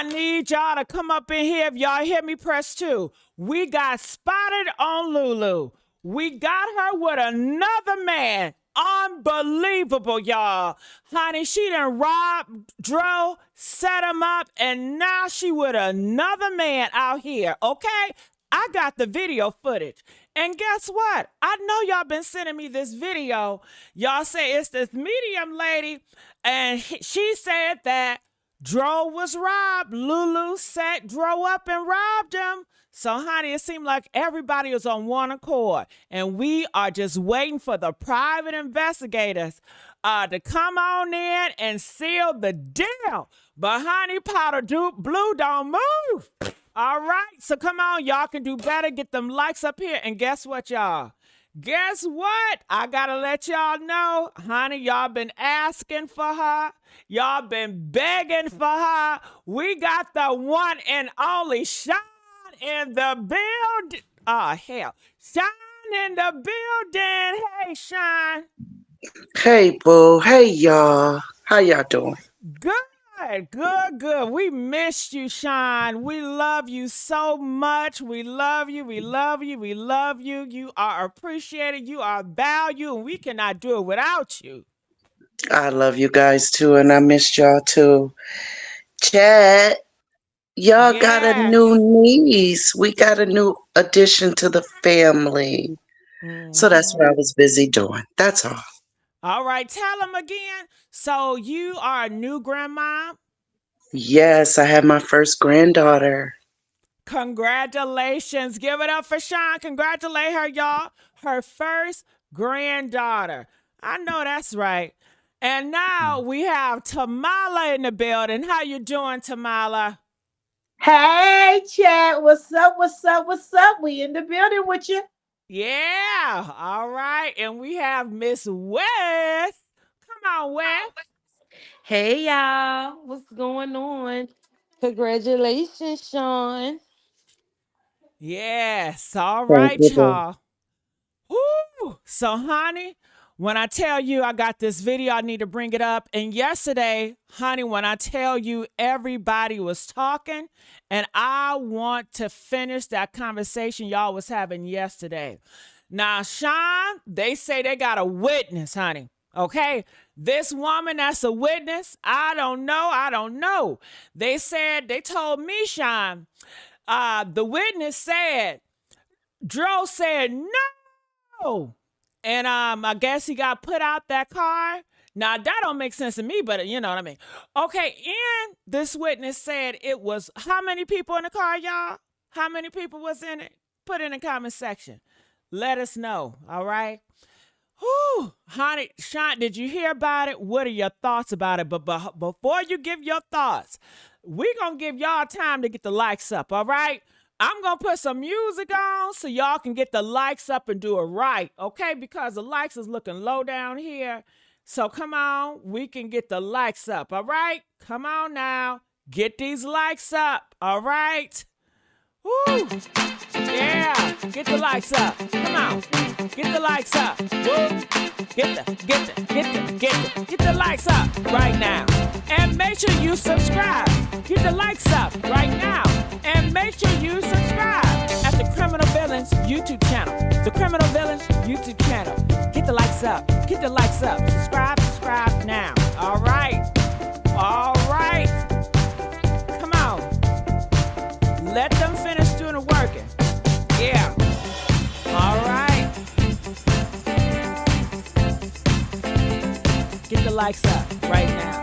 I need y'all to come up in here. If y'all hear me, press 2. We got spotted on Lulu. We got her with another man. Unbelievable, y'all. Honey, she done robbed Dro, set him up, and now she with another man out here, okay? I got the video footage. And guess what? I know y'all been sending me this video. Y'all say it's this medium lady, and she said that Dro was robbed. Lulu set Dro up and robbed him. So, honey, it seemed like everybody was on one accord, and we are just waiting for the private investigators to come on in and seal the deal. But, honey, blue don't move. All right, so come on, y'all can do better. Get them likes up here, and guess what, y'all? Guess what? I gotta let y'all know, honey, y'all been asking for her. Y'all been begging for her. We got the one and only Sean in the building. Oh, hell. Sean in the building. Hey, Sean. Hey, boo. Hey, y'all. How y'all doing? Good. We missed you, Sean. We love you so much. We love you. You are appreciated. You are valued, and we cannot do it without you. I love you guys, too, and I missed y'all, too. Chat. Y'all got a new niece. We got a new addition to the family. So that's what I was busy doing. That's all. All right. Tell them again. So you are a new grandma? Yes, I have my first granddaughter. Congratulations. Give it up for Sean. Congratulate her, y'all. Her first granddaughter. I know that's right. And now we have Tamala in the building. How you doing, Tamala? Hey, chat. What's up? We in the building with you. Yeah. All right. And we have Miss West. Come on, West. Hey, y'all. What's going on? Congratulations, Sean. Yes. All right, y'all. Woo. So, honey, when I tell you I got this video, I need to bring it up. And yesterday, honey, when I tell you everybody was talking, and I want to finish that conversation y'all was having yesterday. Now, Sean, they say they got a witness, honey. Okay? This woman that's a witness, I don't know. They told me, Sean, the witness said, Dro said no. And I guess he got put out that car. Now, that don't make sense to me, but you know what I mean. Okay, and this witness said it was, how many people in the car, y'all? How many people was in it? Put in the comment section. Let us know, all right? Whew. Honey, Sean, did you hear about it? What are your thoughts about it? But before you give your thoughts, we're going to give y'all time to get the likes up, all right? I'm going to put some music on so y'all can get the likes up and do it right, okay? Because the likes is looking low down here. So come on, we can get the likes up, all right? Come on now. Get these likes up, all right? Woo! Yeah, get the likes up. Come on. Get the likes up. Woo! Get the likes up right now. And make sure you subscribe. Get the likes up right now. And make sure you subscribe at the Criminal Villains YouTube channel. The Criminal Villains YouTube channel. Get the likes up. Get the likes up. Subscribe now. All right. Come on. Let them finish doing the working. Yeah. All right. Get the likes up right now.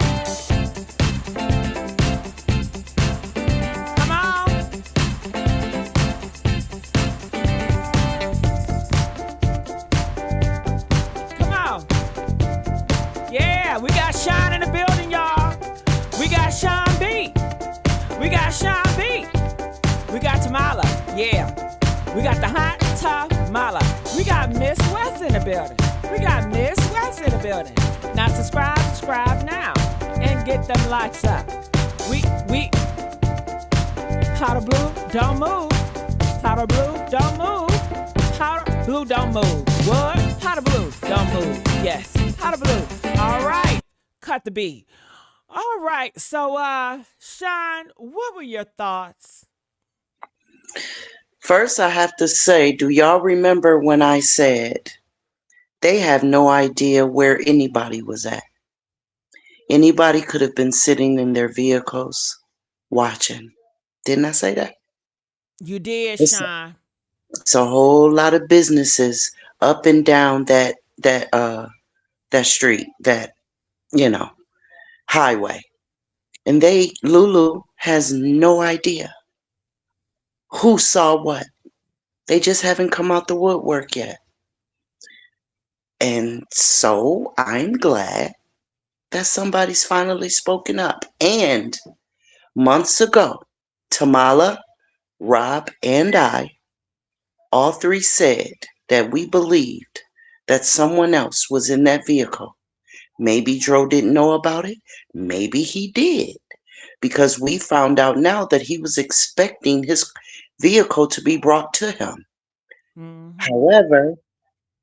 Come on. Come on. Yeah, we got Sean in the building, y'all. We got Sean B. We got Tamala. Yeah. We got the hot Tamala. We got Miss West in the building. Now subscribe now. And get them likes up. We powder blue, don't move. Powder blue, don't move. Powder blue, don't move. What? Powder blue, don't move. Yes, powder blue. All right. Cut the beat. All right. So, Sean, what were your thoughts? First, I have to say, do y'all remember when I said they have no idea where anybody was at? Anybody could have been sitting in their vehicles watching. Didn't I say that? You did, It's, Sean. it's a whole lot of businesses up and down that street, that you know highway, and Lulu has no idea who saw what. They just haven't come out the woodwork yet. And so I'm glad that somebody's finally spoken up. And months ago, Tamala, Rob, and I, all three said that we believed that someone else was in that vehicle. Maybe Dro didn't know about it. Maybe he did. Because we found out now that he was expecting his vehicle to be brought to him. Mm-hmm. However,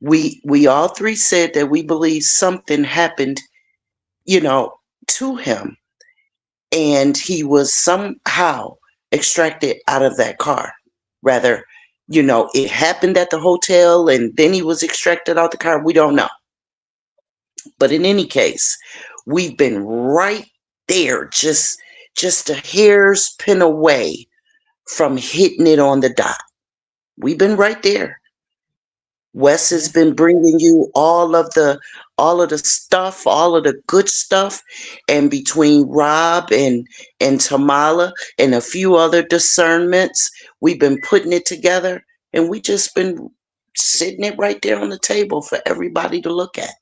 we all three said that we believe something happened, you know, to him, and he was somehow extracted out of that car. Rather, it happened at the hotel and then he was extracted out the car. We don't know. But in any case, we've been right there, just a hair's pin away from hitting it on the dot. We've been right there. Wes has Yes. been bringing you all of the stuff, all of the good stuff, and between Rob and Tamala and a few other discernments, we've been putting it together, and we just been sitting it right there on the table for everybody to look at.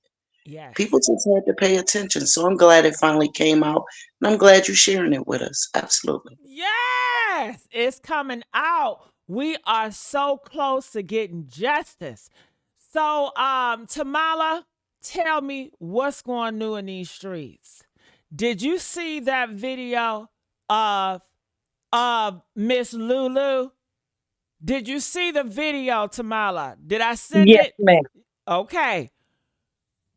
People Yes. just had to pay attention, so I'm glad it finally came out, and I'm glad you're sharing it with us. Absolutely. Yes. It's coming out. We are so close to getting justice. So, Tamala, tell me what's going new in these streets. Did you see that video of Miss Lulu? Did you see the video, Tamala? Did I send Yes, it? ma'am. Okay.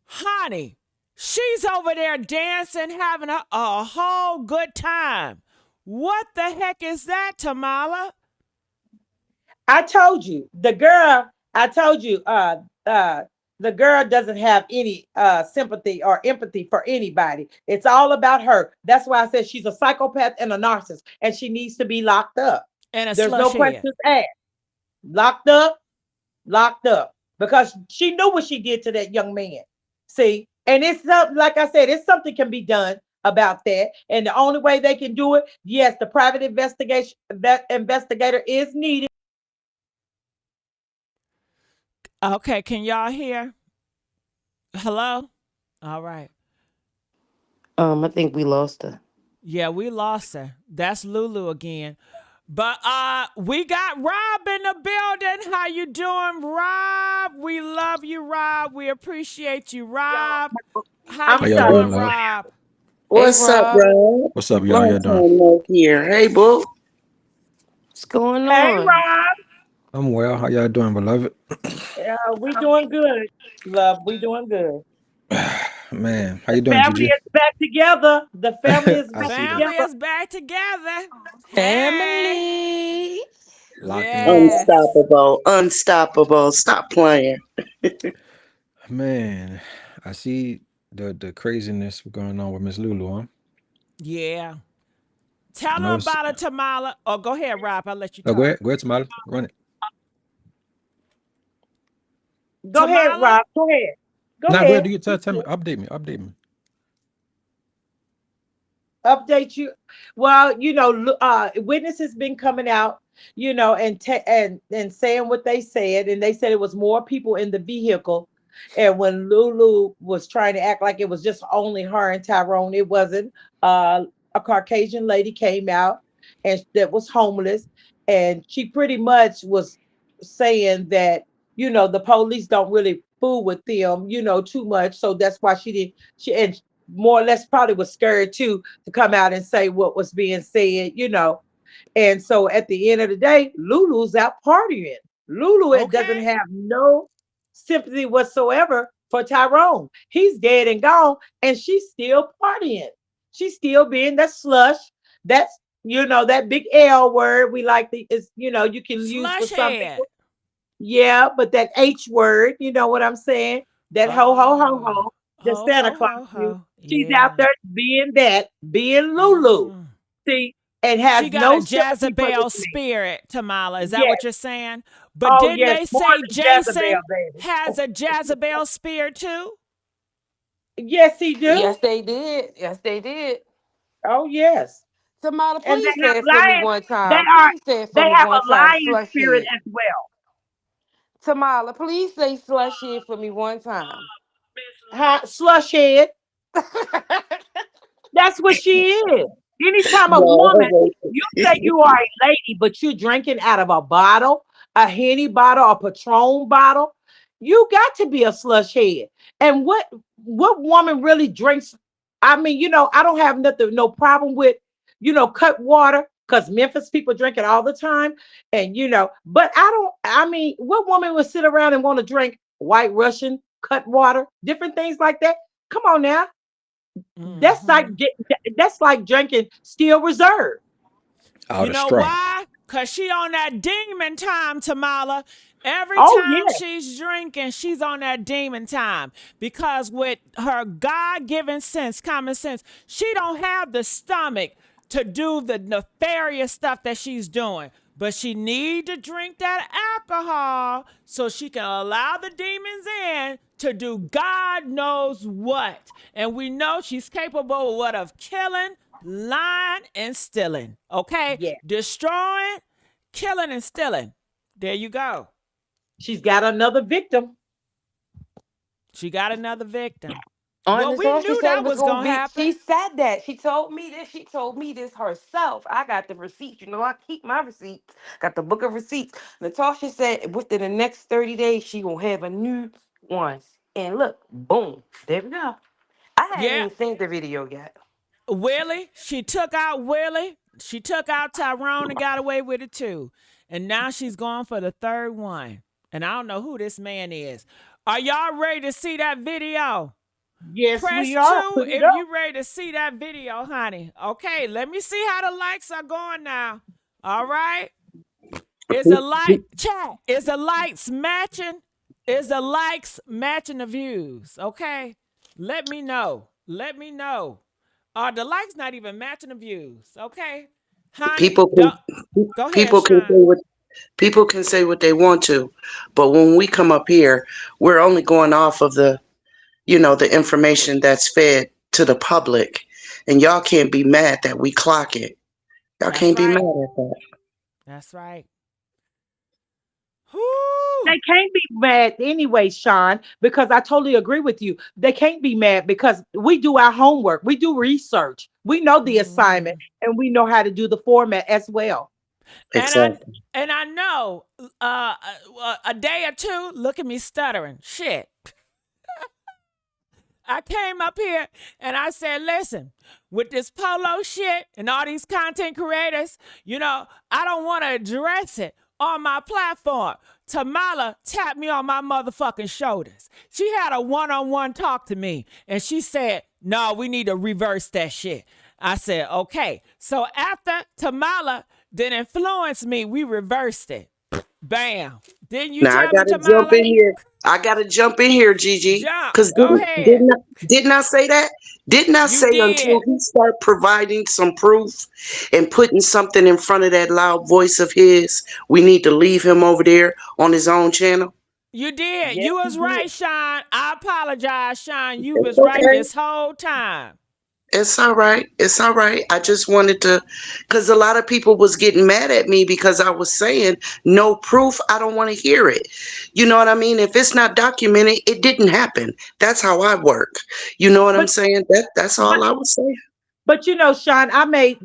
Honey, she's over there dancing, having a whole good time. What the heck is that, Tamala? I told you the girl. I told you the girl doesn't have any sympathy or empathy for anybody. It's all about her. That's why I said she's a psychopath and a narcissist, and she needs to be locked up. And a There's slush no head. questions asked. Locked up, locked up, because she knew what she did to that young man. See, and it's not like I said, it's something can be done about that, and the only way they can do it, yes, the private investigation that investigator is needed. Okay, can y'all hear? Hello? All right. I think we lost her. Yeah, we lost her. That's Lulu again. But we got Rob in the building. How you doing, Rob? We love you, Rob. We appreciate you, Rob. How I'm How you y'all sorry. doing, doing, love? Rob? Hey, What's up, Rob. bro? What's up, y'all? How Long y'all doing? time no here. Hey, boo. What's going Hey, on? Rob. I'm well. How y'all doing, beloved? We doing good, love. We doing good. Man, how The you doing, family Gigi? is back together. The family is I back see that. Family together. is back together. Hey. Family. Locked and loaded. Yes. Unstoppable. Unstoppable. Stop playing. Man, I see the craziness going on with Miss Lulu, huh? Yeah. I Tell know her it's. about it, Tamala. Oh, go ahead, Rob. I'll let you Oh, talk. go ahead, Smiley. Run it. Go ahead, Tamala? Rob. Go ahead. Go Now, go ahead. ahead. Do you tell me? Update me. Update me. Update you. Well, witnesses been coming out, and saying what they said, and they said it was more people in the vehicle. And when Lulu was trying to act like it was just only her and Tyrone, it wasn't. A Caucasian lady came out and that was homeless, and she pretty much was saying that the police don't really fool with them, too much. So that's why she did. She and more or less probably was scared too to come out and say what was being said. And so at the end of the day, Lulu's out partying. Lulu doesn't Okay. have no sympathy whatsoever for Tyrone. He's dead and gone, and she's still partying. She's still being that slush. That's that big L word we like the is you can use for Slush some head. people. Yeah, but that H word, you know what I'm saying? That ho ho ho Oh, ho, the ho, Santa ho, Claus. ho, ho. She's out Yeah. there being Lulu. Mm. See, and She has got a no sympathy for this Jezebel man. spirit, Tamala. Is that Yes. what you're saying? But Oh didn't yes, they more say than Jezebel, Jason baby. has a Jezebel spirit too? Yes, he Yes, do. they did. Yes, they did. Oh yes. Tamala, And please say it they for have me lions. one They time. are Please say it for they me have one a time. lion Slush spirit head. as well. Tamala, please say slush head for me one time. Slush head. That's what she is. Anytime a woman, No. you say you are a lady, but you're drinking out of a bottle, a Henny bottle, a Patron bottle, you got to be a slush head. And what woman really drinks? I mean, I don't have no problem with, cut water because Memphis people drink it all the time. And but I don't. I mean, what woman would sit around and want to drink White Russian cut water, different things like that? Come on now. That's like Hmm. that's like drinking Steel Reserve. You Out of know straw. why? Because she on that demon time, Tamala. Every Oh time yeah, she's drinking, she's on that demon time. Because with her God-given sense, common sense, she don't have the stomach to do the nefarious stuff that she's doing. But she need to drink that alcohol so she can allow the demons in to do God knows what. And we know she's capable of what? Of killing, lying, and stealing. Okay? yeah. Destroying, killing, and stealing. There you go. She's got another victim. She got another victim. On Well, this we all, she knew said it that was was gonna going to be. She happen. said that. She told me this. She told me this herself. I got the receipts. You know, I keep my receipts. Got the book of receipts. Natasha said within the next 30 days she gonna have a new one. And look, boom, there we go. I hadn't Yeah. even seen the video yet. Willie, she took out Willie. She took out Tyrone and got away with it too. And now she's going for the third one. And I don't know who this man is. Are y'all ready to see that video? Yes, we Press are. 2 Put it if up. you ready to see that video, honey. Okay, let me see how the likes are going now. All right. Is the light chat? Is the lights matching? Is the likes matching the views? Okay. Let me know. Let me know. Are the likes not even matching the views? Okay. Honey, People don't can go ahead, people can say Sean. what people can say what they want to, but when we come up here, we're only going off of the information that's fed to the public, and y'all can't be mad that we clock it. Y'all That's can't be mad right. at that. That's right. Whoo! They can't be mad anyway, Sean, because I totally agree with you. They can't be mad because we do our homework, we do research, we know the assignment, Mhm. and we know how to do the format as well. And I Exactly. and I know a day or two. Look at me stuttering. Shit. I came up here and I said, listen, with this polo shit and all these content creators, I don't want to address it on my platform. Tamala tapped me on my motherfucking shoulders. She had a one-on-one talk to me and she said, no, we need to reverse that shit. I said, okay. So after Tamala then influenced me, we reversed it. Bam. Didn't you Now I tell me, gotta jump Tamala? in here. I gotta jump in here, Gigi. Jump. Cause Go didn't ahead. didn't I, didn't I say that? Didn't I You say until did. he start providing some proof and putting something in front of that loud voice of his, we need to leave him over there on his own channel? You did. Yes, You he was did. right, Sean. I apologize, Sean. You It's was right okay. this whole time. It's all right. It's all right. I just wanted to, because a lot of people was getting mad at me because I was saying no proof. I don't want to hear it. You know what I mean? If it's not documented, it didn't happen. That's how I work. You know what I'm But saying? That's but all I was saying. But Sean, I made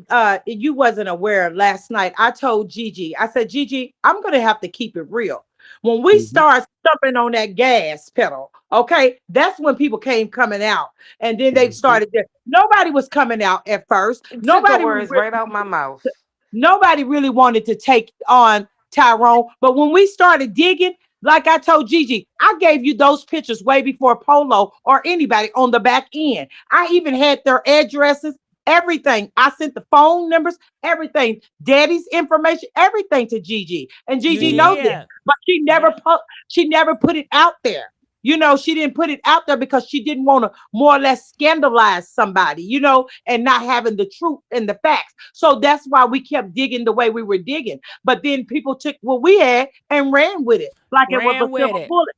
you wasn't aware last night. I told Gigi, I said, Gigi, I'm gonna have to keep it real. When we Mhm. start stumping on that gas pedal, okay, that's when people came coming out. And then they Mhm. started there. Nobody was coming out at first. You took the words right out my mouth. Nobody really wanted to take on Tyrone. But when we started digging, like I told Gigi, I gave you those pictures way before Polo or anybody on the back end. I even had their addresses Everything. I sent the phone numbers, everything, daddy's information, everything to Gigi. And You Gigi know this, did. but Yeah. she never put it out there. She didn't put it out there because she didn't want to more or less scandalize somebody, and not having the truth and the facts. So that's why we kept digging the way we were digging. But then people took what we had and ran with it like it was a Ran with silver it. bullet.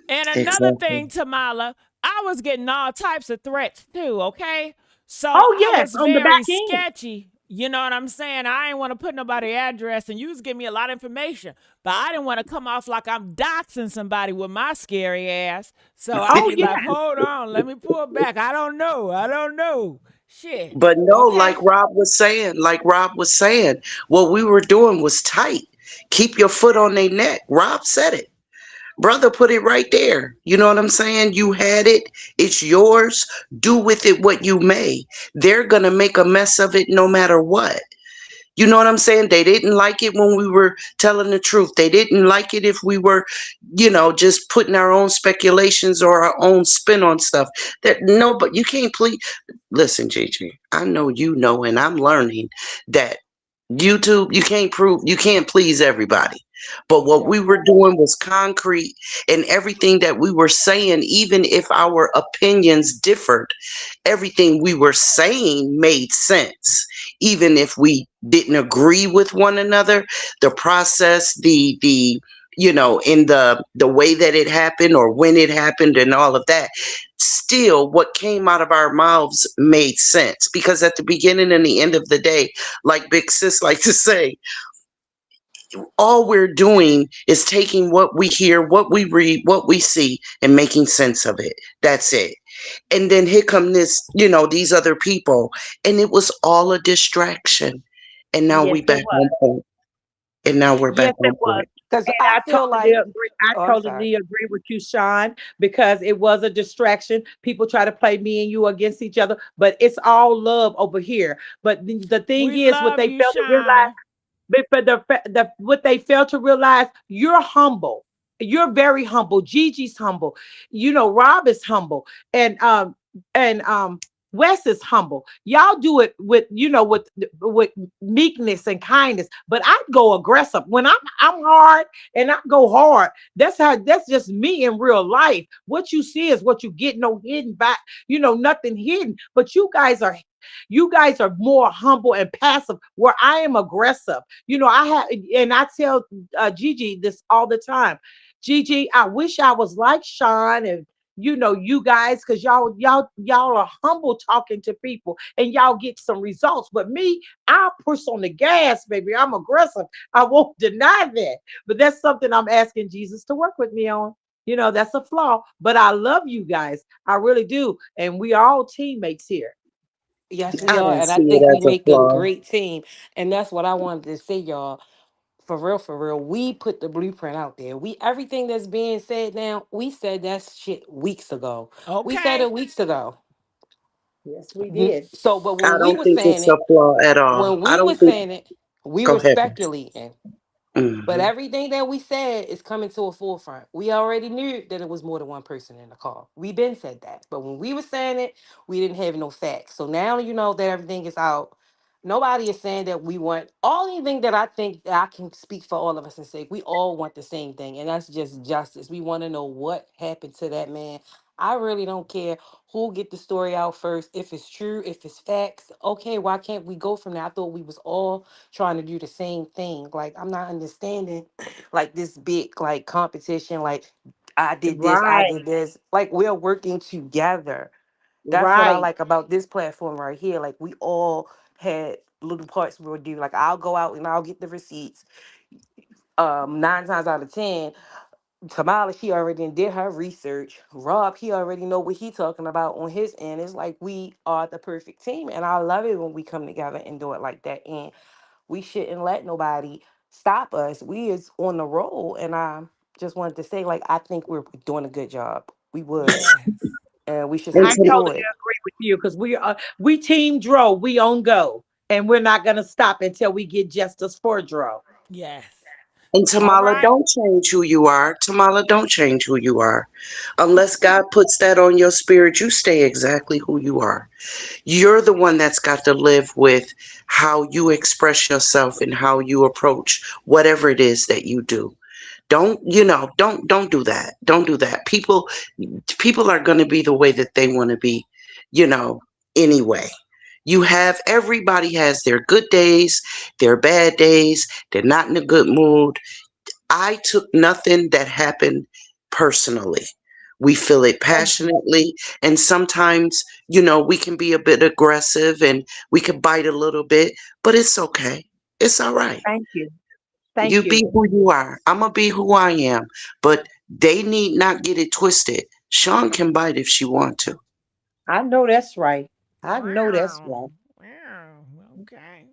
And another Exactly. thing, Tamala, I was getting all types of threats too, okay? So Oh I yes, was on the back very end. sketchy. You know what I'm saying? I didn't want to put nobody address and you was giving me a lot of information. But I didn't want to come off like I'm doxing somebody with my scary ass. So I'd Oh be like, yeah. hold on, let me pull back. I don't know. I don't know. Shit. But no, Okay. like Rob was saying, what we were doing was tight. Keep your foot on their neck. Rob said it. Brother put it right there. You know what I'm saying? You had it. It's yours. Do with it what you may. They're going to make a mess of it no matter what. You know what I'm saying? They didn't like it when we were telling the truth. They didn't like it if we were, just putting our own speculations or our own spin on stuff. That no, but you can't please. Listen, Gigi, I know you know, and I'm learning that YouTube, you can't please everybody. But what Yeah. we were doing was concrete, and everything that we were saying, even if our opinions differed, everything we were saying made sense. Even if we didn't agree with one another, the process, in the way that it happened or when it happened and all of that, still what came out of our mouths made sense, because at the beginning and the end of the day, like Big Sis like to say, all we're doing is taking what we hear, what we read, what we see, and making sense of it. That's it. And then here come these other people, and it was all a distraction. And now Yes, we it back was. on point. And now we're back Yes, it on was. point. Because And I I feel totally like, agree. I oh, I'm sorry. totally agree with you, Sean, because it was a distraction. People try to play me and you against each other, but it's all love over here. But the thing We is, what love they you, fail to realize, Sean. but what they fail to realize, you're humble. You're very humble. Gigi's humble. Rob is humble, and Wes is humble. Y'all do it with meekness and kindness. But I go aggressive when I'm hard, and I go hard. That's just me in real life. What you see is what you get. No hidden back. Nothing hidden. But you guys are more humble and passive, where I am aggressive. And I tell Gigi this all the time. Gigi, I wish I was like Sean and you guys, because y'all are humble talking to people and y'all get some results. But me, I'll push on the gas, baby. I'm aggressive. I won't deny that. But that's something I'm asking Jesus to work with me on. That's a flaw. But I love you guys. I really do. And we are all teammates here. Yes, we I are. don't And I see it think we as a make a flaw. great team. And that's what I wanted to say, y'all. For real, we put the blueprint out there. We everything that's being said now, we said that shit weeks ago. We said Okay. it weeks ago. Yes, we did. So, but I when we don't were think saying it's a it, flaw at all. when I we don't were think. saying it, we Go were ahead. speculating. But Hmm. everything that we said is coming to a forefront. We already knew that it was more than one person in the car. We been said that. But when we were saying it, we didn't have no facts. So now you know that everything is out. Nobody is saying that we want only thing that I think that I can speak for all of us and say we all want the same thing, and that's just justice. We want to know what happened to that man. I really don't care who get the story out first. If it's true, if it's facts, okay, why can't we go from there? I thought we was all trying to do the same thing. Like I'm not understanding like this big like competition, like I did this, I Right, did this. Like we're working together. That's what I right, like about this platform right here. Like we all had little parts we would do. Like I'll go out and I'll get the receipts. 9 times out of 10, Kamala, she already did her research. Rob, he already know what he talking about on his end. It's like we are the perfect team. And I love it when we come together and do it like that. And we shouldn't let nobody stop us. We is on the roll. And I just wanted to say, like, I think we're doing a good job. We would. Yes. And we should And I stick to, to totally it. agree with you because we team Dro, we on go, and we're not gonna stop until we get justice for Dro. Yes. And All Tamala, right. don't change who you are. Tamala, don't change who you are. Unless God puts that on your spirit, you stay exactly who you are. You're the one that's got to live with how you express yourself and how you approach whatever it is that you do. Don't do that. Don't do that. People are going to be the way that they want to be, you know, anyway. Everybody has their good days, their bad days, they're not in a good mood. I took nothing that happened personally. We feel it Thank you. passionately, and sometimes, we can be a bit aggressive and we can bite a little bit, but it's okay. It's all right. Thank you. You Thank be you. who you are. I'm going to be who I am, but they need not get it twisted. Sean can bite if she want to. I know that's right. I know that's Wow. right. Wow. Okay.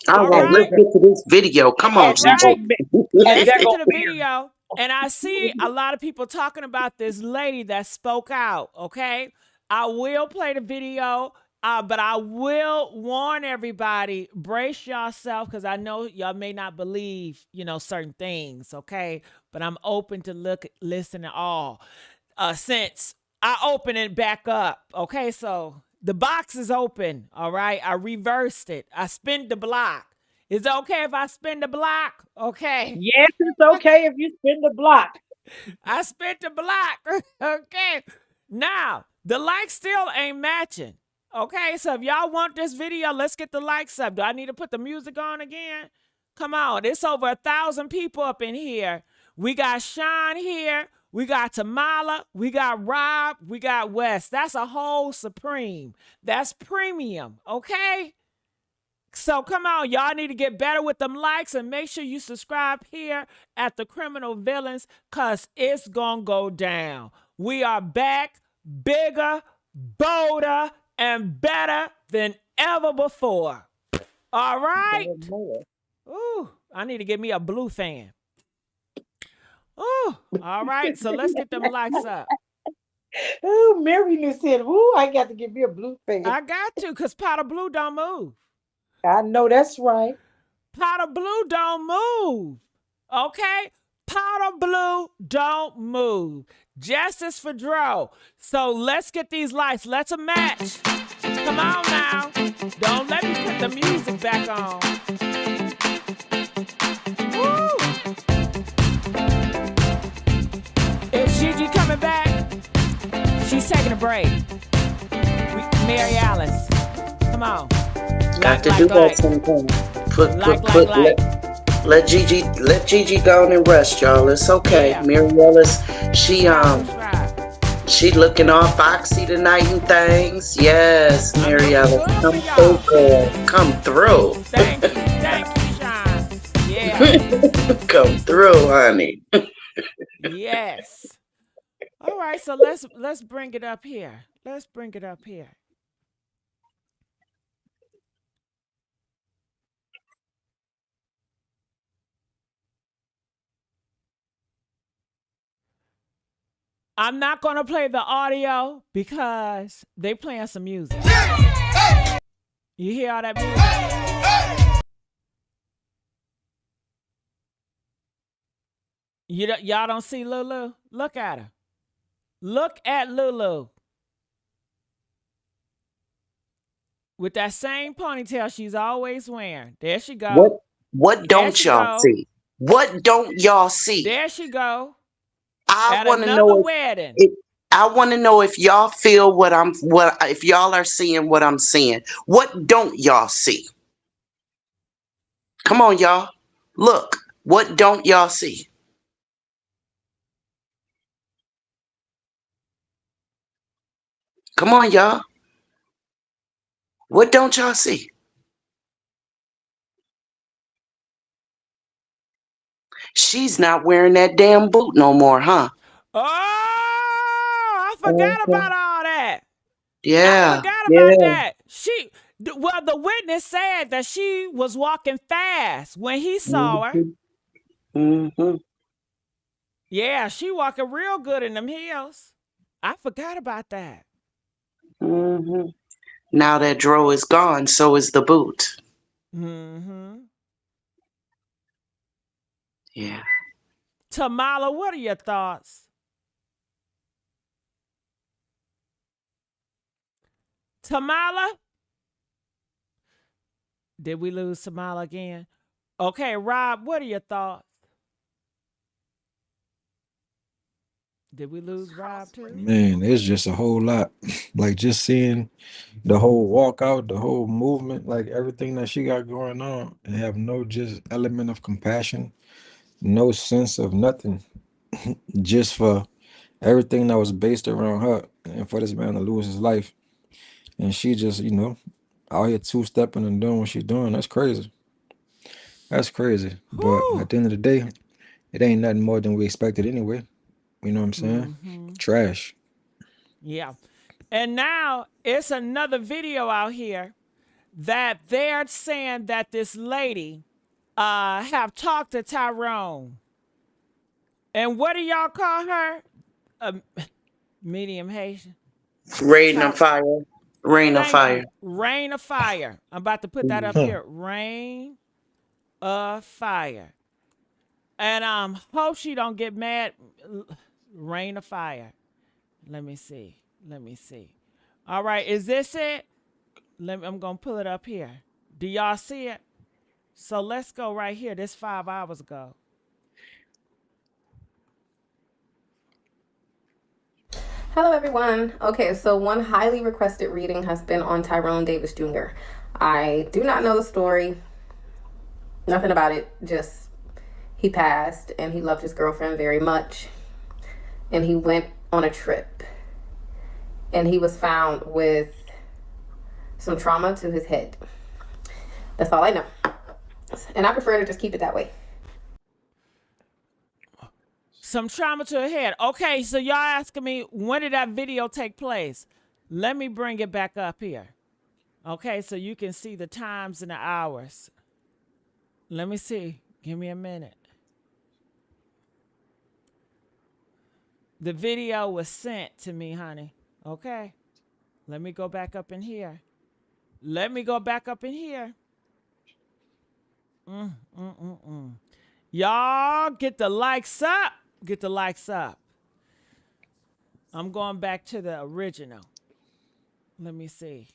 All All right, And right. let's get to this video. Come on, and All there right. go Gigi. and Let's there get go to the Mary. video. And I see a lot of people talking about this lady that spoke out. Okay. I will play the video, but I will warn everybody, brace yourself, because I know y'all may not believe, certain things. Okay. But I'm open to listen to all. Since I open it back up. Okay. So the box is open. All right. I reversed it. I spin the block. Is it okay if I spin the block? Okay. Yes, it's okay if you spin the block. I spent the block. Okay. Now, the likes still ain't matching. Okay. So if y'all want this video, let's get the likes up. Do I need to put the music on again? Come on. It's over 1,000 people up in here. We got Sean here. We got Tamala. We got Rob. We got Wes. That's a whole supreme. That's premium. Okay. So come on, y'all need to get better with them likes and make sure you subscribe here at the Criminal Villains, cause it's gonna go down. We are back, bigger, bolder, and better than ever before. All right. Ooh, I need to get me a blue fan. Ooh, all right. So let's get them likes up. Oh, Mary just said, "Ooh, I got to give me a blue fan." I got to, cause powder blue don't move. I know that's right. Powder blue don't move. Okay? Powder blue don't move. Justice for Dro. So let's get these lights. Let's a match. Come on now. Don't let me put the music back on. Woo! Is Gigi coming back? She's taking a break. Mary Alice. Come on. Got to do that sometime. Let Gigi go on and rest, y'all. It's okay. Yeah. Mary Ellis, Subscribe. she looking all foxy tonight and things. Yes, Mary Ellis, come through, girl. Come through. Thank you, Sean. Yeah. Come through, honey. Yes. All right, so let's bring it up here. Let's bring it up here. I'm not going to play the audio because they playing some music. You hear all that music? Y'all don't see Lulu? Look at her. Look at Lulu. With that same ponytail she's always wearing. There she go. What don't y'all see? What don't y'all see? There she go. I want to know if y'all feel if y'all are seeing what I'm seeing. What don't y'all see? Come on, y'all. Look, what don't y'all see? Come on, y'all. What don't y'all see? She's not wearing that damn boot no more, huh? Oh, I forgot about all that. Yeah. I forgot about that. The witness said that she was walking fast when he saw her. Mm-hmm. Yeah, she walking real good in them heels. I forgot about that. Mm-hmm. Now that dro is gone, so is the boot. Mm-hmm. Yeah. Tamala, what are your thoughts? Tamala? Did we lose Tamala again? Okay, Rob, what are your thoughts? Did we lose Rob too? Man, it's just a whole lot. Like just seeing the whole walkout, the whole movement, like everything that she got going on, and have no just element of compassion, no sense of nothing, just for everything that was based around her and for this man to lose his life. And she just, out here two-stepping and doing what she's doing. That's crazy. That's crazy. But Whew. at the end of the day, it ain't nothing more than we expected anyway. You know what I'm saying? Mm-hmm. Trash. Yeah. And now it's another video out here that they're saying that this lady have talked to Tyrone. And what do y'all call her? Medium Haitian. Rain of fire. Rain of Thank fire. you. Rain of fire. I'm about to put that up Huh. here. Rain of fire. And hope she don't get mad. Rain of fire. Let me see. Let me see. All right, is this it? I'm gonna pull it up here. Do y'all see it? So let's go right here. This 5 hours ago. Hello, everyone. Okay, so one highly requested reading has been on Tyrone Davis Jr. I do not know the story, nothing about it, just he passed and he loved his girlfriend very much. And he went on a trip and he was found with some trauma to his head. That's all I know. And I prefer to just keep it that way. Some trauma to her head. Okay, so y'all asking me when did that video take place? Let me bring it back up here. Okay, so you can see the times and the hours. Let me see. Give me a minute. The video was sent to me, honey. Okay. Let me go back up in here. Let me go back up in here. Y'all get the likes up. Get the likes up. I'm going back to the original. Let me see.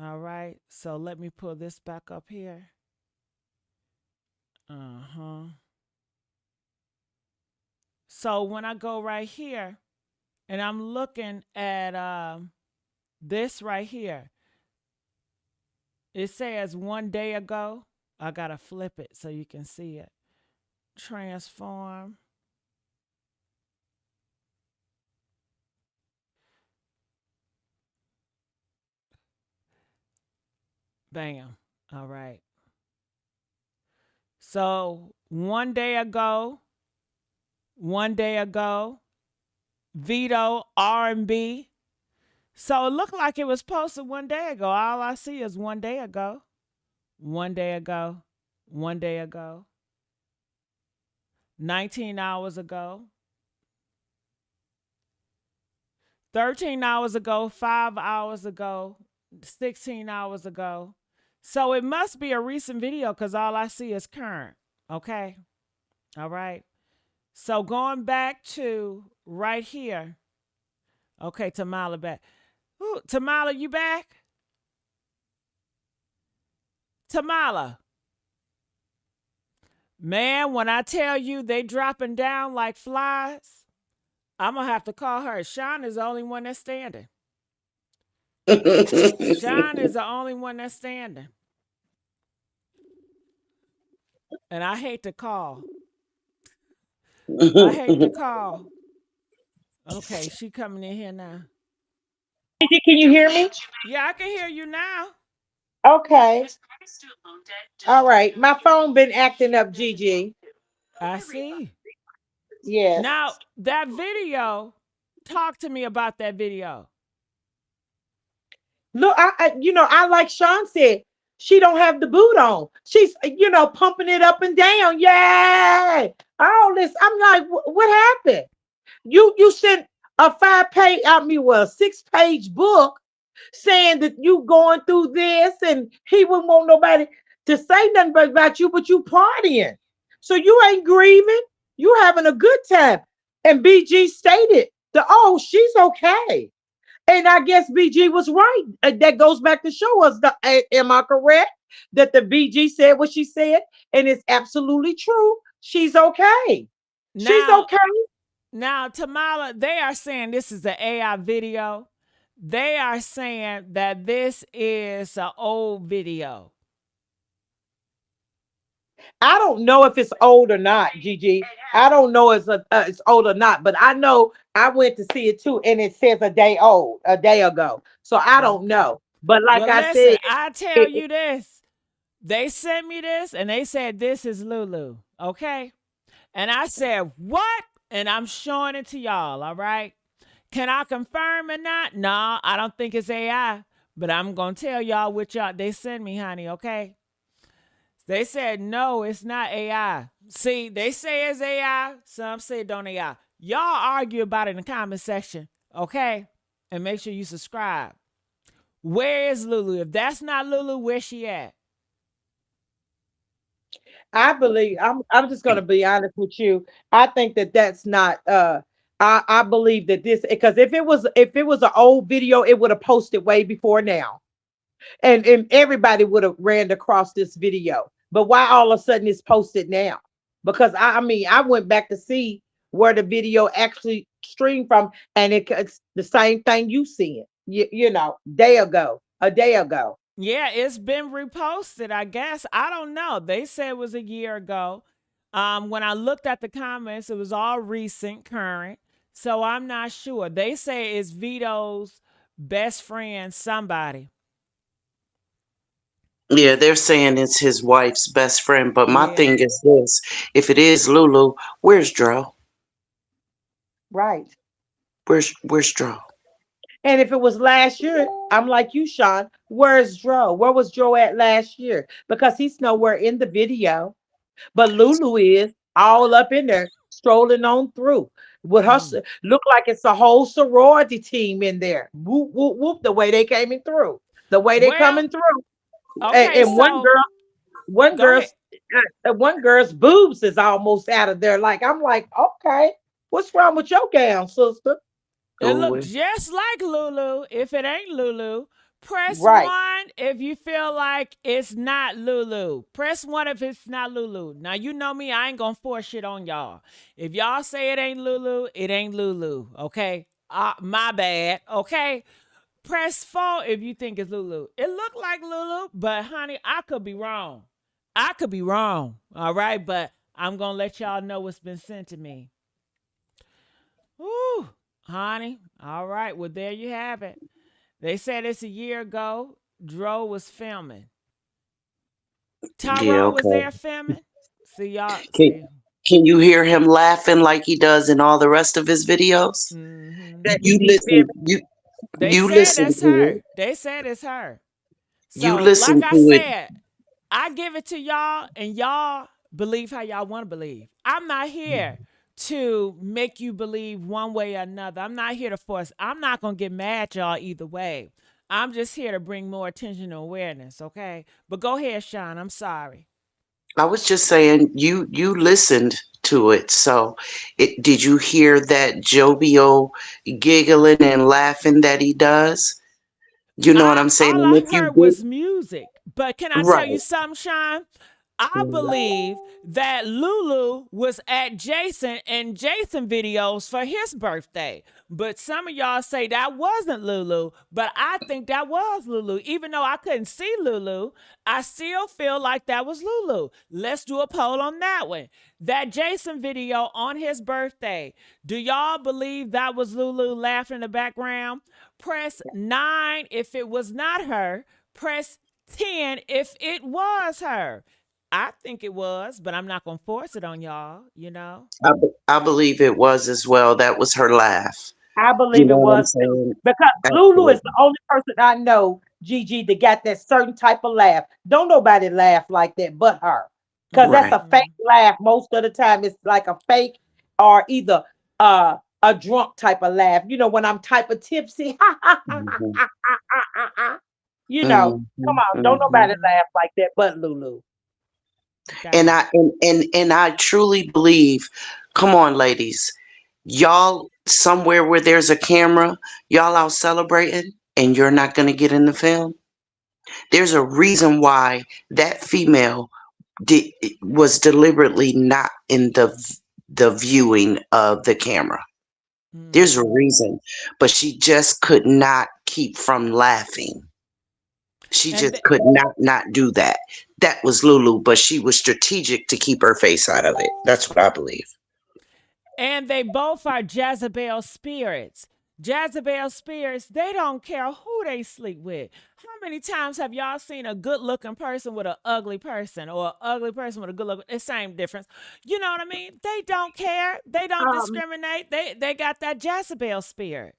All right. So let me pull this back up here. So when I go right here and I'm looking at this right here, it says 1 day ago. I got to flip it so you can see it. Transform. Bam. All right. So 1 day ago, Vito R&B. So it looked like it was posted 1 day ago. All I see is 1 day ago. 1 day ago. 1 day ago. 19 hours ago. 13 hours ago. 5 hours ago. 16 hours ago. So it must be a recent video because all I see is current. Okay. All right. So going back to right here. Okay, Tamala back. Ooh, Tamala, you back? Tamala. Man, when I tell you they dropping down like flies, I'm going to have to call her. Sean is the only one that's standing. Sean is the only one that's standing. And I hate to call. I hate to call. Okay, she coming in here now. Can you hear me? Yeah, I can hear you now. Okay. All right. My phone been acting up, Gigi. I see. Yes. Now, that video, talk to me about that video. Look, I like Sean said, she don't have the boot on. She's, pumping it up and down. Yay! All this. I'm like, what happened? You sent a 5-page, 6-page book saying that you going through this and he wouldn't want nobody to say nothing but about you, but you partying. So you ain't grieving. You having a good time. And BG stated the oh, she's okay. And I guess BG was right. That goes back to show us am I correct? That the BG said what she said, and it's absolutely true. She's okay. She's Now, okay. now, Tamala, they are saying this is an AI video. They are saying that this is an old video. I don't know if it's old or not, Gigi. I don't know if it's old or not, but I know I went to see it too, and it says a day old, a day ago. So I don't Okay. know. But like Well, I said, listen, I tell it, you this. They sent me this and they said this is Lulu. Okay. And I said, what? And I'm showing it to y'all. All right. Can I confirm or not? No, I don't think it's AI. But I'm gonna tell y'all what y'all they sent me, honey, okay? They said no, it's not AI. See, they say it's AI, some say don't AI. Y'all argue about it in the comment section, okay? And make sure you subscribe. Where is Lulu? If that's not Lulu, where's she at? I believe I'm just gonna be honest with you. I think that that's not. I believe that this because if it was an old video, it would have posted way before now. And everybody would have ran across this video. But why all of a sudden it's posted now? Because I mean, I went back to see where the video actually streamed from, and it's the same thing you seeing. You know, a day ago. Yeah, it's been reposted, I guess. I don't know. They said it was a year ago. When I looked at the comments, it was all recent, current. So I'm not sure. They say it's Vito's best friend, somebody. Yeah, they're saying it's his wife's best friend. But my Yeah. thing is this: if it is Lulu, where's Dro? Right. Where's Dro? And if it was last year, I'm like you, Sean. Where's Dro? Where was Dro at last year? Because he's nowhere in the video. But Lulu is all up in there, strolling on through with her. Mm. Look like it's a whole sorority team in there. Whoop whoop whoop! The way they came in through, the way they Well, coming through, okay, and so one go ahead. girl's, one girl's boobs is almost out of there. Like I'm like, okay, what's wrong with your gown, sister? It Go looked with. just like Lulu. If it ain't Lulu, press Right. one if you feel like it's not Lulu. Press one if it's not Lulu. Now, you know me, I ain't gonna force shit on y'all. If y'all say it ain't Lulu, it ain't Lulu, okay? My bad, okay? Press four if you think it's Lulu. It looked like Lulu, but honey, I could be wrong. I could be wrong, all right? But I'm gonna let y'all know what's been sent to me. Woo, honey. All right. Well, there you have it. They said it's a year ago. Dro was filming. Yeah, Tyrone was okay. there filming. See y'all. Can See. Can you hear him laughing like he does in all the rest of his videos? Mm-hmm. That You he listen. They You said listen it's to it. her. They said it's her. You So, like listen I to it. said, I give it to y'all, and y'all believe how y'all want to believe. I'm not here to make you believe one way or another. I'm not here to force. I'm not gonna get mad at y'all either way. I'm just here to bring more attention and awareness, okay? But go ahead, Sean. I'm sorry. I was just saying you listened to it. So, did you hear that jovial giggling and laughing that he does? You know what I I'm saying? all And I if you heard did, was music. But can I tell you right. something, Sean? I Mhm. believe that Lulu was at Jason and Jason videos for his birthday. But some of y'all say that wasn't Lulu, but I think that was Lulu. Even though I couldn't see Lulu, I still feel like that was Lulu. Let's do a poll on that one. That Jason video on his birthday. Do y'all believe that was Lulu laughing in the background? Press 9 if it was not her. Press 10 if it was her. I think it was, but I'm not going to force it on y'all, you know? I believe it was as well. That was her laugh. I You believe know it what I'm was too. saying? Because Lulu is the Absolutely. only person I know, Gigi, that got that certain type of laugh. Don't nobody laugh like that but her. Because that's Right. a fake Mm-hmm. laugh. Most of the time, it's like a fake or either a drunk type of laugh. You know, when I'm type of tipsy. Hmm. You know, come Mhm, on, don't mhm. nobody laugh like that but Lulu. And Dang. I truly believe, come on, ladies, y'all somewhere where there's a camera, y'all out celebrating, and you're not gonna get in the film. There's a reason why that female did was deliberately not in the viewing of the camera. There's a Hmm. reason, but she just could not keep from laughing. She And just could not do that. That was Lulu, but she was strategic to keep her face out of it. That's what I believe. they both are Jezebel spirits. Jezebel spirits, they don't care who they sleep with. How many times have y'all seen a good looking person with an ugly person or an ugly person with a good look? It's same difference. You know what I mean? They don't care. They don't Um, discriminate. They got that Jezebel spirit.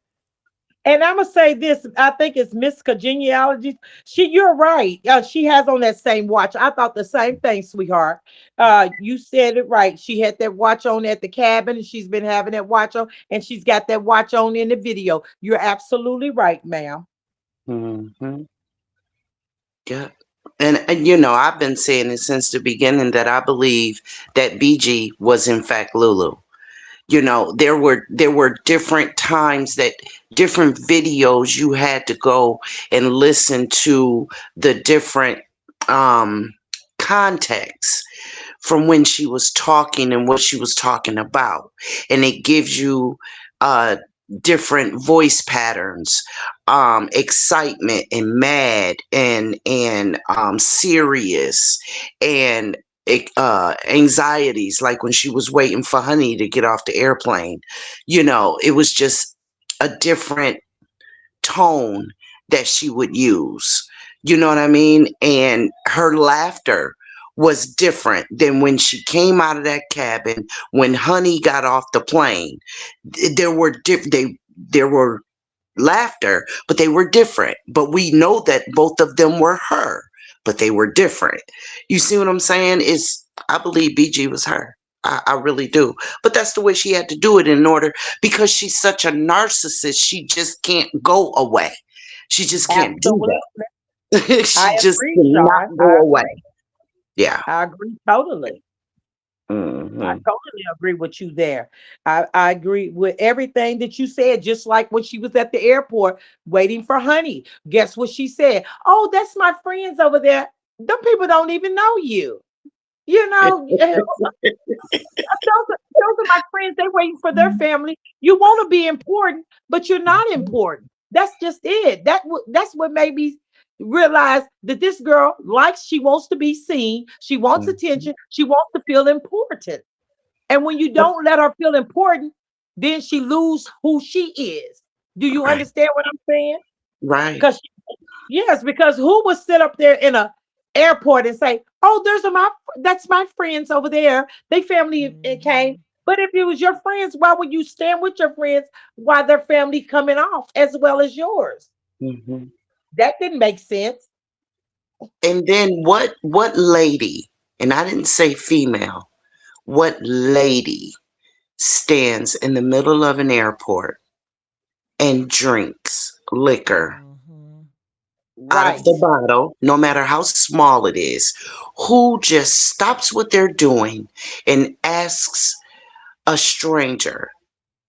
and I'm gonna say this. I think it's Miss Congeniality. You're right. She has on that same watch. I thought the same thing, sweetheart. You said it right. She had that watch on at the cabin, and she's been having that watch on, and she's got that watch on in the video. You're absolutely right, ma'am. Hmm. Yeah. And I've been saying it since the beginning that I believe that BG was in fact Lulu. There were different times that different videos you had to go and listen to the different um contexts from when she was talking and what she was talking about, and it gives you uh different voice patterns, excitement and mad and serious and anxieties, like when she was waiting for Honey to get off the airplane. It was just a different tone that she would use. You know what I mean? And her laughter was different than when she came out of that cabin, when Honey got off the plane. There were laughter, but they were different. But we know that both of them were her, but they were different. You see what I'm saying? I believe BG was her. I really do. But that's the way she had to do it in order, because she's such a narcissist. She just can't go away. She just can't do Absolutely. that. I She just agree, cannot Sean. go away. Yeah. I agree totally. I Hmm. totally agree with you there. I agree with everything that you said, just like when she was at the airport waiting for Honey. Guess what she said? Oh, that's my friends over there. Them people don't even know you. You know, those are my friends. They're waiting for their family. You want to be important, but you're not important. That's just it. That's what made me realize that this girl likes. She wants to be seen. She wants attention. She wants to feel important. And when you don't let her feel important, then she lose who she is. Do you Right. understand what I'm saying? Right. Because yes, because who would sit up there in a airport and say, "Oh, that's my friends over there. They family came." Hmm. But if it was your friends, why would you stand with your friends while their family coming off as well as yours? Hmm. That didn't make sense. And then what lady, and I didn't say female, what lady stands in the middle of an airport and drinks liquor Hmm. out of the Right. bottle, no matter how small it is, who just stops what they're doing and asks a stranger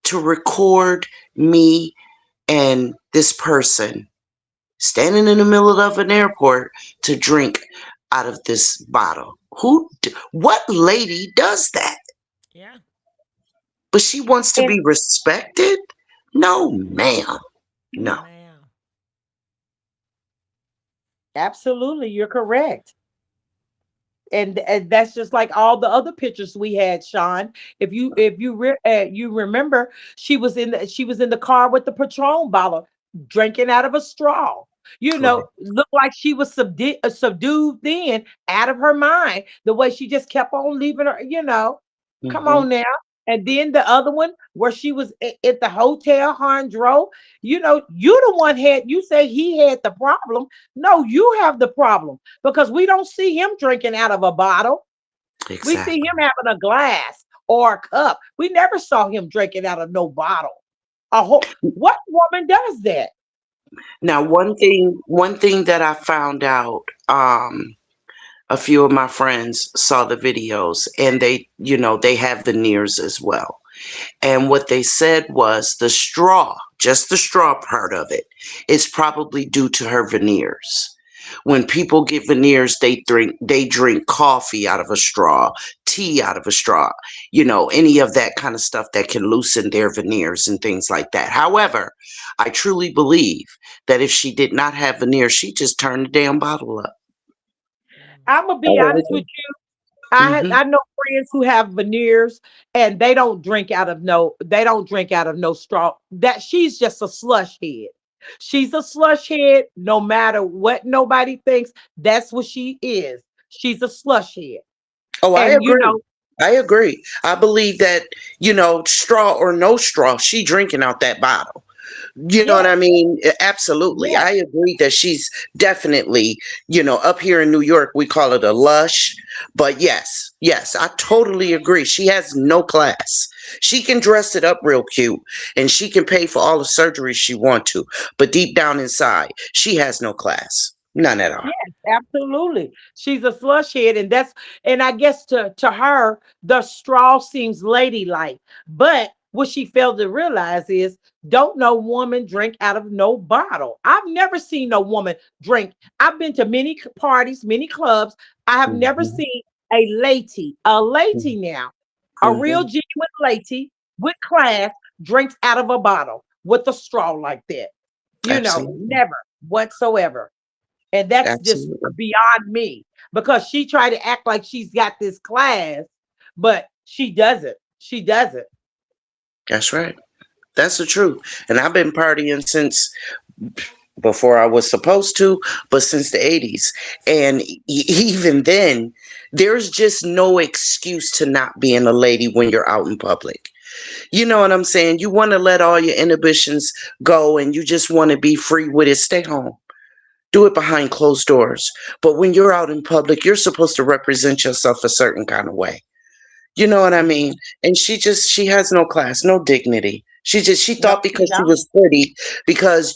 to record me and this person standing in the middle of an airport to drink out of this bottle? What lady does that? Yeah. But she wants to And be respected? No, ma'am. No, No. ma'am. absolutely, you're correct. And that's just like all the other pictures we had, Sean. You remember, she was in the car with the Patron bottle, drinking out of a straw. Right. Looked like she was subdued then, out of her mind. The way she just kept on leaving her. Come Hmm. on now. And then the other one where she was at the hotel, Hondro. You the one had. You say he had the problem. No, you have the problem because we don't see him drinking out of a bottle. We see Exactly. him having a glass or a cup. We never saw him drinking out of no bottle. What woman does that? Now, one thing that I found out, a few of my friends saw the videos and they have veneers as well. And what they said was the straw, just the straw part of it, is probably due to her veneers. When people get veneers, they drink coffee out of a straw, tea out of a straw, any of that kind of stuff that can loosen their veneers and things like that. However, I truly believe that if she did not have veneers, she just turned the damn bottle up. I'm gonna I be really honest with do. you. Hmm. I know friends who have veneers and they don't drink out of no straw. That she's just a slush head. She's a slush head no matter what nobody thinks. That's what she is. She's a slush head. Oh, I And agree. I agree. I believe that, straw or no straw, she drinking out that bottle. You know what I yes, mean? Absolutely. yes, I agree that she's definitely, up here in New York, we call it a lush. But yes, yes, I totally agree. She has no class. She can dress it up real cute and she can pay for all the surgery she want to. But deep down inside, she has no class. None at all. yes, absolutely. She's a slush head, and I guess to her, the straw seems ladylike. But what she failed to realize is don't no woman drink out of no bottle. I've never seen no woman drink. I've been to many parties, many clubs. I have never Hmm. seen a lady now, a real Hmm. genuine lady with class drinks out of a bottle with a straw like that. Absolutely. Never whatsoever. And that's just Absolutely. beyond me because she tried to act like she's got this class, but she doesn't. She doesn't. That's right. That's the truth. And I've been partying since before I was supposed to, but since the 80s. And even then, there's just no excuse to not being a lady when you're out in public. You know what I'm saying? You want to let all your inhibitions go and you just want to be free with it. Stay home. Do it behind closed doors. But when you're out in public, you're supposed to represent yourself a certain kind of way. You know what I mean? Mhm. And she has no class, no dignity. She No, thought she because she don't. was pretty, because,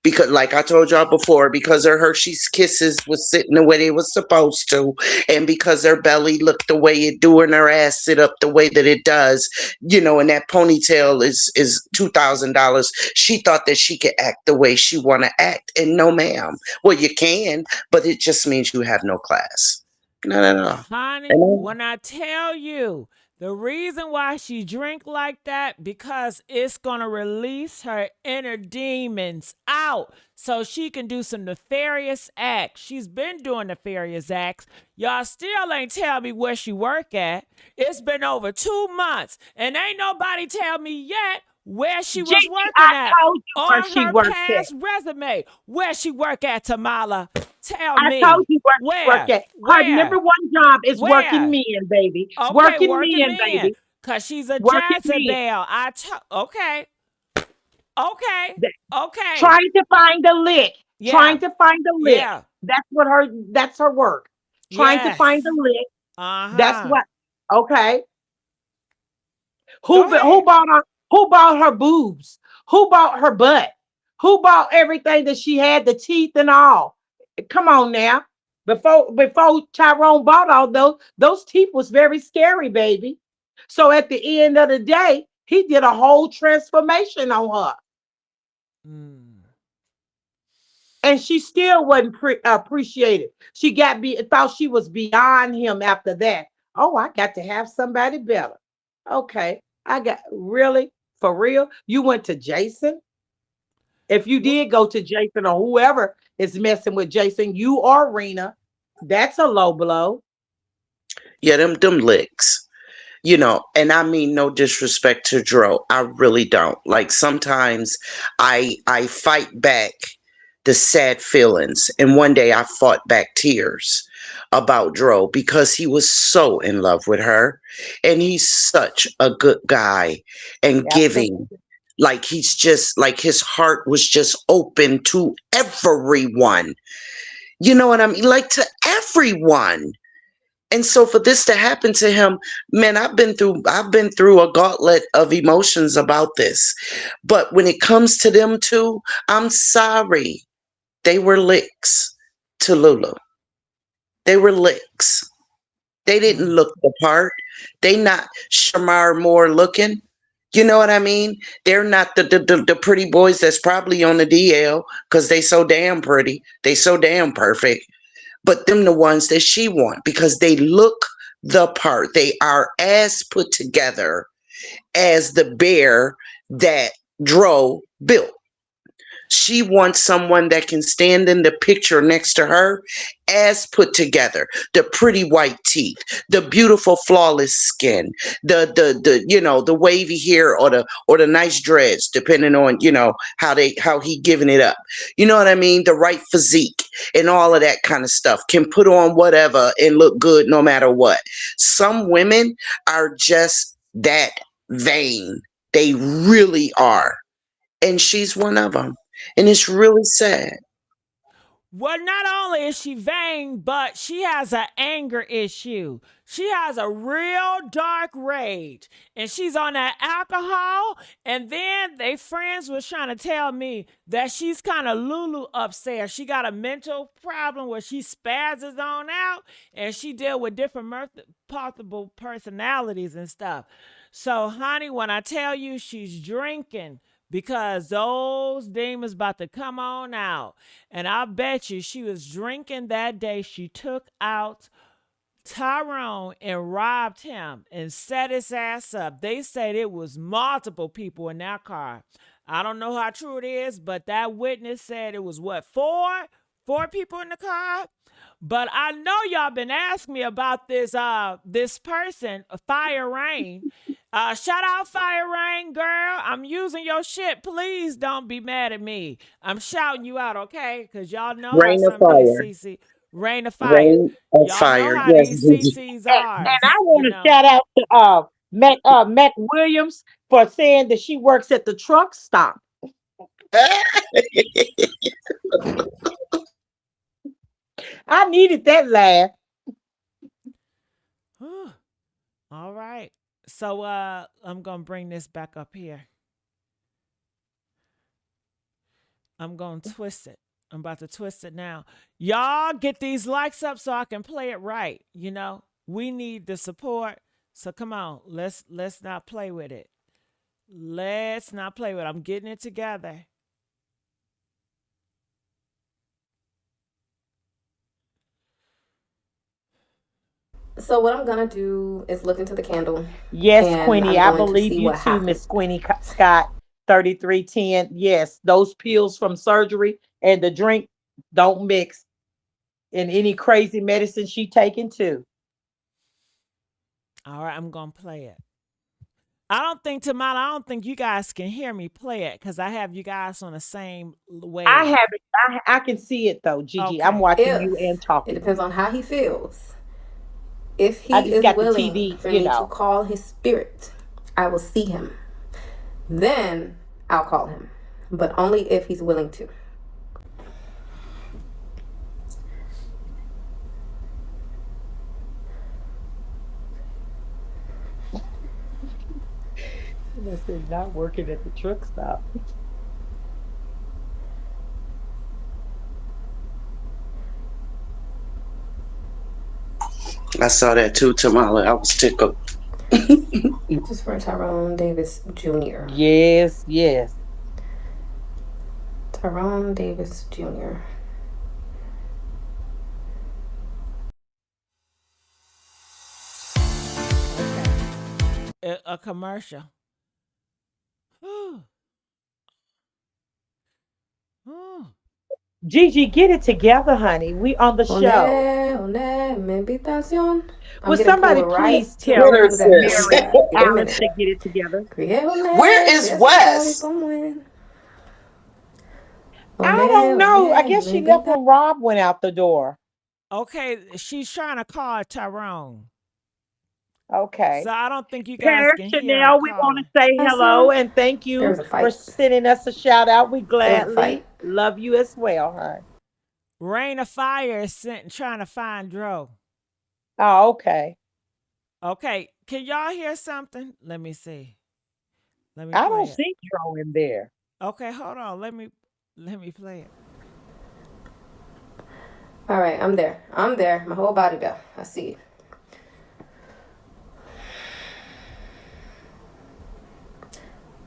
because like I told y'all before, because her Hershey's Kisses was sitting the way they was supposed to, and because her belly looked the way it do and her ass sit up the way that it does, and that ponytail is $2,000. She thought that she could act the way she wanna act. And no ma'am. Well, you can, but it just means you have no class. No, no, no. Honey, And when I tell you the reason why she drink like that, because it's gonna release her inner demons out so she can do some nefarious acts. She's been doing nefarious acts. Y'all still ain't tell me where she work at. It's been over 2 months and ain't nobody tell me yet where she was Gigi, I working at told you where on she her worked at. past resume. Where she work at, Tamala? Tell I told me. you where she worked Where? at. Her number Where? one job is working Where? men, baby. Okay, Working working men, men. baby. Cause she's a Working men. Jezebel. Okay. Okay. Th- Okay. Trying to find a lick. Yeah. Trying to find a lick. Yeah. That's her work. Trying to find a Yes. lick. That's Uh-huh. what okay. Go Who ahead. bought her? Who bought her boobs? Who bought her butt? Who bought everything that she had, the teeth and all? Come on now. Before Tyrone bought all those teeth was very scary, baby. So at the end of the day, he did a whole transformation on her, Mm. and she still wasn't appreciated. She thought she was beyond him after that. Oh, I got to have somebody better. Okay, I got really for real. You went to Jason. If you Wh- did go to Jason or whoever is messing with Jason, you or Rena, that's a low blow. yeah, them licks. And I mean no disrespect to Dro. I really don't. Like sometimes I fight back the sad feelings. And one day I fought back tears about Dro because he was so in love with her and he's such a good guy and giving. Absolutely. Like he's just like his heart was just open to everyone. You know what I mean? Like to everyone. And so for this to happen to him, man, I've been through a gauntlet of emotions about this. But when it comes to them two, I'm sorry. They were licks to Lulu. They were licks. They didn't look the part. They not Shamar Moore looking. You know what I mean? They're not the pretty boys that's probably on the DL because they so damn pretty. They so damn perfect. But them the ones that she want because they look the part. They are as put together as the bear that Dro built. She wants someone that can stand in the picture next to her as put together. The pretty white teeth, the beautiful flawless skin, the the wavy hair or the nice dreads, depending on, how he giving it up. You know what I mean? The right physique and all of that kind of stuff. Can put on whatever and look good no matter what. Some women are just that vain. They really are. And she's one of them. And it's really sad. Well, not only is she vain, but she has an anger issue. She has a real dark rage, and she's on that alcohol. And then they friends was trying to tell me that she's kind of Lulu upstairs. She got a mental problem where she spazzes on out, and she deal with different multiple personalities and stuff. So, honey, when I tell you she's drinking, because those demons about to come on out. And I bet you she was drinking that day. She took out Tyrone and robbed him and set his ass up. They said it was multiple people in that car. I don't know how true it is, but that witness said it was what, four people in the car? But I know y'all been asking me about this person, Fire Rain. Shout out Fire Rain, girl. I'm using your shit. Please don't be mad at me. I'm shouting you out, okay? Because y'all know how Rain of some of these fire. CC Rain of fire. Rain of Y'all know fire. how Yes, these Gigi. CCs And are, I you want to know. shout out to Matt Williams for saying that she works at the truck stop. I needed that laugh. All right. So I'm gonna bring this back up here. I'm gonna twist it. I'm about to twist it now. Y'all get these likes up so I can play it right. We need the support. So come on, let's not play with it. Let's not play with it. I'm getting it together. So what I'm gonna do is look into the candle, Yes, and Queenie, I'm I going to believe see you what too, happened. Miss Queenie Scott, 3310. Yes, those pills from surgery and the drink don't mix in any crazy medicine she taking too. All right, I'm gonna play it. I don't think you guys can hear me play it because I have you guys on the same I wave. have it. I can see it though, Gigi. I'm Okay. watching you If and it talking. depends on how he feels. If I he just is got the willing TV, for me to call his spirit, I will see him. Then I'll call him, but only if he's willing to. This is not working at the truck stop. I saw that too, Tamala. I was tickled. Just for Tyrone Davis Jr. Yes, yes. Tyrone Davis Jr. Okay. A commercial. Gigi, get it together, honey. We on the show. Ole, mi invitación. I'm Will getting somebody pulled right please to tell the Twitter to that sis. very Mary guy. Give it a Alice minute. to get it together? Where Criole, is que se sabe Wes? cómo es. I don't know. I Ole, guess mi she left invitación. when Rob went out the door. Okay, she's trying to call Tyrone. Okay. So I don't think you guys Paris can hear her Chanel, we want to calling. say hello and thank There you was a for fight. sending us a shout out. We There's a fight. gladly love you as well, hon. Rain of Fire is trying to find Dro. Oh, okay. Okay, can y'all hear something? Let me see. Let me I don't play it. see Dro in there. Okay, hold on. Let me play it. All right, I'm there. I'm there. My whole body there. I see it.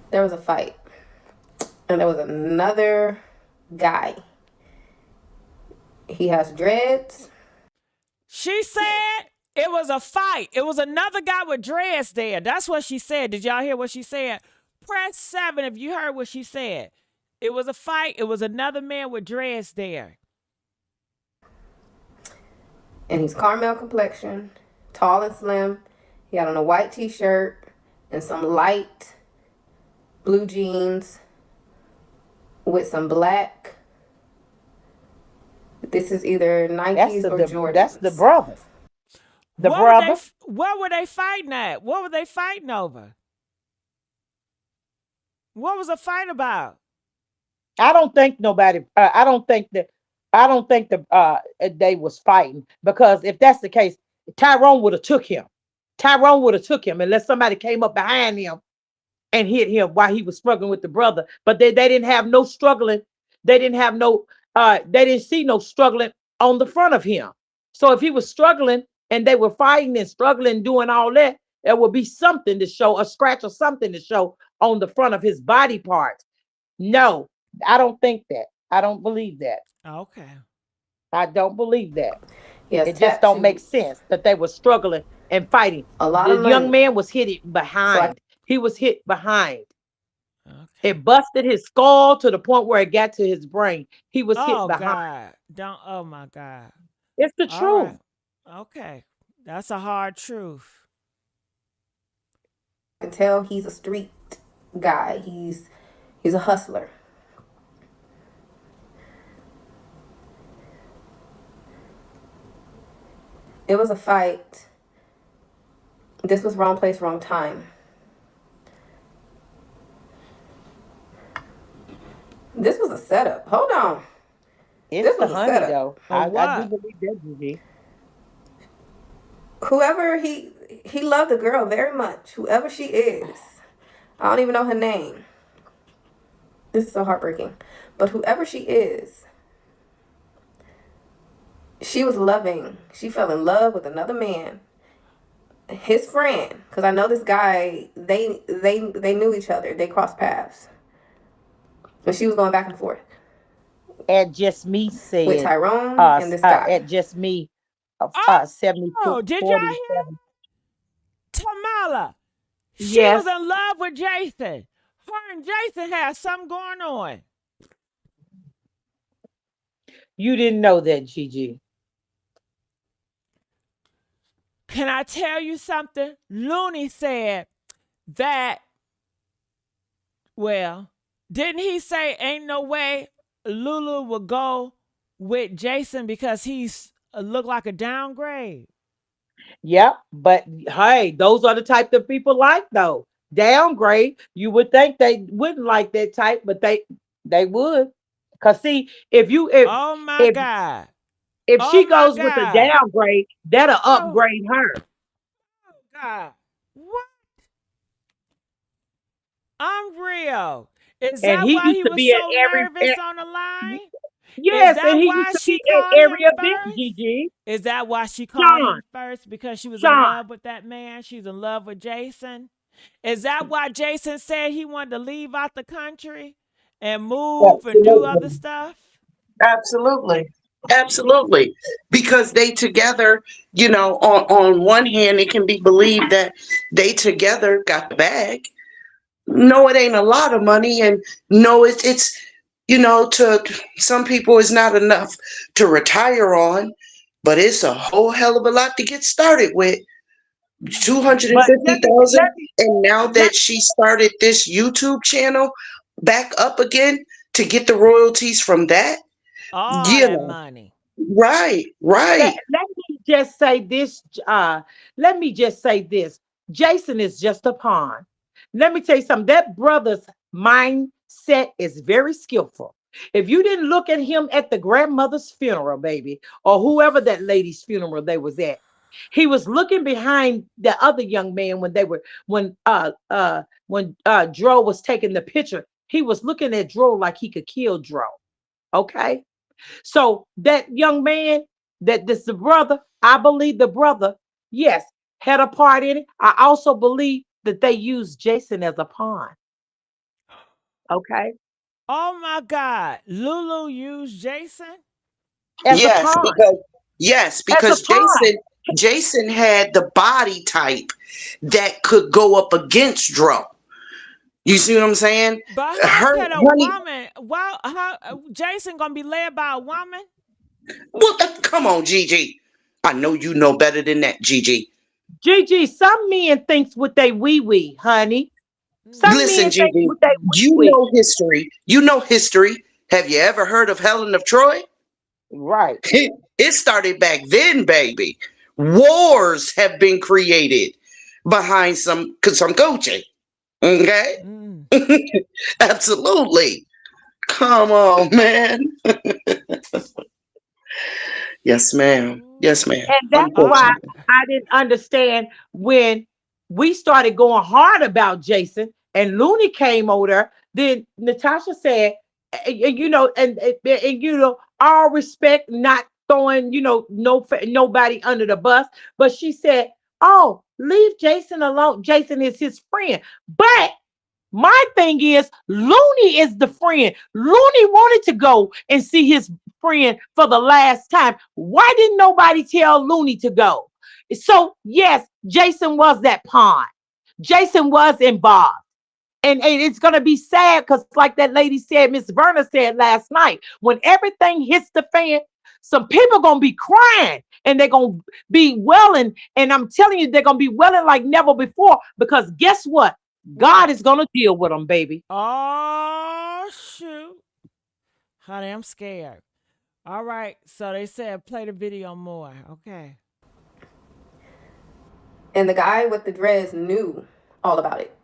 There was a fight, and there was another guy. He has dreads. She said it was a fight. It was another guy with dreads there. That's what she said. Did y'all hear what she said? Press 7 if you heard what she said. It was a fight. It was another man with dreads there. And he's caramel complexion, tall and slim. He had on a white t-shirt and some light blue jeans with some black. This is either Nikes or Jordans. That's the brother. The What brother. what were they fighting at? What were they fighting over? What was the fight about? I don't think nobody. I don't think that. I don't think they was fighting, because if that's the case, Tyrone would have took him. Tyrone would have took him unless somebody came up behind him and hit him while he was struggling with the brother. But they didn't have no struggling. They didn't have no. They didn't see no struggling on the front of him. So if he was struggling and they were fighting and struggling, doing all that, there would be something to show, a scratch or something to show on the front of his body parts. No, I don't think that. I don't believe that. Okay. I don't believe that. Yes, It just don't make tattoos. sense that they were struggling and fighting. A lot The of young money. man was hit So I behind. He was hit behind. Okay. It busted his skull to the point where it got to his brain. He was hit Oh behind. God. Don't oh my God. It's the All right. truth. Okay. That's a hard truth. can tell he's a street guy. He's a hustler. It was a fight. This was wrong place, wrong time. This was a setup. Hold on. It's This the was a honey setup. though. For I do what? believe that, Gigi. Whoever he loved the girl very much. Whoever she is. I don't even know her name. This is so heartbreaking. But whoever she is, she was loving. She fell in love with another man. His friend, because I know this guy, they knew each other. They crossed paths. And she was going back and forth At Just Me with said, Tyrone and this guy. at Just Me, Oh, 72 did y'all hear 47. Tamala? She was Yes, in love with Jason. Her and Jason had something going on. you didn't know that, Gigi. Can I tell you something? Looney said that, well, didn't he say ain't no way Lulu would go with Jason because he's look like a downgrade? Yep, but hey, those are the type of people like though. Downgrade. You would think they wouldn't like that type, but they would. Cause see, Oh my if God. if Oh she my goes with a God. downgrade, that'll Oh upgrade her. God. What? I'm real. Is And that he why used he to was be so at nervous on the line? Is yes, and that he used why to be she at called every him event, first? Gigi. Is that why she called Sean, him first? Because she was in Sean. love with that man? She's in love with Jason? Is that why Jason said he wanted to leave out the country and move and do other Absolutely. stuff? Absolutely. Absolutely. Because they together, on one hand, it can be believed that they together got the bag. No, it ain't a lot of money. And no, to some people, it's not enough to retire on, but it's a whole hell of a lot to get started with. But let me 250,000. And now let that she started this YouTube channel back up again to get the royalties from that, All yeah, that money. right, let, right. let me just say this. Let me just say this. Jason is just a pawn. Let me tell you something. That brother's mindset is very skillful. If you didn't look at him at the grandmother's funeral, baby, or whoever that lady's funeral they was at, He was looking behind the other young man when Dro was taking the picture. He was looking at Dro like he could kill Dro. Okay. So that young man, that this the brother, I believe the brother, yes, had a part in it. I also believe that they used Jason as a pawn. Okay. Oh my God. Lulu used Jason? As a Yes, pawn. because yes, As a because pawn. Jason had the body type that could go up against Dro. You see what I'm saying? But how Her could a honey. woman, well, how Jason gonna be led by a woman? What the, come on, Gigi. I know you know better than that, Gigi. Gigi, some men thinks with they wee, honey. Some Mm. Listen, men think Gigi, with they you wee. know history. You know history. Have you ever heard of Helen of Troy? Right. It started back then, baby. Wars have been created behind some coaching. Okay? Mm. Absolutely. Come on, man. Yes, ma'am. Yes, ma'am. And that's why Uh, Unfortunately. I didn't understand when we started going hard about Jason and Looney came over there. Then Natasha said, all respect, not throwing, nobody under the bus. But she said, "Oh, leave Jason alone. Jason is his friend." But my thing is, Looney is the friend. Looney wanted to go and see his friend for the last time. Why didn't nobody tell Looney to go? So, yes, Jason was that pawn. Jason was involved. And it's going to be sad because, like that lady said, Miss Verna said last night, when everything hits the fan, some people going to be crying and they're going to be welling. And I'm telling you, they're going to be welling like never before because guess what? God what? is going to deal with them, baby. Oh shoot. Honey, I'm scared. All right. So they said play the video more. Okay. And the guy with the dreads knew all about it.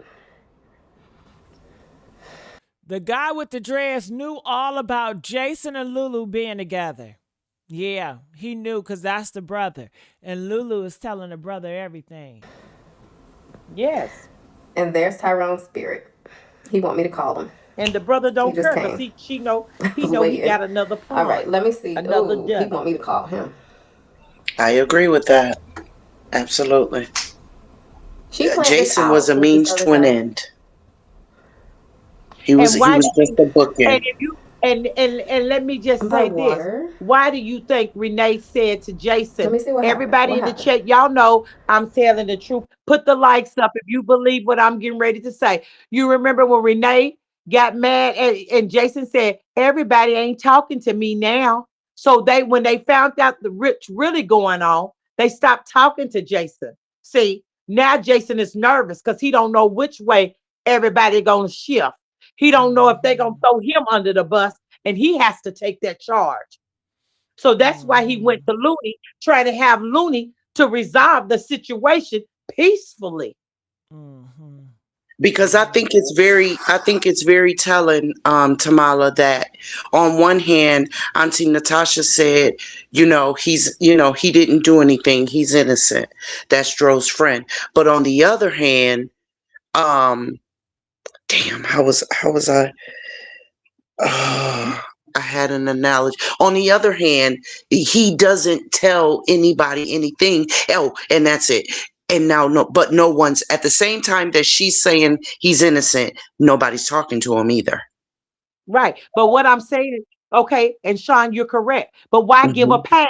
The guy with the dress knew all about Jason and Lulu being together. Yeah, he knew because that's the brother. And Lulu is telling the brother everything. Yes. And there's Tyrone's spirit. He want me to call him. And the brother He don't just care because came. he know I he was know he waiting. got another pawn. All right, let me see. Another Oh, he dummy. want me to call him. I agree with that. Absolutely. She planned this Jason was out a with this means other to an guy. end. He was And he why was do just you a bookend. and if you and let me just My say this. water. Why do you think Renee said to Let Jason, me see what happened. everybody What in the happened? chat, y'all know I'm telling the truth. Put the likes up if you believe what I'm getting ready to say. You remember when Renee got mad and Jason said, everybody ain't talking to me now. So when they found out the rich really going on, they stopped talking to Jason. See, now Jason is nervous because he don't know which way everybody gonna shift. He don't know if they're gonna Mhm. throw him under the bus, and he has to take that charge. So that's why he went Mhm. to Looney, trying to have Looney to resolve the situation peacefully. Mhm. Because Yeah. I think it's very telling, Tamala, that on one hand, Auntie Natasha said, he didn't do anything, he's innocent. That's Dro's friend. But on the other hand, um, damn, how was I? I had an analogy. On the other hand, he doesn't tell anybody anything. Oh, and that's it. And now, no one's at the same time that she's saying he's innocent. Nobody's talking to him either. Right. But what I'm saying is, okay, and Sean, you're correct. But why give a Mhm. pass?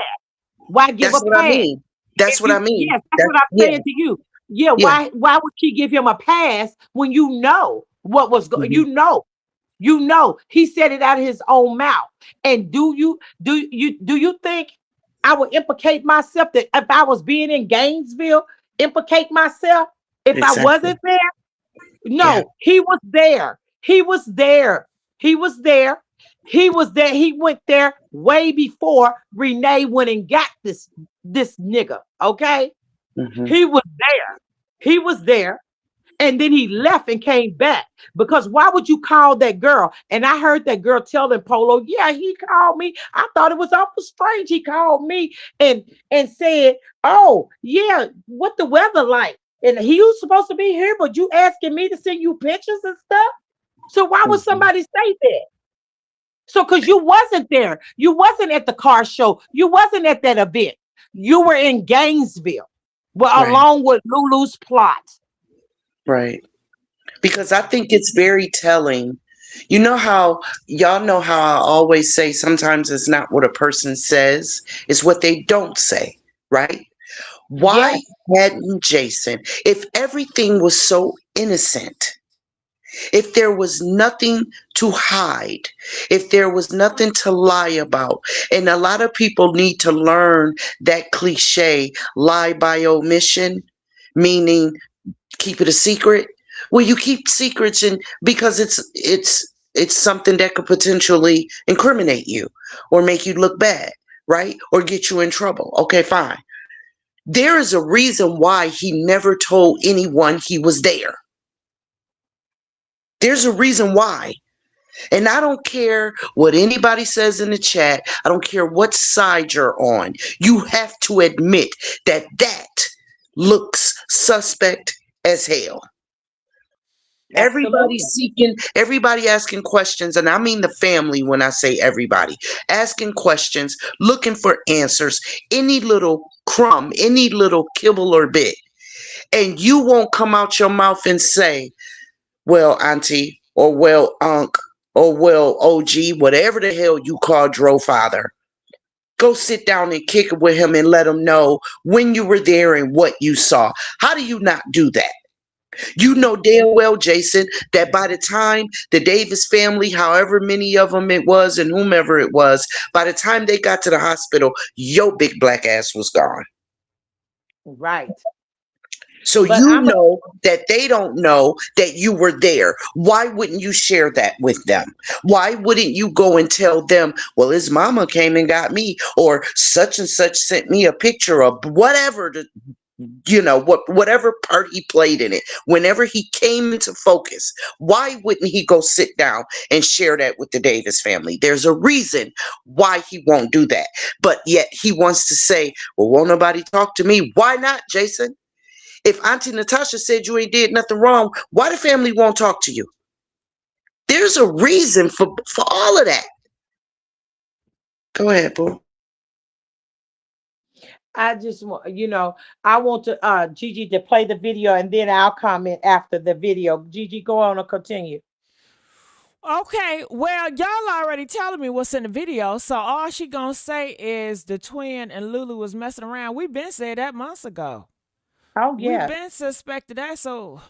Why give That's a what I pass? mean. That's If what I you, mean. yes, that's That's what I'm yeah, saying to you. Yeah, yeah. why would she give him a pass when you know what was going? Hmm. You know, he said it out of his own mouth. And do you think I would implicate myself that if I was being in Gainesville, implicate myself if I Exactly. wasn't there? Yeah. No, he was there. He was there. He was there. He was there. He went there way before Renee went and got this nigga. Okay, Hmm. he was there. He was there. And then he left and came back. Because why would you call that girl? And I heard that girl telling Polo, yeah, he called me. I thought it was awful strange. He called me and said, oh, yeah, what the weather like? And he was supposed to be here, but you asking me to send you pictures and stuff. So why would somebody say that? So because you wasn't there. You wasn't at the car show. You wasn't at that event. You were in Gainesville, well, Right. along with Lulu's plot. Right. Because I think it's very telling. You know how y'all know how I always say sometimes it's not what a person says, it's what they don't say, right? Why Yes, hadn't Jason, if everything was so innocent, if there was nothing to hide, if there was nothing to lie about, and a lot of people need to learn that cliche, lie by omission, meaning keep it a secret. Well, you keep secrets and because it's something that could potentially incriminate you or make you look bad, right? Or get you in trouble. Okay, fine. There is a reason why he never told anyone he was there. There's a reason why. And I don't care what anybody says in the chat. I don't care what side you're on. You have to admit that that looks suspect as hell. Everybody absolutely. seeking, everybody asking questions, and I mean the family when I say everybody, asking questions, looking for answers, any little crumb, any little kibble or bit. And you won't come out your mouth and say, well, auntie, or well, unc, or well, OG, whatever the hell you call Dro father. Go sit down and kick it with him and let him know when you were there and what you saw. How do you not do that? You know damn well, Jason, that by the time the Davis family, however many of them it was and whomever it was, by the time they got to the hospital, your big black ass was gone. Right. So But you I'm a know that they don't know that you were there. Why wouldn't you share that with them? Why wouldn't you go and tell them, well, his mama came and got me, or such and such sent me a picture of whatever the whatever part he played in it, whenever he came into focus, why wouldn't he go sit down and share that with the Davis family? There's a reason why he won't do that. But yet he wants to say, well, won't nobody talk to me? Why not, Jason? If Auntie Natasha said you ain't did nothing wrong, why the family won't talk to you? There's a reason for all of that. Go ahead, boo. I just want, I want to Gigi to play the video and then I'll comment after the video. Gigi, go on and continue. Okay, well, y'all already telling me what's in the video, so all she gonna say is the twin and Lulu was messing around. We been said that months ago. Oh We yeah. been suspected that, so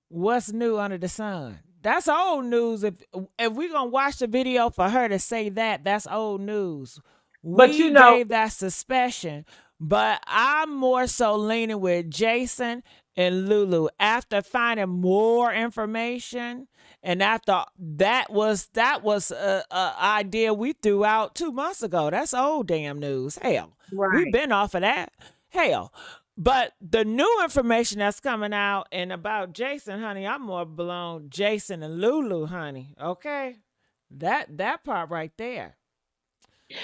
what's new under the sun? That's old news. If we gonna watch the video for her to say that, that's old news. But We gave that suspicion, but I'm more so leaning with Jason and Lulu after finding more information, and after that was a idea we threw out 2 months ago. That's old damn news. Hell, we've right. been off of that. Hell, but the new information that's coming out and about Jason, honey, I'm more belong Jason and Lulu, honey. Okay, that part right there.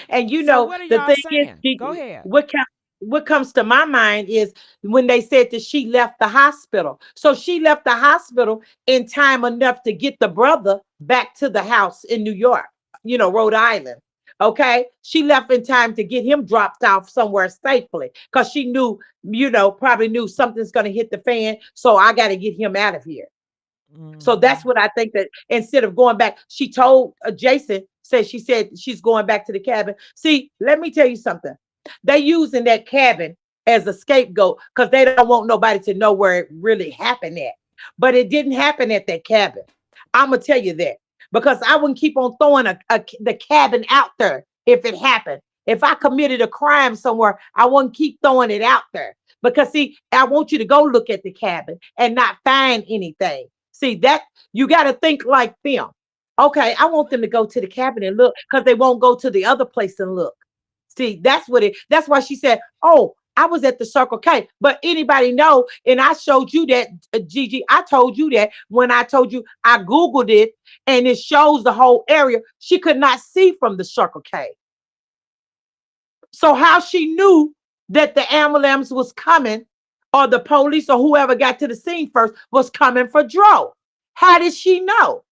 And So what are the y'all thing is, saying? Go ahead. what comes to my mind is when they said that she left the hospital. So she left the hospital in time enough to get the brother back to the house in New York, Rhode Island. Okay. She left in time to get him dropped off somewhere safely because she knew, probably knew something's going to hit the fan. So I got to get him out of here. So Mm-hmm. that's what I think, that instead of going back, she told Jason, she said she's going back to the cabin. See, let me tell you something. They using that cabin as a scapegoat because they don't want nobody to know where it really happened at. But it didn't happen at that cabin. I'm gonna tell you that because I wouldn't keep on throwing the cabin out there if it happened. If I committed a crime somewhere, I wouldn't keep throwing it out there because see, I want you to go look at the cabin and not find anything. See that you got to think like them. Okay, I want them to go to the cabin and look because they won't go to the other place and look. See, that's what it. That's why she said, "Oh, I was at the Circle K. But anybody know, and I showed you that, Gigi, I told you that when I told you I Googled it and it shows the whole area. She could not see from the Circle K. So how she knew that the ambulance was coming, or the police or whoever got to the scene first was coming for Dro? How did she know?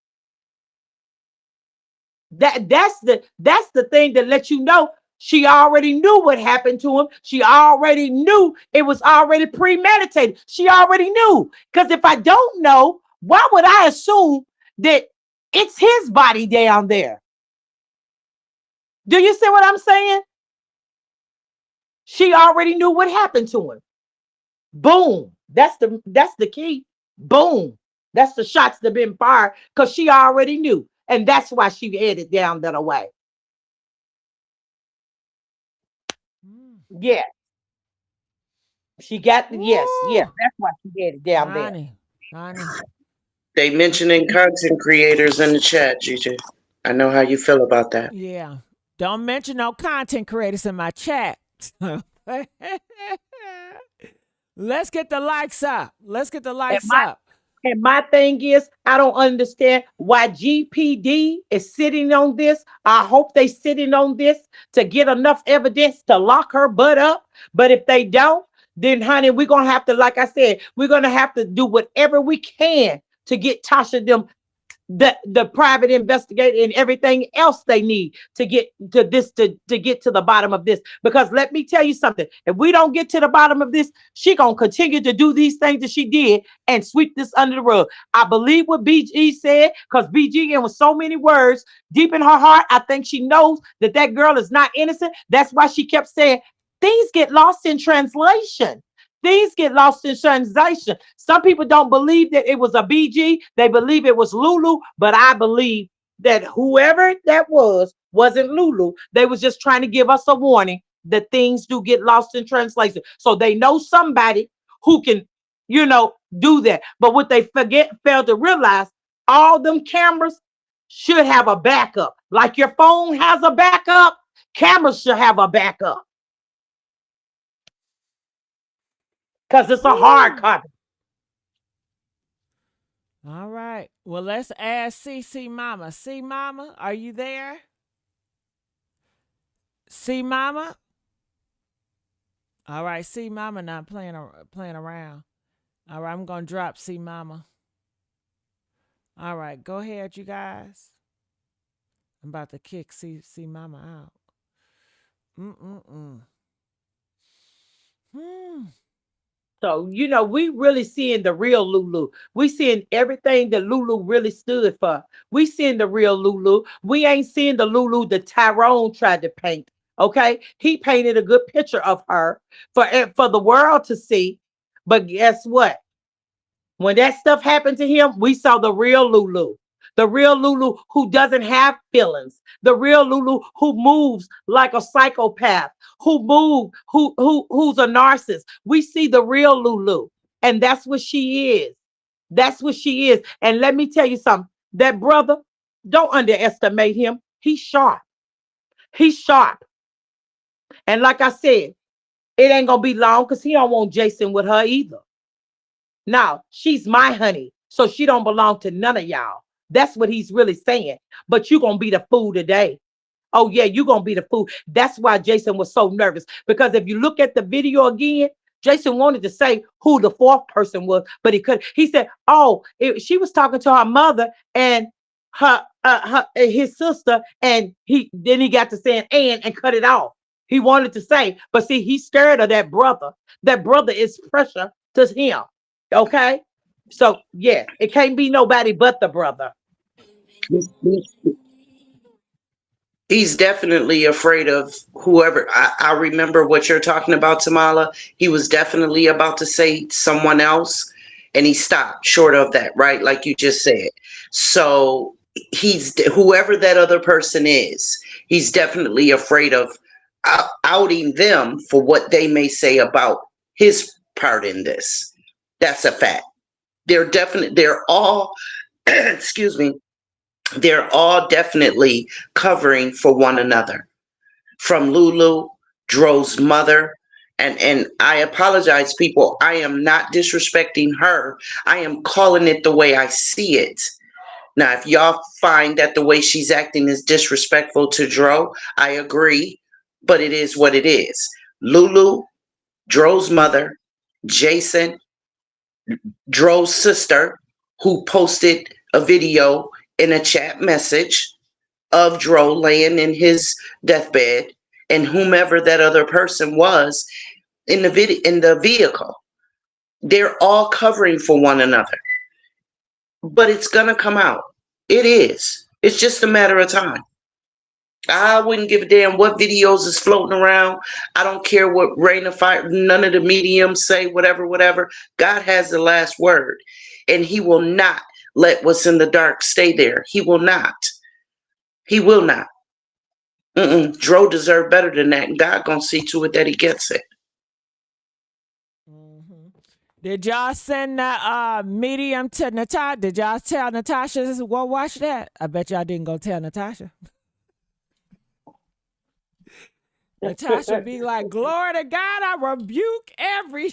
That's the thing that lets you know she already knew what happened to him. She already knew it was already premeditated. She already knew. Because if I don't know, why would I assume that it's his body down there? Do you see what I'm saying? She already knew what happened to him. Boom. That's the key. Boom. That's the shots that been fired because she already knew. And that's why she headed down that way. Yeah. She got the yes. That's why she headed down there. Honey. They mentioning content creators in the chat, Gigi. I know how you feel about that. Yeah. Don't mention no content creators in my chat. Let's get the likes up. And my thing is, I don't understand why GPD is sitting on this. I hope they sitting on this to get enough evidence to lock her butt up. But if they don't, then honey, we're gonna have to, like I said, we're gonna have to do whatever we can to get Tasha them the private investigator and everything else they need to get to this, to get to the bottom of this. Because let me tell you something, if we don't get to the bottom of this, she gonna continue to do these things that she did and sweep this under the rug. I believe what BG said, because BG in with so many words deep in her heart, I think she knows that that girl is not innocent. That's why she kept saying things get lost in translation. Things get lost in translation. Some people don't believe that it was a BG. They believe it was Lulu, but I believe that whoever that wasn't Lulu. They was just trying to give us a warning that things do get lost in translation. So they know somebody who can, do that. But what they fail to realize, all them cameras should have a backup. Like your phone has a backup, cameras should have a backup. Because it's a hard copy. All right. Well, let's ask CC Mama. C Mama, are you there? C Mama? All right, C Mama not playing around. All right, I'm going to drop C Mama. All right, go ahead, you guys. I'm about to kick C Mama out. So, we really seeing the real Lulu. We seeing everything that Lulu really stood for. We seeing the real Lulu. We ain't seeing the Lulu that Tyrone tried to paint. Okay? He painted a good picture of her for the world to see. But guess what? When that stuff happened to him, we saw the real Lulu. The real Lulu who doesn't have feelings. The real Lulu who moves like a psychopath, who's a narcissist. We see the real Lulu, and that's what she is. That's what she is. And let me tell you something. That brother, don't underestimate him. He's sharp. He's sharp. And like I said, it ain't gonna be long because he don't want Jason with her either. Now, she's my honey, so she don't belong to none of y'all. That's what he's really saying. But you're going to be the fool today. Oh, yeah, you're going to be the fool. That's why Jason was so nervous. Because if you look at the video again, Jason wanted to say who the fourth person was, but he couldn't. He said, she was talking to her mother and his sister, and he got to saying and cut it off. He wanted to say, but see, he's scared of that brother. That brother is pressure to him. Okay? So, yeah, it can't be nobody but the brother. He's definitely afraid of whoever. I remember what you're talking about, Tamala. He was definitely about to say someone else, and he stopped short of that, right? Like you just said. So he's whoever that other person is, he's definitely afraid of outing them for what they may say about his part in this. That's a fact. They're all, excuse me, they're all definitely covering for one another. From Lulu, Dro's mother, And I apologize, people. I am not disrespecting her. I am calling it the way I see it. Now, if y'all find that the way she's acting is disrespectful to Dro, I agree, but it is what it is. Lulu, Dro's mother, Jason, Dro's sister, who posted a video in a chat message of Dro laying in his deathbed, and whomever that other person was in the vehicle. They're all covering for one another. But it's gonna come out. It is. It's just a matter of time. I wouldn't give a damn what videos is floating around. I don't care what Rain of Fire, none of the mediums say, whatever, whatever. God has the last word. And he will not let what's in the dark stay there. He will not. He will not. Dro deserve better than that. And God gonna see to it that he gets it. Did y'all send that medium to Natasha? Did y'all tell Natasha to go watch that? I bet y'all didn't go tell Natasha. Natasha be like, glory to God, I rebuke every.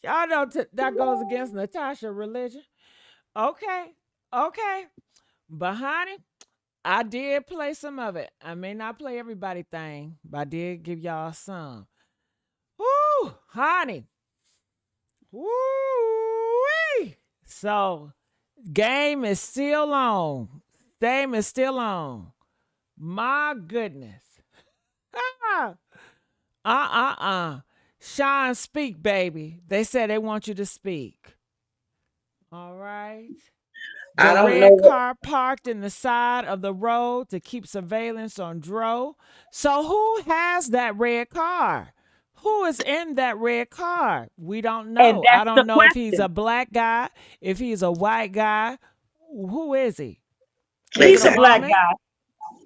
Y'all know that goes against Natasha religion. Okay. But honey, I did play some of it. I may not play everybody thing, but I did give y'all some. Woo, honey. Woo-wee. So, game is still on. Game is still on. My goodness. Sean, speak, baby. They said they want you to speak. All right. I The don't red know. car parked in the side of the road to keep surveillance on Dro. So who has that red car? Who is in that red car? We don't know. And I that's the don't know if he's question. a black guy, if he's a white guy. Who is he? Is He's it a a black Exactly. woman? guy.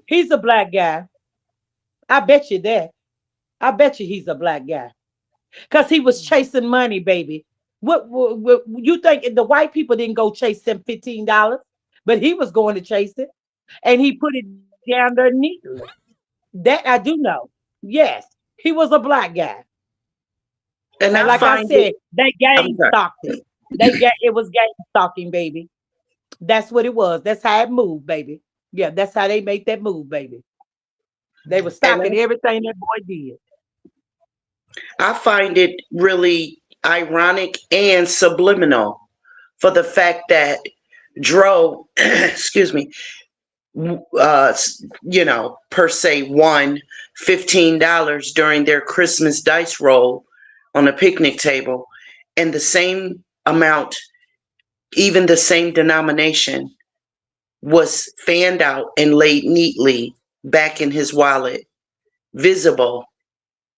He's a black guy. I bet you that. I bet you he's a black guy. Because he was chasing money, baby. What you think the white people didn't go chase them $15, but he was going to chase it, and he put it down there neatly. That I do know. Yes, he was a black guy, And and I like I find it, said, they I'm gang sorry. stalked him. It was gang stalking, baby. That's what it was. That's how it moved, baby. Yeah, that's how they made that move, baby. They were And stalking everything that boy did. I find it really ironic and subliminal for the fact that Dro, excuse me, per se won $15 during their Christmas dice roll on a picnic table, and the same amount, even the same denomination, was fanned out and laid neatly back in his wallet, visible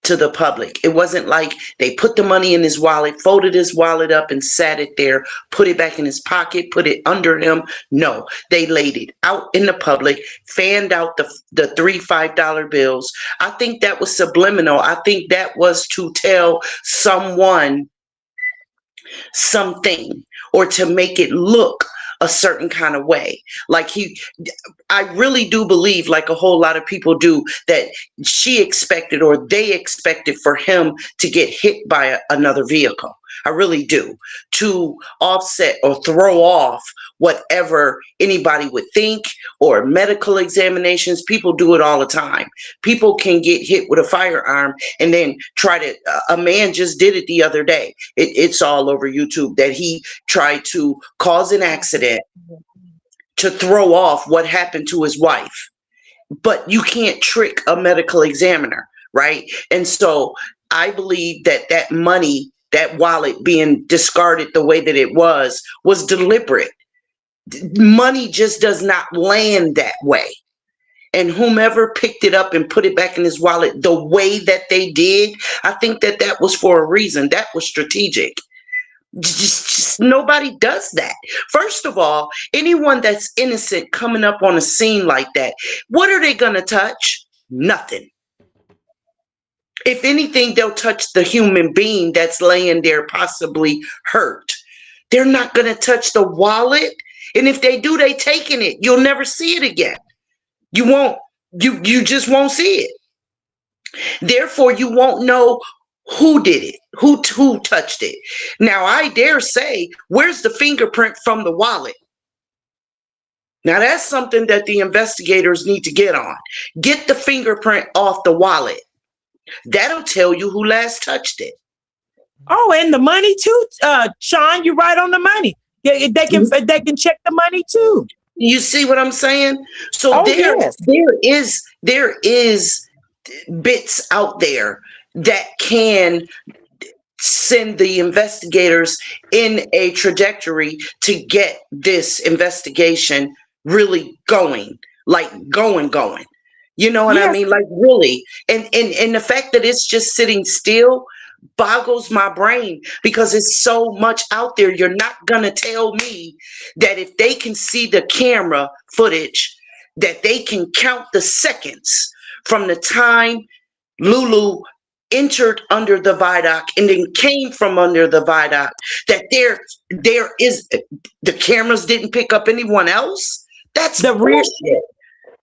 to the public. It wasn't like they put the money in his wallet, folded his wallet up and sat it there, put it back in his pocket, put it under him. No, they laid it out in the public, fanned out the $3 $5 bills. I think that was subliminal. I think that was to tell someone something, or to make it look a certain kind of way. Like I really do believe, like a whole lot of people do, that she expected, or they expected, for him to get hit by another vehicle. I really do, to offset or throw off whatever anybody would think, or medical examinations. People do it all the time. People can get hit with a firearm and then try to, a man just did it the other day. It's all over YouTube, that he tried to cause an accident to throw off what happened to his wife. But you can't trick a medical examiner, right? And so I believe that that money, that wallet being discarded the way that it was deliberate. Money just does not land that way. And whomever picked it up and put it back in his wallet the way that they did, I think that that was for a reason. That was strategic. Just nobody does that. First of all, anyone that's innocent coming up on a scene like that, what are they gonna touch? Nothing. If anything, they'll touch the human being that's laying there possibly hurt. They're not gonna touch the wallet. And if they do, they taking it. You'll never see it again. You won't. You just won't see it. Therefore, you won't know who did it, who touched it. Now, I dare say, where's the fingerprint from the wallet? Now, that's something that the investigators need to get on. Get the fingerprint off the wallet. That'll tell you who last touched it. Oh, and the money too, Sean. You're right on the money. They can check the money too. You see what I'm saying? So Yes. there is bits out there that can send the investigators in a trajectory to get this investigation really going, like going. You know what I mean? Like really. And the fact that it's just sitting still boggles my brain because it's so much out there. You're not gonna tell me that if they can see the camera footage, that they can count the seconds from the time LULU entered under the viaduct and then came from under the viaduct, that there is the cameras didn't pick up anyone else. That's the bullshit.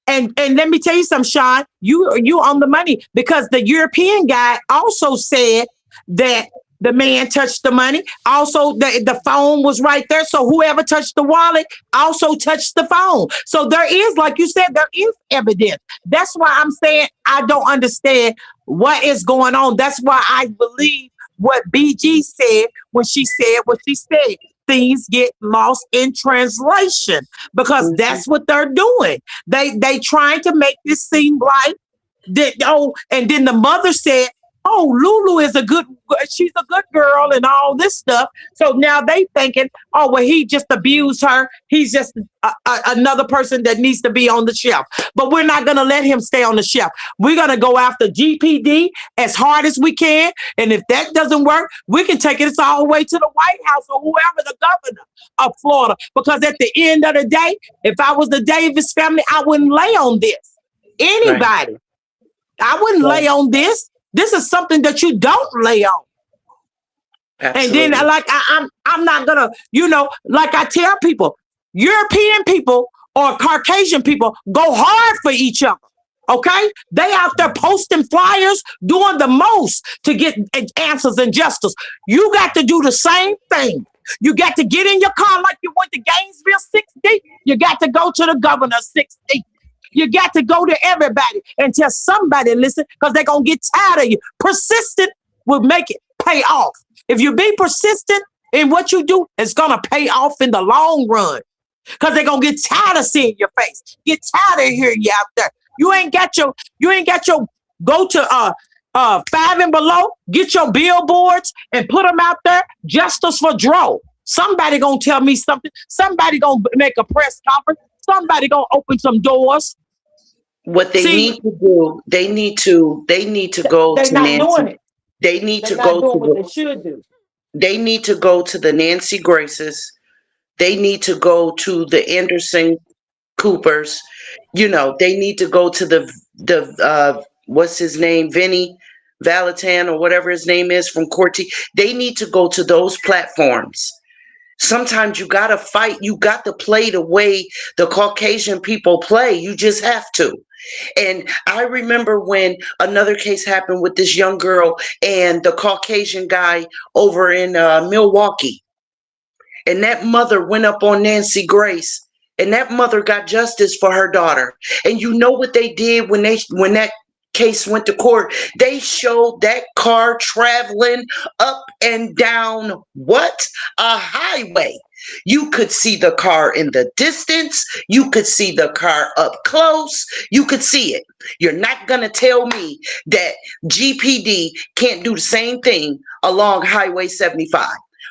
And let me tell you something, Sean. You on the money because the European guy also said that the man touched the money. Also, the phone was right there. So whoever touched the wallet also touched the phone. So there is, like you said, there is evidence. That's why I'm saying I don't understand what is going on. That's why I believe what BG said when she said what she said. Things get lost in translation because that's what they're doing. They trying to make this seem like that. Oh, and then the mother said, "Oh, LULU is she's a good girl and all this stuff." So now they thinking, "Oh, well, he just abused her. He's just another person that needs to be on the shelf." But we're not going to let him stay on the shelf. We're going to go after GPD as hard as we can. And if that doesn't work, we can take it all the way to the White House or whoever, the governor of Florida. Because at the end of the day, if I was the Davis family, I wouldn't lay on this. Anybody. Right. I wouldn't lay on this. This is something that you don't lay on. Absolutely. And then like I'm not gonna, like I tell people, European people or Caucasian people go hard for each other. Okay? They out there posting flyers, doing the most to get answers and justice. You got to do the same thing. You got to get in your car like you went to Gainesville 6 deep. You got to go to the governor 6 deep. You got to go to everybody and tell somebody, listen, because they're going to get tired of you. Persistent will make it pay off. If you be persistent in what you do, it's going to pay off in the long run because they're going to get tired of seeing your face. Get tired of hearing you out there. You ain't got your go to 5 and below, get your billboards and put them out there. Justice for Dro. Somebody going to tell me something. Somebody going to make a press conference. Somebody going to open some doors. What they need to do, they need to go to Nancy. They need to go to what they should do. They need to go to the Nancy Graces. They need to go to the Anderson Coopers. They need to go to the what's his name, Vinny Valentine or whatever his name is from Corti. They need to go to those platforms. Sometimes you got to fight. You got to play the way the Caucasian people play. You just have to. And I remember when another case happened with this young girl and the Caucasian guy over in Milwaukee. And that mother went up on Nancy Grace and that mother got justice for her daughter. And you know what they did when that case went to court? They showed that car traveling up and down a highway. You could see the car in the distance. You could see the car up close. You could see it. You're not going to tell me that GPD can't do the same thing along Highway 75.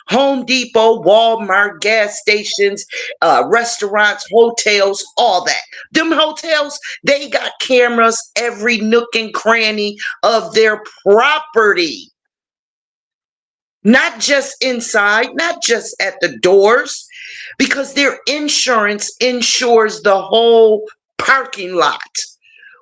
Home Depot, Walmart, gas stations, restaurants, hotels, all that. Them hotels, they got cameras every nook and cranny of their property. Not just inside, not just at the doors, because their insurance insures the whole parking lot.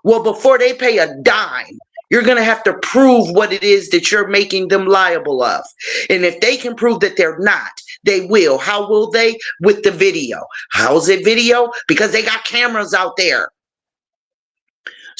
Well, before they pay a dime, you're going to have to prove what it is that you're making them liable of. And if they can prove that they're not, they will. How will they? With the video. How's it video? Because they got cameras out there.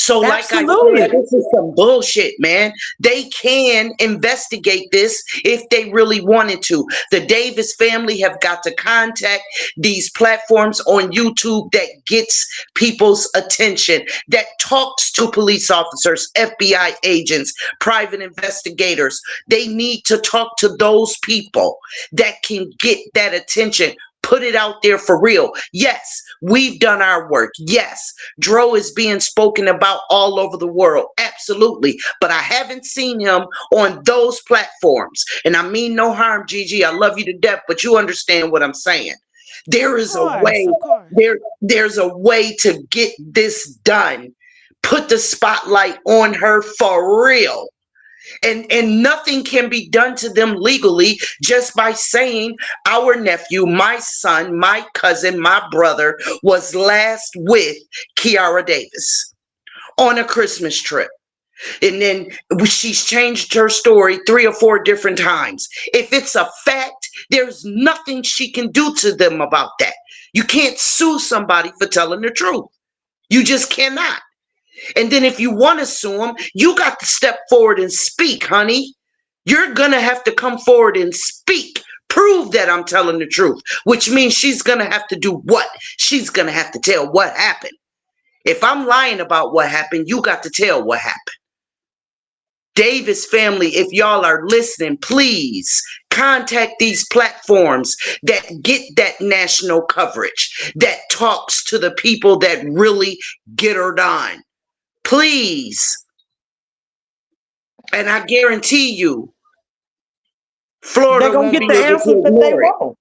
So, like I said, Absolutely. this is some bullshit, man. They can investigate this if they really wanted to. The Davis family have got to contact these platforms on YouTube that gets people's attention, that talks to police officers, FBI agents, private investigators. They need to talk to those people that can get that attention. Put it out there for real. Yes, we've done our work. Yes, Dro is being spoken about all over the world. Absolutely. But I haven't seen him on those platforms. And I mean no harm, Gigi. I love you to death, but you understand what I'm saying. There is a way. Of course. There's a way to get this done. Put the spotlight on her for real. And nothing can be done to them legally just by saying our nephew, my son, my cousin, my brother was last with Kiara Davis on a Christmas trip. And then she's changed her story 3 or 4 different times. If it's a fact, there's nothing she can do to them about that. You can't sue somebody for telling the truth. You just cannot. And then if you want to sue them, you got to step forward and speak, honey. You're going to have to come forward and speak. Prove that I'm telling the truth, which means she's going to have to do what? She's going to have to tell what happened. If I'm lying about what happened, you got to tell what happened. Davis family, if y'all are listening, please contact these platforms that get that national coverage, that talks to the people that really get her done. Please. And I guarantee you, Florida They're gonna won't get be the able answers to that they ignore it. want.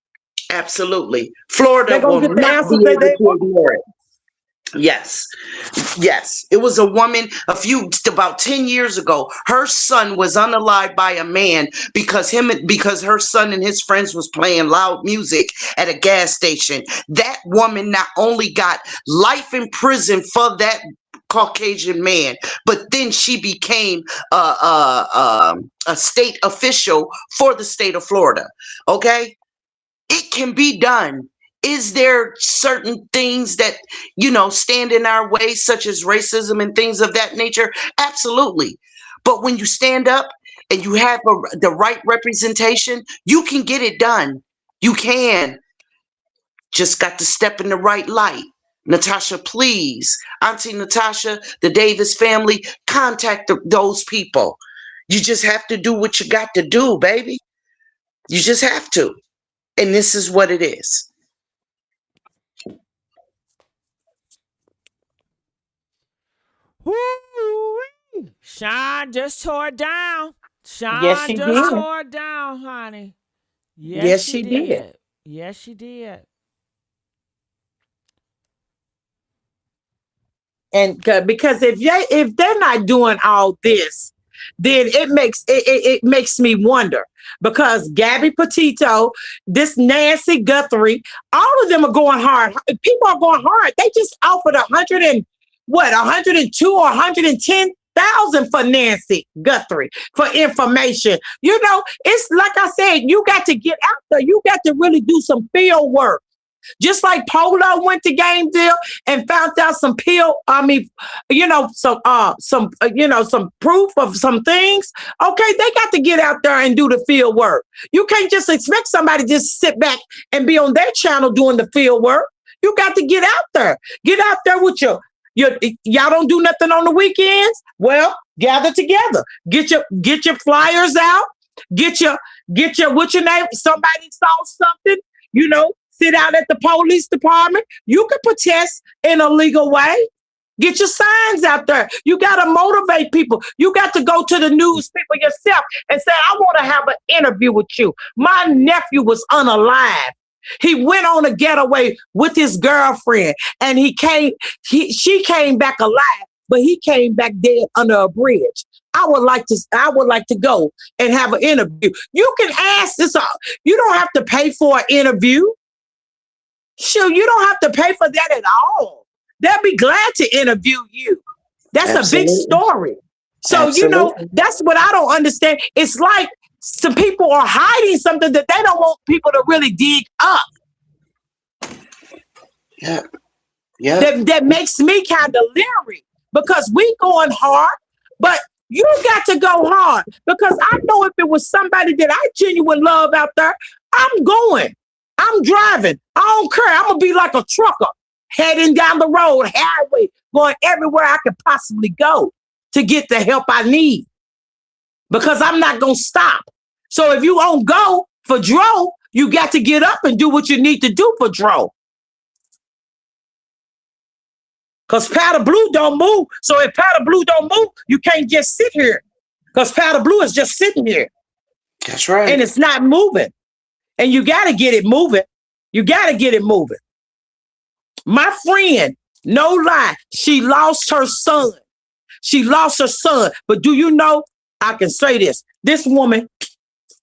Absolutely. Florida They're will gonna get the not answers be that able they to want. ignore it. Yes. Yes. It was a woman about 10 years ago. Her son was unalived by a man because her son and his friends was playing loud music at a gas station. That woman not only got life in prison for that Caucasian man, but then she became a state official for the state of Florida. Okay? It can be done. Is there certain things that, stand in our way, such as racism and things of that nature? Absolutely. But when you stand up and you have the right representation, you can get it done. You can. Just got to step in the right light. Natasha, please. Auntie Natasha, the Davis family, contact those people. You just have to do what you got to do, baby. You just have to. And this is what it is. Woo-wee. Sean just tore it down. Yes, Sean she just did. tore it down, honey. Yes, Yes, she she did. did. Yes, she did. And because if they're not doing all this, then it makes me wonder, because Gabby Petito, this Nancy Guthrie, all of them are going hard. People are going hard. They just offered 102 or 110,000 for Nancy Guthrie for information. It's like I said, you got to get out there. You got to really do some field work. Just like Polo went to Game Deal and found out some some proof of some things. Okay, they got to get out there and do the field work. You can't just expect somebody to just sit back and be on their channel doing the field work. You got to get out there. Get out there with y'all don't do nothing on the weekends. Well, gather together. Get your flyers out. Get your what's your name? Somebody saw something, sit out at the police department. You can protest in a legal way. Get your signs out there. You got to motivate people. You got to go to the news people yourself and say, I want to have an interview with you. My nephew was unalive. He went on a getaway with his girlfriend and she came back alive, but he came back dead under a bridge. I would like to go and have an interview. You can ask this. You don't have to pay for an interview. Sure, you don't have to pay for that at all. They'll be glad to interview you. That's Absolutely. a big story. So, Absolutely. that's what I don't understand. It's like some people are hiding something that they don't want people to really dig up. Yeah. That makes me kind of leery, because we going hard, but you got to go hard, because I know if it was somebody that I genuinely love out there, I'm going. I'm driving. I don't care. I'm going to be like a trucker heading down the road, highway, going everywhere I could possibly go to get the help I need, because I'm not going to stop. So if you don't go for Dro, you got to get up and do what you need to do for Dro. Because Powder Blue don't move. So if Powder Blue don't move, you can't just sit here. Because Powder Blue is just sitting here. That's right. And it's not moving. And you got to get it moving. You got to get it moving. My friend, no lie, she lost her son. She lost her son. But do you know, I can say this. This woman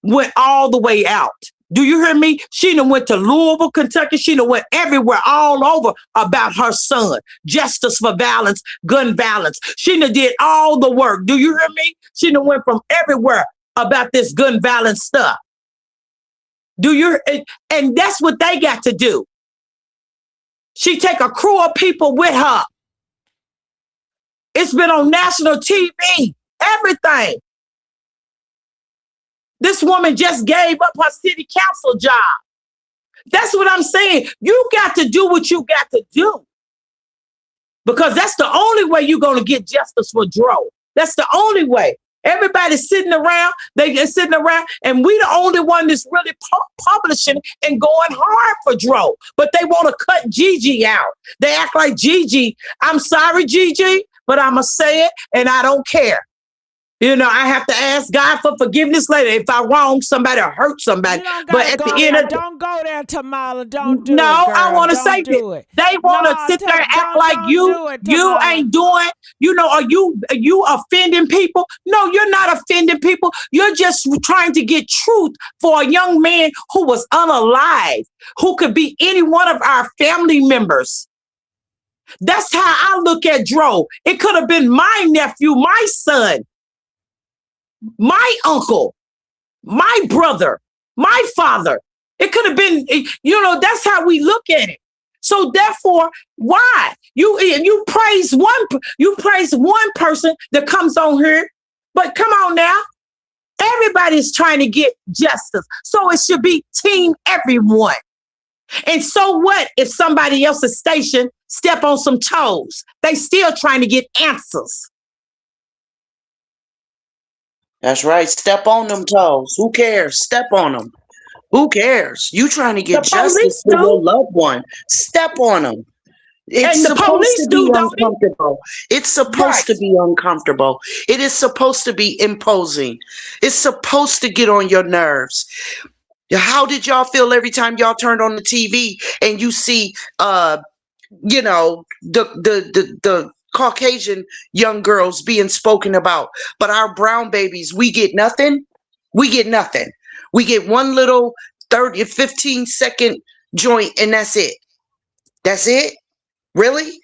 went all the way out. Do you hear me? She done went to Louisville, Kentucky. She done went everywhere, all over about her son. Justice for violence, gun violence. She done did all the work. Do you hear me? She done went from everywhere about this gun violence stuff. And that's what they got to do. She take a crew of people with her. It's been on national TV, everything. This woman just gave up her city council job. That's what I'm saying. You got to do what you got to do, because that's the only way you're going to get justice for Dro. That's the only way. Everybody's sitting around, and we the only one that's really publishing and going hard for Dro. But they want to cut Gigi out. They act like Gigi. I'm sorry, Gigi, but I'm going to say it, and I don't care. You know, I have to ask God for forgiveness later if I wrong somebody or hurt somebody. But at the end of don't go there, Tamala. Don't do it. No, I want to Don't say do that it. they want to sit there and act like you ain't doing. You know, are you offending people? No, you're not offending people. You're just trying to get truth for a young man who was unalive, who could be any one of our family members. That's how I look at Dro. It could have been my nephew, my son, my uncle, my brother, my father. It could have been, you know, that's how we look at it. So therefore, why? You praise one person that comes on here, but come on now. Everybody's trying to get justice. So it should be team everyone. And so what if somebody else's station step on some toes? They still trying to get answers. That's right. Step on them toes. Who cares? Step on them. Who cares? You trying to get justice for your loved one. Step on them. It's supposed to be uncomfortable. It's supposed to be uncomfortable. It is supposed to be imposing. It's supposed to get on your nerves. How did y'all feel every time y'all turned on the TV and you see you know, the Caucasian young girls being spoken about, but our brown babies, we get nothing. We get nothing. We get one little 30, 15-second joint, and that's it. That's it? Really?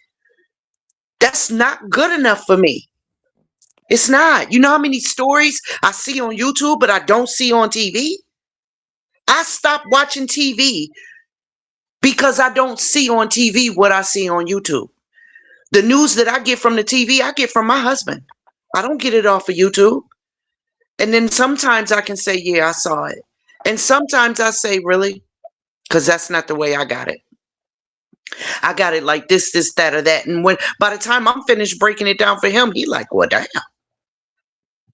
That's not good enough for me. It's not. You know how many stories I see on YouTube, but I don't see on TV? I stopped watching TV because I don't see on TV what I see on YouTube. The news that I get from the TV, I get from my husband. I don't get it off of YouTube. And then sometimes I can say, yeah, I saw it. And sometimes I say, really? Because that's not the way I got it. I got it like this, that, or that. And when by the time I'm finished breaking it down for him, he like, well, damn.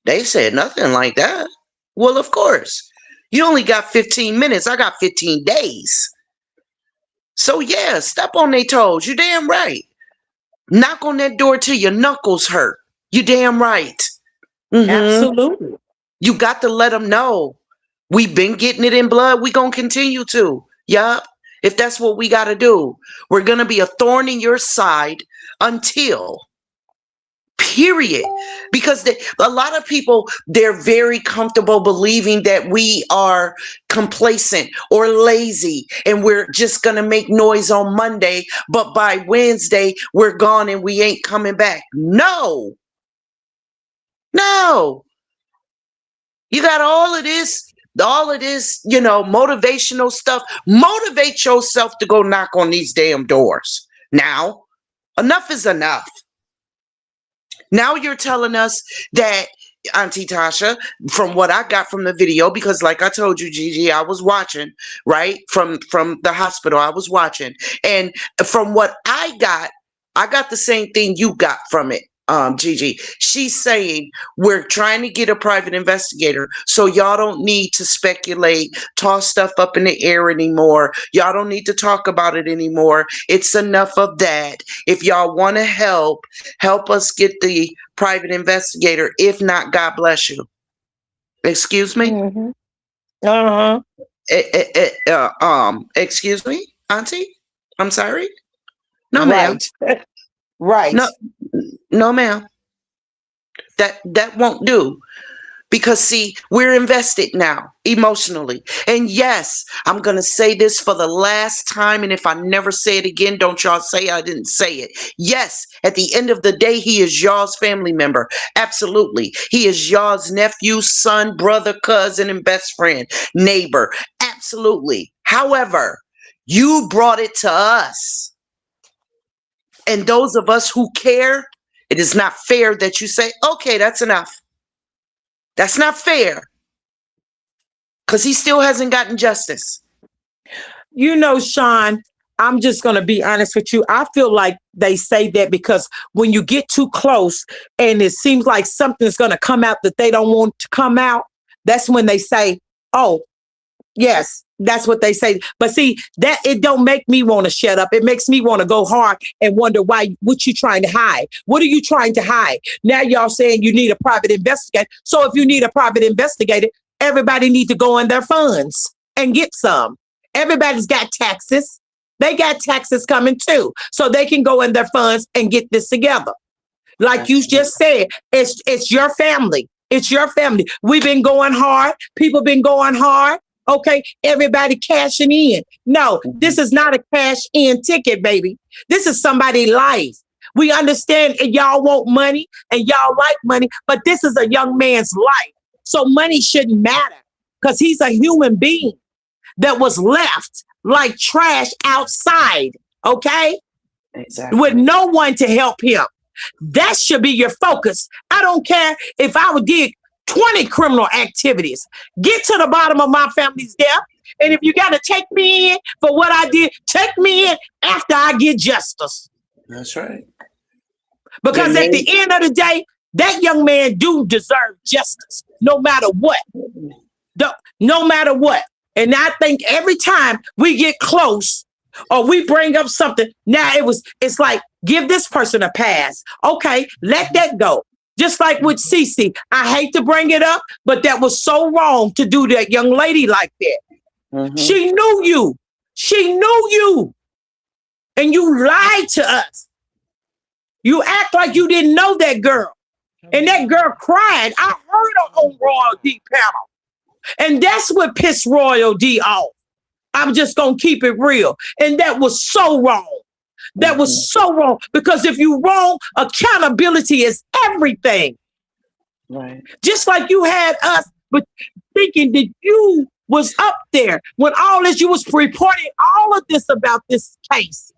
They said nothing like that. Well, of course. You only got 15 minutes. I got 15 days. So, yeah, step on their toes. You damn right. Knock on that door till your knuckles hurt. You damn right. Absolutely. You got to let them know. We've been getting it in blood. We gonna continue to. Yup. If that's what we got to do. We're going to be a thorn in your side until, period. Because a lot of people, they're very comfortable believing that we are complacent or lazy and we're just going to make noise on Monday, but by Wednesday, we're gone and we ain't coming back. No. No. You got all of this, you know, motivational stuff. Motivate yourself to go knock on these damn doors. Now, enough is enough. Now you're telling us that, Auntie Tasha, from what I got from the video, because like I told you, Gigi, I was watching, right? From the hospital, I was watching. And from what I got the same thing you got from it. Gigi, she's saying we're trying to get a private investigator, so y'all don't need to speculate, toss stuff up in the air anymore. Y'all don't need to talk about it anymore. It's enough of that. If y'all want to help us get the private investigator. If not, God bless you. Excuse me? Mm-hmm. Uh-huh. Excuse me, Auntie? I'm sorry? No, ma'am. Right. Right. No, no, ma'am. That won't do. Because see, we're invested now emotionally. And yes, I'm going to say this for the last time. And if I never say it again, don't y'all say I didn't say it. Yes, at the end of the day, he is y'all's family member. Absolutely. He is y'all's nephew, son, brother, cousin, and best friend, neighbor. Absolutely. However, you brought it to us. And those of us who care, it is not fair that you say, okay, that's enough. That's not fair. Because he still hasn't gotten justice. You know, Sean, I'm just going to be honest with you. I feel like they say that because when you get too close and it seems like something's going to come out that they don't want to come out, that's when they say, oh, yes, that's what they say. But see, that it don't make me want to shut up. It makes me want to go hard and wonder what you trying to hide. What are you trying to hide? Now y'all saying you need a private investigator. So if you need a private investigator, everybody need to go in their funds and get some. Everybody's got taxes. They got taxes coming too. So they can go in their funds and get this together. Like you just said, it's your family. It's your family. We've been going hard. People been going hard. Okay, everybody cashing in. No, this is not a cash in ticket, baby. This is somebody's life. We understand and y'all want money and y'all like money, but this is a young man's life. So money shouldn't matter because he's a human being that was left like trash outside, okay? Exactly. With no one to help him. That should be your focus. I don't care if I would did 20 criminal activities. Get to the bottom of my family's death. And if you got to take me in for what I did, take me in after I get justice. That's right. Because at the end of the day, that young man do deserve justice, no matter what. No matter what. And I think every time we get close or we bring up something, now it's like, give this person a pass. Okay, let that go. Just like with Cece, I hate to bring it up, but that was so wrong to do that young lady like that. Mm-hmm. She knew you. She knew you. And you lied to us. You act like you didn't know that girl. And that girl cried. I heard her on Royal D panel. And that's what pissed Royal D off. I'm just going to keep it real. And that was so wrong. That was so wrong. Because if you're wrong, accountability is everything. Right. Just like you had us, but thinking that you was up there when all this, you was reporting all of this about this case.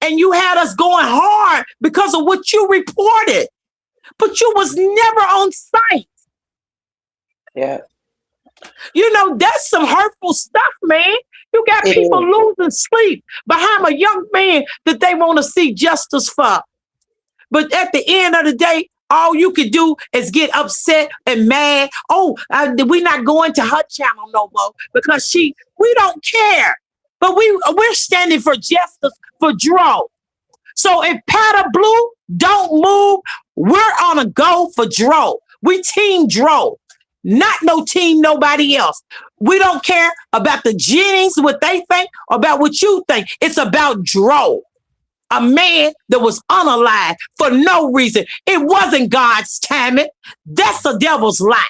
And you had us going hard because of what you reported. But you was never on site. Yeah. You know, that's some hurtful stuff, man. You got people losing sleep behind a young man that they want to see justice for. But at the end of the day, all you can do is get upset and mad. Oh, we're not going to her channel no more because we don't care. But we're standing for justice for Dro. So if Powder Blue don't move, we're on a go for Dro. We team Dro. Not no team, nobody else. We don't care about the Jennings, what they think, or about what you think. It's about Dro, a man that was unalive for no reason. It wasn't God's timing. That's the devil's lie.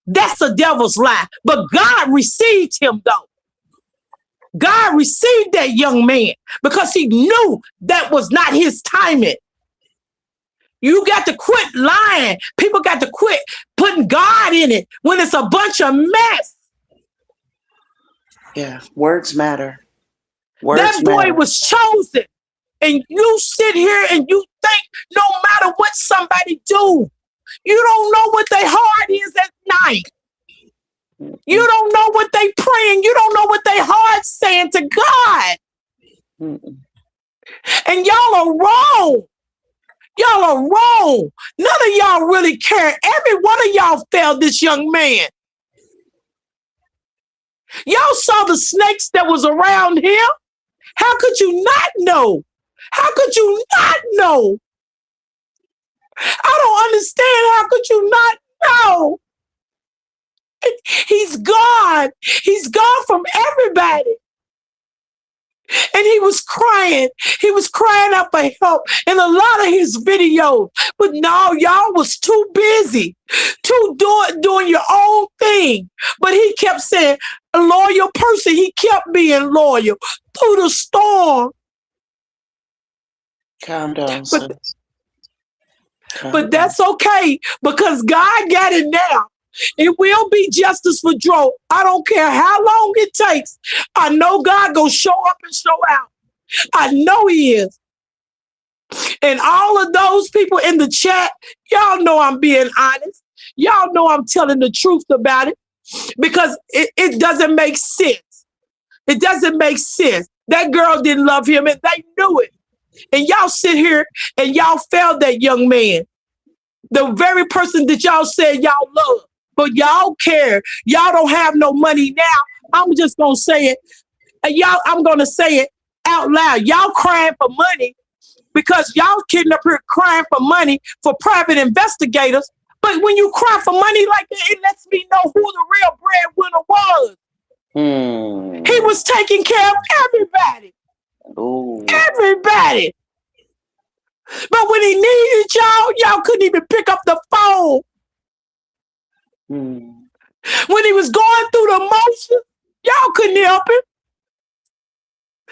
That's the devil's lie. But God received him, though. God received that young man because he knew that was not his timing. You got to quit lying. People got to quit putting God in it when it's a bunch of mess. Yeah, words matter. That boy was chosen And you sit here and you think no matter what somebody do, you don't know what their heart is at night. You don't know what they praying. You don't know what their heart's saying to God. And y'all are wrong. Y'all are wrong. None of y'all really care. Every one of y'all failed this young man. Y'all saw the snakes that was around him. How could you not know? How could you not know? I don't understand. How could you not know? He's gone. He's gone from everybody. And he was crying. He was crying out for help in a lot of his videos. But no, y'all was too busy, doing your own thing. But he kept saying, a loyal person. He kept being loyal through the storm. Calm down, sis. But that's okay because God got it now. It will be justice for Dro. I don't care how long it takes. I know God gonna show up and show out. I know he is. And all of those people in the chat, y'all know I'm being honest. Y'all know I'm telling the truth about it because it doesn't make sense. It doesn't make sense. That girl didn't love him and they knew it. And y'all sit here and y'all failed that young man. The very person that y'all said y'all love. But y'all care. Y'all don't have no money now. I'm just going to say it. I'm going to say it out loud. Y'all crying for money because y'all kidding up here crying for money for private investigators. But when you cry for money like that, it lets me know who the real breadwinner was. He was taking care of everybody. Everybody. But when he needed y'all couldn't even pick up the phone. When he was going through the motions, y'all couldn't help him.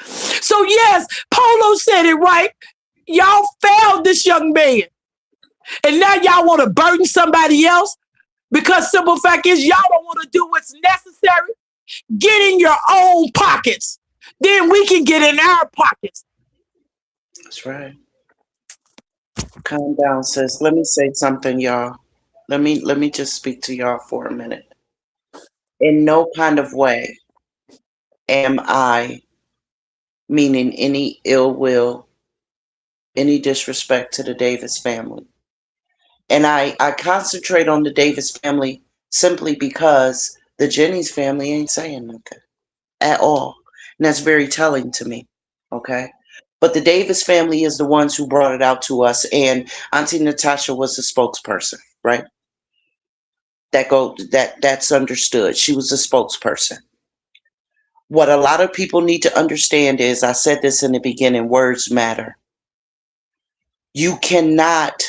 So yes, Polo said it right. Y'all failed this young man. And now y'all want to burden somebody else because simple fact is y'all don't want to do what's necessary. Get in your own pockets. Then we can get in our pockets. That's right. Calm down, sis. Let me say something, y'all. Let me just speak to y'all for a minute. In no kind of way am I meaning any ill will, any disrespect to the Davis family. And I concentrate on the Davis family simply because the Jennings family ain't saying nothing at all. And that's very telling to me. Okay. But the Davis family is the ones who brought it out to us. And Auntie Natasha was the spokesperson, right? That's understood. She was a spokesperson. What a lot of people need to understand is, I said this in the beginning, words matter. You cannot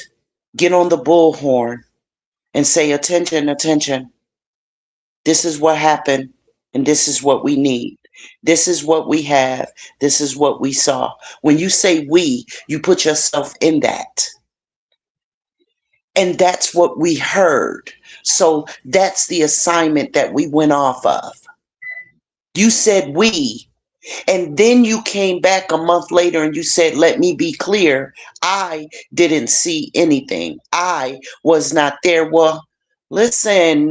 get on the bullhorn and say, attention, attention. This is what happened, and this is what we need. This is what we have. This is what we saw. When you say we, you put yourself in that. And that's what we heard. So that's the assignment that we went off of. You said we, and then you came back a month later and you said, let me be clear. I didn't see anything. I was not there. Well, listen,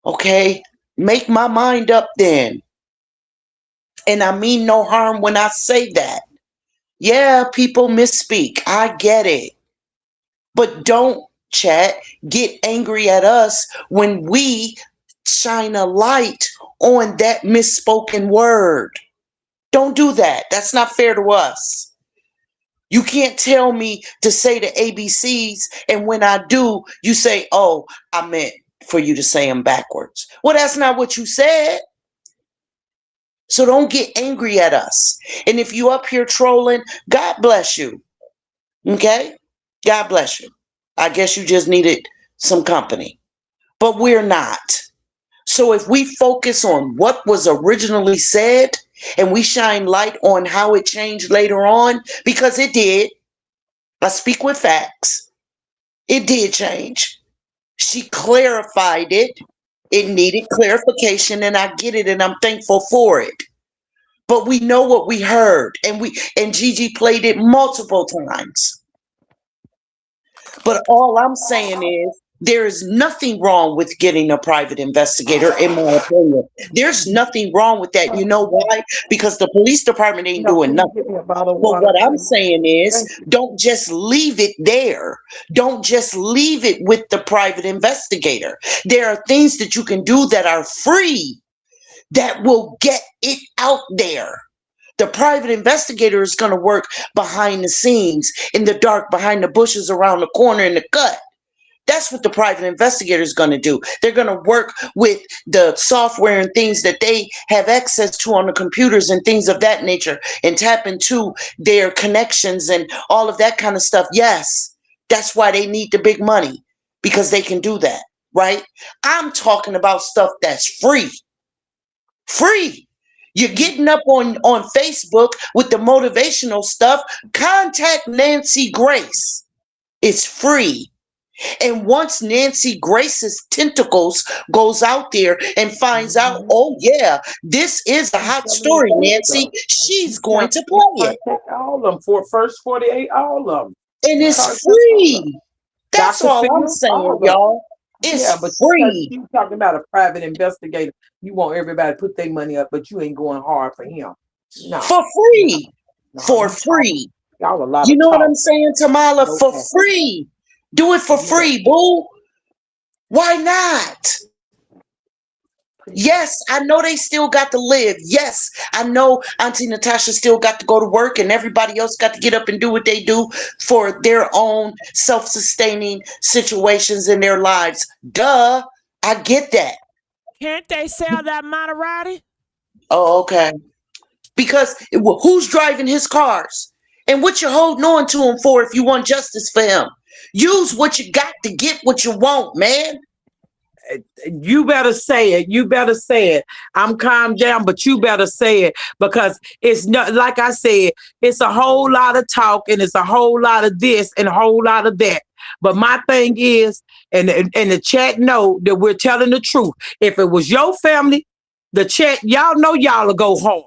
okay, make my mind up then. And I mean no harm when I say that. Yeah, people misspeak. I get it. But don't, chat, get angry at us when we shine a light on that misspoken word. Don't do that. That's not fair to us. You can't tell me to say the ABCs, and when I do, you say, oh, I meant for you to say them backwards. Well, that's not what you said. So don't get angry at us. And if you up here trolling, God bless you. Okay? God bless you. I guess you just needed some company. But we're not. So if we focus on what was originally said and we shine light on how it changed later on, because it did. I speak with facts. It did change. She clarified it. It needed clarification, and I get it, and I'm thankful for it. But we know what we heard, and Gigi played it multiple times. But all I'm saying is there is nothing wrong with getting a private investigator, in my opinion. There's nothing wrong with that. You know why? Because the police department ain't doing nothing. But what I'm saying is don't just leave it there. Don't just leave it with the private investigator. There are things that you can do that are free that will get it out there. The private investigator is going to work behind the scenes, in the dark, behind the bushes, around the corner, in the cut. That's what the private investigator is going to do. They're going to work with the software and things that they have access to on the computers and things of that nature, and tap into their connections and all of that kind of stuff. Yes, that's why they need the big money, because they can do that, right? I'm talking about stuff that's free. Free. You're getting up on Facebook with the motivational stuff. Contact Nancy Grace. It's free. And once Nancy Grace's tentacles goes out there and finds out, oh yeah, this is a hot story, Nancy, she's going to play it. All of them for first 48, all of them. And it's free. That's all I'm saying, y'all. It's free. You talking about a private investigator. You want everybody to put their money up, but you ain't going hard for him. No. For free. For free. Y'all a lot you know talk. What I'm saying, Tamala? Okay. For free. Do it for free, boo. Why not? Yes, I know they still got to live. Yes, I know Auntie Natasha still got to go to work, and everybody else got to get up and do what they do for their own self-sustaining situations in their lives. Duh, I get that. Can't they sell that Maserati? Oh, okay. Because who's driving his cars? And what you holding on to him for if you want justice for him? Use what you got to get what you want, man. You better say it. You better say it. I'm calmed down, but you better say it, because it's not, like I said, it's a whole lot of talk, and it's a whole lot of this and a whole lot of that. But my thing is, and the chat know that we're telling the truth. If it was your family, the chat, y'all know y'all will go hard.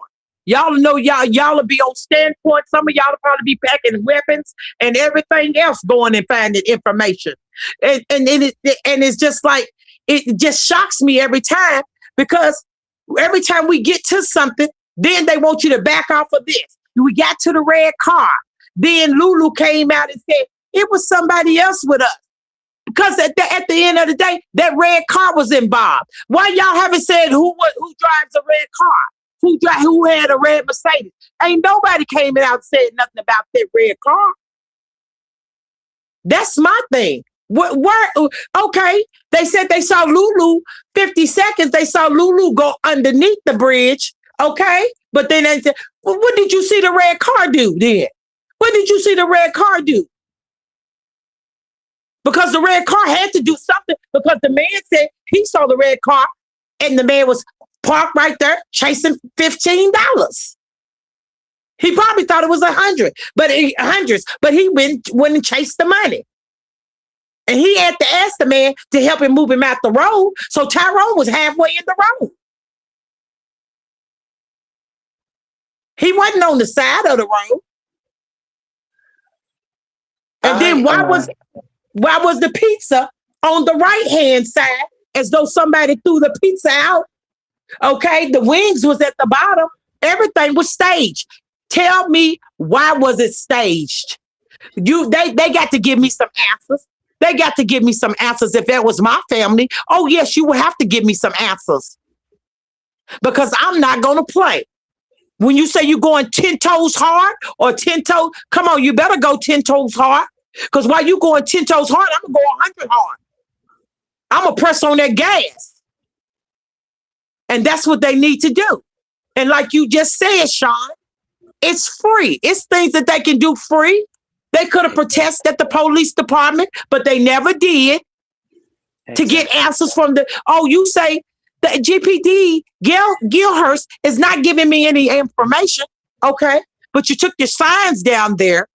Y'all know y'all will be on standpoint. Some of y'all will probably be packing weapons and everything else, going and finding information. And it's just like, it just shocks me every time, because every time we get to something, then they want you to back off of this. We got to the red car. Then Lulu came out and said it was somebody else with us. Because at the end of the day, that red car was involved. Why y'all haven't said who drives a red car? Who had a red Mercedes? Ain't nobody came out and said nothing about that red car. That's my thing. Okay, they said they saw Lulu 50 seconds. They saw Lulu go underneath the bridge. Okay, but then they said, well, what did you see the red car do then? What did you see the red car do? Because the red car had to do something, because the man said he saw the red car and the man was parked right there chasing $15. He probably thought it was hundreds, but he went and chased the money. And he had to ask the man to help him move him out the road. So Tyrone was halfway in the road. He wasn't on the side of the road. And then why was the pizza on the right-hand side, as though somebody threw the pizza out? Okay, the wings was at the bottom. Everything was staged. Tell me, why was it staged? They got to give me some answers. They got to give me some answers. If that was my family, oh yes, you will have to give me some answers. Because I'm not going to play. When you say you're going 10 toes hard or 10 toes, come on, you better go 10 toes hard. Because while you going 10 toes hard, I'm going to go 100 hard. I'm going to press on that gas. And that's what they need to do. And like you just said, Sean, it's free. It's things that they can do free. They could have protested at the police department, but they never did. To get answers from you say the GPD, Gilhurst, is not giving me any information. Okay, but you took your signs down there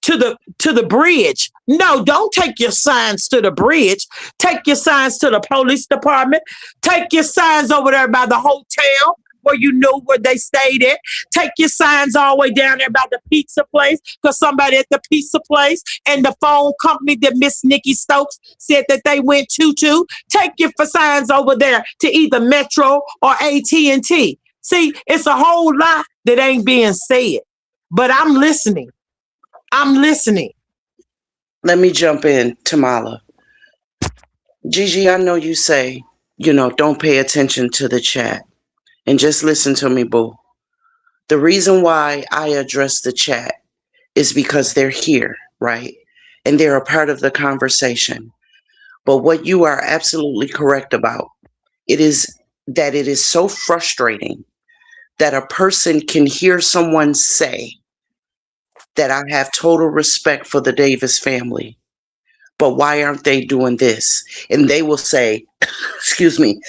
to the bridge. No, don't take your signs to the bridge. Take your signs to the police department. Take your signs over there by the hotel, where you knew where they stayed at. Take your signs all the way down there about the pizza place, because somebody at the pizza place and the phone company that Miss Nikki Stokes said that they went to. Take your signs over there to either Metro or AT&T. See, it's a whole lot that ain't being said, but I'm listening. Let me jump in, Tamala. Gigi, I know you say, don't pay attention to the chat. And just listen to me, boo. The reason why I address the chat is because they're here, right? And they're a part of the conversation. But what you are absolutely correct about, it is that it is so frustrating that a person can hear someone say that I have total respect for the Davis family, but why aren't they doing this? And they will say, excuse me,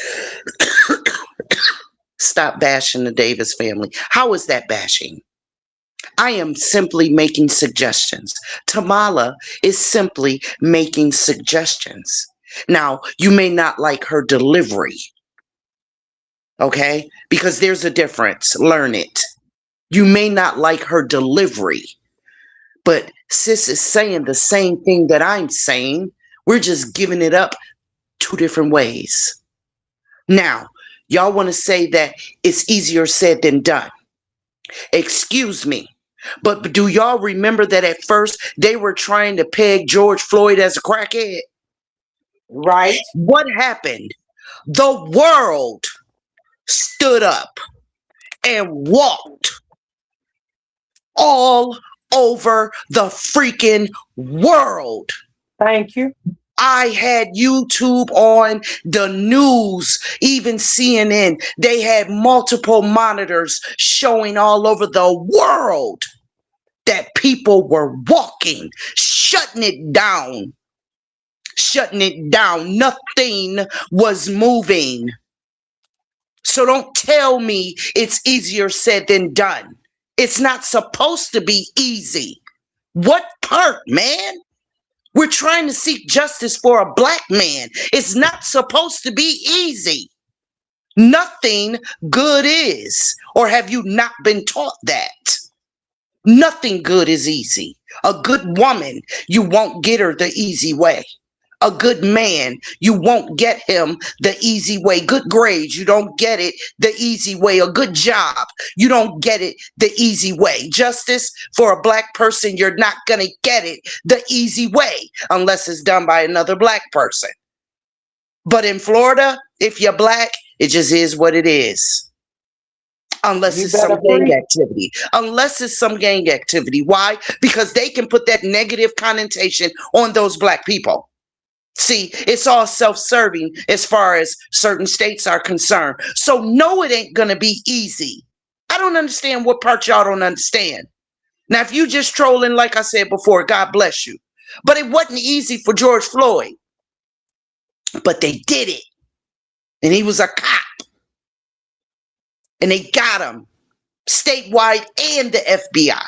stop bashing the Davis family. How is that bashing? I am simply making suggestions. Tamala is simply making suggestions. Now, you may not like her delivery, okay? Because there's a difference. Learn it. You may not like her delivery, but sis is saying the same thing that I'm saying. We're just giving it up two different ways. Now, y'all want to say that it's easier said than done. Excuse me, but do y'all remember that at first they were trying to peg George Floyd as a crackhead? Right. What happened? The world stood up and walked all over the freaking world. Thank you. I had YouTube on, the news, even CNN. They had multiple monitors showing all over the world that people were walking, shutting it down. Nothing was moving. So don't tell me it's easier said than done. It's not supposed to be easy. What part, man? We're trying to seek justice for a black man. It's not supposed to be easy. Nothing good is. Or have you not been taught that? Nothing good is easy. A good woman, you won't get her the easy way. A good man, you won't get him the easy way. Good grades, you don't get it the easy way. A good job, you don't get it the easy way. Justice for a black person, you're not going to get it the easy way unless it's done by another black person. But in Florida, if you're black, it just is what it is. Unless it's some gang activity. Unless it's some gang activity. Why? Because they can put that negative connotation on those black people. See, it's all self-serving as far as certain states are concerned. So no, it ain't going to be easy. I don't understand what part y'all don't understand. Now, if you just trolling, like I said before, God bless you. But it wasn't easy for George Floyd. But they did it. And he was a cop. And they got him statewide and the FBI.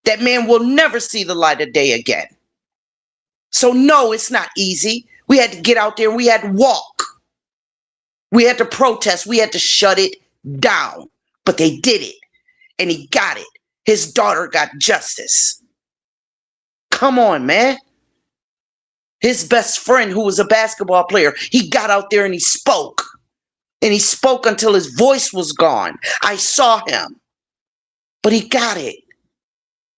That man will never see the light of day again. So no, it's not easy. We had to get out there. We had to walk. We had to protest. We had to shut it down. But they did it. And he got it. His daughter got justice. Come on, man. His best friend, who was a basketball player, he got out there and he spoke. And he spoke until his voice was gone. I saw him. But he got it.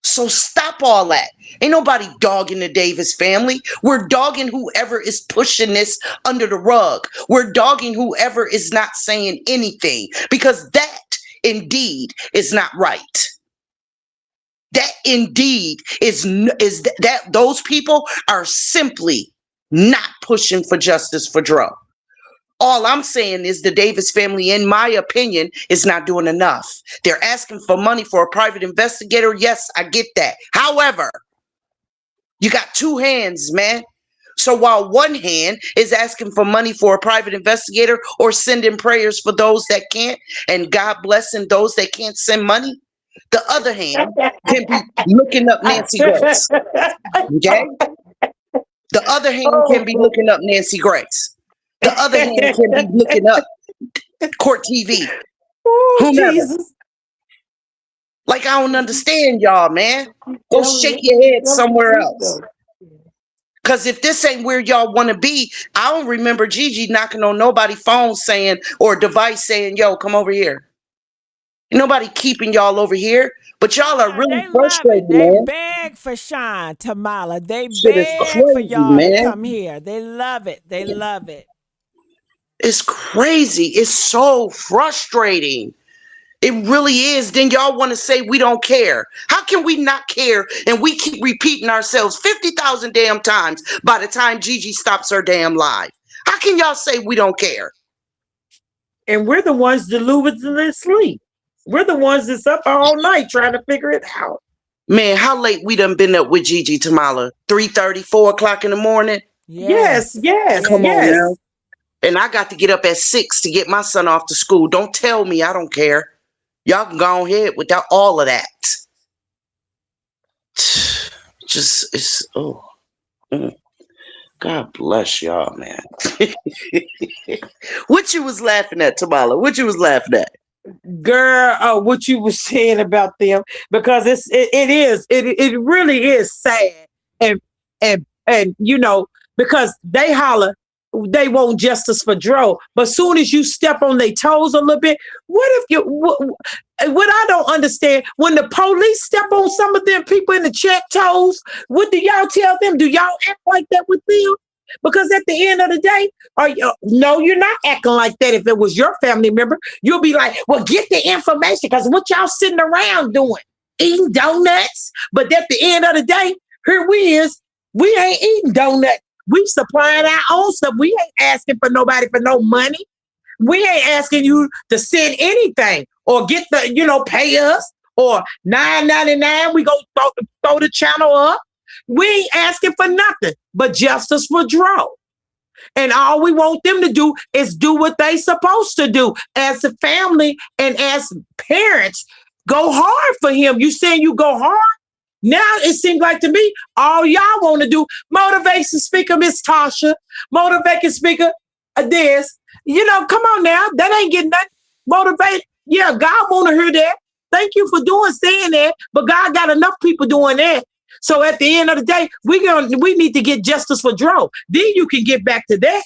So stop all that. Ain't nobody dogging the Davis family. We're dogging whoever is pushing this under the rug. We're dogging whoever is not saying anything, because that indeed is not right. That indeed is that those people are simply not pushing for justice for Dro. All I'm saying is the Davis family, in my opinion, is not doing enough. They're asking for money for a private investigator. Yes, I get that. However, you got two hands, man. So while one hand is asking for money for a private investigator or sending prayers for those that can't, and God blessing those that can't send money, the other hand can be looking up Nancy Grace. Okay? The other hand can be looking up Nancy Grace. The other hand can be looking up Court TV. Oh, Whomever. Jesus. Like, I don't understand y'all, man. Go Telling shake you, your head telling the somewhere truth, else. though. Because if this ain't where y'all want to be, I don't remember Gigi knocking on nobody's phone saying, or device saying, yo, come over here. Nobody keeping y'all over here, but y'all are really They love frustrated, it. They man. beg for Sean, Tamala. They Shit is beg for crazy, y'all to man. come here. They love it. They love it. It's crazy. It's so frustrating. It really is. Then y'all want to say we don't care. How can we not care? And we keep repeating ourselves 50,000 damn times by the time Gigi stops her damn live. How can y'all say we don't care? And we're the ones deludedly asleep. We're the ones that's up all night trying to figure it out. Man, how late we done been up with Gigi, Tamala? 3:30, 4 o'clock in the morning? Yes, Yes. yes, Come on Yes. now. yes. And I got to get up at 6 to get my son off to school. Don't tell me I don't care. Y'all can go ahead without all of that. Just, it's, oh. God bless y'all, man. What you was laughing at, Tamala? What you was laughing at? Girl, what you were saying about them, because it really is sad. And you know, because they holler they want justice for Dro, but soon as you step on their toes a little bit, what if you what I don't understand, when the police step on some of them people in the check toes, what do y'all tell them? Do y'all act like that with them? Because at the end of the day, no, you're not acting like that. If it was your family member, you'll be like, well, get the information, because what y'all sitting around doing? Eating donuts. But at the end of the day, here we ain't eating donuts. We supplying our own stuff. We ain't asking for nobody for no money. We ain't asking you to send anything or get pay us, or $9.99. We go throw the channel up. We ain't asking for nothing but justice for Dro. And all we want them to do is do what they supposed to do as a family and as parents. Go hard for him. You saying you go hard? Now it seems like to me, all y'all want to do, motivation speaker Miss Tasha, motivation speaker this. Come on now. That ain't getting nothing. Motivate. Yeah, God want to hear that. Thank you for saying that. But God got enough people doing that. So at the end of the day, we need to get justice for Dro. Then you can get back to that.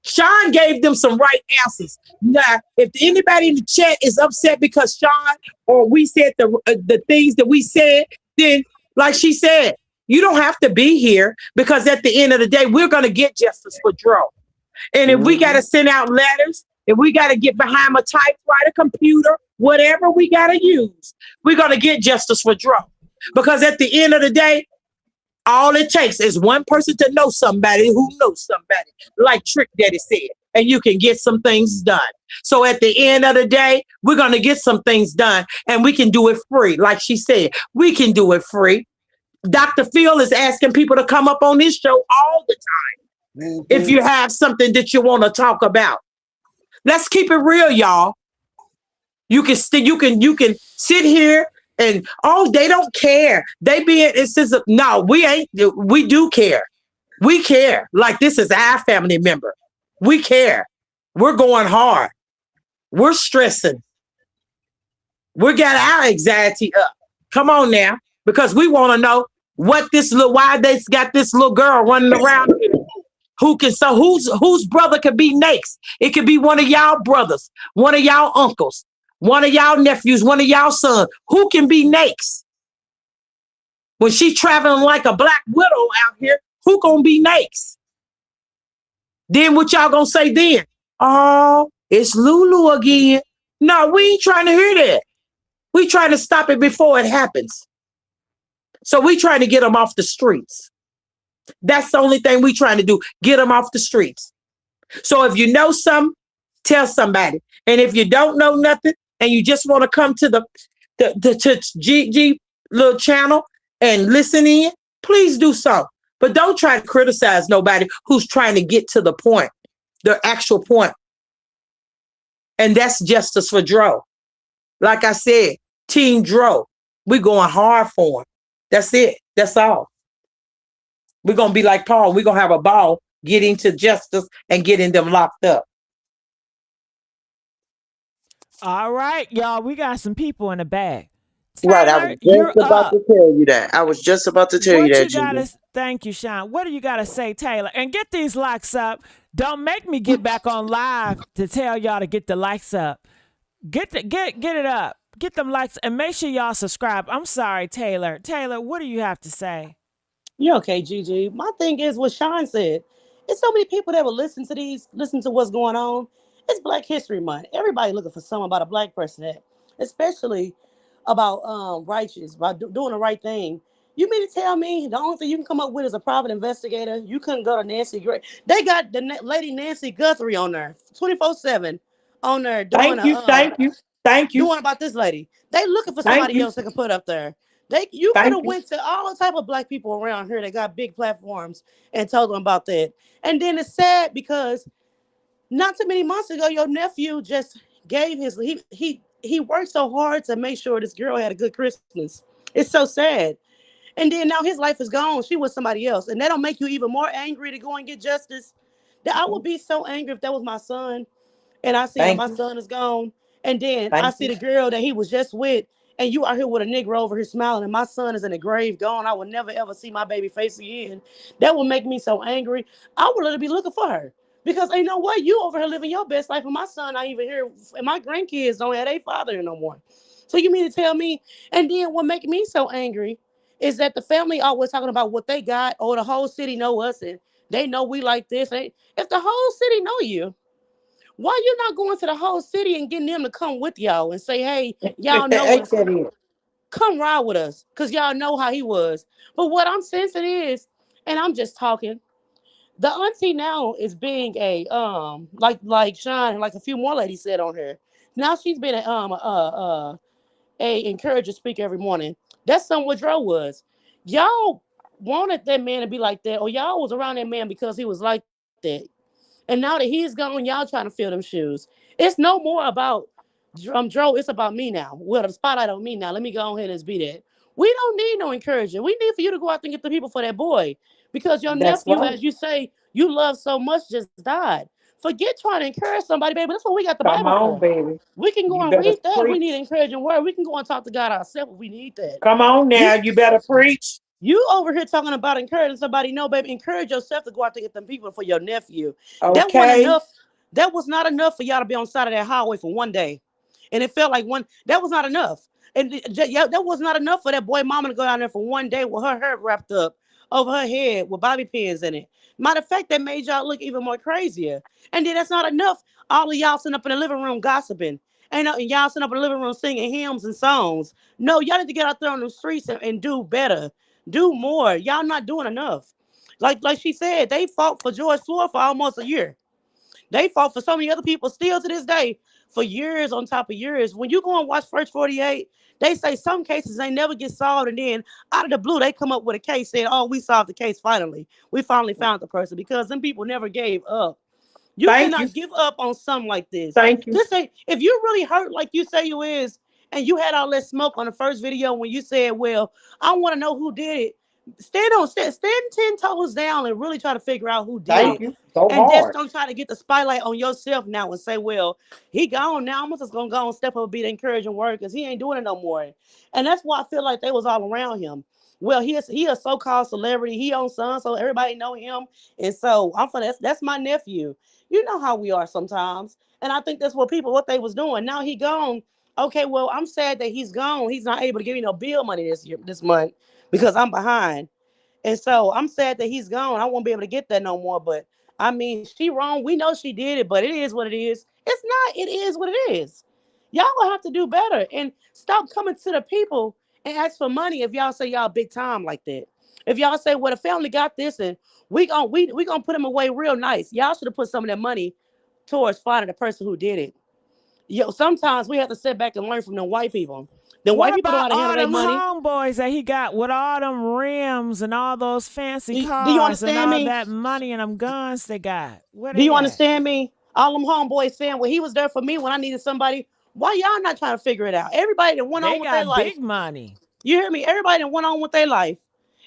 Sean gave them some right answers. Now, if anybody in the chat is upset because Sean or we said the things that we said, then like she said, you don't have to be here, because at the end of the day, we're going to get justice for Dro. And if we got to send out letters, if we got to get behind a typewriter, computer, whatever we got to use, we're going to get justice for Dro. Because at the end of the day, all it takes is one person to know somebody who knows somebody, like Trick Daddy said, and you can get some things done. So at the end of the day, we're going to get some things done, and we can do it free. Like she said, we can do it free. Dr. Phil is asking people to come up on his show all the time. If you have something that you want to talk about. Let's keep it real, y'all. You can sit here and they don't care. No, we ain't. We do care. We care. Like, this is our family member. We care. We're going hard. We're stressing. We got our anxiety up. Come on now, because we want to know why they got this little girl running around here. Whose brother could be next? It could be one of y'all brothers, one of y'all uncles, one of y'all nephews, one of y'all sons. Who can be next? When she's traveling like a black widow out here, who gonna be next? Then what y'all gonna say then? Oh, it's Lulu again. No, we ain't trying to hear that. We trying to stop it before it happens. So we trying to get them off the streets. That's the only thing we trying to do. Get them off the streets. So if you know something, tell somebody. And if you don't know nothing and you just want to come to the GG little channel and listen in, please do so. But don't try to criticize nobody who's trying to get to the point, the actual point. And that's justice for Dro. Like I said, Team Dro, we going hard for him. That's it. That's all. We're going to be like Paul. We're going to have a ball getting to justice and getting them locked up. All right, y'all, we got some people in the back. Right, I was Taylor, you're just about up. to tell you that. I was just about to tell you What that, you Judy. gotta thank you, Sean. What do you gotta say, Taylor? And get these likes up. Don't make me get back on live to tell y'all to get the likes up. Get it up. Get them likes and make sure y'all subscribe. I'm sorry, Taylor. Taylor, what do you have to say? You're okay, Gigi. My thing is what Sean said. It's so many people that will listen to what's going on. It's Black History Month. Everybody looking for something about a black person, especially about righteous, about doing the right thing. You mean to tell me the only thing you can come up with is a private investigator? You couldn't go to Nancy Gray. They got the lady Nancy Guthrie on there, 24/7, on there doing Thank you, thank you, thank you, doing about this lady. They looking for thank somebody you, else they can put up there. You could thank have you. went to all the type of black people around here that got big platforms and told them about that. And then it's sad because not too many months ago, your nephew just gave he worked so hard to make sure this girl had a good Christmas. It's so sad. And then now his life is gone. She was somebody else, and that don't make you even more angry to go and get justice. That I would be so angry if that was my son and I see that Thank my you, son is gone, and then I thank see you. the girl that he was just with, and you out here with a nigga over here smiling, and my son is in the grave gone. I will never ever see my baby face again. That will make me so angry. I would literally be looking for her. Because you know what? You over here living your best life, and my son not even here, and my grandkids don't have their father here no more. So you mean to tell me? And then what make me so angry is that the family always talking about what they got, or the whole city know us, and they know we like this. If the whole city know you, why you not going to the whole city and getting them to come with y'all and say, hey, y'all know Ain't us, that it? come ride with us, because y'all know how he was. But what I'm sensing is, and I'm just talking, the auntie now is being a like Sean, like a few more ladies said on her. Now she's been a encourager speaker every morning. That's something what Dro was. Y'all wanted that man to be like that, or y'all was around that man because he was like that. And now that he's gone, y'all trying to fill them shoes. It's no more about Dro. It's about me now. Well, the spotlight on me now. Let me go ahead and be that. We don't need no encouragement. We need for you to go out and get the people for that boy, because your That's nephew, right. as you say, you love so much, just died. Forget trying to encourage somebody, baby. That's what we got the Come Bible on, for. baby. We can go You and better read that if we need preach. encouraging word. We can go and talk to God ourselves if we need that. Come on You now, you better preach. you over here talking about encouraging somebody. No, baby, encourage yourself to go out to get them people for your nephew. That wasn't Okay. enough. That was not enough for y'all to be on the side of that highway for one day. And it felt like one, that was not enough. And yeah, that was not enough for that boy mama to go down there for one day with her hair wrapped up over her head with bobby pins in it. Matter of fact, that made y'all look even more crazier. And then that's not enough. All of y'all sitting up in the living room gossiping. And y'all sitting up in the living room singing hymns and songs. No, y'all need to get out there on the streets and do better. Do more. Y'all not doing enough. Like she said, they fought for George Floyd for almost a year. They fought for so many other people still to this day for years on top of years. When you go and watch First 48, they say some cases they never get solved, and then out of the blue they come up with a case saying, "Oh, we solved the case finally. We finally found the person," because them people never gave up. You Thank you. cannot give up on something like this. Thank you. This ain't if you really hurt like you say you is, and you had all that smoke on the first video when you said, "Well, I want to know who did it." Stand 10 toes down and really try to figure out who did Thank it. you. Go And just hard. don't try to get the spotlight on yourself now and say, "Well, he gone now. I'm just gonna go and step up and be the encouraging word because he ain't doing it no more." And that's why I feel like they was all around him. Well, he a so-called celebrity. He on son, so everybody know him. And so I'm for that's my nephew. You know how we are sometimes. And I think that's what they was doing. Now he gone. Okay, well, I'm sad that he's gone. He's not able to give me no bill money this month because I'm behind. And so I'm sad that he's gone. I won't be able to get that no more. But I mean, she wrong. We know she did it, but it is what it is. It's not, it is what it is. Y'all gonna have to do better and stop coming to the people and ask for money if y'all say y'all big time like that. If y'all say, well, the family got this and we gonna put them away real nice. Y'all should have put some of that money towards finding the person who did it. Sometimes we have to sit back and learn from the white people. The What white people know about how to handle all their them money. homeboys that he got with all them rims and all those fancy Do you cars and understand all me? that money and them guns they got? Where Do they you at? understand me? All them homeboys saying, well, he was there for me when I needed somebody. Why y'all not trying to figure it out? Everybody that went They on with their got life. big money. You hear me? Everybody that went on with their life.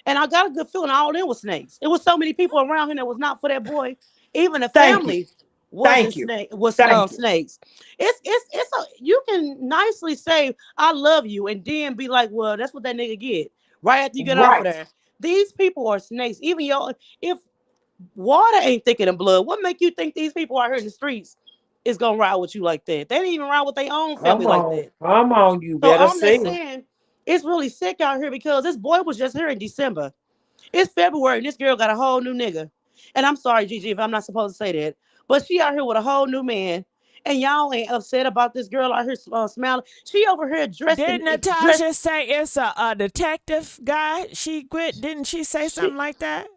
And I got a good feeling all in was snakes. It was so many people around him that was not for that boy. Even the Thank you. family wasn't Thank you. snake was Thank you. snakes. It's a you can nicely say I love you and then be like, well, that's what that nigga get right after you get off of Right. there. These people are snakes. Even y'all, if water ain't thicker than blood, what make you think these people out here in the streets is gonna ride with you like that? They didn't even ride with their own family Come like on. that. Come on. You So better I'm just sing. saying, it's really sick out here because this boy was just here in December. It's February and this girl got a whole new nigga. And I'm sorry, Gigi, if I'm not supposed to say that. But she out here with a whole new man. And y'all ain't upset about this girl out here smiling. She over here dressed Did in dressed. Natasha say it's a detective guy she quit? Didn't she say She something like that?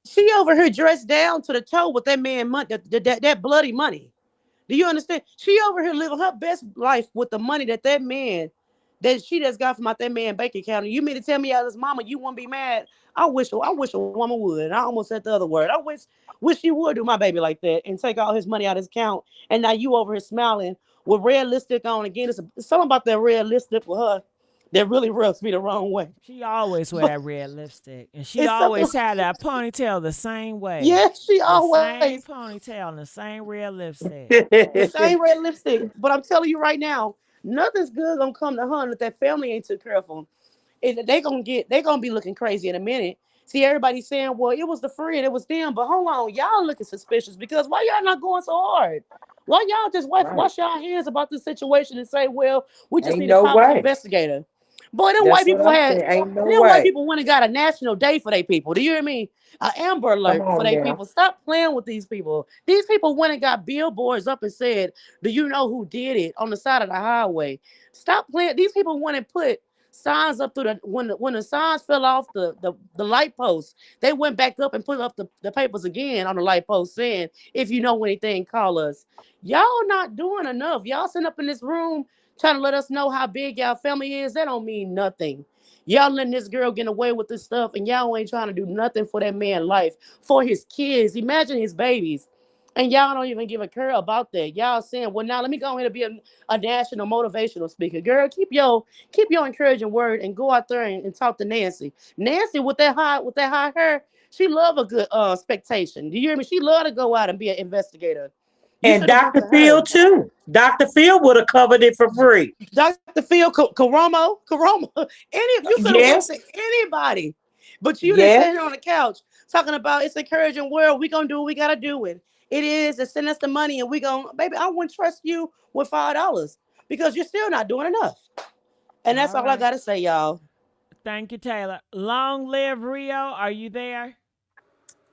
she over here dressed down to the toe with that man money, that bloody money. Do you understand? She over here living her best life with the money that man that she just got from out that man bank account. And you mean to tell me as his mama you won't be mad? I wish a woman would. And I almost said the other word. I wish you would do my baby like that and take all his money out of his account. And now you over here smiling with red lipstick on again. It's something about that red lipstick with her that really rubs me the wrong way. She always wear But that red lipstick, and she it's something. always had that ponytail the same way, Yeah, she the same always ponytail and the same red lipstick. the same red lipstick. But I'm telling you right now, nothing's good gonna come to her if that family ain't took care of them. They gonna be looking crazy in a minute. See, everybody saying, well, it was the friend, it was them. But hold on, y'all looking suspicious because why y'all not going so hard? Why y'all just Right. wash y'all hands about the situation and say, well, we just Ain't need a no private way. investigator? Boy, That's what I say. Ain't no them white way. people went and got a national day for their people. Do you hear me? An Amber Come Alert for on their now. people. Stop playing with these people. These people went and got billboards up and said, do you know who did it on the side of the highway? Stop playing. These people went and put signs up through when the signs fell off the light post. They went back up and put up the papers again on the light post saying, if you know anything, call us. Y'all not doing enough. Y'all sitting up in this room trying to let us know how big y'all family is. That don't mean nothing. Y'all letting this girl get away with this stuff, and y'all ain't trying to do nothing for that man's life, for his kids. Imagine his babies. And y'all don't even give a care about that. Y'all saying, well, now let me go ahead and be a national motivational speaker. Girl, keep your encouraging word and go out there and talk to Nancy. Nancy with that high hair, she love a good spectation. Do you hear me? She love to go out and be an investigator. You And should have went Dr. to Phil her. too. Dr. Phil would have covered it for free. Dr. Phil Karomo, you could have went Yes. to anybody, but you didn't sit Yes. here on the couch talking about it's encouraging world. We gonna do what we gotta do it. It is to send us the money, and we gonna, baby. I wouldn't trust you with $5 because you're still not doing enough. And that's All all I right. gotta say, y'all. Thank you, Taylor. Long live Rio. Are you there?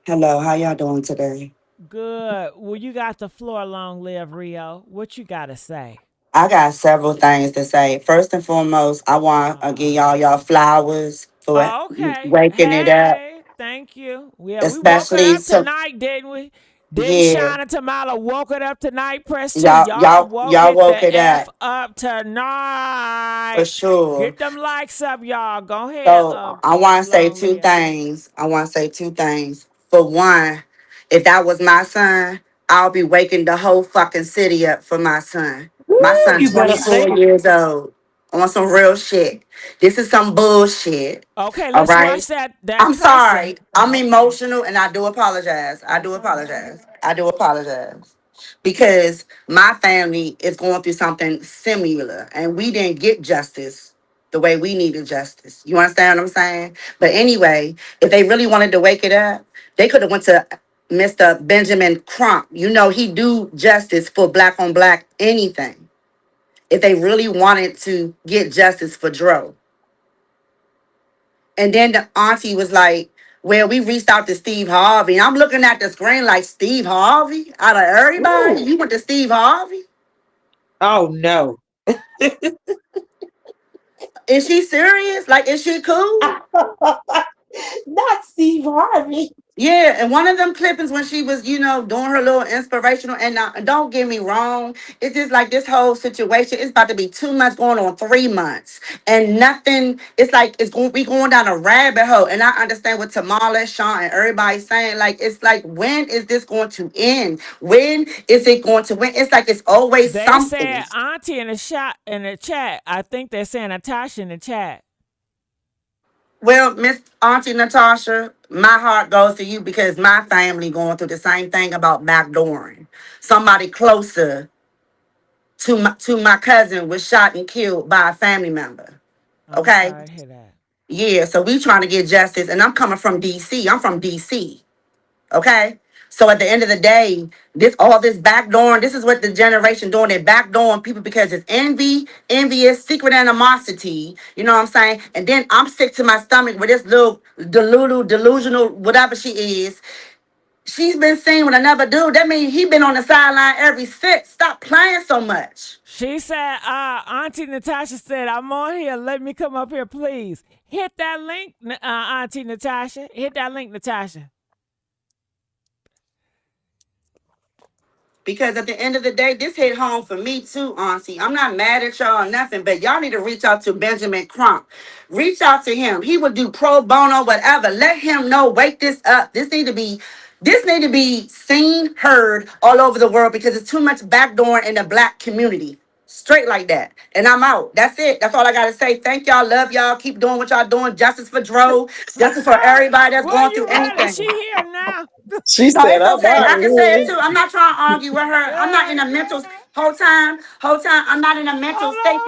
Hello, how y'all doing today? Good. Well, you got the floor, long live Rio. What you got to say? I got several things to say. First and foremost, I want to give y'all Oh. flowers for Okay. waking it up, Hey, thank you. Yeah, we woke it especially up to tonight, didn't we? Didn't yeah, Shine and Tamala woke it up tonight? Press two. y'all Y'all y'all woke y'all it woke the it F up up for tonight. sure. Get them likes up, y'all. Go ahead, So I want to say long two live. things. I want to say two things. For one, if that was my son, I'll be waking the whole fucking city up for my son. My Woo, son, you better say 24 it. years old, on some real shit. This is some bullshit. Okay, All let's right. watch that I'm cussing. sorry. I'm Okay, emotional and I do apologize. I do it's all right. apologize. I do apologize. Because my family is going through something similar and we didn't get justice the way we needed justice. You understand what I'm saying? But anyway, if they really wanted to wake it up, they could have went to Mr. Benjamin Crump. You know, he do justice for black on black anything. If they really wanted to get justice for Dro. And then the auntie was like, well, we reached out to Steve Harvey. And I'm looking at the screen like, Steve Harvey? Out of everybody, Ooh. you went to Steve Harvey? Oh no. Is she serious? Like, is she cool? Not Steve Harvey. Yeah, and one of them clippings when she was, doing her little inspirational, and don't get me wrong, it's just like this whole situation. It's about to be 2 months going on 3 months, and nothing. It's like we going down a rabbit hole. And I understand what Tamala, Sean, and everybody's saying. Like it's like, when is this going to end? When is it going to win? It's like it's always They something. said Auntie in the chat. I think they're saying Natasha in the chat. Well, Miss Auntie Natasha, my heart goes to you because my family going through the same thing about backdooring. Somebody closer to my cousin was shot and killed by a family member. I'm Okay? sorry to hear that. Yeah, so we trying to get justice, and I'm coming from DC. I'm from DC. Okay? So at the end of the day, this backdooring, this is what the generation doing. They're backdooring people because it's envious, secret animosity. You know what I'm saying? And then I'm sick to my stomach with this little delusional, whatever she is. She's been seen with another dude. That means he been on the sideline every since. Stop playing so much. She said, Auntie Natasha said, I'm on here. Let me come up here, please. Hit that link, Auntie Natasha. Hit that link, Natasha. Because at the end of the day, this hit home for me too, Auntie. I'm not mad at y'all or nothing, but y'all need to reach out to Benjamin Crump. Reach out to him. He would do pro bono, whatever. Let him know. Wake this up. This need to be seen, heard all over the world because it's too much backdooring in the black community. Straight like that. And I'm out. That's it. That's all I gotta say. Thank y'all. Love y'all. Keep doing what y'all doing. Justice for Dro. Justice for everybody that's Where going through you at? Is she anything. here now? She No, said, it's I'm okay. out I of can say it here. too. I'm not trying to argue with her. I'm not in a mental whole time. I'm not in a mental state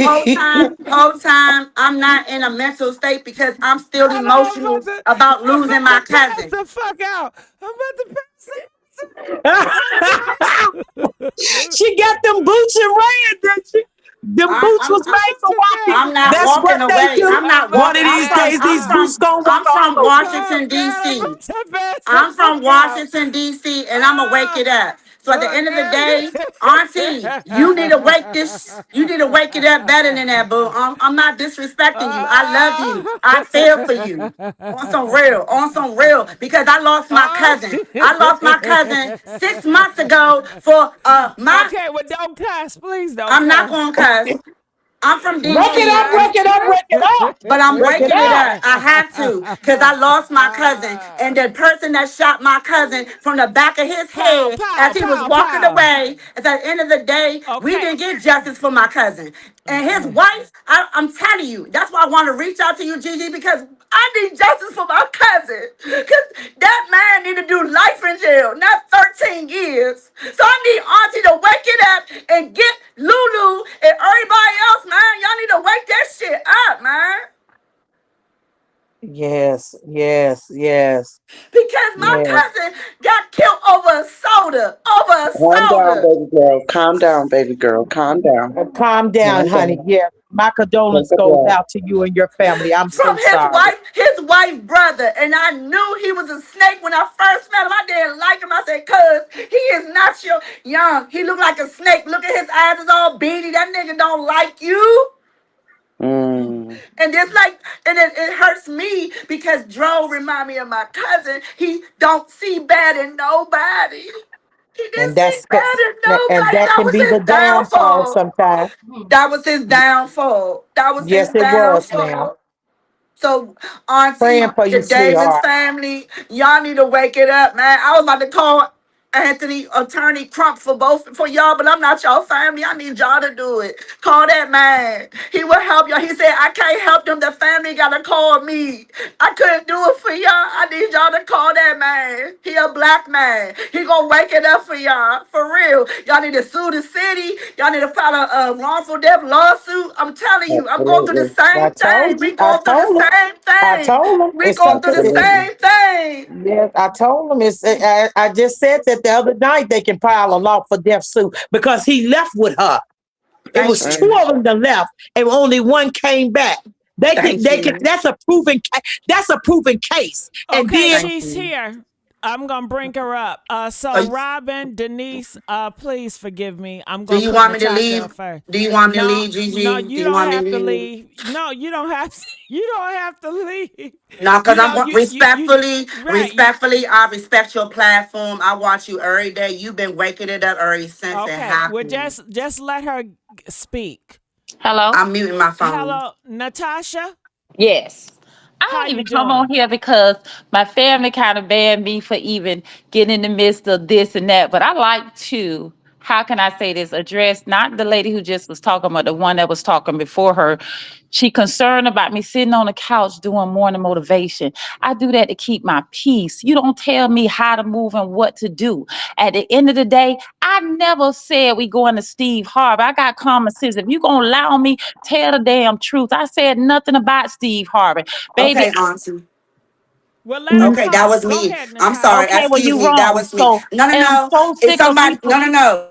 Hold because on, whole time I'm not in a mental state because I'm still hold on. emotional about I'm losing about my to pass cousin. the fuck out. I'm about to pass it. She got them boots and ran, didn't she? Them I'm boots I'm was I'm made for Okay. walking. I'm not That's walking what they away. do. I'm not One walking. of I'm these from days, I'm these boots from gonna walk I'm all from over. Oh Washington God, I'm D.C. about to pass the I'm fuck from out. Washington, D.C., and I'm gonna wake Ah, it up. So at the oh end of the day, Auntie, you need to wake it up better than that, boo. I'm not disrespecting you. I love you. I feel for you. On some real, because I lost my cousin. I lost my cousin 6 months ago for my. Okay, well, don't cuss. Please don't I'm not cuss. gonna cuss. I'm from Break it DC. up, break it up, break it up. But I'm Break it breaking it up. up. I have to because I lost my cousin. And the person that shot my cousin from the back of his Pow, head as pow, he was pow, walking pow. away, at the end of the day, we Okay, didn't get justice for my cousin. And his okay. wife, I'm telling you, that's why I want to reach out to you, Gigi, because I need justice for my cousin. Because that man need to do life in jail, not 13 years. So I need Auntie to wake it up and get Lulu and everybody else, man. Y'all need to wake that shit up, man. Yes, yes, yes, Because my yes. cousin got killed over a soda. Over a Calm down, soda. baby girl. Calm down, baby girl. Calm down. Calm down, Calm honey. down. Yeah, my Take condolence a goes breath. out to you and your family. I'm From so sorry. his wife brother. And I knew he was a snake when I first met him. I didn't like him. I said, cuz he is not your young. He look like a snake. Look at his eyes, is all beady. That nigga don't like you. Mm. And it's like, and it hurts me because Dro remind me of my cousin. He don't see bad in nobody. He didn't And see that's bad in and nobody. that That can was be his the downfall downfall. sometimes. That was his downfall. That was his Yes, it was, ma'am. downfall. So, Auntie, Praying for you, the Davis sweetheart. family, y'all need to wake it up, man. I was about to call Anthony Attorney Crump for y'all, but I'm not y'all family. I need y'all to do it. Call that man. He will help y'all. He said, I can't help them. The family gotta call me. I couldn't do it for y'all. I need y'all to call that man. He a black man. He gonna wake it up for y'all. For real. Y'all need to sue the city. Y'all need to file a wrongful death lawsuit. I'm telling you, I'm going through the Absolutely. I same thing. told We you. I going through the told him. same I thing. told him. We It's going through something. the Absolutely. same thing. Yes, I told him. I just said that the other night they can file a lawful death suit because he left with her. It Thank was Right. two you. of them that left, and only one came back. They can. Thank They can. you. That's a proven. That's a proven case. And Okay, then Thank she's you. here. I'm gonna bring her up. So, So Robin, Denise, please forgive me. I'm do gonna you put want me to Natasha leave? up first. Do you want me to No, leave, no, Gigi? Do you you don't want me to have to leave? leave. No, you don't have. You don't have to leave. No, because You know, you right. respectfully, I respect your platform. I watch you every day. You've been waking it up ever since it Okay, well, happened. just let her speak. Hello? I'm muting my phone. Hello, Natasha. Yes. I How don't you even come on doing? here because my family kind of banned me for even getting in the midst of this and that. But I like to how can I say this? Address not the lady who just was talking, but the one that was talking before her. She concerned about me sitting on the couch doing morning motivation. I do that to keep my peace. You don't tell me how to move and what to do. At the end of the day, I never said we going to Steve Harvey. I got common sense. If you gonna allow me, tell the damn truth. I said nothing about Steve Harvey, baby. Okay, Auntie. Well, let her Okay, that talk. was Go me. ahead, I'm Natasha. sorry. Okay, well, Excuse you me. That wrong. was me. So, No, no, and I'm no. so If sick of somebody, people. no, no, no.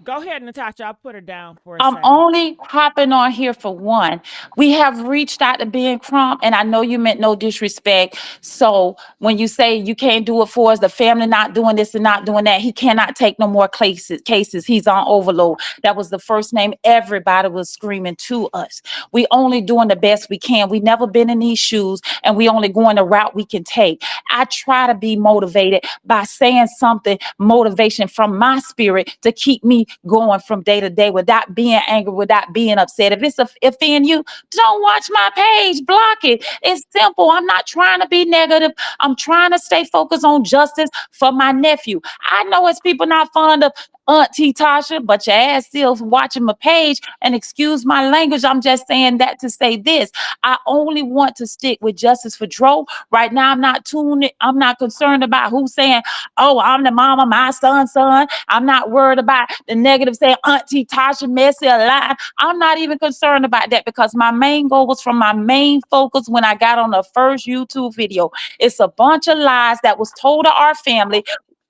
Go ahead, Natasha. I'll put her down for a I'm second. only hopping on here for one. We have reached out to Ben Crump, and I know you meant no disrespect. So when you say you can't do it for us, the family not doing this and not doing that, he cannot take no more cases. He's on overload. That was the first name everybody was screaming to us. We only doing the best we can. We never been in these shoes, and we only going the route we can take. I try to be motivated by saying something, motivation from my spirit to keep me going from day to day without being angry, without being upset. If it's offend you, don't watch my page, block it. It's simple. I'm not trying to be negative. I'm trying to stay focused on justice for my nephew. I know it's people not fond of Auntie Tasha, but your ass still watching my page. And excuse my language, I'm just saying that to say this. I only want to stick with justice for Dro. Right now, I'm not concerned about who's saying, oh, I'm the mama, my son. I'm not worried about the negative saying Auntie Tasha messy or lying. I'm not even concerned about that because my main goal was from my main focus when I got on the first YouTube video. It's a bunch of lies that was told to our family.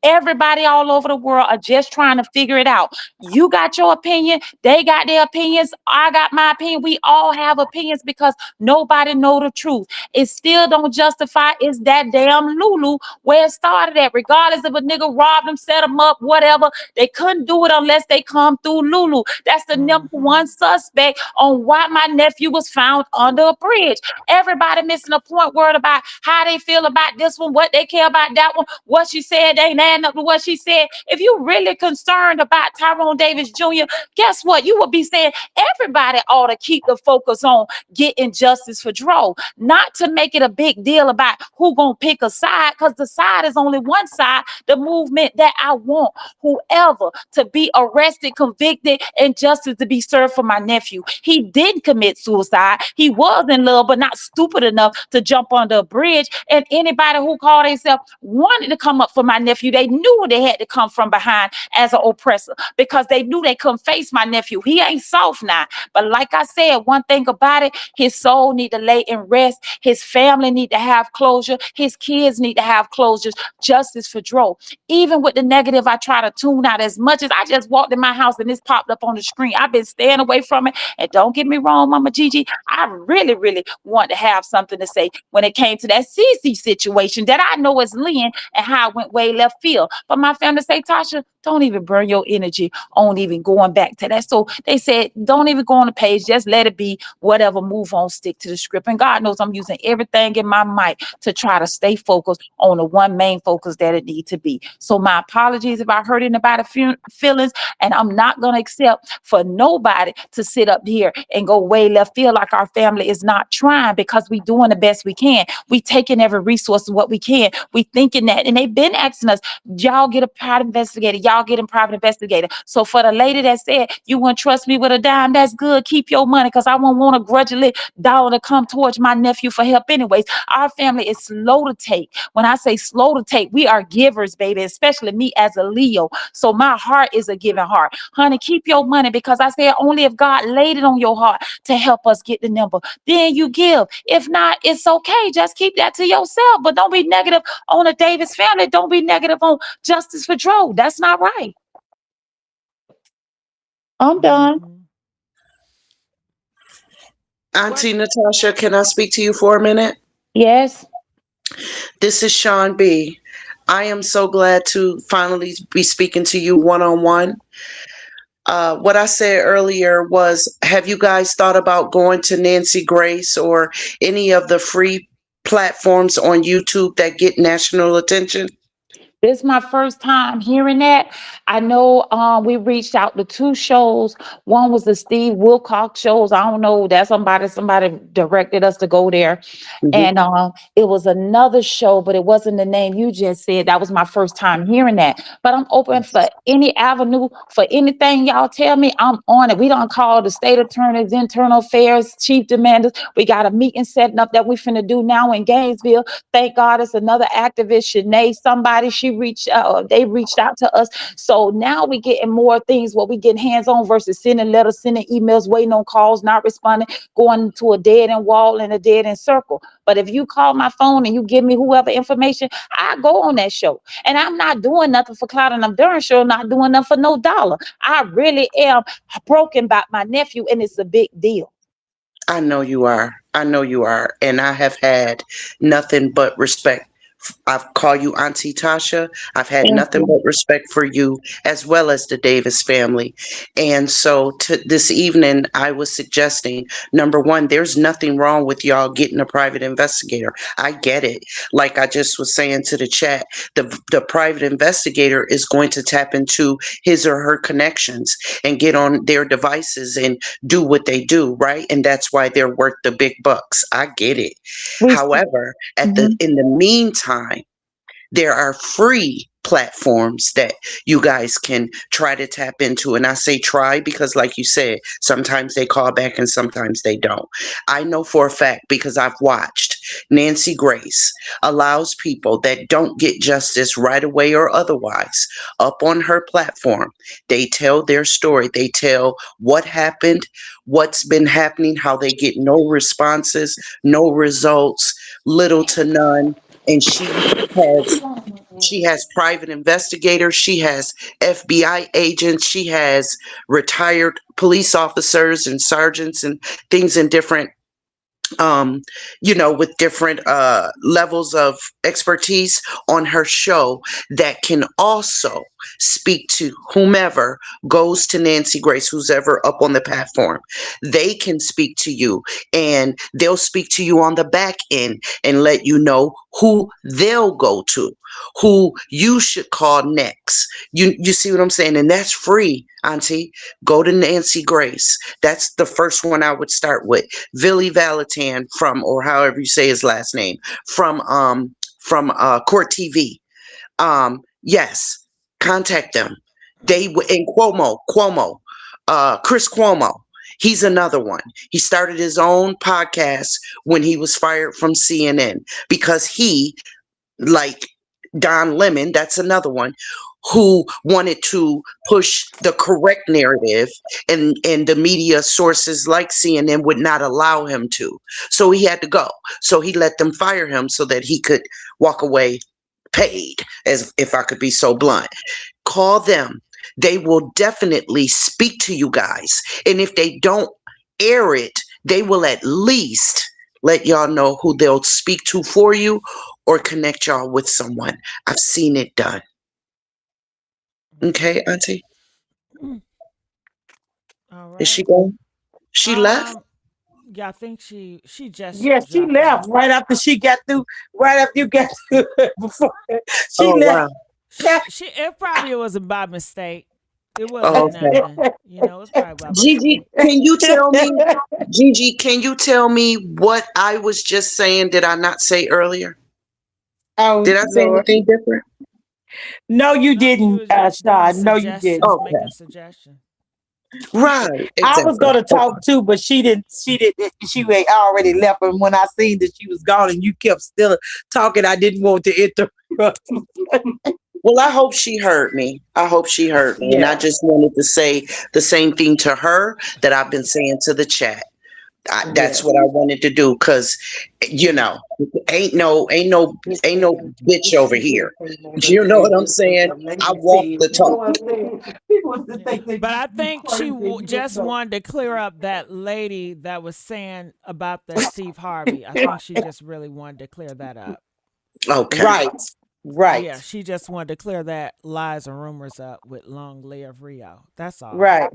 Everybody all over the world are just trying to figure it out. You got your opinion. They got their opinions. I got my opinion. We all have opinions because nobody know the truth. It still don't justify it's that damn Lulu where it started at. Regardless if a nigga robbed them, set them up, whatever, they couldn't do it unless they come through Lulu. That's the number one suspect on why my nephew was found under a bridge. Everybody missing a point word about how they feel about this one, what they care about that one, what she said ain't adding up to what she said. If you really concerned about Tyrone Davis Jr., guess what? You would be saying everybody ought to keep the focus on getting justice for Dro, not to make it a big deal about who gonna pick a side, because the side is only one side, the movement that I want whoever to be arrested, convicted, and justice to be served for my nephew. He didn't commit suicide. He was in love, but not stupid enough to jump under a bridge. And anybody who called themselves wanted to come up for my nephew, they knew they had to come from behind as an oppressor because they knew they couldn't face my nephew. He ain't soft now. But like I said, one thing about it, his soul need to lay in rest. His family need to have closure. His kids need to have closures. Justice for Dro. Even with the negative, I try to tune out as much as I just walked in my house and this popped up on the screen. I've been staying away from it. And don't get me wrong, Mama Gigi, I really, really want to have something to say when it came to that CC situation that I know is Lynn and how it went way left field. But my family say, Tasha, don't even burn your energy on even going back to that. So they said, don't even go on the page. Just let it be whatever, move on, stick to the script. And God knows I'm using everything in my might to try to stay focused on the one main focus that it need to be. So my apologies if I hurt anybody's feelings, and I'm not going to accept for nobody to sit up here and go way left field like our family is not trying, because we doing the best we can. We taking every resource of what we can. We thinking that, and they've been asking us, y'all get a private investigator, y'all get a private investigator. So for the lady that said you wouldn't trust me with a dime, that's good. Keep your money, because I won't want a grudgingly dollar to come towards my nephew for help anyways. Our family is slow to take. When I say slow to take, we are givers, baby, especially me as a Leo. So my heart is a giving heart. Honey, keep your money, because I said only if God laid it on your heart to help us get the number, then you give. If not, it's okay. Just keep that to yourself. But don't be negative on the Davis family. Don't be negative on justice for Dro. That's not right. I'm done. Auntie Natasha, can I speak to you for a minute? Yes. This is Sean B. I am so glad to finally be speaking to you one-on-one. What I said earlier was, have you guys thought about going to Nancy Grace or any of the free platforms on YouTube that get national attention? This is my first time hearing that. I know we reached out to 2 shows. One was the Steve Wilcox shows. I don't know. That somebody directed us to go there. Mhm. And it was another show, but it wasn't the name you just said. That was my first time hearing that. But I'm open for any avenue, for anything y'all tell me. I'm on it. We don't call the state attorneys, internal affairs, chief demanders. We got a meeting setting up that we finna do now in Gainesville. Thank God it's another activist, Shanae, somebody, they reached out to us. So now we getting more things where we getting hands-on versus sending letters, sending emails, waiting on calls, not responding, going to a dead-end wall and a dead-end circle. But if you call my phone and you give me whoever information, I go on that show. And I'm not doing nothing for clout, and I'm darn sure not doing nothing for no dollar. I really am broken by my nephew, and it's a big deal. I know you are. I know you are. And I have had nothing but respect. I've called you Auntie Tasha. I've had Thank nothing you. but respect for you as well as the Davis family. And so this evening, I was suggesting number one, there's nothing wrong with y'all getting a private investigator. I get it. Like I just was saying to the chat, the private investigator is going to tap into his or her connections and get on their devices and do what they do, right? And that's why they're worth the big bucks. I get it. We, However, mhm. in the meantime, there are free platforms that you guys can try to tap into. And I say try because, like you said, sometimes they call back and sometimes they don't. I know for a fact because I've watched Nancy Grace allows people that don't get justice right away or otherwise up on her platform. They tell their story, they tell what happened, what's been happening, how they get no responses, no results, little to none. And has she has private investigators, she has FBI agents, she has retired police officers and sergeants and things in different um, with different levels of expertise on her show that can also speak to whomever goes to Nancy Grace, who's ever up on the platform. They can speak to you and they'll speak to you on the back end and let you know who they'll go to, who you should call next. You see what I'm saying? And that's free, Auntie. Go to Nancy Grace. That's the first one I would start with. Billy Valentine from, or however you say his last name, from Court TV. Yes, contact them. And Chris Cuomo. He's another one. He started his own podcast when he was fired from CNN because he, like Don Lemon, that's another one, who wanted to push the correct narrative, and the media sources like CNN would not allow him to. So he had to go. So he let them fire him so that he could walk away paid, as if I could be so blunt. Call them. They will definitely speak to you guys. And if they don't air it, they will at least let y'all know who they'll speak to for you or connect y'all with someone. I've seen it done. Okay, Auntie? All Is she right. gone? She left? Yeah, I think she just Yeah, she dropped left off. right after she got through. Right after you got through, before she Oh, wow. left. It probably was by mistake. It Oh, wasn't okay. nothing. It was probably by Gigi, mistake. can you tell me, Gigi, can you tell me what I was just saying? Did I not say earlier? Oh Did I say Lord, anything different? no, you No, you didn't, was just doing Sean. No, you didn't. suggestions, Okay. making suggestions. Right. I was Exactly. gonna Okay. talk too, but she didn't. She didn't. She had already left, and when I seen that she was gone, and you kept still talking, I didn't want to interrupt. Well, I hope she heard me. I hope she heard me. And I Yeah, just wanted to say the same thing to her that I've been saying to the chat. yeah. That's what I wanted to do because, you know, ain't no bitch over here. You know what I'm saying? I walk the talk. But I think she just wanted to clear up that lady that was saying about the Steve Harvey. I think she just really wanted to clear that up. Okay. Right, right, Yeah, she just wanted to clear that lies and rumors up with Long Live Rio. That's all. right.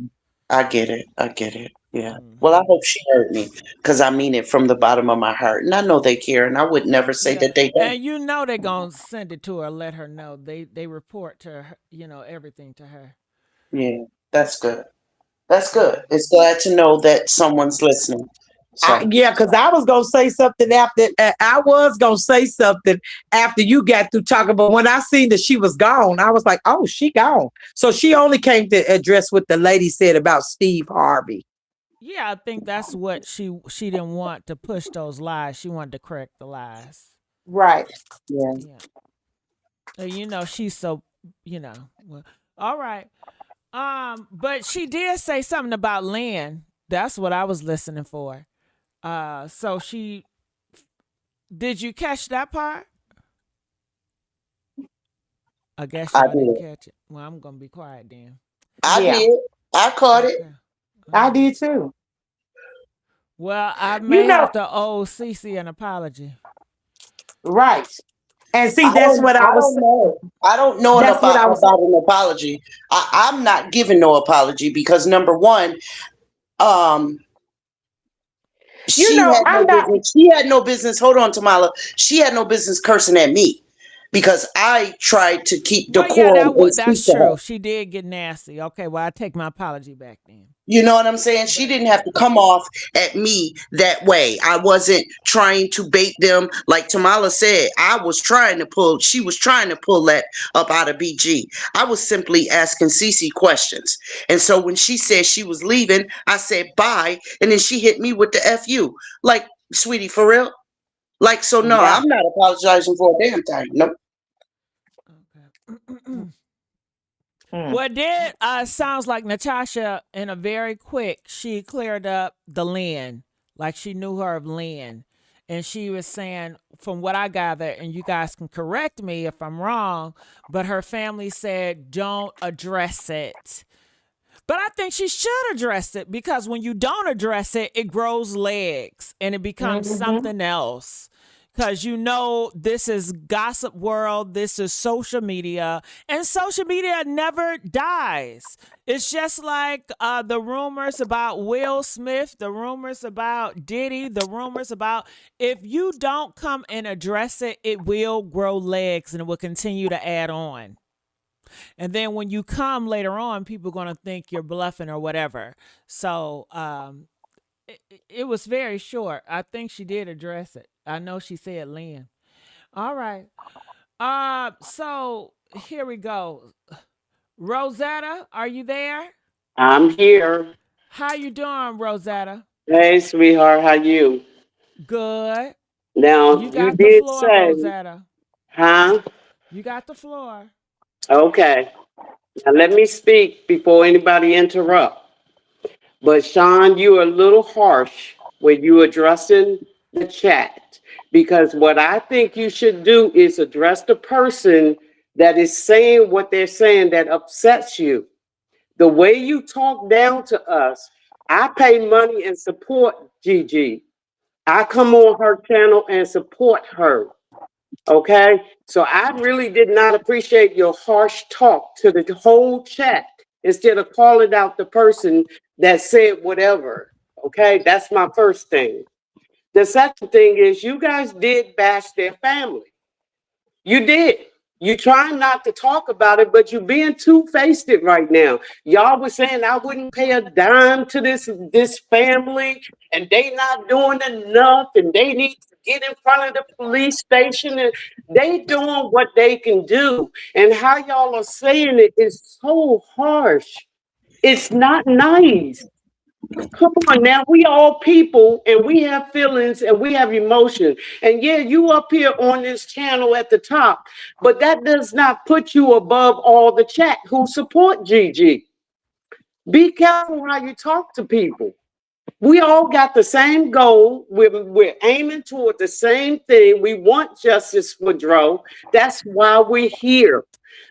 I get it. I get it. Yeah. Well, I Hmm. hope she heard me because I mean it from the bottom of my heart. And I know they care, and I would never say Yeah, that they don't. and you know they're gonna send it to her, let her know. They report to her, everything to her. Yeah, that's good. That's good. Yeah. It's glad to know that someone's listening. So, Yeah, because I was gonna say something after I was gonna say something after you got through talking, but when I seen that she was gone, I was like, "Oh, she gone." So she only came to address what the lady said about Steve Harvey. Yeah, I think that's what she didn't want to push those lies. She wanted to correct the lies. Right. yeah. Yeah. She's so, well, all right. But she did say something about Lynn. That's what I was listening for. So she did you catch that part? I guess I y'all didn't did. catch it. Well, I'm gonna be quiet then. I Yeah, did. I caught it. Okay. All I right. did too. Well, I You may know, have to owe Cece an apology. right. And see, I that's don't. what I I was. don't know. I don't know That's what I was. about an apology. I'm not giving no apology because number one, um, You she know, had no I'm not. business. She had no business. Hold on, Tamala. She had no business cursing at me because I tried to keep Well, yeah, decorum and speak that's to her. true. She did get nasty. Okay, well, I take my apology back then. You know what I'm saying? She But didn't have yeah. to come off at me that way. I wasn't trying to bait them. Like Tamala said, she was trying to pull that up out of BG. I was simply asking Cece questions. And so when she said she was leaving, I said bye. And then she hit me with the FU. Like, sweetie, for real? Like, so no, Yeah. I'm not apologizing for a damn thing. No. Okay. Mm. Well, then sounds like Natasha, in a very quick, she cleared up the Lynn, like she knew her of Lynn. And she was saying, from what I gather, and you guys can correct me if I'm wrong, but her family said, don't address it. But I think she should address it because when you don't address it, it grows legs and it becomes Hmm. something else. Because this is gossip world, this is social media, and social media never dies. It's just like the rumors about Will Smith, the rumors about Diddy, the rumors about if you don't come and address it, it will grow legs and it will continue to add on. And then when you come later on, people are going to think you're bluffing or whatever. So it was very short. I think she did address it. I know she said Lynn. All right. So here we go. Rosetta, are you there? I'm here. How you doing, Rosetta? Hey, sweetheart, how you? Good. Now, You you got the did floor, say, Rosetta. huh? You got the floor. Okay. Now let me speak before anybody interrupt. But Sean, you're a little harsh when you addressing the chat because what I think you should do is address the person that is saying what they're saying that upsets you. The way you talk down to us, I pay money and support Gigi. I come on her channel and support her. Okay. So I really did not appreciate your harsh talk to the whole chat instead of calling out the person that said whatever. Okay. That's my first thing. The second thing is you guys did bash their family. You did. You trying not to talk about it, but you being two-faced it right now. Y'all was saying I wouldn't pay a dime to this family, and they not doing enough, and they need to get in front of the police station, and they doing what they can do. And how y'all are saying it is so harsh. It's not nice. Come on now, we all people and we have feelings and we have emotion. And yeah, you up here on this channel at the top, but that does not put you above all the chat who support Gigi. Be careful how you talk to people. We all got the same goal. We're aiming toward the same thing. We want justice for Dro. That's why we're here.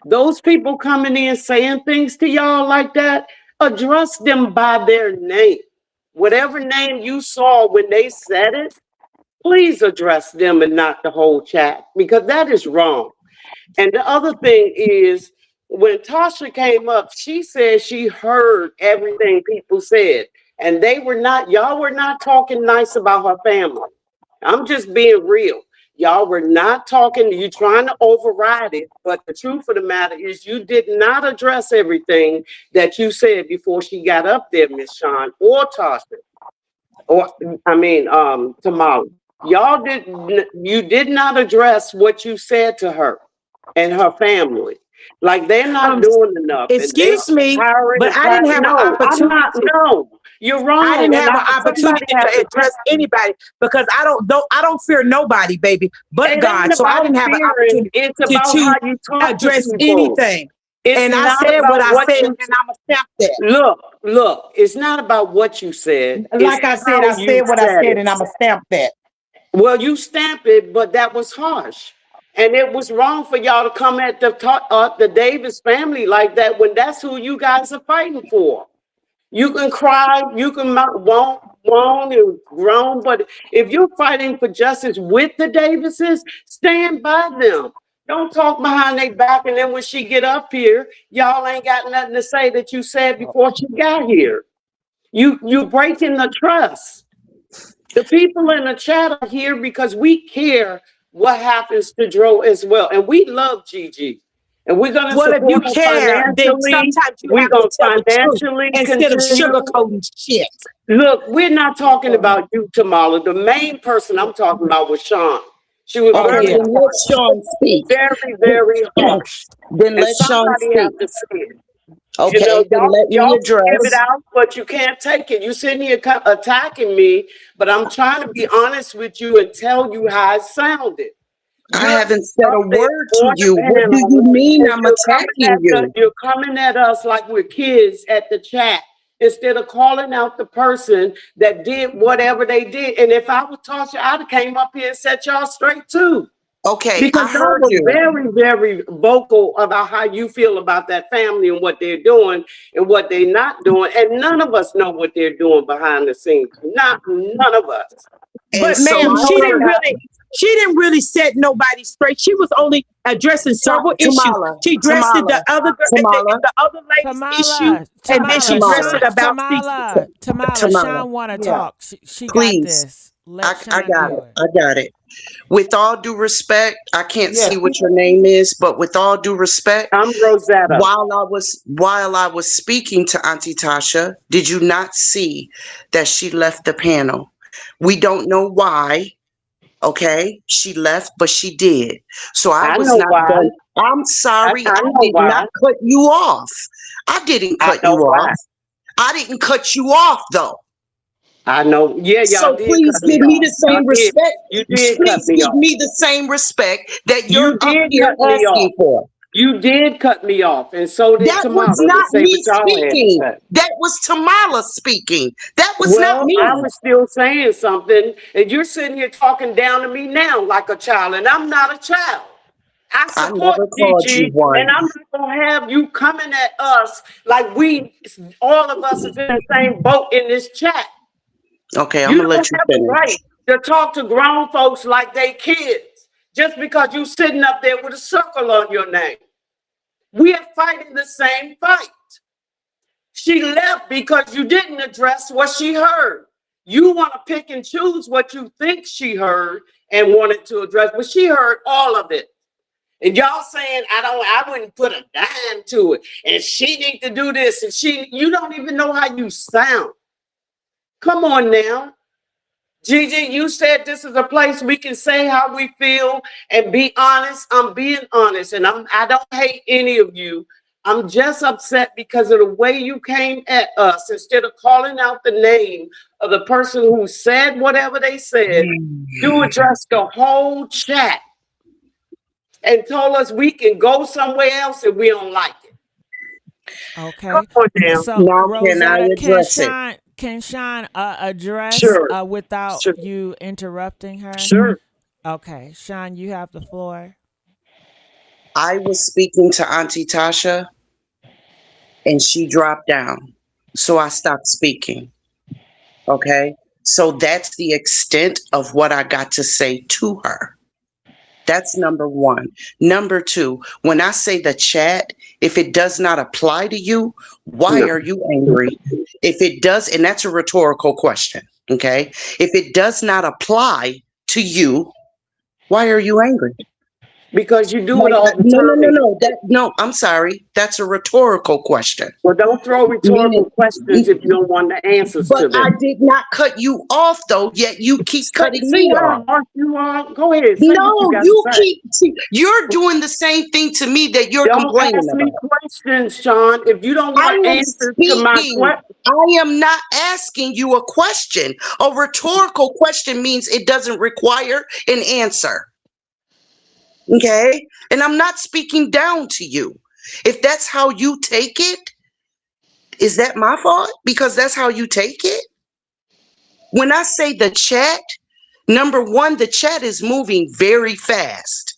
Those people coming in saying things to y'all like that, address them by their name. Whatever name you saw when they said it, please address them and not the whole chat because that is wrong. And the other thing is, when Tasha came up, she said she heard everything people said. And y'all were not talking nice about her family. I'm just being real. Y'all were not talking, you trying to override it. But the truth of the matter is you did not address everything that you said before she got up there, Miss Sean or Tasha. Or Tamala. You did not address what you said to her and her family. Like they're not Um, doing enough, and they excuse me, hiring but and I didn't firing. have an No, I'm not. opportunity. No, you're I wrong. didn't And have an opportunity somebody has to to tell address you. anybody because I don't fear nobody, baby, but It ain't God. So I about didn't have an fearing. opportunity It's about how to you talk to address people. anything. It's And I not said what about I what said, you and I'm a stamp that. look. It's not about what you said. It's Like I how you said what I said said, it. and I'm a stamp that. Well, you stamp it, but that was harsh. And it was wrong for y'all to come at the Davis family like that when that's who you guys are fighting for. You can cry, you can moan and groan, but if you're fighting for justice with the Davises, stand by them. Don't talk behind their back, and then when she get up here, y'all ain't got nothing to say that you said before she got here. You breaking the trust. The people in the chat are here because we care what happens to Dro as well. And we love Gigi. And we're going to Well, if you support her care, then financially. sometimes you We're have to going to tell the truth financially instead of continue. sugarcoating shit. Look, we're not talking about you, Tamala. The main person I'm talking about was Sean. She was Oh Okay, very yeah. then let harsh. Sean speak. Very, very harsh. Then And let Sean somebody speak. have to say it. You know, Okay, then let me y'all can give it address. out, but you can't take it. You sitting here attacking me, but I'm trying to be honest with you and tell you how it sounded. I You're haven't said up a there word to on the you. What do you panel mean and I'm attacking you? you're coming at us like we're kids at the chat instead of calling out the person that did whatever they did. And if I was Tasha, I'd have came up here and set y'all straight too. Okay, Because I y'all heard were you. very, very vocal about how you feel about that family and what they're doing and what they're not doing. And none of us know what they're doing behind the scenes. None of us. And But so ma'am, You I know what I'm heard she didn't really set nobody straight. She was only addressing several issues. Tamala, She addressed it, Tamala, the other Tamala, the other lady's issue, and then she addressed Tamala, it about Cecil. Tamala, Tamala. Sean want to Yeah. talk. She got Please, this. Let I Sean got do it. it. I got it. With all due respect, I can't Yeah. see what your name is, but with all due respect, I'm Rosetta. while I was speaking to Auntie Tasha, did you not see that she left the panel? We don't know why. Okay, she left, but she did. So I I was know not why. done. I'm sorry, I I know did not why. cut you off. I didn't I cut you know off. why. I didn't cut you off though. I know. Yeah, y'all So did please cut me give me off. the Y'all same did. respect. You did cut Please me give off. me the same respect that you're You up did here cut me off. asking for. You did cut me off, and so did That was Tamara to not say me what y'all had to speaking. say. That was Tamala speaking. That was not Well, I me. was still saying something, and you're sitting here talking down to me now like a child, and I'm not a child. I I support never called you DG, and one. I'm not gonna have you coming at us like all of us, is in the same boat in this chat. Okay, I'm You gonna don't let you have the right finish. to talk to grown folks like they kids just because you sitting up there with a circle on your name. We are fighting the same fight. She left because you didn't address what she heard. You want to pick and choose what you think she heard and wanted to address, but she heard all of it. And y'all saying I wouldn't put a dime to it, and she need to do this, and you don't even know how you sound. Come on now. Gigi, you said this is a place we can say how we feel and be honest. I'm being honest, and I don't hate any of you. I'm just upset because of the way you came at us. Instead of calling out the name of the person who said whatever they said, you addressed the whole chat and told us we can go somewhere else if we don't like it. Come Okay. on now. So Now can I Rosetta, address it? Can Sean address Sure, without sure, you interrupting her? sure. Okay, Sean, you have the floor. I was speaking to Auntie Tasha and she dropped down. So I stopped speaking. Okay. So that's the extent of what I got to say to her. That's number one. Number two, when I say the chat, If it does not apply to you, why No. are you angry? If it does, and that's a rhetorical question, okay? If it does not apply to you, why are you angry? Because you do it Like, all the no, no, no, time. no. No, I'm sorry. That's a rhetorical question. Well, don't throw Meaning, rhetorical questions if you don't want the answers but to I them. did not cut you off though, yet you keep cutting See me how off. harsh you are? Go ahead, say what you No, got to you say. keep, see, you're doing the same thing to me that you're Don't complaining ask me about. questions, Sean. If you don't I want am answers to my speaking. question, I am not asking you a question. A rhetorical question means it doesn't require an answer. Okay? And I'm not speaking down to you. If that's how you take it, is that my fault? Because that's how you take it? When I say the chat, number one, the chat is moving very fast.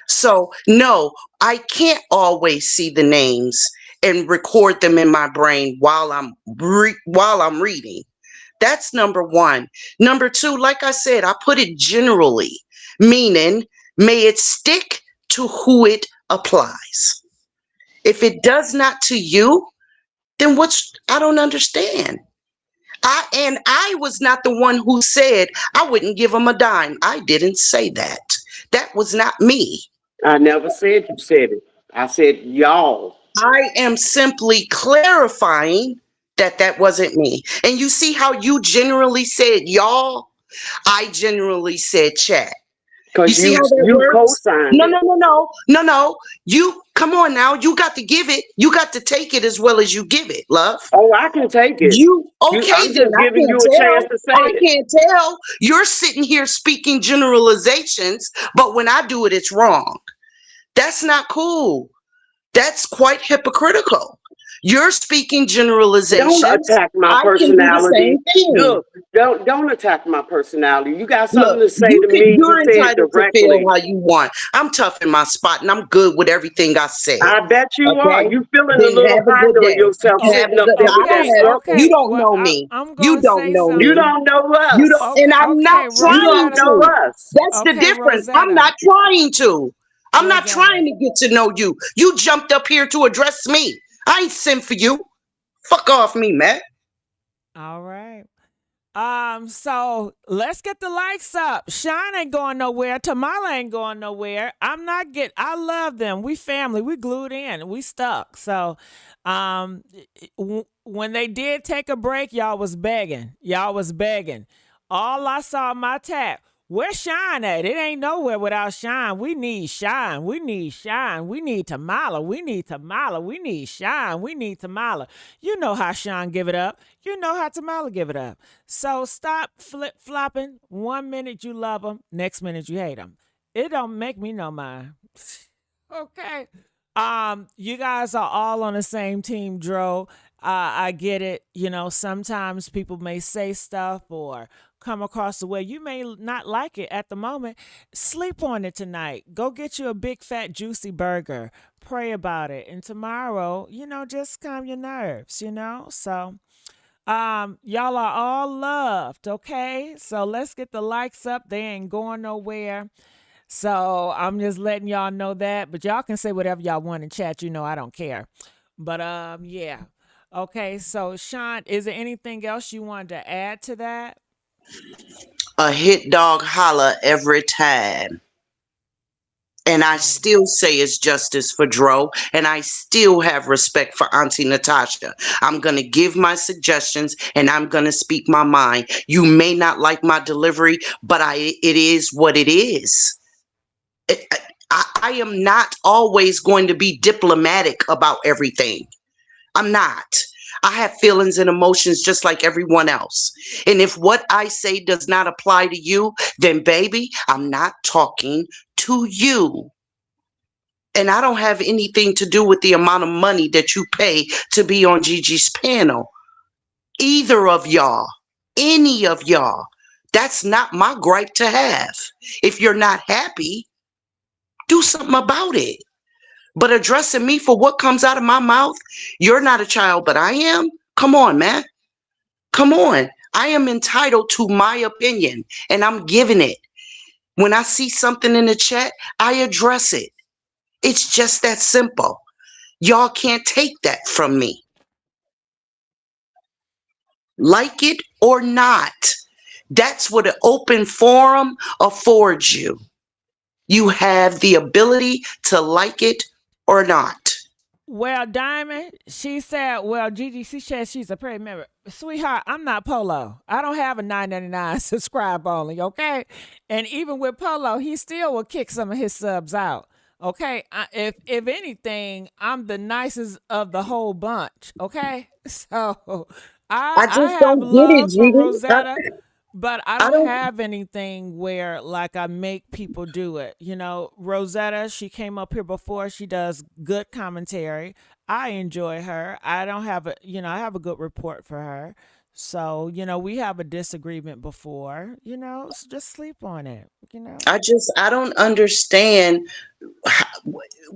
So, no, I can't always see the names and record them in my brain while I'm reading. That's number one. Number two, like I said, I put it generally, meaning may it stick to who it applies. If it does not to you, then I don't understand. I was not the one who said I wouldn't give them a dime. I didn't say that. That was not me. I never said you said it. I said y'all. I am simply clarifying that that wasn't me. And you see how you generally said y'all? I generally said chat. You Because see how that you works? co-signed No, it. no, no, no, no, no. You come on now. You got to give it. You got to take it as well as you give it, love. Oh, I can take it. You okay I'm then? just I giving can't you a chance tell. to say I it. can't tell. You're sitting here speaking generalizations, but when I do it, it's wrong. That's not cool. That's quite hypocritical. You're speaking Don't generalizations. attack my I can do the personality. same thing. Look, don't attack my personality. You got something Look, to say to me, you you're say it entitled to feel directly. how you want. I'm tough in my spot and I'm good with everything I said. I bet you are. Okay? You feeling a Then little have a high good on day. yourself Have sitting a up good there with that circle. You Okay. don't Well, know me. I'm You gonna don't say know You me. something. don't know You don't, us. and Okay, I'm not okay, You trying don't Rosetta. know to. us. That's the Okay, difference. I'm Rosetta. not trying to. I'm not Rosetta. trying to get to know you. You jumped up here to address me. I ain't sent for you. Fuck off me, man. All right. So let's get the likes up. Sean ain't going nowhere. Tamala ain't going nowhere. I love them. We family. We glued in. We stuck. So when they did take a break, y'all was begging. Y'all was begging. All I saw in my tab. Where's Shine at? It ain't nowhere without Shine. We need Shine. We need Shine. We need Tamala. We need Tamala. We need Shine. We need Tamala. You know how Shine give it up. You know how Tamala give it up. So stop flip-flopping. 1 minute you love them, next minute you hate them. It don't make me no mind. Okay. You guys are all on the same team, Dro. I get it. You know, sometimes people may say stuff or come across the way you may not like it at the moment. Sleep on it tonight. Go get you a big fat juicy burger. Pray about it. And tomorrow, just calm your nerves, So y'all are all loved, okay? So let's get the likes up. They ain't going nowhere. So I'm just letting y'all know that. But y'all can say whatever y'all want in chat. I don't care. But yeah. Okay, so Sean, is there anything else you wanted to add to that? A hit dog holler every time. And I still say it's justice for Dro, and I still have respect for Auntie Natasha. I'm going to give my suggestions, and I'm going to speak my mind. You may not like my delivery, but it is what it is. I am not always going to be diplomatic about everything. I'm not. I have feelings and emotions just like everyone else. And if what I say does not apply to you, then baby, I'm not talking to you. And I don't have anything to do with the amount of money that you pay to be on Gigi's panel. Either of y'all, any of y'all, that's not my gripe to have. If you're not happy, do something about it. But addressing me for what comes out of my mouth, you're not a child, but I am. Come on, man. Come on. I am entitled to my opinion, and I'm giving it. When I see something in the chat, I address it. It's just that simple. Y'all can't take that from me. Like it or not. That's what an open forum affords you. You have the ability to like it or not. Well, Diamond, she said, well, Gigi, she said she's a pretty member. Sweetheart, I'm not Polo. I don't have a $9.99 subscribe only, okay? And even with Polo, he still will kick some of his subs out. Okay, if anything, I'm the nicest of the whole bunch. Okay, so I I just have don't get it, love for Judy. Rosetta, but I I don't don't. have anything where like I make people do it. You know, Rosetta, she came up here before. She does good commentary. I enjoy her. I don't have a, I have a good report for her. So, we have a disagreement before, so just sleep on it. I don't understand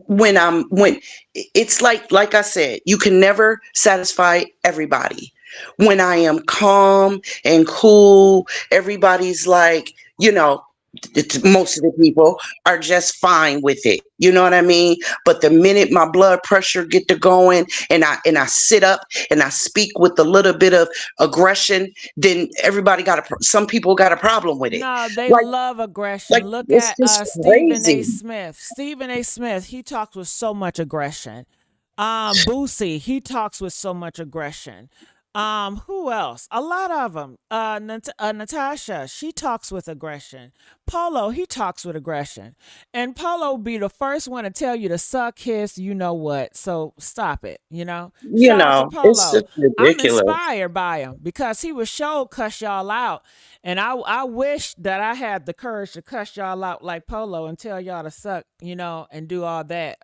when it's like I said, you can never satisfy everybody. When I am calm and cool, everybody's like, most of the people are just fine with it. You know what I mean? But the minute my blood pressure get to going and I sit up and I speak with a little bit of aggression, then some people got a problem with it. No, they Like love aggression. like Look it's at just Stephen A. crazy. Smith. Stephen A. Smith, he talks with so much aggression. Boosie, he talks with so much aggression. Who else? A lot of them. Natasha, she talks with aggression. Polo, he talks with aggression. And Polo be the first one to tell you to suck his, you know what. So stop it, Shout out to It's Polo. just I'm ridiculous. inspired by him because he was sure cuss y'all out. And I wish that I had the courage to cuss y'all out like Polo and tell y'all to suck, and do all that.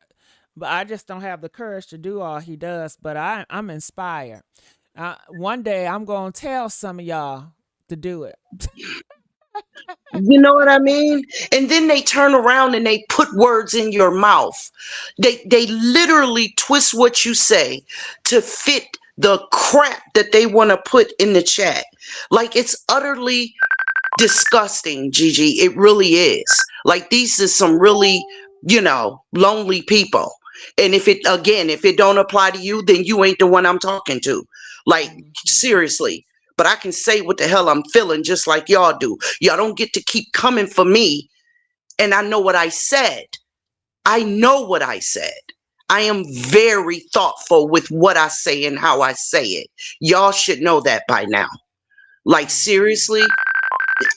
But I just don't have the courage to do all he does. But I'm inspired. One day I'm going to tell some of y'all to do it. You know what I mean? And then they turn around and they put words in your mouth. They literally twist what you say to fit the crap that they want to put in the chat. Like it's utterly disgusting, Gigi. It really is. Like these are some really, lonely people. And if it don't apply to you, then you ain't the one I'm talking to. Like seriously. But I can say what the hell I'm feeling just like y'all do. Y'all don't get to keep coming for me. And I know what I said. I know what I said. I am very thoughtful with what I say and how I say it. Y'all should know that by now. Like seriously,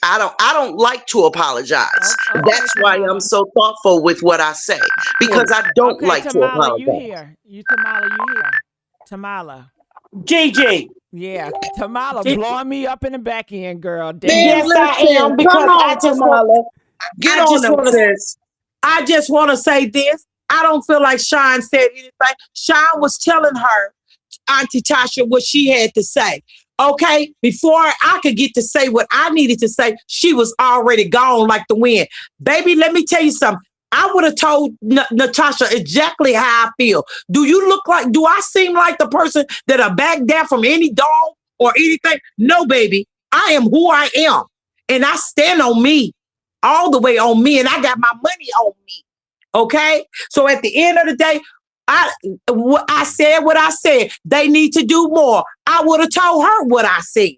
I don't like to apologize. Okay, That's why I'm Tamala. so thoughtful with what I say because I don't Okay, like to Tamala, you apologize. here. You here. Tamala. Gigi. Yeah, Tamala blowing me up in the back end, girl. Man, Damn. Yes, I listen, am come because on, Tamala. Get I on just them, want to sis. I just want to say this. I don't feel like Sean said anything. Sean was telling her, Auntie Tasha, what she had to say. Okay, before I could get to say what I needed to say, she was already gone like the wind. Baby, let me tell you something. I would have told Natasha exactly how I feel. Do I seem like the person that I back down from any dog or anything? No, baby. I am who I am. And I stand on me, all the way on me, and I got my money on me. Okay? So at the end of the day, I said what I said. They need to do more. I would have told her what I said.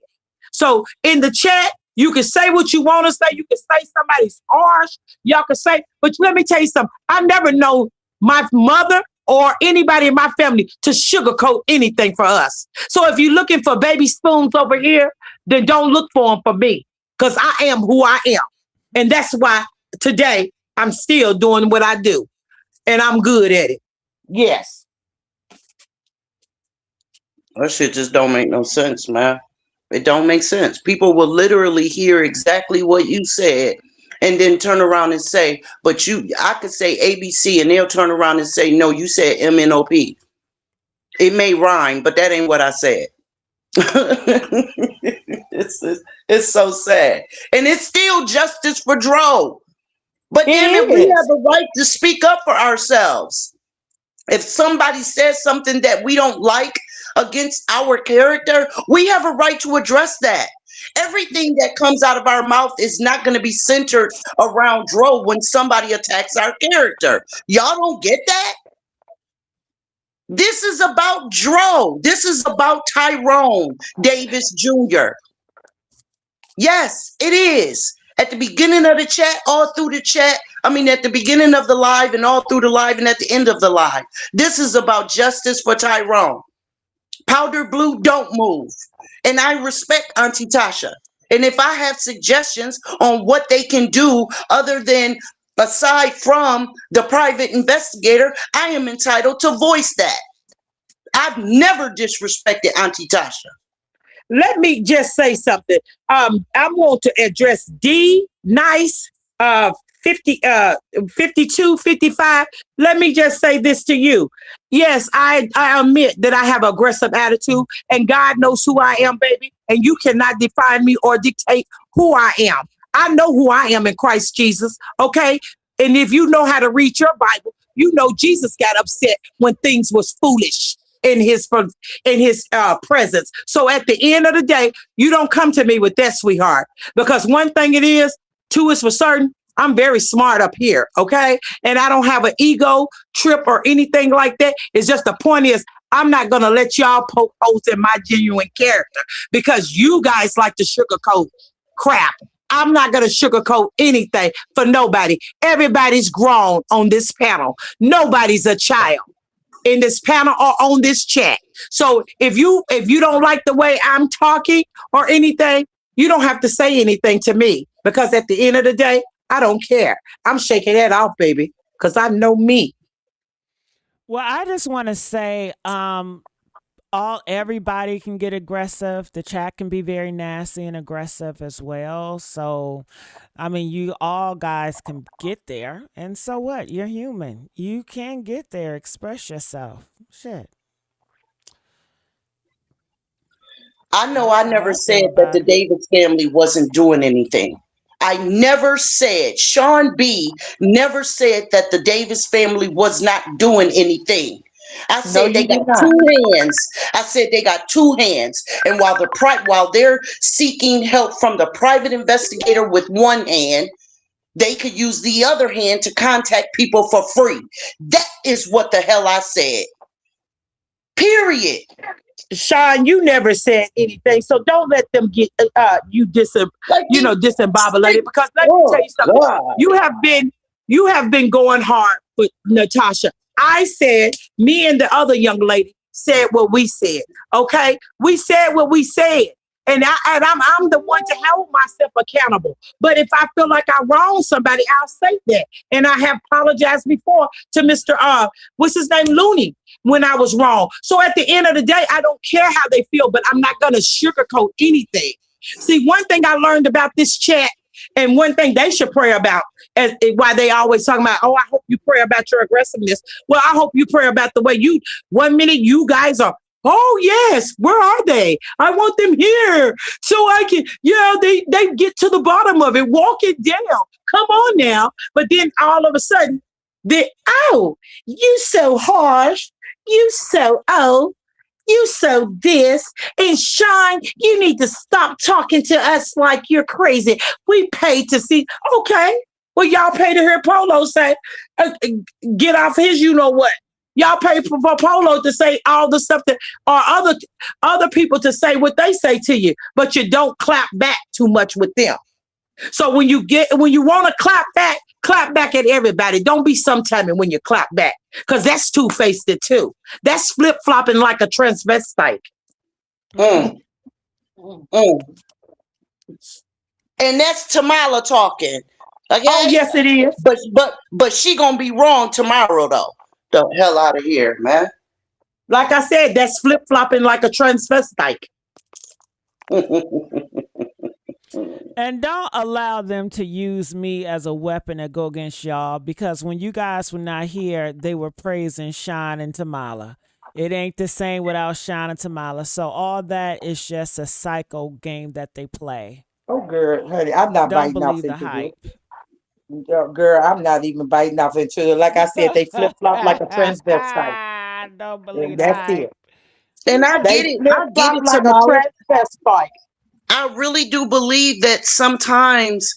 So in the chat, you can say what you want to say. You can say somebody's harsh. Y'all can say, but let me tell you something. I never know my mother or anybody in my family to sugarcoat anything for us. So if you're looking for baby spoons over here, then don't look for them for me because I am who I am. And that's why today I'm still doing what I do and I'm good at it. Yes. That shit just don't make no sense, man. It don't make sense. People will literally hear exactly what you said and then turn around and say, but I could say ABC and they'll turn around and say, no, you said MNOP. It may rhyme, but that ain't what I said. it's so sad. And it's still justice for Dro. But damn it, we have a right to speak up for ourselves. If somebody says something that we don't like against our character, we have a right to address that. Everything that comes out of our mouth is not going to be centered around Dro when somebody attacks our character. Y'all don't get that? This is about Dro. This is about Tyrone Davis Jr. Yes, it is. At the beginning of the chat, all through the chat, at the beginning of the live and all through the live and at the end of the live. This is about justice for Tyrone. Powder blue, don't move. And I respect Auntie Tasha. And if I have suggestions on what they can do other than aside from the private investigator, I am entitled to voice that. I've never disrespected Auntie Tasha. Let me just say something. I want to address D Nice 52, 55. Let me just say this to you. Yes, I admit that I have an aggressive attitude, and God knows who I am, baby. And you cannot define me or dictate who I am. I know who I am in Christ Jesus, okay? And if you know how to read your Bible, you know Jesus got upset when things was foolish in his presence. So at the end of the day, you don't come to me with that, sweetheart, because one thing it is, two is for certain, I'm very smart up here, okay? And I don't have an ego trip or anything like that. It's just the point is, I'm not going to let y'all poke holes in my genuine character because you guys like to sugarcoat crap. I'm not going to sugarcoat anything for nobody. Everybody's grown on this panel. Nobody's a child in this panel or on this chat. So if you don't like the way I'm talking or anything, you don't have to say anything to me because at the end of the day, I don't care. I'm shaking that off, baby, because I know me. Well, I just want to say, everybody can get aggressive. The chat can be very nasty and aggressive as well. So, you all guys can get there. And so what? You're human. You can get there. Express yourself. Shit. I know I never said that the Davis family wasn't doing anything. I never said, Sean B never said that the Davis family was not doing anything. I said they got two hands. I said they got two hands. And while they're seeking help from the private investigator with one hand, they could use the other hand to contact people for free. That is what the hell I said. Period. Sean, you never said anything, so don't let them get you disembobulated. Because let me tell you something. God. You have been going hard with Natasha. I said, me and the other young lady said what we said. Okay, we said what we said, and I'm the one to hold myself accountable. But if I feel like I wronged somebody, I'll say that, and I have apologized before to Mr. What's his name, Looney, when I was wrong. So at the end of the day, I don't care how they feel, but I'm not going to sugarcoat anything. See, one thing I learned about this chat, and one thing they should pray about, why they always talking about, oh, I hope you pray about your aggressiveness. Well, I hope you pray about the way one minute you guys are, oh, yes, where are they? I want them here so I can, they get to the bottom of it, walk it down. Come on now. But then all of a sudden, you so harsh. You so you so this. And Sean, you need to stop talking to us like you're crazy. We paid to see. Okay. Well, y'all pay to hear Polo say, get off his you know what. Y'all pay for Polo to say all the stuff that or other people to say what they say to you, but you don't clap back too much with them. So when you want to clap back at everybody. Don't be sometiming when you clap back, because that's two-faced too. That's flip-flopping like a transvestite. And that's Tamala talking. Okay? Oh, yes, it is. But she gonna be wrong tomorrow though. The hell out of here, man. Like I said, that's flip-flopping like a transvestite. And don't allow them to use me as a weapon to go against y'all, because when you guys were not here, they were praising Sean and Tamala. It ain't the same without Sean and Tamala. So all that is just a psycho game that they play. Oh, girl, honey, I'm not Don't biting off believe the into hype. it. Girl, I'm not even biting off into it. Like I said, they flip-flop like a transvestite. Don't believe and the that's hype. it. And I get it. I get it, like Tamala. a transvestite. I really do believe that sometimes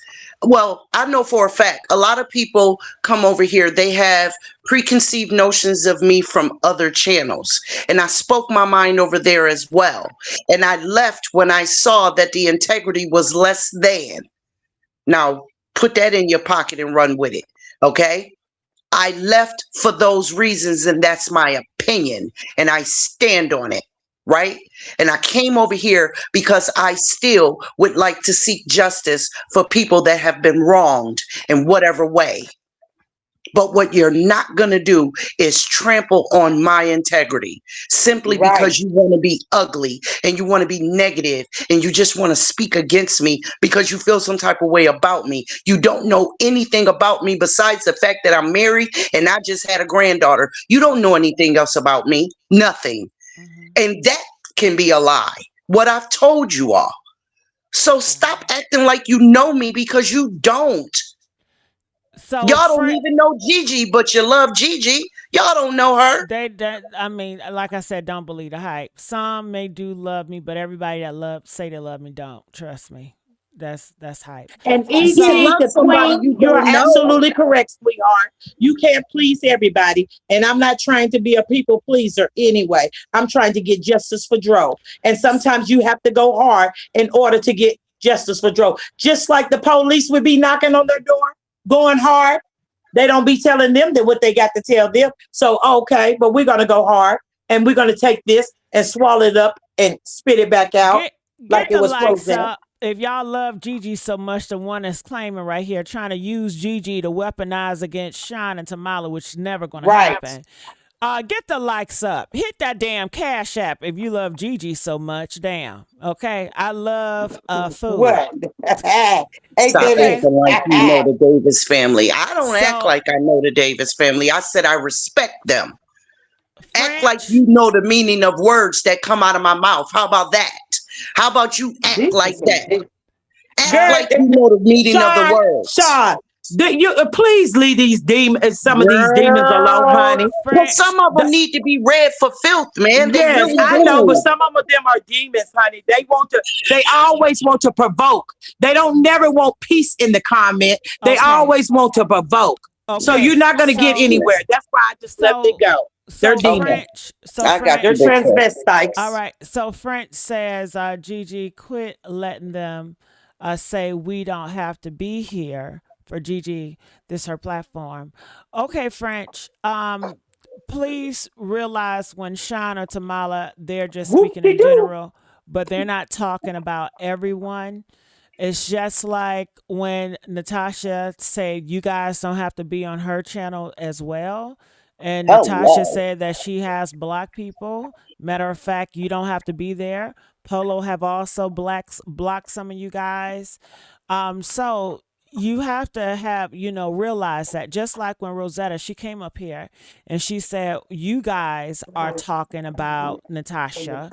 Well, I know for a fact a lot of people come over here, they have preconceived notions of me from other channels. And I spoke my mind over there as well. And I left when I saw that the integrity was less than. Now, put that in your pocket and run with it. Okay? I left for those reasons, and that's my opinion, and I stand on it, right? And I came over here because I still would like to seek justice for people that have been wronged in whatever way. But what you're not going to do is trample on my integrity simply Right. because you want to be ugly and you want to be negative and you just want to speak against me because you feel some type of way about me. You don't know anything about me besides the fact that I'm married and I just had a granddaughter. You don't know anything else about me. Nothing. Mhm. And that can be a lie. What I've told you all. So stop acting like you know me because you don't. So Y'all don't friend, even know Gigi, but you love Gigi. Y'all don't know her. I mean, like I said, don't believe the hype. Some may do love me, but everybody that say they love me don't. Trust me. That's hype. And You can't So EG, love the somebody queen, you you're don't know. absolutely correct, sweetheart. You can't please everybody. And I'm not trying to be a people pleaser anyway. I'm trying to get justice for Dro. And sometimes you have to go hard in order to get justice for Dro. Just like the police would be knocking on their door, going hard. They don't be telling them that what they got to tell them. So, okay, but we're going to go hard and we're going to take this and swallow it up and spit it back out get like get it the was likes frozen. up. If y'all love Gigi so much, the one that's claiming right here, trying to use Gigi to weaponize against Sean and Tamala, which is never gonna Right. happen. Get the likes up. Hit that damn Cash App if you love Gigi so much. Damn. Okay. I love food. What? Ain't Stop that Okay. acting like you know it? the Davis family. I don't act So like I know the Davis family. I said I respect them. Act like French, you know the meaning of words that come out of my mouth. How about that? How about you act This like is some that? big- Act Girl, like you know the meaning of the Sean, words. Sean, you please leave these demons, some of these demons alone, Girl. honey. But French. some of them need to be read for filth, man. They Yes, really I know, but do. some of them are demons, honey. They always want to provoke. They don't never want peace in the comment. They Okay. always want to provoke. So Okay. you're not going to get anywhere. That's why I just let it So go. They're so demons. French. So I got They're you, French. big sis. All transvestites. right. So French says, Gigi, quit letting them say we don't have to be here for Gigi. This her platform. Okay, French. Please realize when Sean or Tamala, they're just speaking in Whoop-de-doo. general, but they're not talking about everyone. It's just like when Natasha said you guys don't have to be on her channel as well. And Natasha Hello. said that she has black people. Matter of fact, you don't have to be there. Polo have also blocked some of you guys. So you have to have, realize that just like when Rosetta, she came up here and she said, you guys are talking about Natasha.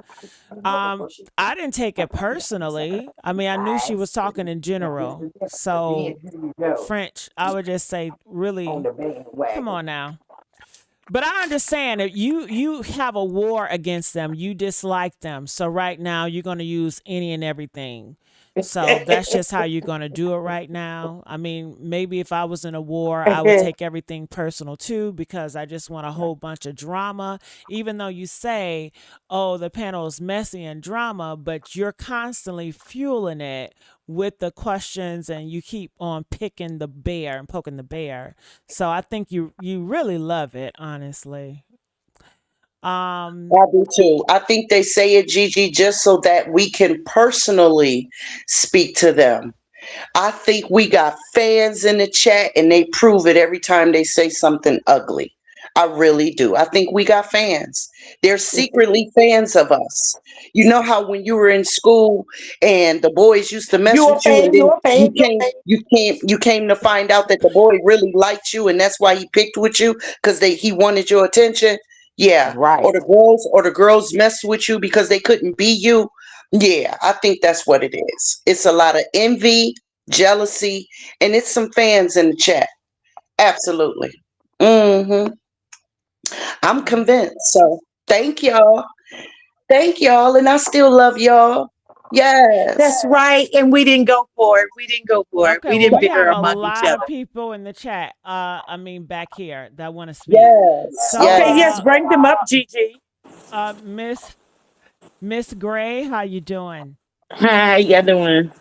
I didn't take it personally. I mean, I knew she was talking in general. So, French, I would just say, really, come on now. But I understand that you have a war against them. You dislike them. So right now you're going to use any and everything. So that's just how you're going to do it right now. I mean, maybe if I was in a war, I would take everything personal too because I just want a whole bunch of drama. Even though you say, "Oh, the panel is messy and drama," but you're constantly fueling it with the questions and you keep on picking the bear and poking the bear. So I think you really love it, honestly. I do too. I think they say it, Gigi, just so that we can personally speak to them. I think we got fans in the chat and they prove it every time they say something ugly. I really do. I think we got fans. They're secretly fans of us. You know how when you were in school and the boys used to mess You a with you and fan, then you a fan, you a fan. you came to find out that the boy really liked you and that's why he picked with you because he wanted your attention. Yeah. Right. Or the girls messed with you because they couldn't be you. Yeah, I think that's what it is. It's a lot of envy, jealousy, and it's some fans in the chat. Absolutely. I'm Okay. convinced. So thank y'all. Thank y'all. And I still love y'all. Yes. That's right. And we didn't go for it. We didn't go for it. Okay, We well, didn't we bicker have a among each lot of other. people in the chat. Back here that want to speak. Yes. So, Okay, yes, bring them up, Gigi. Miss Gray, how you doing? How you doing?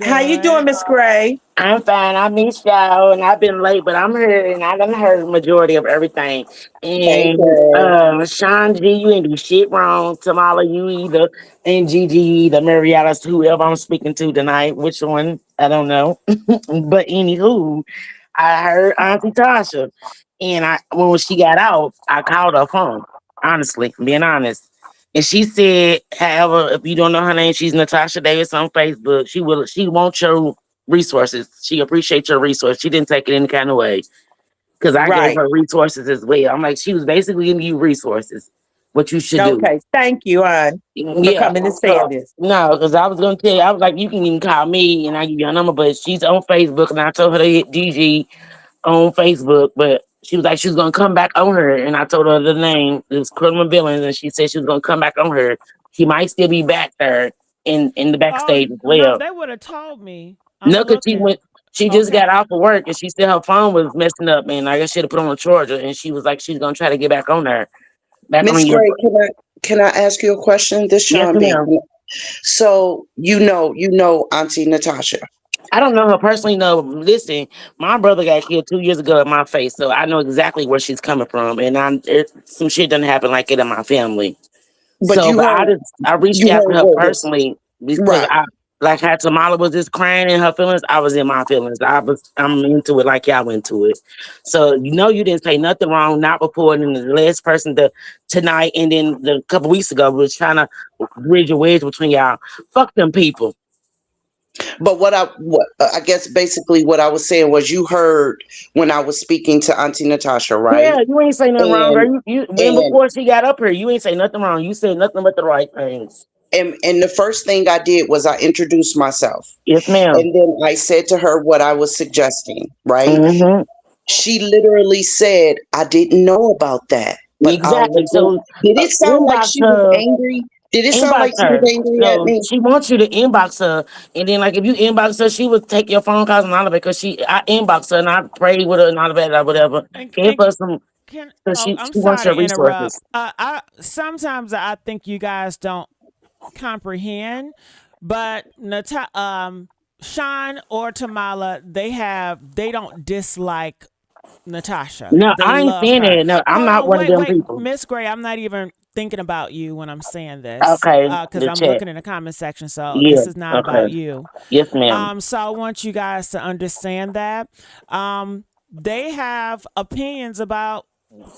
How you doing, Good. Miss Gray? I'm fine. I missed y'all and I've been late, but I'm here and I done heard the majority of everything. Thank And you. Sean G, you ain't do shit wrong. Tamala, you either. And Gigi, either. Marietta, whoever I'm speaking to tonight. Which one? I don't know. But anywho, I heard Auntie Tasha. And when she got off, I called her phone. Honestly, being honest. And she said, however, if you don't know her name, she's Natasha Davis on Facebook. She wants your resources. She appreciates your resource. She didn't take it any kind of way. Because I gave Right. her resources as well. I'm like, she was basically giving you resources, what you should do. Okay. Thank you, Ann, for Yeah. coming and saying So, this. no, because I was going to tell you, I was like, you can even call me and I give you a number, but she's on Facebook and I told her to hit DG on Facebook, but she was like she was gonna come back on her, and I told her the name. It was Criminal Villains, and she said she was gonna come back on her. She might still be back there in the Oh backstage as no, well. they would have told me. I'm No, cause she looking. went. She just got Okay. off of work, and she said her phone was messing up, and I guess she had to put on a charger. And she was like, she's gonna try to get back on there, back Miss on your. Gray, can I ask you a question? This Yes, Sean B. ma'am. So you know Auntie Natasha. I don't know her personally. No, listen, my brother got killed 2 years ago in my face, so I know exactly where she's coming from, and some shit doesn't happen like it in my family. But So, but I reached you out to heard her what was personally because right. I like how Tamala was just crying in her feelings. I was in my feelings. I'm into it like y'all into it. So you didn't say nothing wrong, not reporting the last person tonight and then the couple weeks ago was trying to bridge a wedge between y'all. Fuck them people. But what I guess basically what I was saying was you heard when I was speaking to Auntie Natasha, right? Yeah, you ain't say nothing wrong, And girl. When and before she got up here, you ain't say nothing wrong. You said nothing but the right things. and the first thing I did was I introduced myself. Yes, ma'am. And then I said to her what I was suggesting, right? Mm-hmm. She literally said, I didn't know about that, but I'll Exactly. look in. So Did it sound like inbox she was her. angry? Did it sound Inbox like she was her. angry at So me? she wants you to inbox her, and then like if you inbox her, she would take your phone calls and all of it because I inbox her and I prayed with her and all of that, or whatever. Give And her some can because oh, she I'm wants sorry your to interrupt. resources. I sometimes I think you guys don't comprehend, but Sean or Tamala, they don't dislike Natasha. No, They I ain't love saying her. that. No, I'm Hold not on, one of them wait, people. Miss Gray. I'm not even thinking about you when I'm saying this, Okay, because the I'm chat. looking in the comment section. So Yeah. this is not about Okay. you. Yes, ma'am. So I want you guys to understand that they have opinions about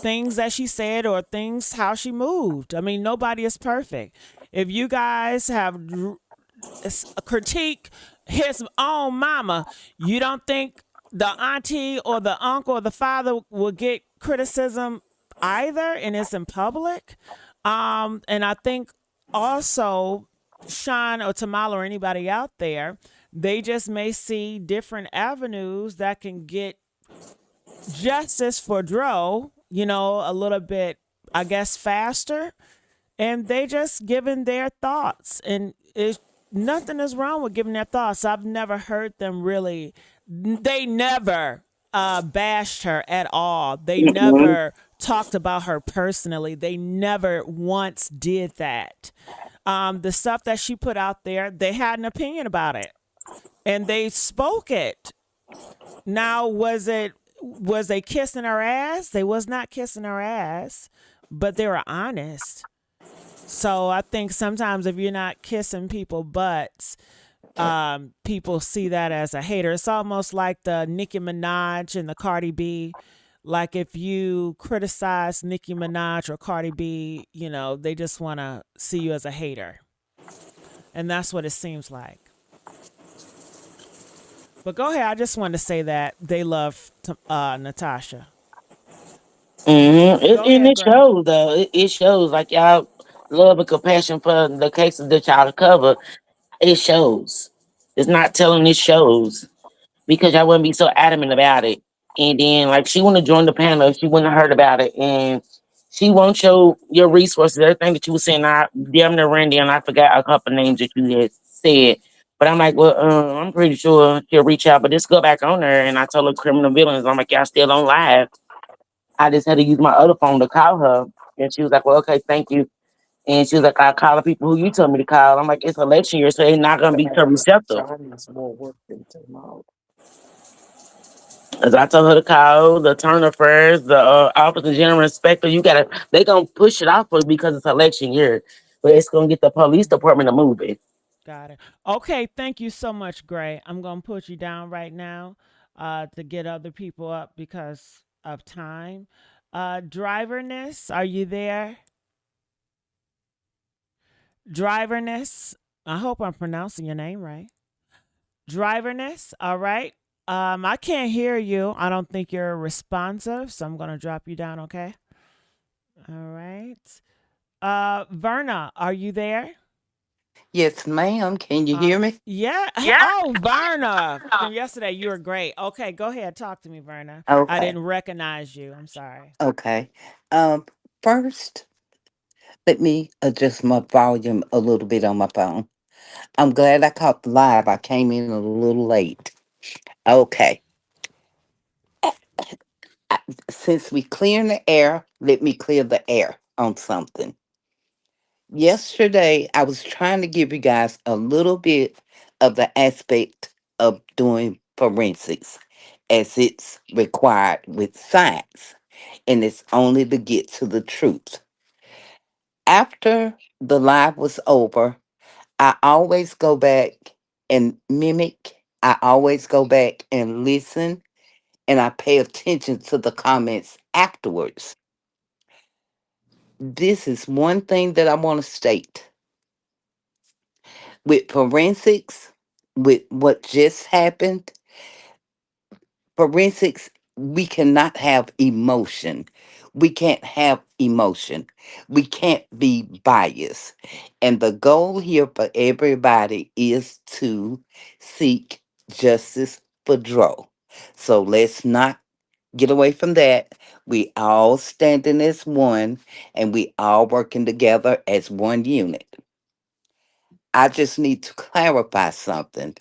things that she said or things how she moved. I mean, nobody is perfect. If you guys have critique his own mama, you don't think the auntie or the uncle or the father will get criticism either, and it's in public. And I think also Sean or Tamala or anybody out there, they just may see different avenues that can get justice for Dro, a little bit, I guess, faster. And they just giving their thoughts. And nothing is wrong with giving their thoughts. I've never heard them really, they never bashed her at all. They Mhm. never talked about her personally. They never once did that. The stuff that she put out there, they had an opinion about it and they spoke it. Now, was they kissing her ass? They was not kissing her ass, but they were honest. So I think sometimes if you're not kissing people butts, people see that as a hater. It's almost like the Nicki Minaj and the Cardi B. Like if you criticize Nicki Minaj or Cardi B, they just want to see you as a hater. And that's what it seems like. But go ahead. I just wanted to say that they love Natasha. Go And ahead, it Gray. shows though. It shows like y'all love and compassion for the cases that y'all cover. It shows. It's not telling. It shows because y'all wouldn't be so adamant about it. And then like she wouldn't have joined the panel if she wouldn't have heard about it. And she won't show your resources. Everything that you were saying, I damn near Randy and I forgot a couple names that you had said. But I'm like, well, I'm pretty sure she'll reach out. But just go back on there. And I told her criminal villains. I'm like, y'all still on live. I just had to use my other phone to call her. And she was like, well, okay, thank you. And she was like, I'll call the people who you told me to call. I'm like, it's election year, so they're not going to be so receptive. As I told her to call the Turner first, the Office of General Inspector, they going to push it off for because it's election year. But it's going to get the police department to move it. Got it. Okay, thank you so much, Gray. I'm gonna put you down right now to get other people up because of time. Driverness, are you there? Driverness. I hope I'm pronouncing your name right. Driverness, all right. I can't hear you. I don't think you're responsive, so I'm gonna drop you down, okay? All right. Verna, are you there? Yes, ma'am. Can you hear me? Yeah. Oh, Verna. From yesterday, you were great. Okay, go ahead. Talk to me, Verna. I Okay. didn't recognize you. I'm sorry. Okay. Um, First, let me adjust my volume a little bit on my phone. I'm glad I caught the live. I came in a little late. Okay. Since we clearing the air, let me clear the air on something. Yesterday, I was trying to give you guys a little bit of the aspect of doing forensics as it's required with science, and it's only to get to the truth. After the live was over, I always go back and mimic, I always go back and listen, and I pay attention to the comments afterwards. This is one thing that I want to state with forensics, with what just happened. Forensics, we cannot have emotion. We can't have emotion. We can't be biased. And the goal here for everybody is to seek justice for Dro. So let's not get away from that. We all standing as one and we all working together as one unit. I just need to clarify something.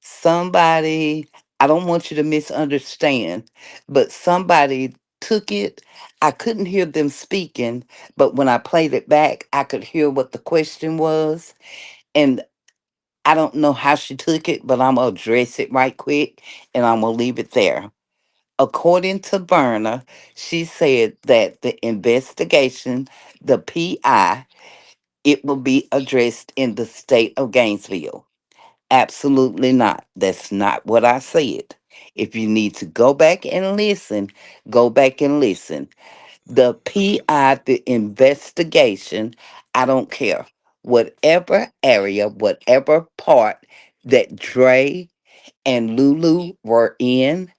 Somebody, I don't want you to misunderstand, but somebody took it. I couldn't hear them speaking, but when I played it back, I could hear what the question was. And I don't know how she took it, but I'm going to address it right quick and I'm going to leave it there. According to Berna, she said that the investigation, the PI, it will be addressed in the state of Gainesville. Absolutely not. That's not what I said. If you need to go back and listen, go back and listen. The PI, the investigation, I don't care. Whatever area, whatever part that Dre and Lulu were in,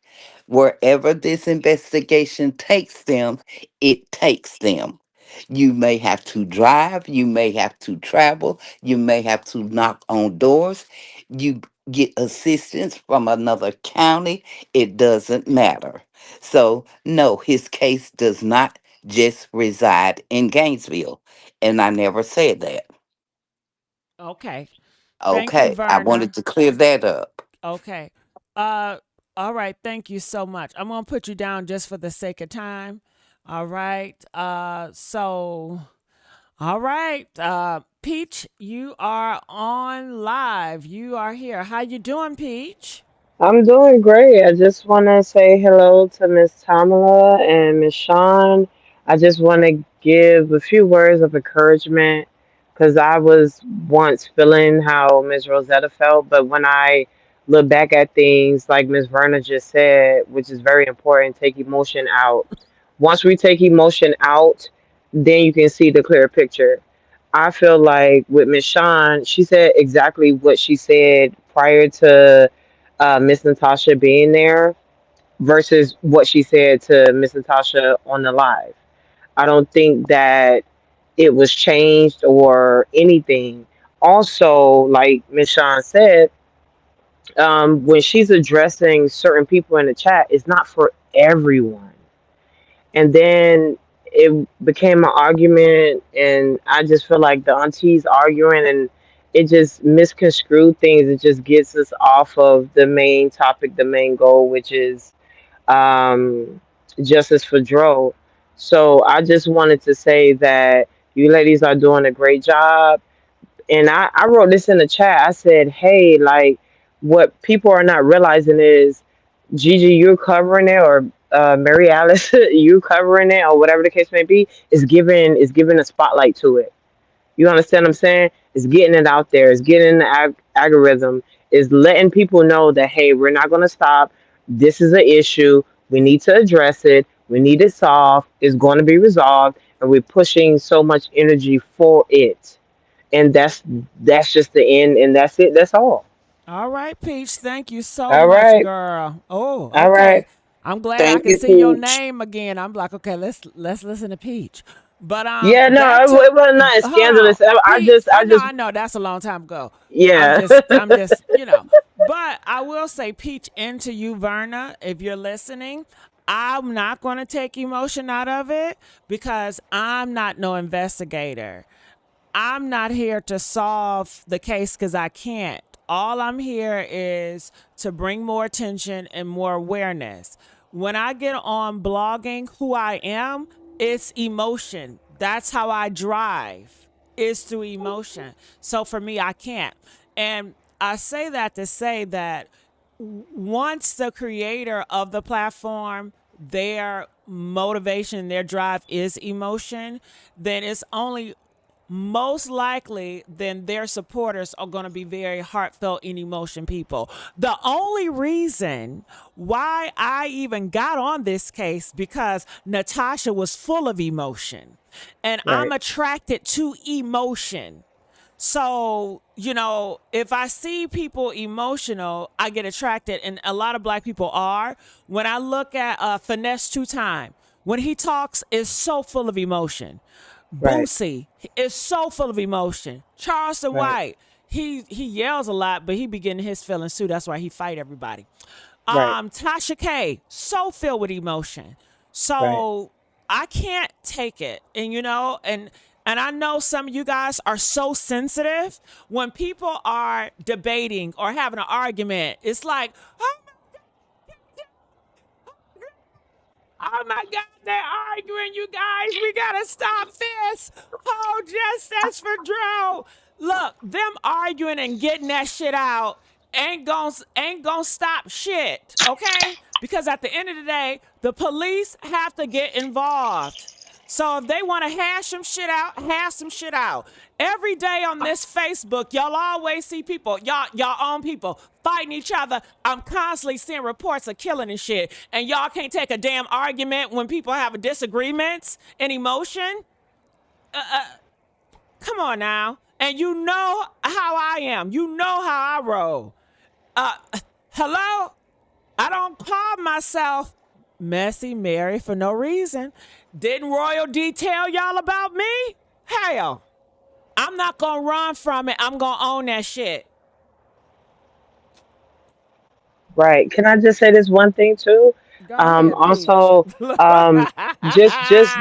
wherever this investigation takes them, it takes them. You may have to drive, you may have to travel, you may have to knock on doors, you get assistance from another county, it doesn't matter. So, no, his case does not just reside in Gainesville. And I never said that. Okay. Thank you, Okay, I wanted Verna. to clear that up. Okay. Uh, all right. Thank you so much. I'm gonna put you down just for the sake of time. All right. All right. Peach, you are on live. You are here. How you doing, Peach? I'm doing great. I just want to say hello to Miss Tamala and Miss Sean. I just want to give a few words of encouragement because I was once feeling how Miss Rosetta felt, but when I look back at things, like Miss Verna just said, which is very important, take emotion out. Once we take emotion out, then you can see the clear picture. I feel like with Miss Sean, she said exactly what she said prior to Miss Natasha being there versus what she said to Miss Natasha on the live. I don't think that it was changed or anything. Also, like Miss Sean said, when she's addressing certain people in the chat, it's not for everyone. And then it became an argument, and I just feel like the aunties arguing, and it just misconstrued things. It just gets us off of the main topic, the main goal, which is um, justice for Dro. So I just wanted to say that you ladies are doing a great job. And I wrote this in the chat. I said, hey, like, what people are not realizing is, Gigi, you're covering it, or Mary Alice, you covering it, or whatever the case may be, is giving a spotlight to it. You understand what I'm saying? It's getting it out there. It's getting the algorithm. Is letting people know that, hey, we're not going to stop. This is an issue. We need to address it. We need it solved. It's going to be resolved, and we're pushing so much energy for it. And that's just the end, and that's it. That's all. All right, Peach. Thank you so All much, right. girl. Oh, All okay. right. I'm glad I Thank can you, see your Peach. name again. I'm like, okay, let's listen to Peach. But Yeah. No, back it, to it was not hold on, scandalous. I Peach. just, I just, I know that's a long time ago. yeah. I'm just, But I will say, Peach, into you, Verna, if you're listening. I'm not going to take emotion out of it because I'm not no investigator. I'm not here to solve the case because I can't. All I'm here is to bring more attention and more awareness. When I get on blogging, who I am, it's emotion. That's how I drive, is through emotion. So for me, I can't. And I say that to say that once the creator of the platform, their motivation, their drive is emotion, then it's only most likely then their supporters are going to be very heartfelt and emotion people. The only reason why I even got on this case because Natasha was full of emotion and I'm Right. attracted to emotion. So, if I see people emotional, I get attracted, and a lot of black people are. When I look at Finesse Two Time, when he talks, is so full of emotion. Right. Boosie is so full of emotion. Charleston Right. White, he yells a lot, but he be getting his feelings too. That's why he fight everybody. Right. Tasha K, so filled with emotion. Right. So I can't take it. And I know some of you guys are so sensitive. When people are debating or having an argument, it's like, oh my God, they're arguing, you guys. We gotta stop this. Oh, justice for Drew. Look, them arguing and getting that shit out ain't gonna stop shit, okay? Because at the end of the day, the police have to get involved. So if they want to hash some shit out. Every day on this Facebook, y'all always see people, y'all own people fighting each other. I'm constantly seeing reports of killing and shit. And y'all can't take a damn argument when people have disagreements and emotion. Come on now. And you know how I am. You know how I roll. Uh, Hello? I don't call myself Messy Mary for no reason. Didn't Royal D tell y'all about me? Hell, I'm not gonna run from it. I'm gonna own that shit. Right. Can I just say this one thing too? Go ahead, Peach. Also, um, just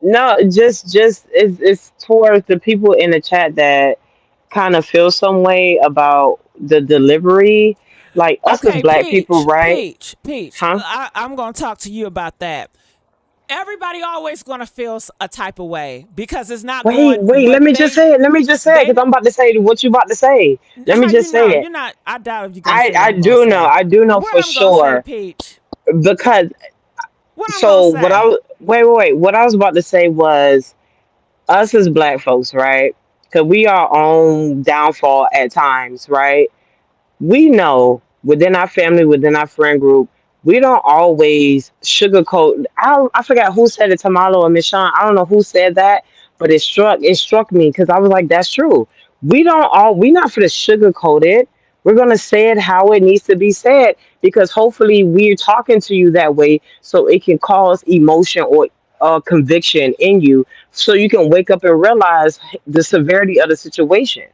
no, just it's towards the people in the chat that kind of feel some way about the delivery, like us as Okay, black people, right? Peach. Huh? I'm gonna talk to you about that. Everybody always gonna feel a type of way because it's not Wait, going wait. what Let me just they say it. Let me just say it they. because I'm about to say what you about to say. Let me How you just say know? it. You're not. I doubt if you're gonna I say what I I'm gonna do know. say. I do know What for I'm gonna say, sure Peach? because What I'm gonna so what I say? was wait. What I was about to say was us as black folks, right? Because we are on downfall at times, right? We know within our family, within our friend group, we don't always sugarcoat. I forgot who said it, Tamalo or Michonne. I don't know who said that, but it struck me because I was like, that's true. We not for the sugarcoat it. We're gonna say it how it needs to be said because hopefully we're talking to you that way so it can cause emotion or conviction in you so you can wake up and realize the severity of the situation.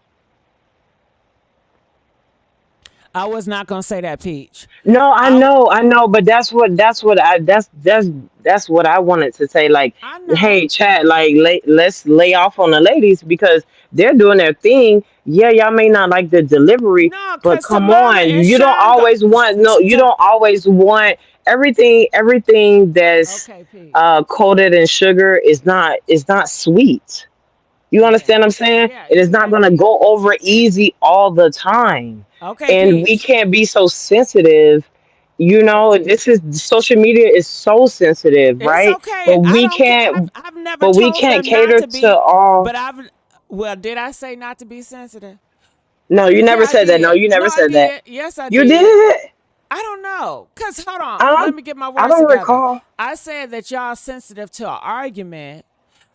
I was not gonna say that, Peach. No, I I know, but that's what I wanted to say. Like, I know. hey, chat, like, let's lay off on the ladies because they're doing their thing. Yeah, y'all may not like the delivery, No, but cause come Tamala on, and you don't Sean go always want no, you to don't always want everything that's okay, Peach. coated in sugar is not sweet. You Yeah. understand what I'm saying? Yeah, It is not going to exactly. go over easy all the time. Okay, And we Peach. can't be so sensitive. You Okay, know, Peach. this is social media is so sensitive, It's right? okay. But I we don't care. can't I've never but we told can't them not cater to to be, all. but I've well, did I say not to be sensitive? No, you Yeah, never I said that. No, did. you No, never I said that. did. Yes, I You did. did? I don't know. Cause hold on, I let don't me get my I words don't together. recall. I said that y'all sensitive to an argument,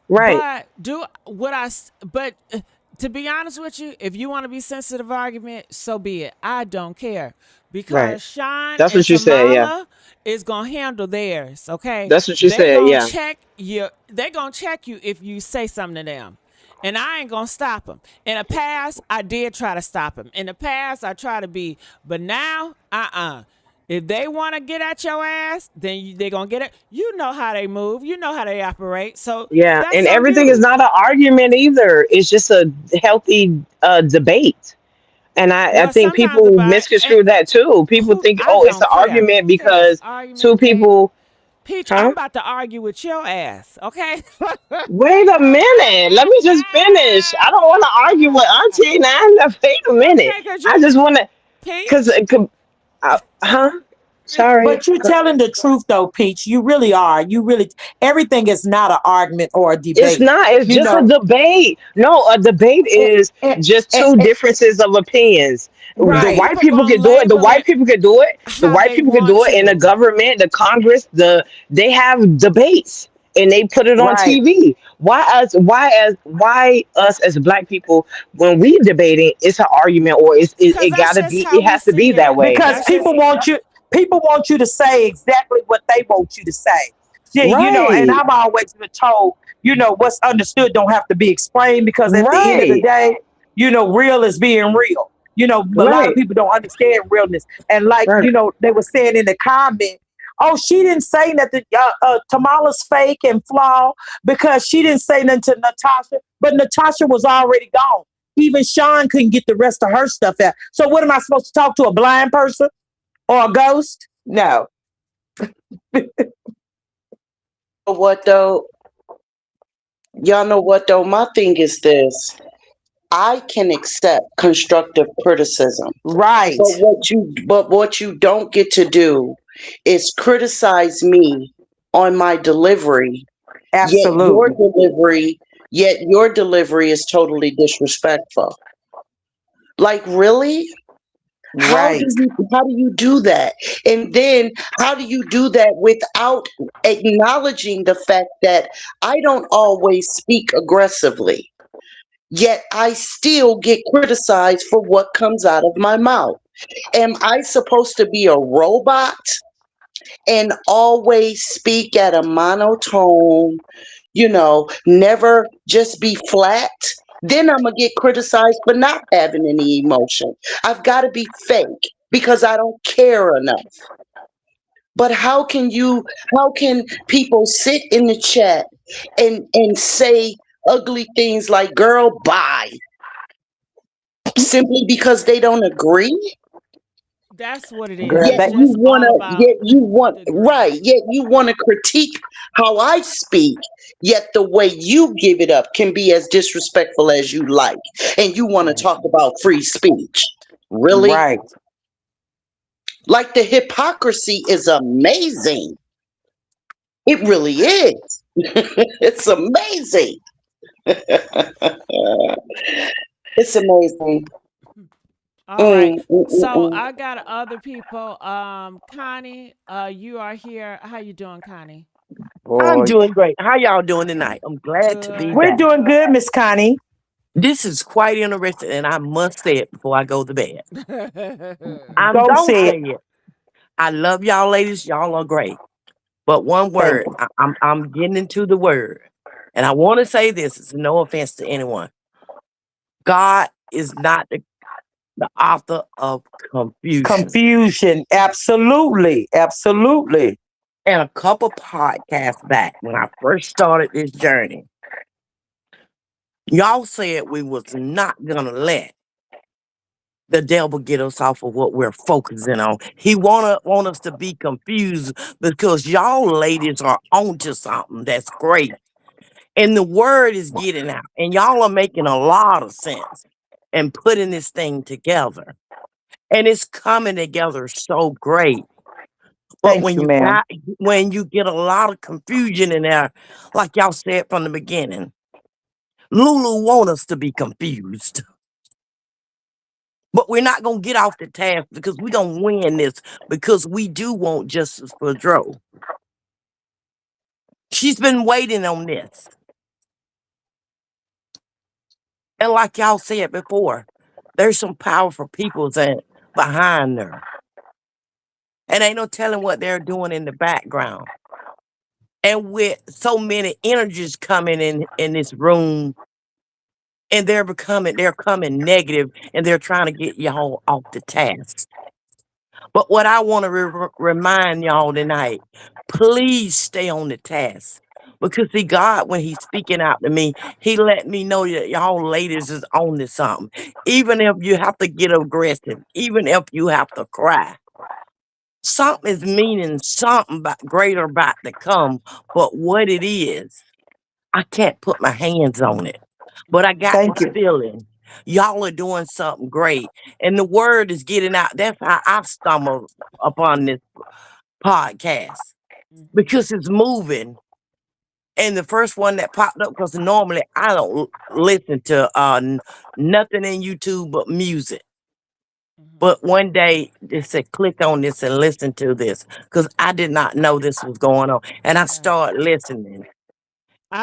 Right. but do what but to be honest with you, if you want to be sensitive argument, so be it. I don't care Right. because Sean That's and what you said, yeah. Tamala is gonna handle theirs. Okay, That's what you said, yeah. They gonna check you if you say something to them. And I ain't gonna stop them. In the past, I did try to stop them. In the past, I try to be, but now, If they want to get at your ass, then they gonna get it. You know how they move. You know how they operate. So Yeah, that's and on everything is you. not an argument either. It's just a healthy debate. And I Well, think sometimes people about misconstrue that too. People who think, I oh, it's an don't care. argument Who cares? because two Argument, debate. people, Peach, I'm huh? about to argue with your ass. Okay. Wait a minute. Let me just finish. I don't want to argue with Auntie now. Wait a minute. Okay, cause I you just want to, because, Peach. huh? Sorry. But you're telling the truth though, Peach. You really are. You really everything is not an argument or a It's debate. not. It's You just a know, debate. No, a debate and, is and, just and, two and- differences of opinions. The But right, white people people gonna can do it. The label white it people can do it. The how white they people can want do it in the to. government, the Congress. They have debates and they put it on right. TV. Why us as black people when we debating it's an argument or Cause it that's gotta just be how it we has to be see that it. way. Because That's just people want you to say exactly what they want you to say. Yeah, and Right, I've always been told, what's understood don't have to be explained because at the end of the right, day, real is being real. A lot of right, people don't understand realness. And like, right. they were saying in the comment, oh, she didn't say nothing. Tamala's fake and flawed because she didn't say nothing to Natasha, but Natasha was already gone. Even Sean couldn't get the rest of her stuff out. So what am I supposed to talk to a blind person or a ghost? No. What though? Y'all know what though? My thing is this. I can accept constructive criticism. Right. But what you don't get to do is criticize me on my delivery, yet your Absolutely. delivery yet your delivery is totally disrespectful. Like really? How do Right. you do that? And then how do you do that without acknowledging the fact that I don't always speak aggressively, yet I still get criticized for what comes out of my mouth? Am I supposed to be a robot and always speak at a monotone, never just be flat? Then I'm going to get criticized for not having any emotion. I've got to be fake because I don't care enough. But how can people sit in the chat and say ugly things like girl bye simply because they don't agree? that's what it is. Girl, Yet It's they you just all wanna, about yet you want, the right? agreement. Yet you want to critique how I speak. Yet the way you give it up can be as disrespectful as you like, and you want to talk about free speech. Really? right. Like the hypocrisy is amazing. It really is. It's amazing. It's amazing. All right. Mm, mm, mm, So mm. I got other people. Connie, you are here. How you doing, Connie? I'm Boy. doing great. How y'all doing tonight? I'm glad to be Good. We're back. doing good, Miss Connie. This is quite interesting, and I must say it before I go to bed. I'm Go don't say say it. it. I love y'all, ladies. Y'all are great. But one Thank word, you. I'm getting into the word, and I want to say this. It's no offense to anyone. God is not the The author of confusion. Confusion. Absolutely. Absolutely. And a couple podcasts back when I first started this journey, y'all said we was not gonna let the devil get us off of what we're focusing on. He want us to be confused because y'all ladies are onto something that's great. And the word is getting out. And y'all are making a lot of sense and putting this thing together. And it's coming together so great. But Thank you, ma'am. when you get a lot of confusion in there, like y'all said from the beginning, Lulu want us to be confused. But we're not gonna get off the task because we gonna win this because we do want justice for Dro. She's been waiting on this. And like y'all said before, there's some powerful people that behind her. And ain't no telling what they're doing in the background. And with so many energies coming in this room, and they're coming negative, and they're trying to get y'all off the task. But what I want to remind y'all tonight, please stay on the task. Because see, God, when He's speaking out to me, He let me know that y'all ladies is on to something. Even if you have to get aggressive, even if you have to cry. Something is meaning something greater about to come. But what it is, I can't put my hands on it. But I got Thank this you. feeling y'all are doing something great. And the word is getting out. That's how I stumbled upon this podcast because it's moving. And the first one that popped up, because normally I don't listen to nothing in YouTube but music. But one day they said, click on this and listen to this because I did not know this was going on. And I started listening.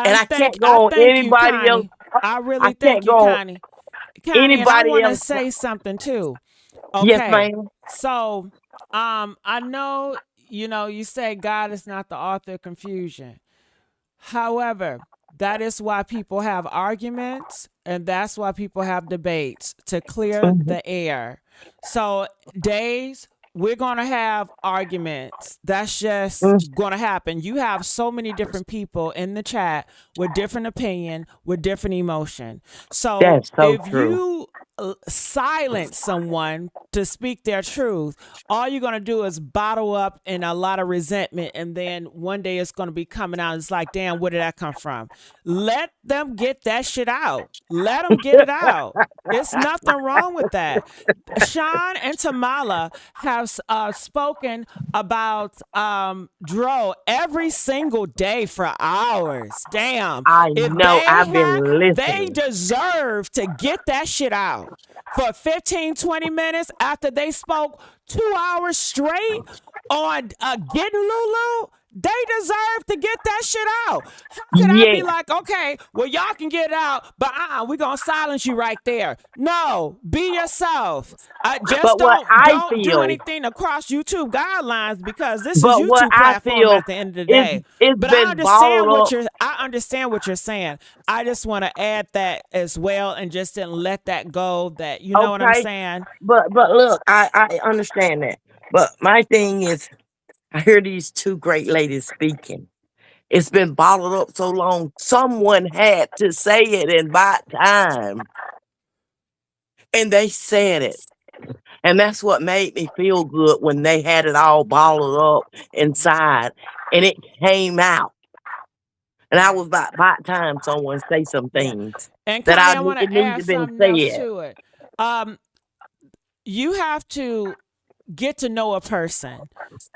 And I can't I go on thank you, anybody else. Connie. I I really can't thank you, go on Connie. Connie, and I anybody want to else. say something too. Yes, Okay. ma'am. So, I know, you say God is not the author of confusion. However, that is why people have arguments and that's why people have debates to clear Mhm. the air. So, days, we're going to have arguments. That's just Mm, going to happen. You have so many different people in the chat with different opinion, with different emotion. So, that's so if true. you silence someone to speak their truth, all you're going to do is bottle up in a lot of resentment. And then one day it's going to be coming out. It's like, damn, where did that come from? Let them get that shit out. Let them get it out. It's nothing wrong with that. Sean and Tamala have spoken about Dro every single day for hours. Damn. I If know. I've been they listening. deserve to get that shit out for 15, 20 minutes after they spoke 2 hours straight on getting Lulu. They deserve to get that shit out. How could I Yeah. be like, okay, well, y'all can get it out, but we're gonna silence you right there. No, be yourself. Just But what I don't do feel, anything to cross YouTube guidelines because this is but what YouTube I platform feel at the end of the is day. it's But been bottled up. I understand what you're saying. I just want to add that as well and just didn't let that go. That you know what I'm Okay. saying? But look, I understand that. But my thing is I hear these two great ladies speaking. It's been bottled up so long. Someone had to say it in by time. And they said it. And that's what made me feel good when they had it all bottled up inside and it came out. And I Right. was about by time someone say some Yeah. things And that Connie, I I want it to need add to been something else said. to it. Um, you have to get to know a person.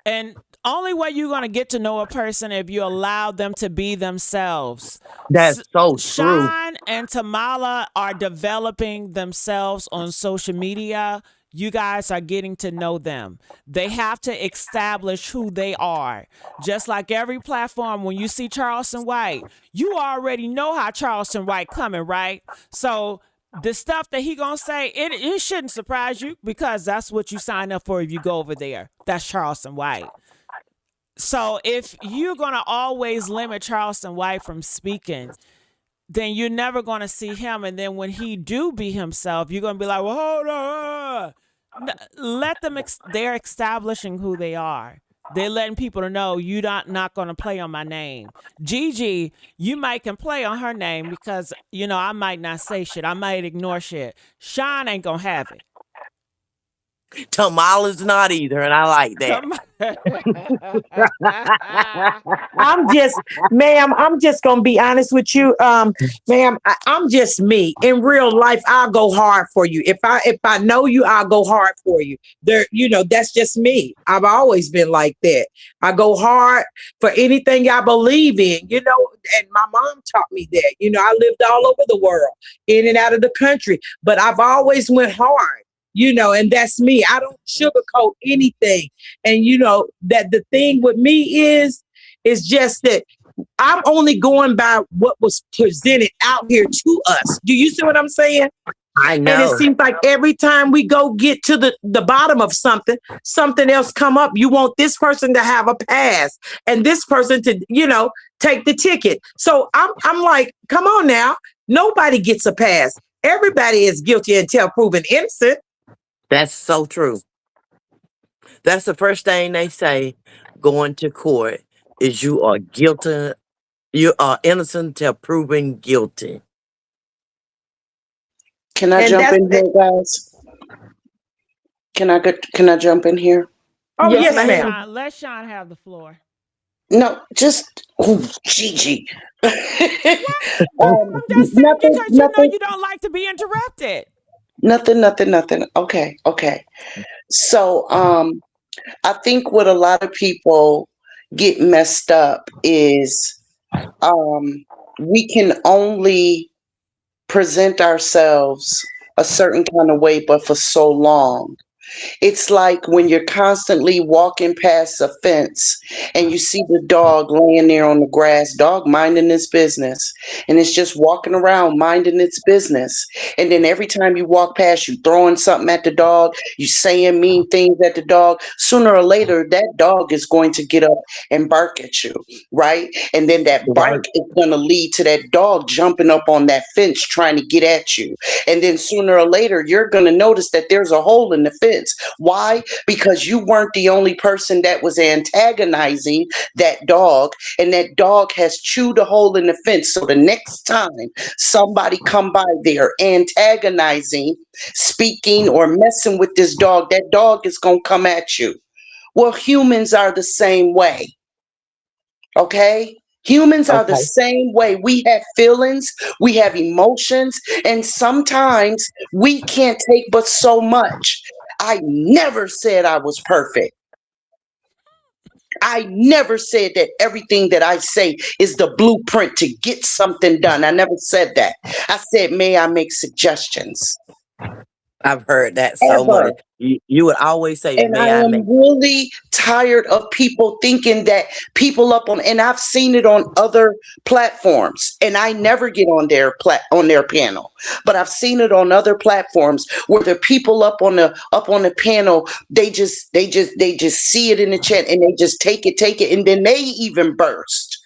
And only way you're going to get to know a person if you allow them to be themselves. That's so true. Sean and Tamala are developing themselves on social media. You guys are getting to know them. They have to establish who they are. Just like every platform, when you see Charleston White, you already know how Charleston White coming, right? So the stuff that he gonna say, it shouldn't surprise you because that's what you sign up for if you go over there. That's Charleston White. So if you're gonna always limit Charleston White from speaking, then you're never gonna see him. And then when he do be himself, you're gonna be like, well, hold on, Let them. They're establishing who they are. They're letting people to know you're not going to play on my name. Gigi, you might can play on her name because I might not say shit. I might ignore shit. Sean ain't gonna have it. Tamala's not either, and I like that. Ma'am, I'm just gonna be honest with you. Ma'am, I'm just me. In real life, I'll go hard for you. If I know you, I'll go hard for you. That's just me. I've always been like that. I go hard for anything I believe in, and my mom taught me that. I lived all over the world, in and out of the country, but I've always went hard. And that's me. I don't sugarcoat anything. And that the thing with me is just that I'm only going by what was presented out here to us. Do you see what I'm saying? I know. And it seems like every time we go get to the bottom of something else come up. You want this person to have a pass and this person to, take the ticket. So I'm like, come on now. Nobody gets a pass. Everybody is guilty until proven innocent. That's so true. That's the first thing they say going to court is you are guilty. You are innocent till proven guilty. Can I jump in here, guys? Can I jump in here? Oh, yes, ma'am. Let Sean have the floor. No, just Gigi. I'm just saying because you don't like to be interrupted. Nothing. Okay. So, I think what a lot of people get messed up is, we can only present ourselves a certain kind of way, but for so long. It's like when you're constantly walking past a fence and you see the dog laying there on the grass, dog minding its business, and it's just walking around minding its business. And then every time you walk past, you throwing something at the dog, you saying mean things at the dog. Sooner or later, that dog is going to get up and bark at you, right? And then that bark is going to lead to that dog jumping up on that fence trying to get at you. And then sooner or later, you're going to notice that there's a hole in the fence. Why? Because you weren't the only person that was antagonizing that dog, and that dog has chewed a hole in the fence. So the next time somebody come by there antagonizing, speaking, or messing with this dog, that dog is going to come at you. Well, humans are the same way. Okay? Humans are the same way. We have feelings, we have emotions, and sometimes we can't take but so much. I never said I was perfect. I never said that everything that I say is the blueprint to get something done. I never said that. I said, may I make suggestions? I've heard that so much. You would always say, and I am really tired of people thinking that people up on, and I've seen it on other platforms, and I never get on their panel, but I've seen it on other platforms where the people up on the panel, they just see it in the chat and they just take it, and then they even burst.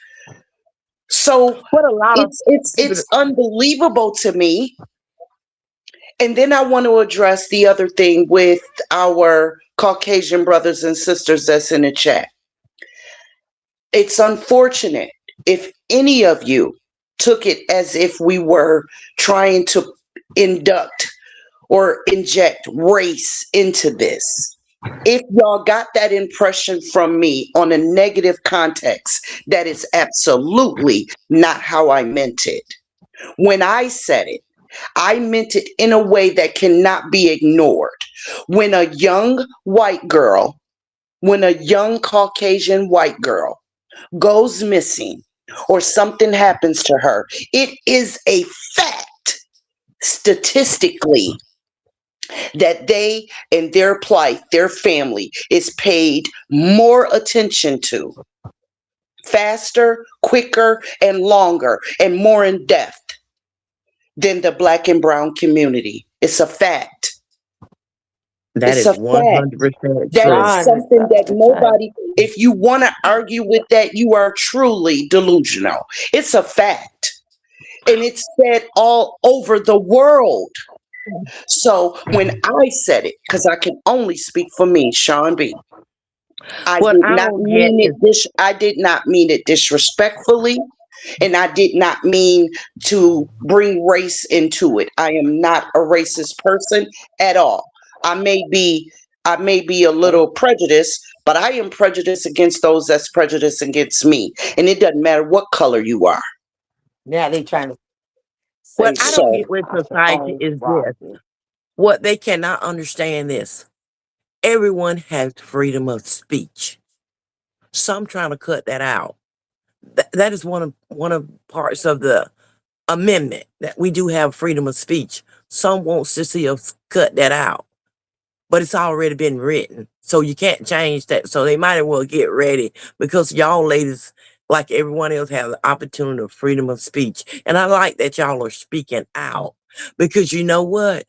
So it's unbelievable to me. And then I want to address the other thing with our Caucasian brothers and sisters that's in the chat. It's unfortunate if any of you took it as if we were trying to induct or inject race into this. If y'all got that impression from me on a negative context, that is absolutely not how I meant it. When I said it, I meant it in a way that cannot be ignored. When a young Caucasian white girl goes missing or something happens to her, it is a fact statistically that they and their plight, their family, is paid more attention to, faster, quicker, and longer, and more in depth than the Black and brown community. It's a fact. That is 100% true. That is something that nobody, if you want to argue with that, you are truly delusional. It's a fact. And it's said all over the world. So when I said it, because I can only speak for me, Sean B. I What did I not don't get mean it is I did not mean it disrespectfully, and I did not mean to bring race into it. I am not a racist person at all. I may be I may be a little prejudiced, but I am prejudiced against those that's prejudiced against me. And it doesn't matter what color you are. now they trying to What say I that don't So get with I should society own is this. Robin. What they cannot understand this. Everyone has freedom of speech. Some trying to cut that out. That is one of parts of the amendment that we do have freedom of speech. Some wants to see us cut that out, but it's already been written, so you can't change that. So they might as well get ready because y'all ladies, like everyone else, have the opportunity of freedom of speech, and I like that y'all are speaking out because you know what?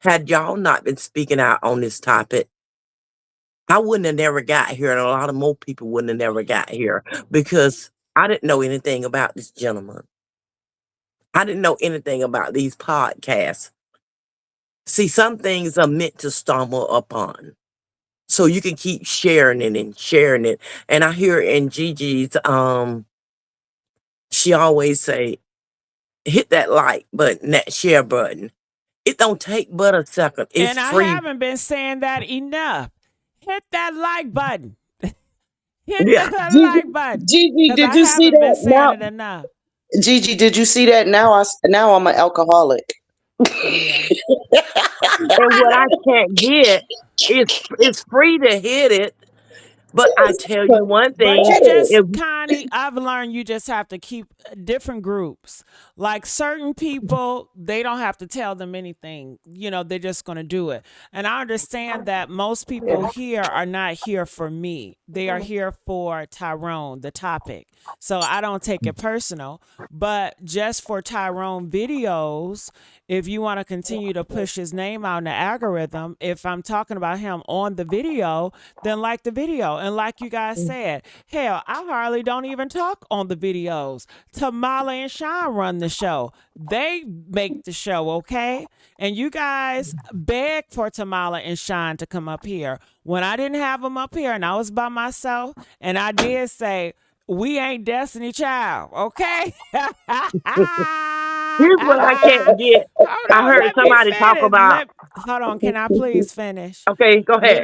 Had y'all not been speaking out on this topic, I wouldn't have never got here, and a lot of more people wouldn't have never got here because I didn't know anything about this gentleman. I didn't know anything about these podcasts. See, some things are meant to stumble upon. So you can keep sharing it and sharing it. And I hear in Gigi's she always say, hit that like button, that share button. It don't take but a second. It's And I free. haven't been saying that enough. Hit that like button. Hit Yeah. that Gigi, like button. Gigi, Because did I you see haven't been that saying now? it enough. Gigi, did you see that now? Now I'm an alcoholic. Yeah. And what I can't get is it's free to hit it. But I tell you one But thing, you just, if Connie, I've learned you just have to keep different groups. Like certain people, they don't have to tell them anything. They're just going to do it. And I understand that most people here are not here for me. They are here for Tyrone, the topic. So I don't take it personal. But just for Tyrone videos, if you want to continue to push his name out in the algorithm, if I'm talking about him on the video, then like the video. And like you guys said, hell, I hardly don't even talk on the videos. Tamala and Sean run the show. They make the show, okay? And you guys beg for Tamala and Sean to come up here. When I didn't have them up here and I was by myself, and I did say, we ain't Destiny Child, okay? here's what I can't get. Hold I on, heard let me somebody talk finish. about, Hold on, can I please finish? okay, go ahead.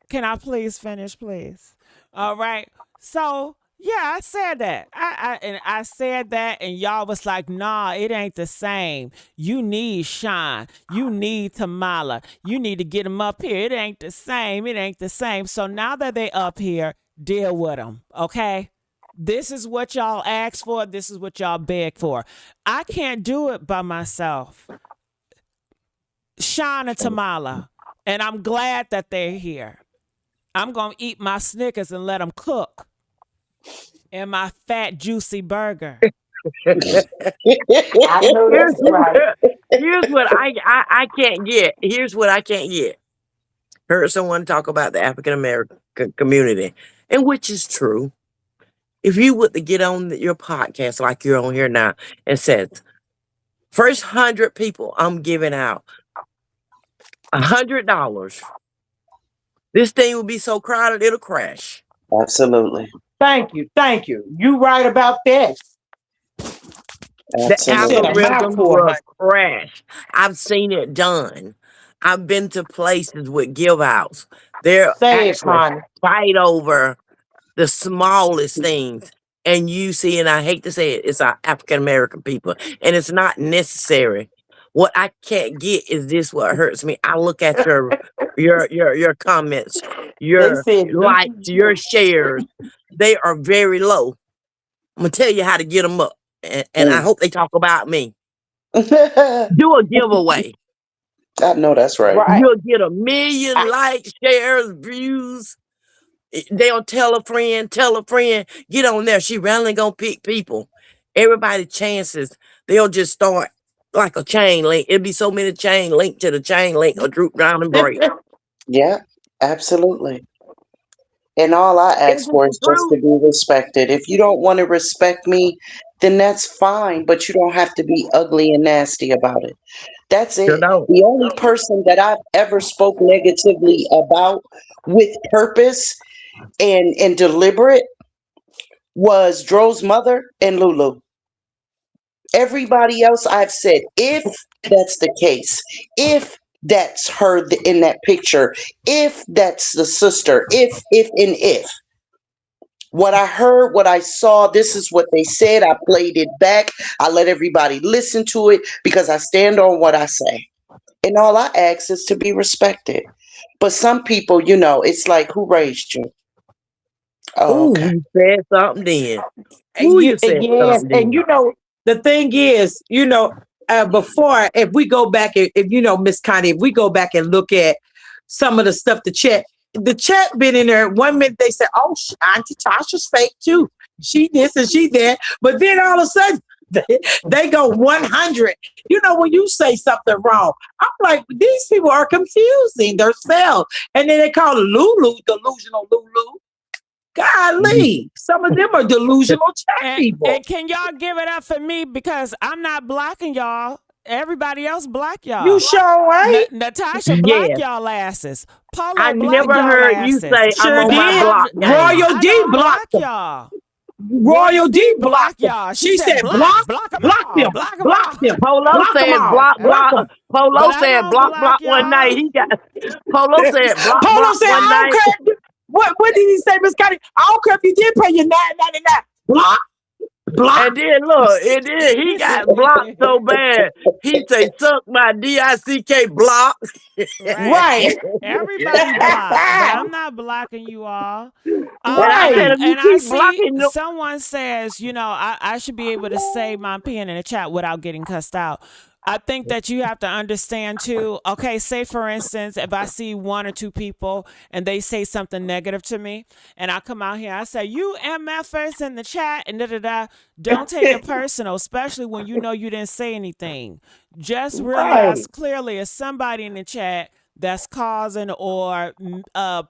Can I please finish, please? All right. So yeah, I said that. I said that, and y'all was like, "Nah, it ain't the same. You need Sean. You need Tamala. You need to get them up here. It ain't the same. It ain't the same." So now that they up here, deal with them, okay? This is what y'all asked for. This is what y'all beg for. I can't do it by myself. Sean and Tamala, and I'm glad that they're here. I'm going to eat my Snickers and let them cook and my fat, juicy burger. I know Here's, that's right. here's what I can't get. Here's what I can't get. Heard someone talk about the African American community, and which is true. If you were to get on your podcast like you're on here now and says, first 100 people I'm giving out $100, this thing will be so crowded it'll crash. Absolutely. Thank you. Thank you. You right about that. The You said a Absolutely. mouth algorithm for will 100. crash. I've seen it done. I've been to places with give outs. They're Say it, actually Connie. fight over the smallest things. And you see, and I hate to say it, it's our African American people. And it's not necessary. What I can't get is this what hurts me. I look at your comments, They your said, do likes, your shares. They are very low. I'm gonna tell you how to get them up. And I Mm. hope they talk about me. I Do a giveaway. know that's right. right. You'll get 1 million likes, shares, views. They'll tell a friend, get on there. She randomly gonna pick people. Everybody chances, they'll just start like a chain link. It'll be so many chain link to the chain link or droop down and break. Yeah, absolutely. And all I ask Isn't for the is just to truth? be respected. If you don't want to respect me, then that's fine, but you don't have to be ugly and nasty about it. That's You it. know. The only person that I've ever spoke negatively about with purpose and deliberate was Dro's mother and Lulu. Everybody else I've said, if that's the case, if that's her in that picture, if that's the sister, if, and if. What I heard, what I saw, this is what they said. I played it back. I let everybody listen to it because I stand on what I say. And all I ask is to be respected. But some people, it's like, who raised you? Oh, Ooh, okay. you said something then. Ooh, And you said yes, something and then. the thing is, before, if we go back, if Miss Connie, if we go back and look at some of the stuff the chat been in there. One minute they said, "Oh, Auntie Tasha's fake too. She this and she that," but then all of a sudden they go 100. When you say something wrong, I'm like, these people are confusing themselves, and then they call Lulu delusional Lulu. Golly, some of them are delusional chat And people. can y'all give it up for me because I'm not blocking y'all. Everybody else block You y'all. sure ain't? Natasha block Yes. y'all asses. I Polo block never y'all heard you asses. say I'm Sure on my did. block game. Royal I D don't block blocked them. y'all. Royal Royal D D block blocked them. y'all. She She said said, block, block, block them block all, them, block them block all. them, Polo block them said all, block block block. them. But Polo I said don't block block block one night. y'all. He got Polo said block Polo block said, one I don't night. care. What did he say, Miss Connie? I don't care if you did pay your $9.99. Block, block. And then look, and then he got blocked so bad. He say suck my DICK block. Right. Right. Everybody block, but I'm not blocking you all. And I said, Right. if you And I keep see blocking them, someone says, I should be able to say my opinion in the chat without getting cussed out. I think that you have to understand too. Okay, say for instance, if I see one or two people and they say something negative to me, and I come out here, I say, "You MFers in the chat," and da da da. Don't take it personal, especially when you know you didn't say anything. Just realize Right. clearly it's somebody in the chat that's causing or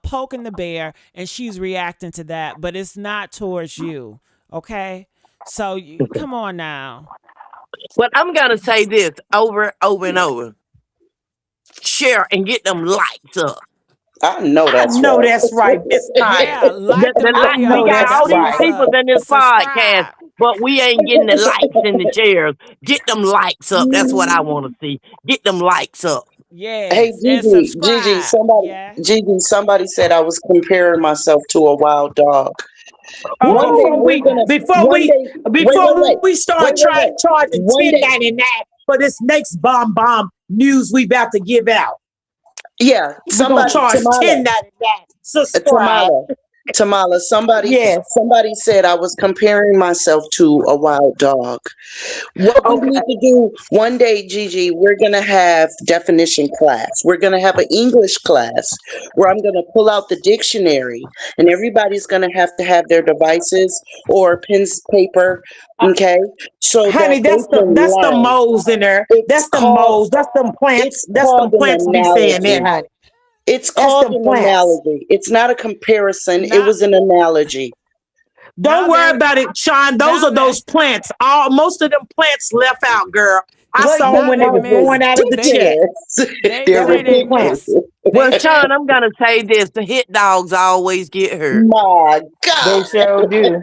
poking the bear, and she's reacting to that, but it's not towards you. Okay, so come on now. but I'm gonna say this over and over. Share and get them likes up. I know I that's know that's right, Miss right. Connie. Yeah, like the I We know video. got that's all That's these what's right. people up. in this podcast, Subscribe. but we ain't getting the likes and the shares. Get them likes up. That's what I want to see. Get them likes up. Hey Yes, and Gigi, subscribe. Yeah. somebody said I was comparing myself to a wild dog. One day Before Ooh. we're we gonna, before one we day, before we start wait. charging One day, 10.99 for this next bomb news we about to give out. yeah, We're gonna somebody, charge Tamala, 10.99. Subscribe. Tamala, Tamala, Yes. somebody said I was comparing myself to a wild dog. What we Okay. need to do one day, Gigi, we're going to have definition class. We're going to have an English class where I'm going to pull out the dictionary and everybody's going to have their devices or pens, paper, okay, so that Honey, they can that's the learn. moles in there. It's That's the called, moles. That's them plants. it's That's them called an plants be saying that, analogy. honey. It's That's called them an plants. analogy. It's not a comparison. It Now, was an analogy. Don't now worry they, about it, Sean. Those now are they, those plants. All most of them plants left out, girl. I Well, saw them now when they they was miss. going out of the They, chat. Ridiculous. they They're That was say them they plants. miss. ridiculous. They well, say Sean, I'm gonna say this: the hit dogs always get hurt. My They God. sure do.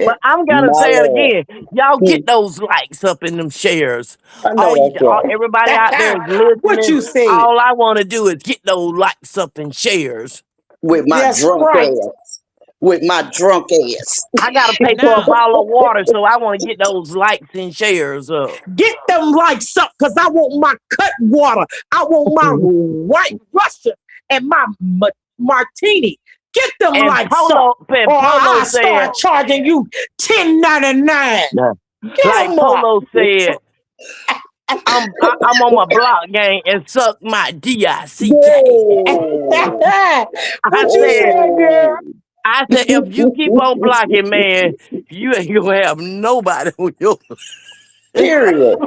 But I'm gonna My say it Lord. again. Y'all Hmm. get those likes up in them shares. I know that's right. Everybody out there is What listening. you said? All I want to do is get those likes up and shares. With my That's drunk right. ass. With my drunk ass. I gotta pay for a now. bottle of water, so I want to get those likes and shares up. Get them lights up, cause I want my cut water. I want my white Russian and my martini. Get them lights up, And or Polo I said, start charging you 10.99. nah. Get Like them up. Polo said, I'm on my block game and suck my DICK. Whoa. I What you said, said, girl? Whoa. if you keep on blocking, man, you ain't gonna have nobody with you. Period.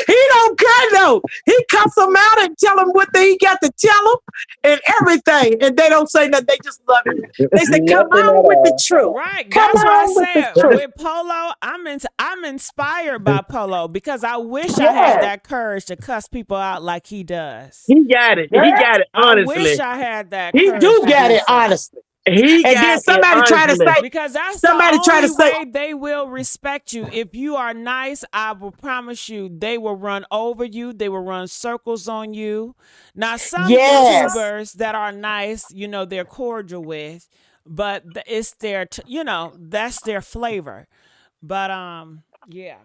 He don't care though. He cuss them out and tell them what he got to tell them and everything, and they don't say nothing. They just love him. They say, "Come Nothing on at with the all. truth. Right. Come That's why I on with the said truth." with Polo, I'm inspired by Polo because I wish I had Yes, that courage to cuss people out like he does. He got it. He girl, got it. I wish Honestly, I had that he courage do to get do it so. honestly. he And then got it. Honestly, Because that's the somebody try to only say, way they will respect you. If you are nice, I will promise you they will run over you. They will run circles on you. Now, some yes, YouTubers that are nice, they're cordial with, but it's their, that's their flavor. But yeah.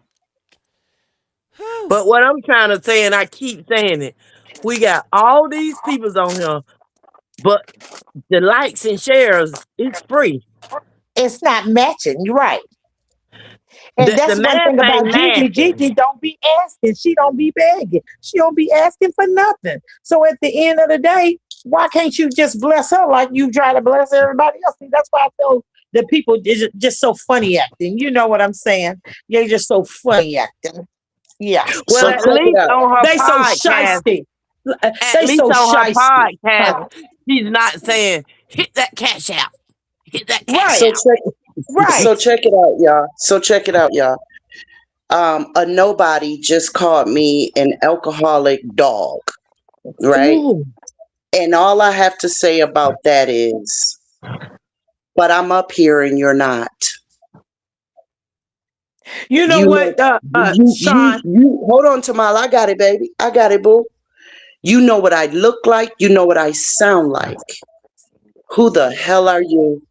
Whew. but what I'm trying to say, and I keep saying it, we got all these people on here, but the likes and shares is free. it's not matching. You're right. And The that's one math thing ain't about Gigi. matching. Gigi don't be asking. She don't be begging. She don't be asking for nothing. So at the end of the day, why can't you just bless her like you try to bless everybody else? See, that's why I feel the people is just so funny acting. You know what I'm saying? They're just so funny acting. Yeah. Well, So at check it least out. on her They so podcast, shisty. at They least so on her shisty. podcast, she's not saying hit that cash out, hit that cash Right. So out. Right. check it out, y'all. So check it out, y'all. A nobody just called me an alcoholic dog, right? Ooh. And all I have to say about that is, but I'm up here and you're not. You know You know, what, Sean? hold on, Tamala. I got it, baby. I got it, boo. You know what I look like. You know what I sound like. Who the hell are you?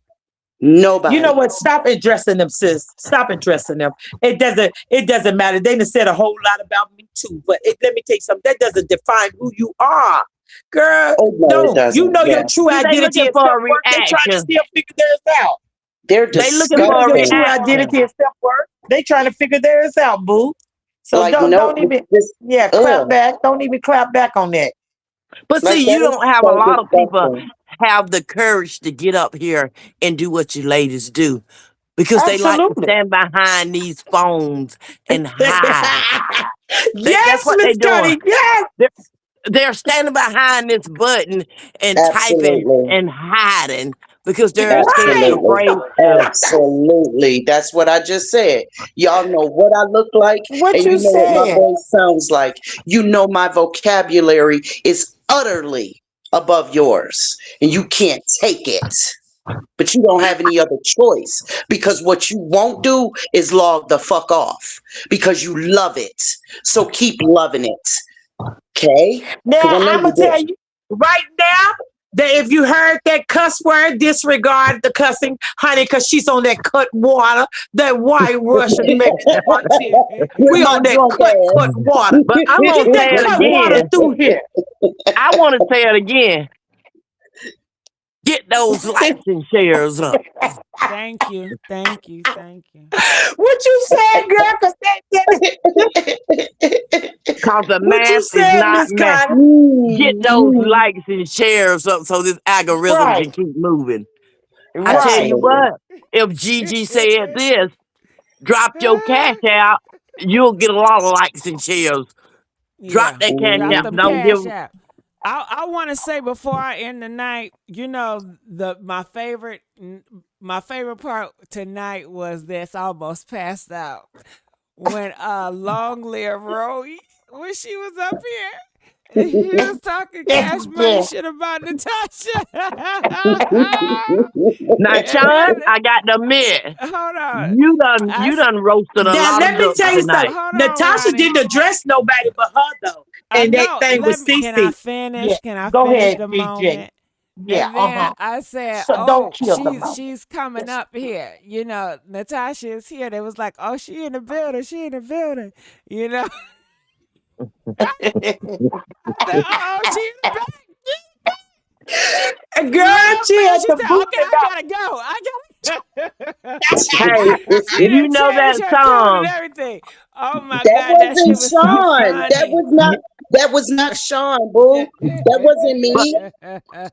You know Nobody. what? Stop addressing them, sis. Stop addressing them. It doesn't matter. They done said a whole lot about me too. But let me tell you something. That doesn't define who you are. Girl, Oh no, it no. You doesn't. know Yeah, your true See, they identity looking and for a self-worth. They trying to reaction. still figure theirs out. they're They looking You know for a your disgusting. true identity reaction. and self-worth. They trying to figure theirs out, boo. So Like don't no, don't even just clap ugh. back. Don't even clap back on that. But Like see, that you is don't have a so lot of people disgusting. have the courage to get up here and do what you ladies do because they like to Absolutely. stand behind these phones and hide. That's Yes, what they're Miss doing. Connie. Yes. They're, they're standing behind this button and typing Absolutely. and hiding because they're scared, Right. Absolutely. afraid to. Absolutely. That's what I just said. Y'all know what I look like What and you you know what my said. voice sounds like. You know my vocabulary is utterly above yours and you can't take it. But you don't have any other choice because what you won't do is log the fuck off because you love it. So keep loving it. Okay? Because Now I know I'm you gonna tell do. you right now that if you heard that cuss word, disregard the cussing, honey, because she's on that cut water, that white Russian Mexican frontier. With We my on that drunk cut water. But I'm Get going to say that it cut water again. through here. I want to say it again. Get those likes and shares up. Thank you. Thank you. Thank you. What you said, girl? Cause Because the what you math is said, not Miss math. Connie. Get those likes and shares up so this algorithm Right, can keep moving. I tell right. you Absolutely. what, if Gigi said this, drop your cash out, you'll get a lot of likes and shares. Drop Yeah. that cash Drop out. them Don't give. cash out. I want to say before I end the night, my favorite part tonight was this. I almost passed out when Long Live Roe when she was up here and he was talking cash money Yeah. shit about Natasha. Now, And Sean, then I got to admit, hold on. you done roasted a Now lot of let me ducks tell you something. tonight. Hold on, Natasha Ronnie. didn't address nobody but her though, I and that know. thing was Can I CC. Yeah, finish? Can I go finish ahead, the DJ. moment? Yeah, And then huh. I said, So don't "Oh, kill the moment. she's coming Yes. up here. Natasha is here." They was like, "Oh, she in the building. She in the building." You know, I said, "Oh, she in the building." Girl, Love she me. had She to said, boot "Okay, it I out. gotta go. I gotta." Hey, She you done know changed that her tune and song. everything. Oh my That God, that wasn't shit was so Sean. funny. That was not Sean, boo. That wasn't But me.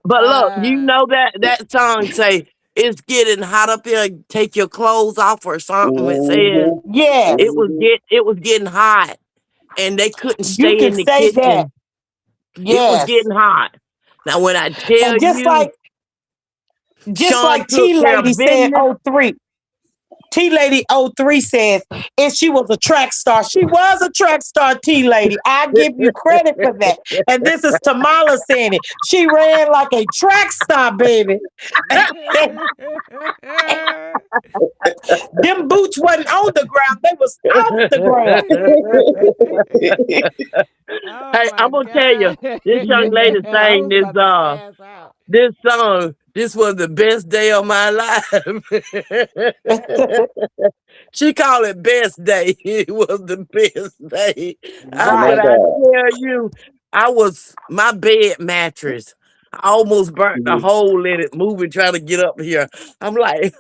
but look, you know that song say, it's getting hot up here. Take your clothes off or something. It said Mhm. Yes, Mhm. it was getting hot, and they couldn't you stay can in the say that. kitchen. It was Yes. getting hot. Now, when I tell And you, just Sean like took T care of Lady said, business. oh 03. T Lady 03 says, and she was a track star. She was a track star, T Lady. I give you credit for that. And this is Tamala saying it. She ran like a track star, baby. Them boots wasn't on the ground, they was off the ground. Oh Hey, my I'm gonna tell you, God. this young lady I sang was about to pass out. this song. This was the best day of my life. She called it best day. It was the best day. My When Right. I God. tell you, my bed mattress. I almost burnt a Mhm. hole in it moving trying to get up here. I'm like,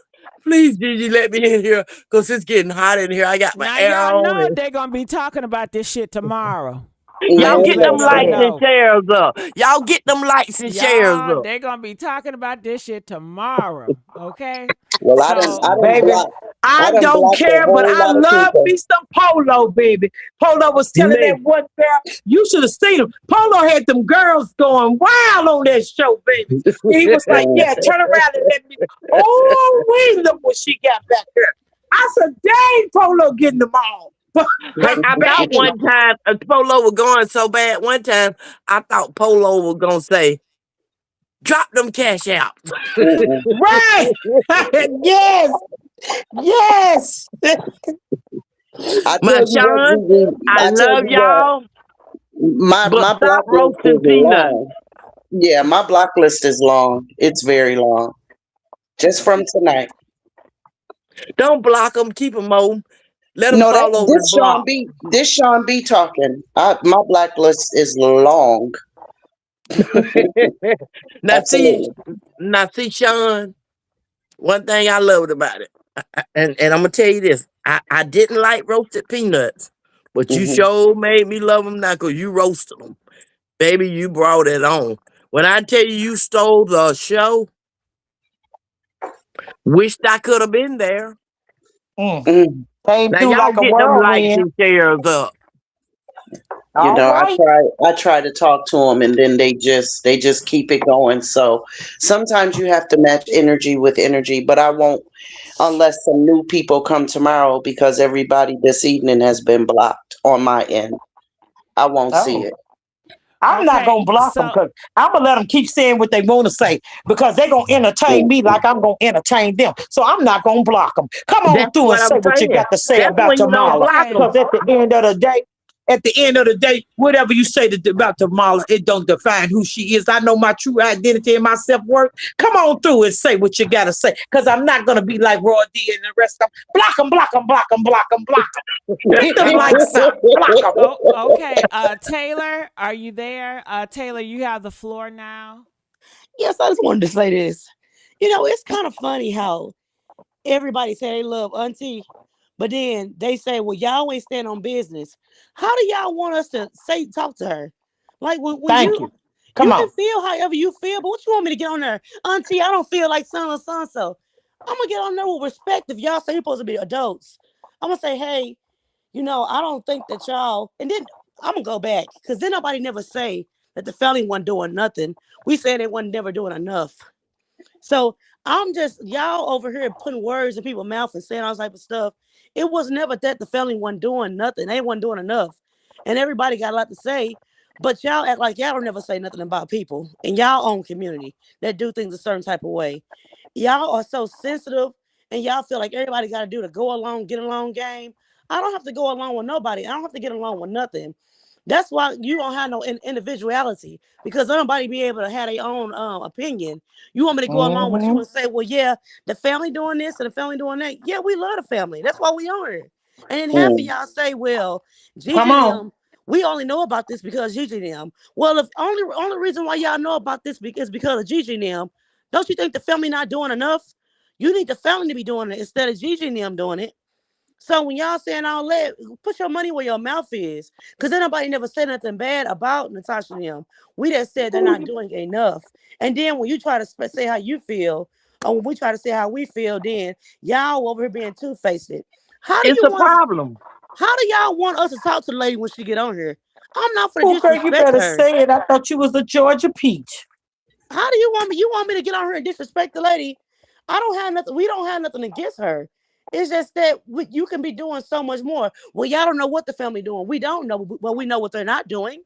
please, Gigi, let me in here because it's getting hot in here. I got my Now air y'all on know and they're gonna be talking about this shit tomorrow. I y'all just get them let y'all lights Mhm. and know. chairs up. Y'all get them lights and chairs Y'all, up. they're gonna be talking about this shit tomorrow. Okay? Well, So Baby, I I done don't blocked a care, but whole I lot of love people. me some Polo, baby. Polo was telling that Listen, one girl, you should have seen him. Polo had them girls going wild on that show, baby. He was like, Mm. yeah, turn around and let me. Oh, wait, look what she got back there. I said, dang, Polo getting them all. I thought Baby, one time Polo was going so bad. One time I thought Polo was gonna say, "Drop them cash out." Mm-mm. right. yes, yes. I My tell you what, Sean, Gigi, I I tell love you what, y'all, but my stop block list is roasting peanuts. long. Yeah, my block list is long. It's very long. Just from tonight. Don't block them. Keep them on. Let them No, fall that's over the this Sean block. B. This Sean B talking. My black list is long. now see, Absolutely. now see, Sean. One thing I loved about it, and I'm gonna tell you this: I didn't like roasted peanuts, but you Hmm. sure made me love them now because you roasted them, baby. You brought it on. When I tell you you stole the show, wished I could have been there. Mm. Mm. Came Now through y'all like a get them lights whirlwind. and shares up. You All know, right. I try to talk to them, and then they just keep it going. So sometimes you have to match energy with energy, but I won't unless some new people come tomorrow because everybody this evening has been blocked on my end. I won't see Oh. it. I'm not okay, gonna block them so because I'm gonna let them keep saying what they want to say because they're gonna entertain me Mm-mm. like I'm gonna entertain them. So I'm not gonna block them. Come on That's through and what say I'm what you saying. got to say That's about when you don't Tamala. block them. okay. Because at the end of the day, whatever you say about Tamala, it don't define who she is. I know my true identity and my self worth. Come on through and say what you gotta say because I'm not gonna be like Roy D and the rest of them. Block them, block them, block them, block them, block them. Hit them All like right. something. Block them. Oh, okay. Taylor, are you there? Taylor, you have the floor now. Yes, I just wanted to say this. You know, it's kind of funny how everybody say they love Auntie, but then they say, "Well, y'all ain't stand on business." How do y'all want us to say talk to her? Like when Thank you you. you Come can on. feel however you feel, but what you want me to get on there, Auntie? I don't feel like son or son, so I'm gonna get on there with respect. If y'all say you're supposed to be adults, I'm gonna say, hey, I don't think that y'all. And then I'm gonna go back because then nobody never say that the family wasn't doing nothing. We said they wasn't never doing enough. So I'm just y'all over here putting words in people's mouth and saying all type of stuff. It was never that the family wasn't doing nothing. They wasn't doing enough. And everybody got a lot to say. But y'all act like y'all don't never say nothing about people in y'all own community that do things a certain type of way. Y'all are so sensitive and y'all feel like everybody got to do the go along, get along game. I don't have to go along with nobody. I don't have to get along with nothing. That's why you don't have no individuality because nobody be able to have their own opinion. You want me to go along with you Hmm. and say, well, yeah, the family doing this and the family doing that. Yeah, we love the family. That's why we are here. And then half of Mm. y'all say, well, Gigi Come and on. them, we only know about this because Gigi and them. Well, if only reason why y'all know about this is because of Gigi and them, don't you think the family not doing enough? You need the family to be doing it instead of Gigi and them doing it. So when y'all saying all that, put your money where your mouth is. Because then nobody never said nothing bad about Natasha and them. We just said they're not doing enough. And then when you try to say how you feel, when we try to say how we feel, then y'all over here being two-faced. How do It's you a want us? problem. How do y'all want us to talk to the lady when she get on here? I'm not for to Oh, girl, you disrespect better her. say it. I thought you was a Georgia peach. How do you want me? You want me to get on her and disrespect the lady? I don't have nothing. We don't have nothing against her. It's just that you can be doing so much more. Well, y'all don't know what the family doing. We don't know, but we know what they're not doing.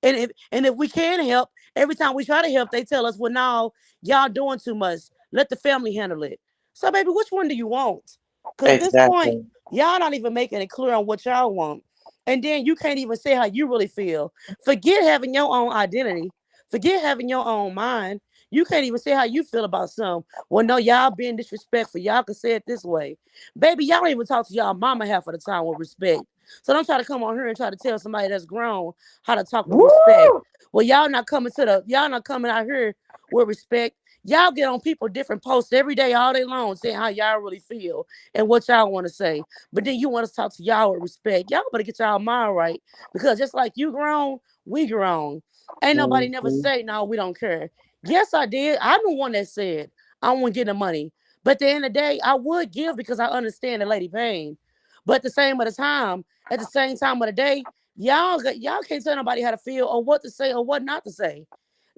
And if we can help, every time we try to help, they tell us, well, no, y'all doing too much. Let the family handle it. So, baby, which one do you want? Because at this point, Exactly. y'all not even making it clear on what y'all want. And then you can't even say how you really feel. Forget having your own identity. Forget having your own mind. You can't even say how you feel about something. Well, no, y'all being disrespectful. Y'all can say it this way. Baby, y'all don't even talk to y'all mama half of the time with respect. So don't try to come on here and try to tell somebody that's grown how to talk with Woo! respect. Well, y'all not coming out here with respect. Y'all get on people different posts every day, all day long, saying how y'all really feel and what y'all want to say. But then you want us to talk to y'all with respect. Y'all better get y'all mind right. Because just like you grown, we grown. Ain't nobody never Mm-hmm. say, no, we don't care. Yes, I did. I'm the one that said I won't get the money. But at the end of the day, I would give because I understand the lady pain. But at the same time of the day, y'all can't tell nobody how to feel or what to say or what not to say.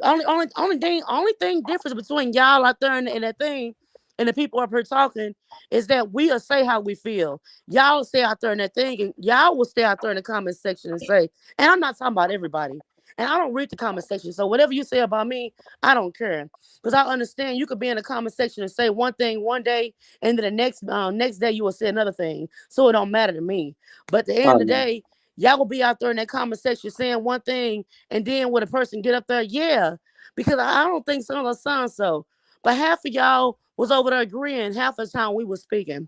Only thing difference between y'all out there and that thing and the people up here talking is that we'll say how we feel. Y'all will stay out there in that thing and y'all will stay out there in the comment section and say, and I'm not talking about everybody. And I don't read the comment section. So whatever you say about me, I don't care. Because I understand you could be in the comment section and say one thing one day, and then the next day you will say another thing. So it don't matter to me. But at the end of the Um, day, y'all will be out there in that comment section saying one thing, and then when a person get up there, yeah, because I don't think some of sound so. But half of y'all was over there agreeing half of the time we was speaking.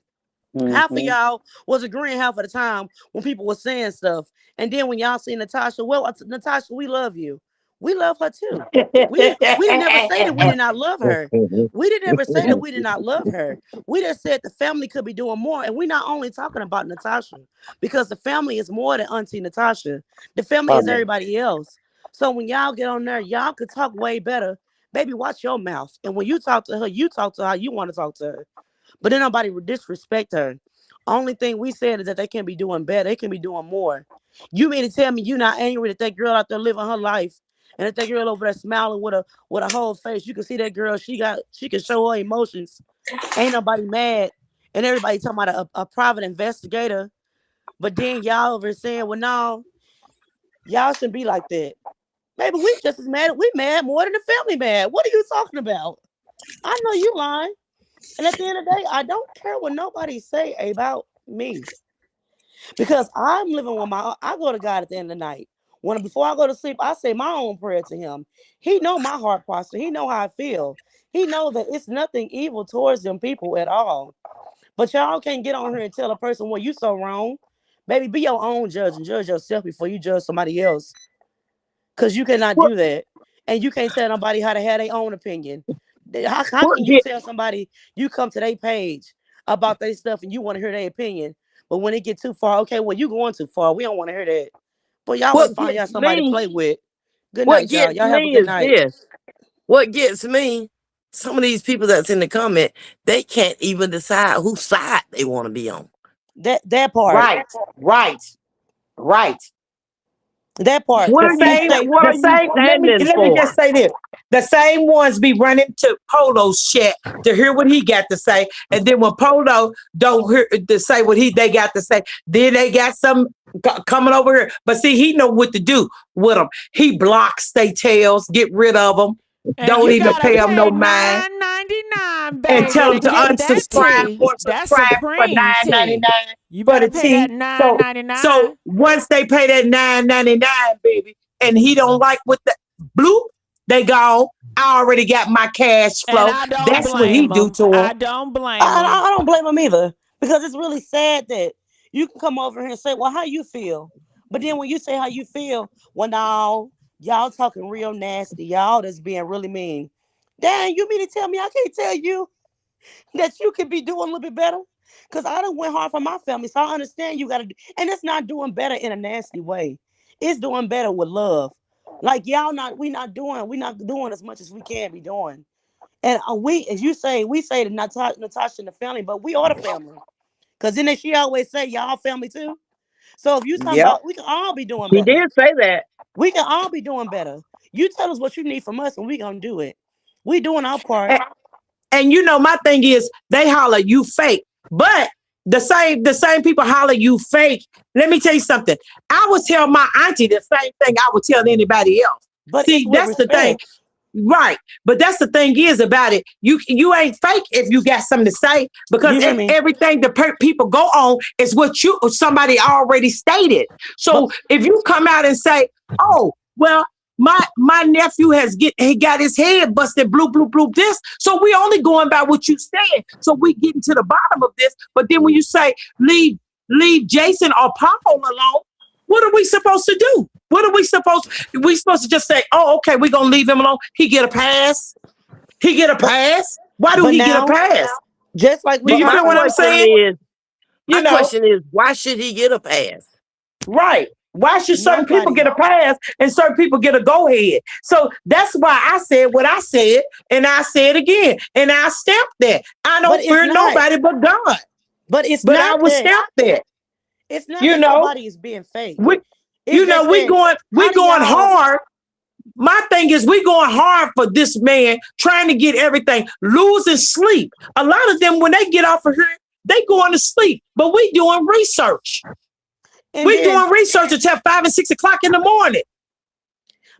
Half of mm-hmm. y'all was agreeing half of the time when people were saying stuff. And then when y'all see Natasha, well, Natasha, we love you. We love her too. We didn't ever say that we did not love her. We didn't ever say that we did not love her. We just said the family could be doing more. And we're not only talking about Natasha, because the family is more than Auntie Natasha. The family is everybody else. So when y'all get on there, y'all could talk way better. Baby, watch your mouth. And when you talk to her, you talk to her how you want to talk to her. But then nobody would disrespect her. Only thing we said is that they can be doing better. They can be doing more. You mean to tell me you not angry that girl out there living her life, and that girl over there smiling with a whole face? You can see that girl. She can show her emotions. Ain't nobody mad, and everybody talking about a private investigator. But then y'all over saying, well, no, y'all shouldn't be like that. Maybe we just as mad. We mad more than the family mad. What are you talking about? I know you lying. And at the end of the day, I don't care what nobody say about me because I'm living with I go to God at the end of the night. Before I go to sleep, I say my own prayer to him. He know my heart posture. He know how I feel. He know that it's nothing evil towards them people at all. But y'all can't get on here and tell a person, well, you so wrong. Baby, be your own judge and judge yourself before you judge somebody else. Because you cannot What do that. And you can't tell nobody how to have their own opinion. How what can you get tell somebody you come to their page about their stuff and you want to hear their opinion? But when it get too far, okay, well, you going too far. We don't want to hear that. But y'all better What find y'all gets somebody to me? play with. Good What night, y'all. gets Y'all have a me good is night. this. What gets me? Some of these people that's in the comment, they can't even decide whose side they want to be on. That part. right, right, right. That part. What The are you same, sta- What the are you same. standing Let me just for? say this: the same ones be running to Polo's chat to hear what he got to say, and then when Polo don't hear to say what they got to say, then they got some coming over here. But see, he know what to do with them. He blocks they tails, get rid of them, And don't you even gotta pay them no pay mind, $9.99, and baby, tell to them to get that unsubscribe tea. or That's subscribe for supreme tea. $9.99 You for better the pay that tea. So, $9.99. once they pay that $9.99, baby, and he don't like what the bloop, they go. I already got my cash And flow. I don't That's what he blame do them. to him. I don't blame I, them. I don't blame them either because it's really sad that you can come over here and say, well, how you feel? But then when you say how you feel, well, now y'all talking real nasty. Y'all that's being really mean. Dang, you mean to tell me I can't tell you that you could be doing a little bit better? Because I done went hard for my family, so I understand you got to do. And it's not doing better in a nasty way. It's doing better with love. Like y'all not, we not doing as much as we can be doing. And we, as you say, we say that Natasha and the family, but we are the family. Because then she always say, y'all family too. So if you talking Yep. about, we can all be doing She better. did say that. We can all be doing better. You tell us what you need from us and we going to do it. We doing our part. And you know, my thing is they holler you fake, but the same people holler you fake. Let me tell you something. I would tell my auntie the same thing I would tell anybody else. But it's See, with that's the thing. respect. Right. But that's the thing is about it. You ain't fake if you got something to say because You hear me? everything the people go on is what somebody already stated. But So if you come out and say, "Oh, well, my nephew he got his head busted, blue this," so we only going by what you said. So we getting to the bottom of this. But then when you say leave Jason or Paul alone, what are we supposed to do? What are we supposed to just say, "Oh, okay, we're gonna leave him alone. He get a pass. He get a pass. Why do but he get a now, pass?" just like we Do But you my feel what talking, I'm question saying? is, You know, why should he get a pass? right. Why should certain people nobody. get a pass and certain people get a go ahead? So that's why I said what I said, and I say it again, and I stamped that. I But don't it's fear not. nobody but God. But it's But I not was that. stamped that. It's not You that know, nobody is being fake. we It's just we that, going how do y'all, hard. My thing is we going hard for this man, trying to get everything, losing sleep. A lot of them, when they get off of here, they going to sleep. But we doing research. and We then doing research until 5 and 6 o'clock in the morning.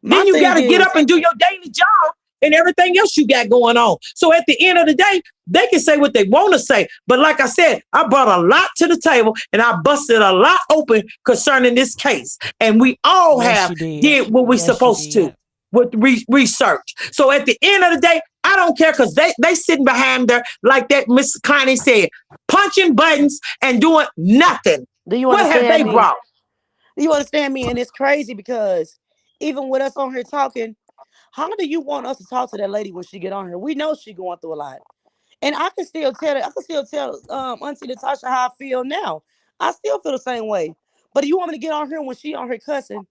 my Then you got thing to get is, up and do your daily job and everything else you got going on. So at the end of the day, they can say what they want to say. But like I said, I brought a lot to the table and I busted a lot open concerning this case. And we all Yes, have you did. did what we Yes, you supposed to did. with research. So at the end of the day, I don't care because they sitting behind there like that Miss Connie said, punching buttons and doing nothing. do you What have understand they me? brought? Do you understand me? And it's crazy because even with us on here talking, how do you want us to talk to that lady when she get on here? We know she going through a lot. And I can still tell it. I can still tell Auntie Natasha how I feel now. I still feel the same way. But do you want me to get on here when she on her cussing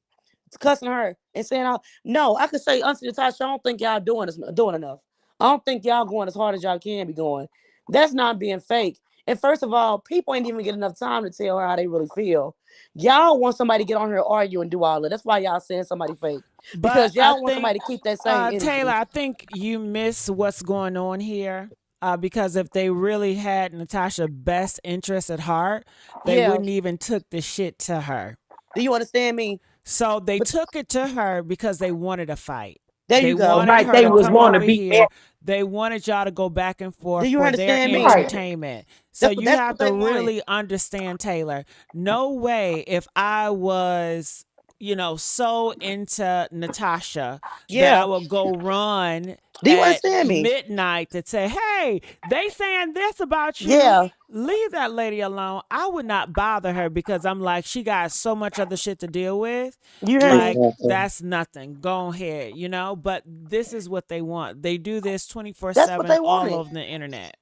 her and saying, "No"? I could say, Auntie Natasha, I don't think y'all doing enough. I don't think y'all going as hard as y'all can be going. That's not being fake. And first of all, people ain't even get enough time to tell her how they really feel. Y'all want somebody to get on here argue and do all that. That's why y'all saying somebody fake. But Because I y'all want think, somebody to keep that same Taylor, energy. I think you miss what's going on here. Because if they really had Natasha's best interest at heart, they Yeah. wouldn't even took the shit to her. Do you understand me? So they But took it to her because they wanted a fight. there They you go. wanted Like her they to was come want to over be here. They wanted y'all to go back and Do forth you for their understand me? right. entertainment. So That's you that's have what to they wanted. really understand, Taylor. No way if I was, so into Natasha that I Yeah. would go run Do you at understand me? midnight to say, "Hey, they saying this about you. Yeah. Leave that lady alone." I would not bother her because I'm like, she got so much other shit to deal with. You hear me? Like, Exactly. that's nothing. Go ahead. But this is what they want. They do this That's what 24/7 they all wanted. over the internet.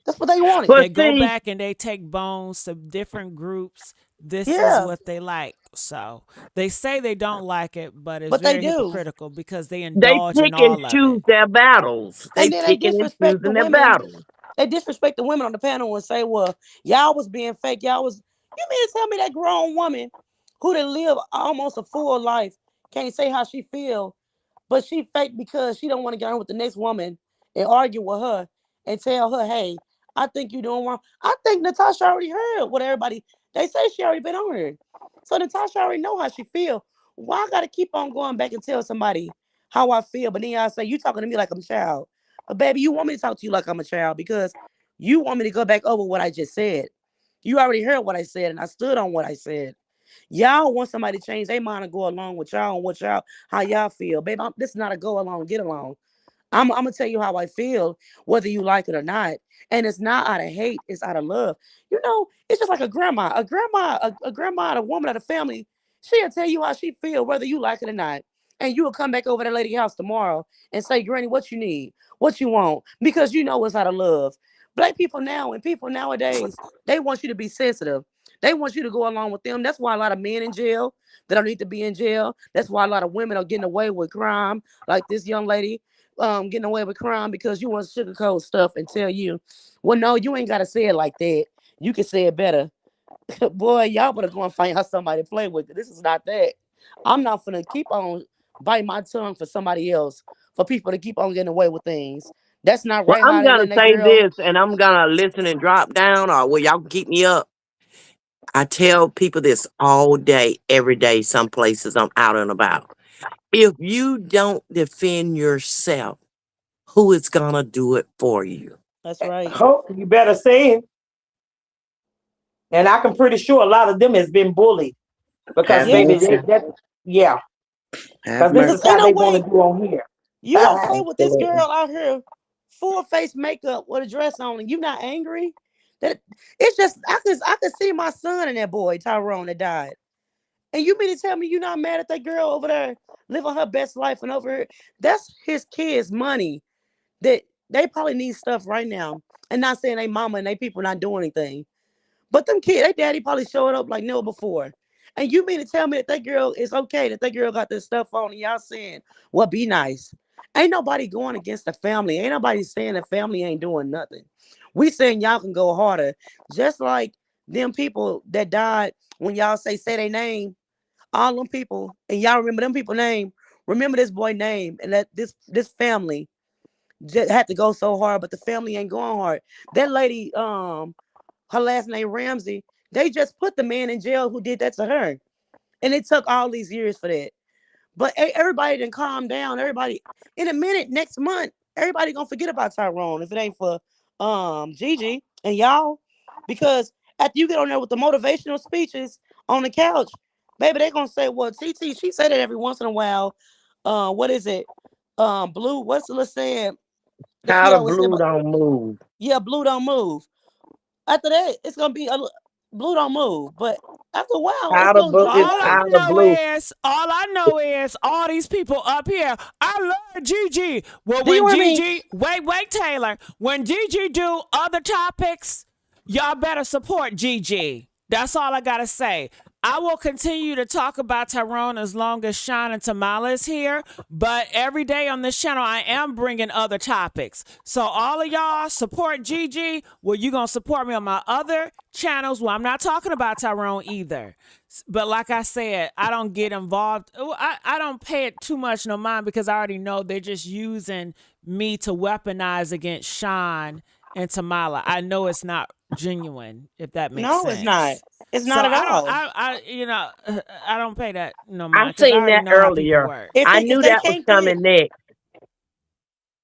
That's what they wanted. But They go see, back and they take bones to different groups. This is Yeah. what they like. So they say they don't like it, but it's But they very do. hypocritical because they They indulge in pick and all of choose it. their battles. They And then they picking and disrespect the choosing their women. battles. They disrespect the women on the panel and say, "Well, y'all was being fake. Y'all was." You mean to tell me that grown woman who done live almost a full life can't say how she feel, but she fake because she don't want to get on with the next woman and argue with her and tell her, "Hey, I think you doing wrong." I think Natasha already heard what everybody they say. She already been on her, so Natasha already know how she feel. Why I gotta keep on going back and tell somebody how I feel? But then y'all say you talking to me like I'm a child. But baby, you want me to talk to you like I'm a child because you want me to go back over what I just said. You already heard what I said, and I stood on what I said. Y'all want somebody to change their mind and go along with y'all and what y'all how y'all feel, baby. This is not a go along, get along. I'm gonna tell you how I feel, whether you like it or not. And it's not out of hate, it's out of love. It's just like a grandma. A grandma, a woman of the family, she'll tell you how she feel, whether you like it or not. And you will come back over to that lady's house tomorrow and say, Granny, what you need, what you want, because you know it's out of love. Black people now and people nowadays, they want you to be sensitive. They want you to go along with them. That's why a lot of men in jail that don't need to be in jail. That's why a lot of women are getting away with crime, like this young lady. getting away with crime because you want to sugarcoat stuff and tell you, well, no, you ain't gotta say it like that. You can say it better. Boy, y'all better go and find out somebody to play with. This is not that. I'm not gonna keep on biting my tongue for somebody else, for people to keep on getting away with things. That's not Well, right I'm how they gonna letting that say girl. this, and I'm gonna listen and drop down, or will y'all keep me up? I tell people this all day, every day. Some places I'm out and about. If you don't defend yourself, who is gonna do it for you? That's right. Oh, you better say it. And I can pretty sure a lot of them has been bullied because Have Yeah, baby, mercy. yeah, Have because this mercy. cause is ain't how no they want to way do on here. you gonna play with this Absolutely. girl out here, full face makeup with a dress on, and you not angry. That it's just I could see my son and that boy Tyrone that died. And you mean to tell me you not mad at that girl over there living her best life and over here? That's his kids' money. That they probably need stuff right now. And not saying they mama and they people not doing anything. But them kids, they daddy probably showed up like never before. And you mean to tell me that girl is okay, that girl got this stuff on, and y'all saying, well, be nice. Ain't nobody going against the family. Ain't nobody saying the family ain't doing nothing. We saying y'all can go harder. Just like them people that died when y'all say their name, all them people, and y'all remember them people name, remember this boy name, and that this family just had to go so hard, but the family ain't going hard. That lady, her last name Ramsey, they just put the man in jail who did that to her. And it took all these years for that. But everybody didn't calm down. Everybody, in a minute, next month, everybody gonna forget about Tyrone if it ain't for Gigi and y'all. Because after you get on there with the motivational speeches on the couch, baby, they gonna say, well, TT, she said it every once in a while. What is it? Blue, what's the saying that How she the always said blue about, don't move. yeah, blue don't move. After that, it's gonna be blue don't move. But after a while, it's How the gonna book drop is All away. I how the know blue. is, all these people up here. I love Gigi. Well, Do you when hear me? Gigi, wait, Taylor. When Gigi do other topics, y'all better support Gigi. That's all I gotta say. I will continue to talk about Tyrone as long as Sean and Tamala is here. But every day on this channel, I am bringing other topics. So all of y'all support Gigi. Well, you gonna support me on my other channels. Well, I'm not talking about Tyrone either. But like I said, I don't get involved. I don't pay it too much no mind because I already know they're just using me to weaponize against Sean and Tamala. I know it's not genuine, if that makes No, it's not. sense. It's So not at I don't, all. I don't pay that no I mind because I seen already that know how people earlier. work. If I it, if knew they that was can't get, coming next.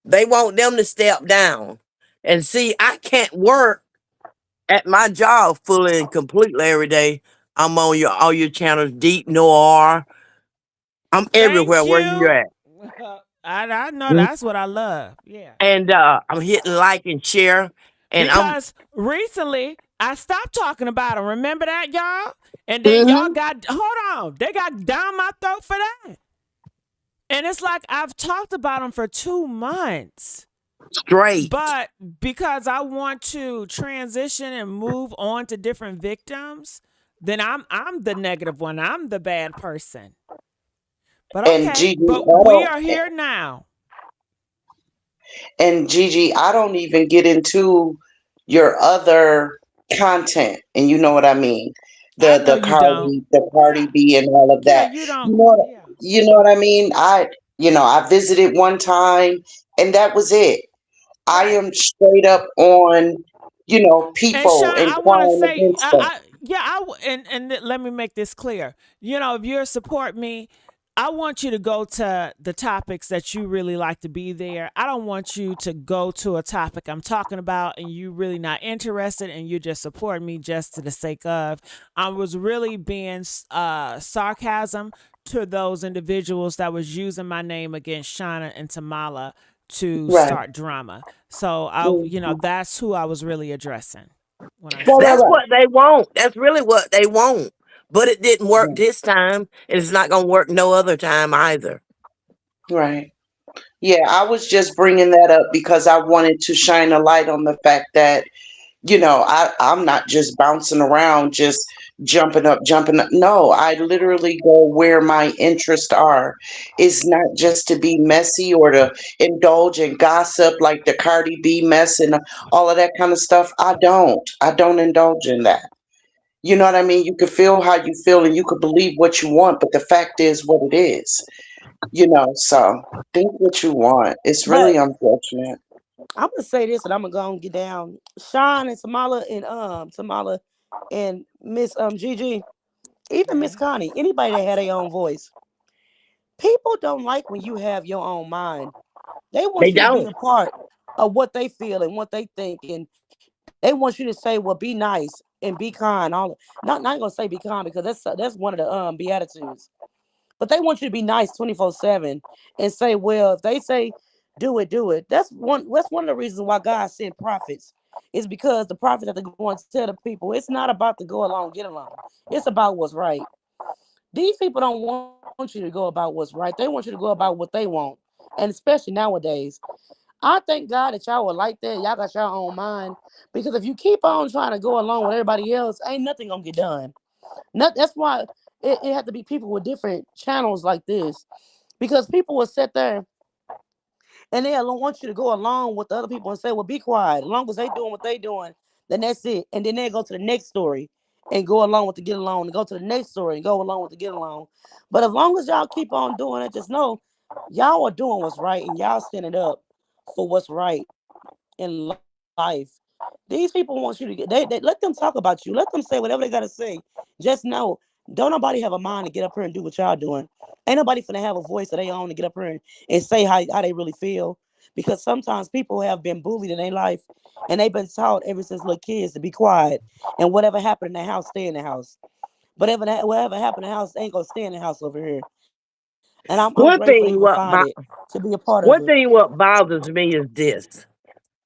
They want them to step down. And see, I can't work at my job fully and completely every day. I'm on all your channels, Deep Noir. I'm Thank everywhere where you you. at. I know Mm. that's what I love. Yeah. And I'm hitting like and share. And I'm Because recently I stopped talking about them. Remember that, y'all? And then y'all mhm, got, hold on, they got down my throat for that. And it's like I've talked about them for 2 months. straight. But because I want to transition and move on to different victims, then I'm the negative one. I'm the bad person. But And okay, Gigi, but I we don't. are here now. And Gigi, I don't even get into your other content, and you know what I mean. I know you don't. The Cardi Yeah. B, and all of Yeah, that. you don't. You know, Yeah. you know what I mean. I visited one time, and that was it. I Right. am straight up on, And Sean, people and I want to crime say, against them. yeah, let me make this clear. If you support me, I want you to go to the topics that you really like to be there. I don't want you to go to a topic I'm talking about and you really not interested and you just support me just to the sake of. I was really being sarcasm to those individuals that was using my name against Shauna and Tamala to Right. start drama. So Mhm. that's who I was really addressing when I Right, said right, That's that. what they want. That's really what they want. But it didn't work right. this time. And it's not going to work no other time either. Right. Yeah, I was just bringing that up because I wanted to shine a light on the fact that I'm not just bouncing around, just jumping up, jumping up. No, I literally go where my interests are. It's not just to be messy or to indulge in gossip like the Cardi B mess and all of that kind of stuff. I don't. I don't indulge in that. You know what I mean? You could feel how you feel and you could believe what you want, but the fact is what it is. So think what you want. It's But really unfortunate. I'm gonna say this, and I'm gonna go and get down. Sean and Tamala and Miss Gigi, even Miss Yeah. Connie, anybody that had their own voice. People don't like when you have your own mind. They They want you to be don't. a part of what they feel and what they think, and they want you to say, "Well, be nice and be kind." Not gonna say be kind because that's one of the beatitudes. But they want you to be nice 24/7 and say, "Well, if they say do it, do it." That's one of the reasons why God sent prophets. Is because the prophets have to go and tell the people it's not about to go along, get along. It's about what's right. These people don't want you to go about what's right. They want you to go about what they want. And especially nowadays. I thank God that y'all were like that. Y'all got your own mind. Because if you keep on trying to go along with everybody else, ain't nothing gonna get done. That's why it had to be people with different channels like this. Because people will sit there and they'll want you to go along with the other people and say, "Well, be quiet." As long as they doing what they doing, then that's it. And then they go to the next story and go along with the get along, and go to the next story and go along with the get along. But as long as y'all keep on doing it, just know y'all are doing what's right and y'all standing up for what's right in life. These people want you to get they let them talk about you. Let them say whatever they gotta say. Just know, don't nobody have a mind to get up here and do what y'all doing. Ain't nobody finna have a voice of their own to get up here and say how they really feel. Because sometimes people have been bullied in their life and they've been taught ever since little kids to be quiet. And whatever happened in the house, stay in the house. But whatever happened in the house ain't gonna stay in the house over here. And I'm grateful to even One find thing it what to be a part of it. bothers me is this.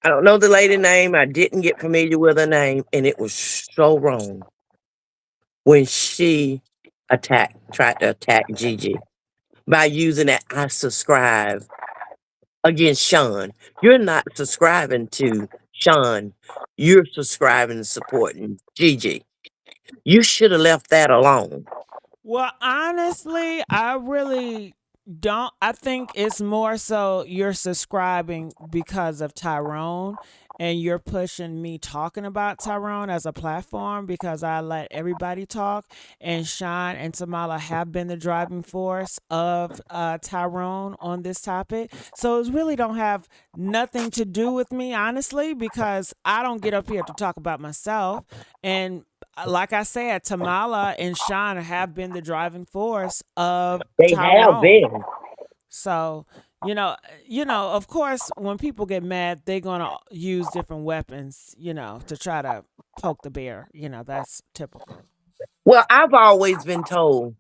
I don't know the lady name. I didn't get familiar with her name, and it was so wrong when she tried to attack Gigi by using that "I subscribe" against Sean. You're not subscribing to Sean. You're subscribing and supporting Gigi. You should have left that alone. Well, honestly, I really don't. I think it's more so you're subscribing because of Tyrone and you're pushing me talking about Tyrone as a platform because I let everybody talk. And Sean and Tamala have been the driving force of Tyrone on this topic. So it really don't have nothing to do with me, honestly, because I don't get up here to talk about myself. And like I said, Tamala and Sean have been the driving force of They have Tyrone. been. So, of course, when people get mad, they're gonna use different weapons, to try to poke the bear. That's typical. Well, I've always been told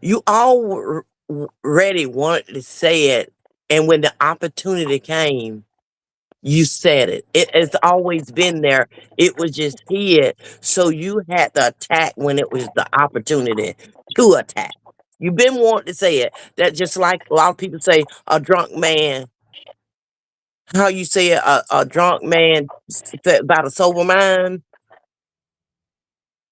you already wanted to say it, and when the opportunity came, you said it. It has always been there. It was just hid, so you had to attack when it was the opportunity to attack. You've been wanting to say it. That just like a lot of people say, a drunk man. How you say it, a drunk man about a sober mind.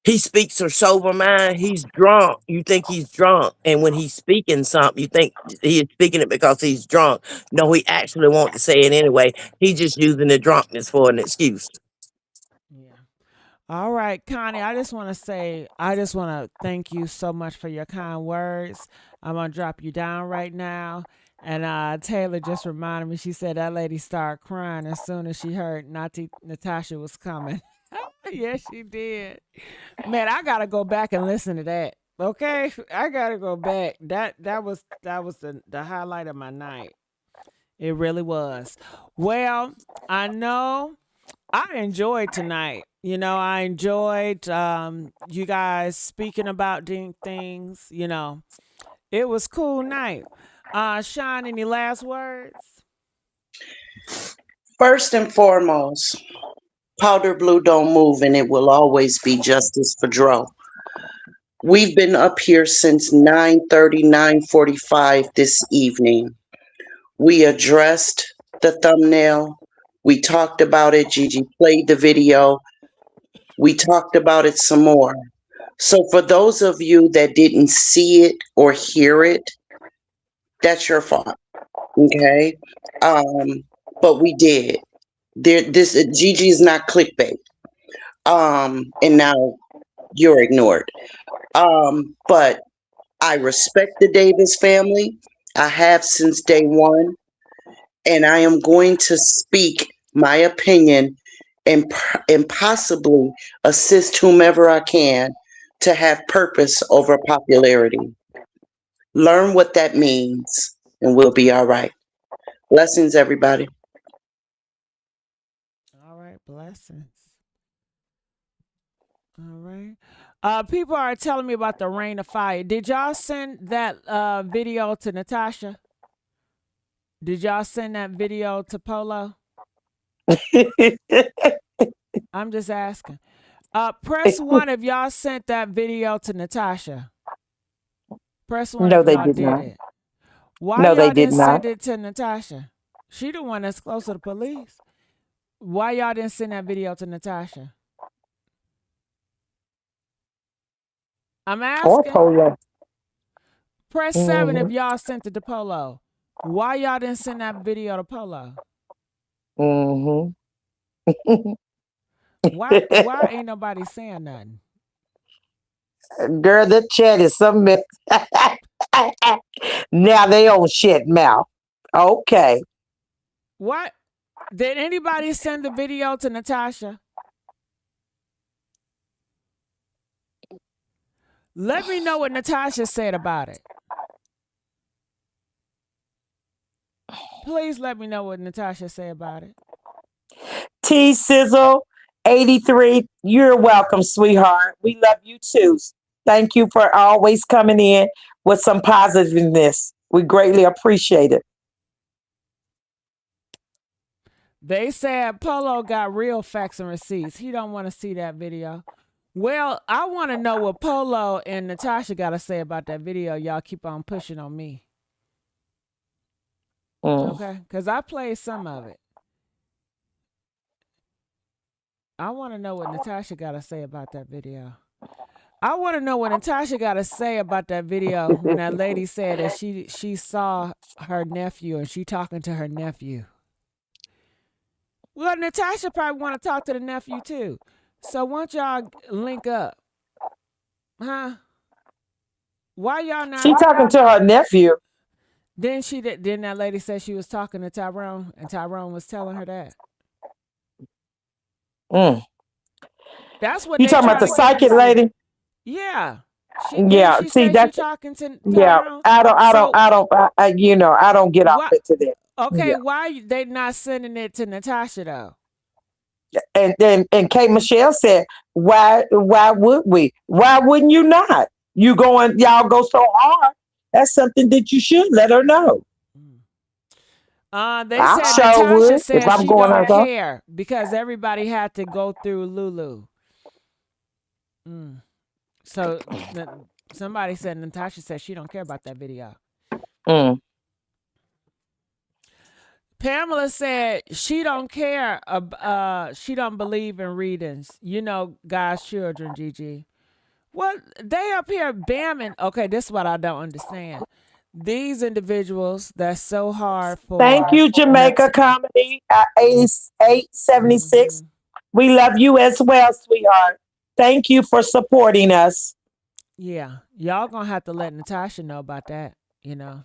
He speaks a sober mind. He's drunk. You think he's drunk. And when he's speaking something, you think he is speaking it because he's drunk. No, he actually wants to say it anyway. He's just using the drunkenness for an excuse. Yeah. All right, Connie, I just want to thank you so much for your kind words. I'm going to drop you down right now. And Taylor just reminded me, she said that lady started crying as soon as she heard Natasha was coming. Yes, she did. Man, I got to go back and listen to that. Okay? I got to go back. That was the highlight of my night. It really was. Well, I know I enjoyed tonight. I enjoyed you guys speaking about things. It was cool night. Sean, any last words? First and foremost, powder blue don't move and it will always be justice for Dro. We've been up here since 9:30, 9:45 this evening. We addressed the thumbnail. We talked about it. Gigi played the video. We talked about it some more. So for those of you that didn't see it or hear it, that's your fault. Okay. But we did. This Gigi is not clickbait. And now you're ignored. But I respect the Davis family. I have since day one, and I am going to speak my opinion and possibly assist whomever I can to have purpose over popularity. Learn what that means, and we'll be all right. Blessings, everybody. All right, blessings. All right. People are telling me about the rain of fire. Did y'all send that video to Natasha? Did y'all send that video to Polo? I'm just asking. Press 1 if y'all sent that video to Natasha. Press 1 No, if they y'all did did not. it. Why No, they y'all did didn't not. send it to Natasha? She the one that's close to the police. Why y'all didn't send that video to Natasha? I'm Or asking. Polo. Press 7 if Mm-hmm. y'all sent it to Polo. Why y'all didn't send that video to Polo? Mm-hmm. Why ain't nobody saying nothing? Girl, the chat is something. Now they on shit mouth. Okay. What? Did anybody send the video to Natasha? Let me know what Natasha said about it. Please let me know what Natasha said about it. T Sizzle 83. You're welcome, sweetheart. We love you too. Thank you for always coming in with some positiveness. We greatly appreciate it. They said Polo got real facts and receipts. He don't want to see that video. Well, I want to know what Polo and Natasha got to say about that video. Y'all keep on pushing on me. Okay? Because I played some of it. I want to know what Natasha got to say about that video. I want to know what Natasha got to say about that video when that lady said that she saw her nephew and she talking to her nephew. Well, Natasha probably want to talk to the nephew too. So why don't y'all link up? Huh? Why y'all not? She talking to her nephew. Didn't that lady say she was talking to Tyrone and Tyrone was telling her that? That's what You they talking about trying the to get me to psychic see. lady? Yeah. Yeah. She See, say she that's talking to yeah. Tyrone? I don't. So I don't get off what? into that. Okay, Yeah. why they not sending it to Natasha though? And Kate Michelle said, why would we? Why wouldn't you not? Y'all go so hard. That's something that you should let her know. They I said sure Natasha would if said I'm she going don't out. care because everybody had to go through Lulu. So somebody said Natasha said she don't care about that video. Pamela said she don't care. She don't believe in readings. You know, God's children, Gigi. What they up here bamming? Okay, this is what I don't understand. These individuals that's so hard Thank for you, Jamaica Comedy 8876. We love you as well, sweetheart. Thank you for supporting us. Yeah, y'all gonna have to let Natasha know about that. You know.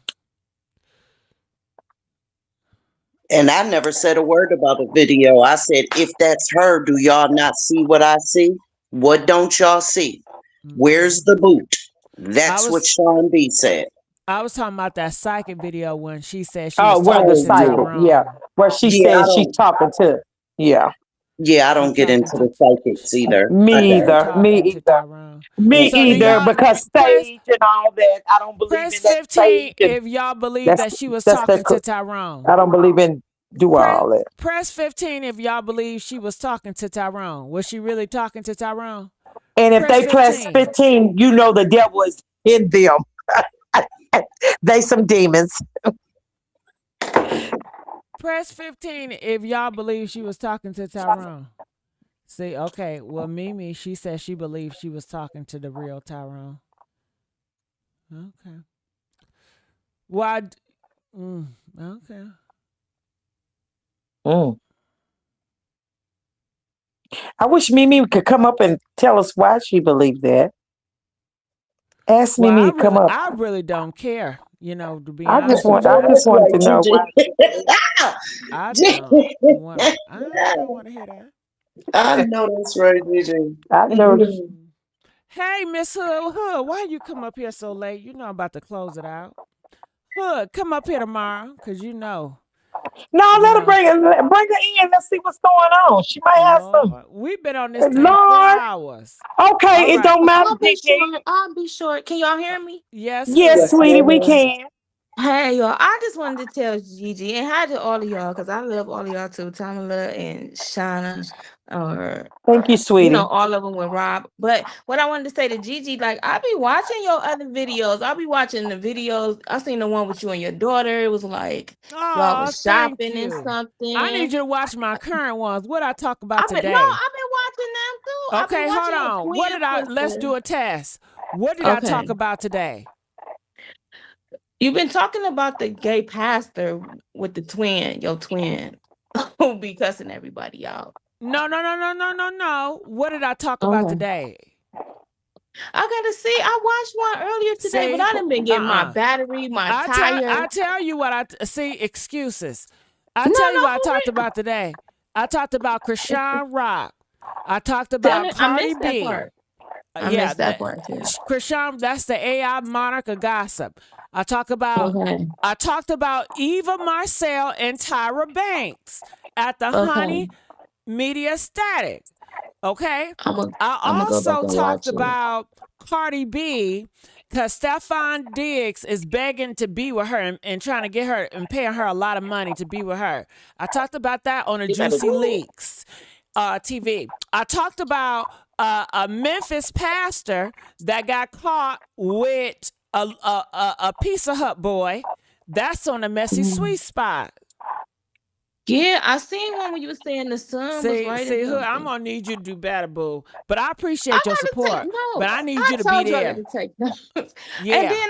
And I never said a word about a video. I said, if that's her, do y'all not see what I see? What don't y'all see? Where's the boot? That's what Sean B said. I was talking about that psychic video when she said she was Oh, where the talking to psychic, yeah. Tyrone. Where she Yeah, I said she's don't. talking to, yeah. Yeah, I She don't get talking into to the psychics either. I Me she don't. either, me talking to either. Tyrone. Me So do either, y'all because press sage and all that, I don't believe press in that 15 sage and if y'all believe that's that she was that's the talking to Tyrone. I don't believe in do all that. Press 15 if y'all believe she was talking to Tyrone. Was she really talking to Tyrone? And if Press they press 15. 15, you know the devil is in them. They some demons. Press 15 if y'all believe she was talking to Tyrone. See, okay. Well, Mimi, she said she believed she was talking to the real Tyrone. Okay. Why? Okay. Mm. I wish Mimi could come up and tell us why she believed that. Ask Well, Mimi to come up. I really don't care. You know, to be I honest just with want, I you, just wanted to know why. I don't want. I don't want to hear that. I know that's right, Gigi. I know. Hey, Miss Hood, why you come up here so late? You know I'm about to close it out. Hood, come up here tomorrow, cause you know. No, You let her know, bring her in. Let's see what's going on. She might have some. Lord, we've been on this thing for Lord. hours. Okay, All it right. don't matter, I'll be Gigi. short. I'll be short. Can y'all hear me? Yes, Yes, Hood. sweetie, we can. Hey y'all, I just wanted to tell Gigi and hi to all of y'all because I love all of y'all too, Tamala and Shauna, or Thank you, sweetie. all of them with Rob. But what I wanted to say to Gigi, like I be watching your other videos. I'll be watching the videos. I seen the one with you and your daughter. It was like y'all Oh, was thank shopping and you. something. I need you to watch my current ones. What I talk about I've been today. watching them too. I've been Okay, hold watching your on. twin Let's sister. do a test. What did I talk Okay. about today? You've been talking about the gay pastor with the twin, your twin, who be cussing everybody out. No. What did I talk about today? I gotta see. I watched one earlier today, but See, I done been getting my battery, my tire. I tell you what see excuses. I No, tell you no, what I for talked real. about today. I talked about Krishan Rock. I talked Tell about me, I Cardi missed that B. part. I Yeah, missed that part too. Krishan, that's the AI monarch of gossip. I talked about Eva Marcel and Tyra Banks at the Honey Media Static. Okay. I I'm gonna go back also and talked watch it. about Cardi B because Stefan Diggs is begging to be with her and trying to get her and paying her a lot of money to be with her. I talked about that on a Juicy Leaks TV. I talked about a Memphis pastor that got caught with a Pizza Hut boy. That's on the Messy Sweet spot. Yeah, I seen one when you were saying the sun was right. See, Hood, I'm gonna need you to do better, boo. But I appreciate your support. But I need you to be there. I gotta take notes. Yeah. And then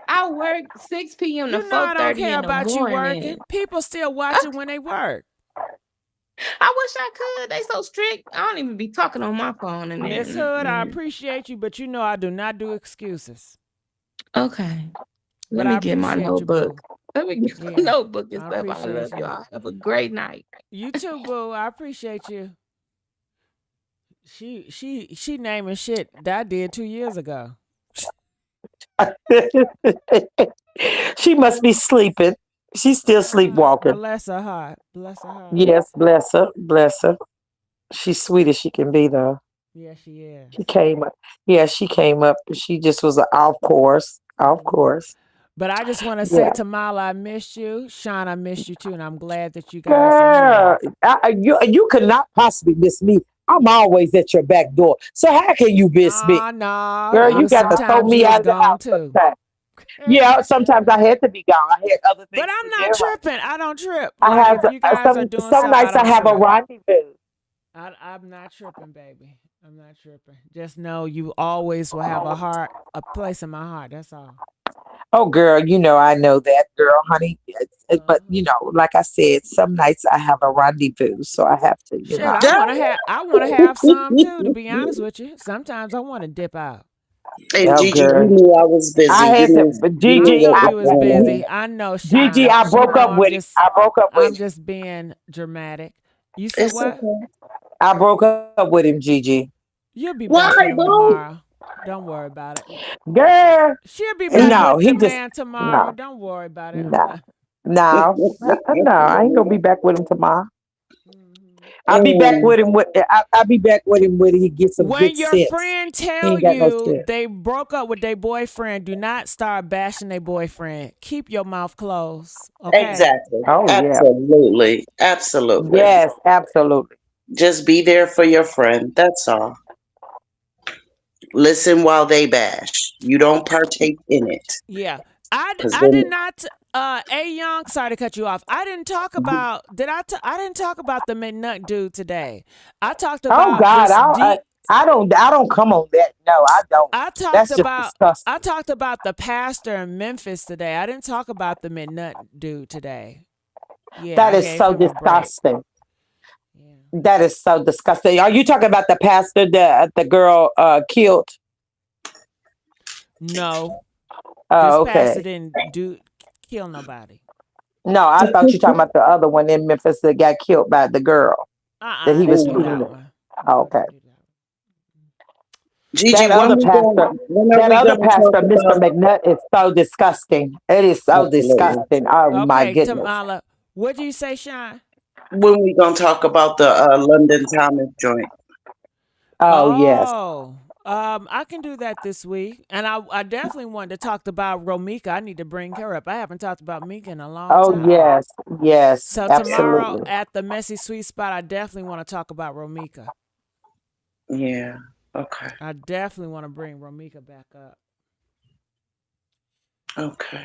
I work 6 p.m. to You know I don't 4:30 care in the about you working. morning. People still watching when they work. I wish I could. They so strict. I don't even be talking on my phone. And Miss Hood, I appreciate you, but you know I do not do excuses. Okay. Let me get my notebook. Let me get my notebook and stuff. I love y'all. Have a great night. You too, boo. I appreciate you. She naming shit that I did 2 years ago. She must be sleeping. She's still sleepwalking. Bless her heart. Bless her heart. Yes, bless her. Bless her. She's sweet as she can be, though. Yeah, she is. She came up. Yeah, she came up. She just was off course. Off course. But I just want to say, Tamala, I missed you. Sean, I missed you too, and I'm glad that you guys are here. You could not possibly miss me. I'm always at your back door. So how can you miss me? Nah. Girl, you got to throw me out of the house sometimes. Yeah, sometimes I had to be gone. I had other things. But I'm not tripping. I don't trip. I Like, have if you guys are doing some nights I have a rendezvous. I'm not tripping, baby. I'm not tripping. Just know you always will have a place in my heart. That's all. Oh, girl, you know I know that, girl, honey. But you know, like I said, some nights I have a rendezvous, so I have to. You know. I want to have some too. To be honest with you, sometimes I want to dip out. And Gigi, you knew I was busy. I had to, but Gigi, I knew you was busy. I know, Sean. Gigi, I broke up with him. I broke up with him. I'm just being dramatic. You said what? Okay. I broke up with him, Gigi. You'll be back with him tomorrow. Don't worry about it. Girl. She'll be back with the man tomorrow. No. Don't worry about it. No, I ain't gonna be back with him tomorrow. I'll be back with him I'll be back with him when he gets some good sense. When your friend tell you they broke up with their boyfriend, do not start bashing their boyfriend. Keep your mouth closed. Okay? Exactly. Oh, absolutely. yeah. Absolutely. Yes, absolutely. Just be there for your friend. That's all. Listen while they bash. You don't partake in it. Yeah. I did not A Young, sorry to cut you off. I didn't talk about I didn't talk about the McNutt dude today. I talked Oh about God, this D I don't come on that. No, I don't. I talked That's just about I disgusting. talked about the pastor in Memphis today. I didn't talk about the McNutt dude today. Yeah, That I is gave so him a break. disgusting. Yeah. That is so disgusting. Are you talking about the pastor that the girl killed? No, this Oh, pastor okay. didn't kill nobody. No, I thought you were talking about the other one in Memphis that got killed by the girl that I he was didn't do shooting. that one. No, I Okay. didn't do that. Gigi, That other pastor, when are that we other gonna talk pastor, Mr. about McNutt, is so disgusting. It is so absolutely disgusting. Oh my Okay, goodness. Tamala, what do you say, Sean? when we gonna talk about the London Thomas joint? Oh yes. Oh, I can do that this week, and I definitely wanted to talk about Romika. I need to bring her up. I haven't talked about Mika in a long Oh time. yes. Yes. So tomorrow Absolutely. at the Messy Sweet Spot, I definitely want to talk about Romika. Yeah. Okay. I definitely want to bring Romika back up. Okay.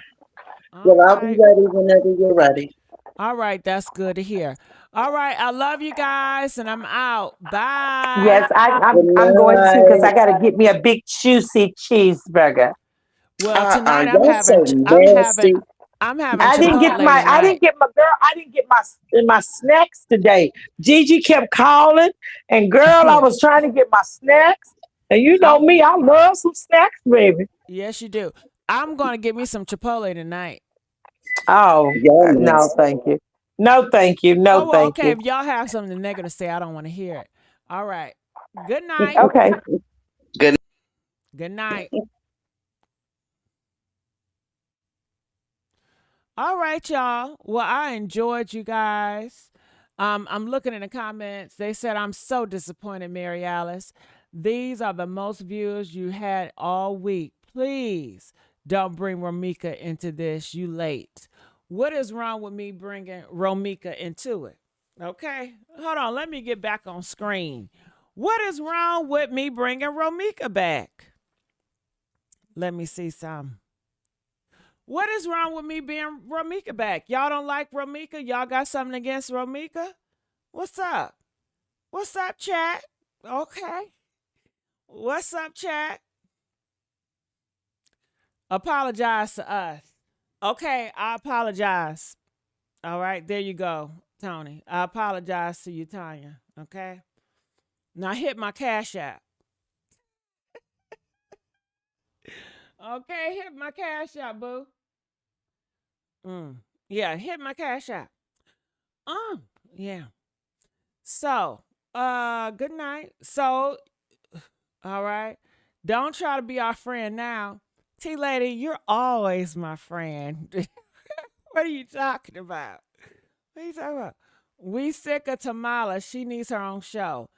All Well, I'll be right. ready whenever you're ready. All right, that's good to hear. All right, I love you guys, and I'm out. Bye. Yes, Good I'm going to because night. I got to get me a big juicy cheeseburger. Well, tonight Y'all so nasty. I'm having Chipotle I didn't tonight. get my girl. I didn't get my snacks today. Gigi kept calling, and girl, I was trying to get my snacks. And you know I'm me, I love some snacks, baby. Yes, you do. I'm gonna get me some Chipotle tonight. Oh Y'all no, nasty. thank you. No, thank you. Oh No, well, thank okay. you. If y'all have something negative to say, I don't want to hear it. All right. Good night. Okay. Good. Good night. All right, y'all. Well, I enjoyed you guys. I'm looking in the comments. They said I'm so disappointed, Mary Alice. These are the most views you had all week. Please don't bring Romika into this. You late. What is wrong with me bringing Romika into it? Okay, hold on. Let me get back on screen. What is wrong with me bringing Romika back? Let me see some. What is wrong with me being Romika back? Y'all don't like Romika? Y'all got something against Romika? What's up? What's up, chat? Okay. What's up, chat? Apologize to us. Okay, I apologize. All right, there you go, Tony. I apologize to you, Tanya. Okay. Now hit my cash app. Okay, hit my cash app, boo. Yeah, hit my cash app. Yeah. So, good night. So, all right. Don't try to be our friend now. T Lady, you're always my friend. What are you talking about? What are you talking about? We sick of Tamala. She needs her own show.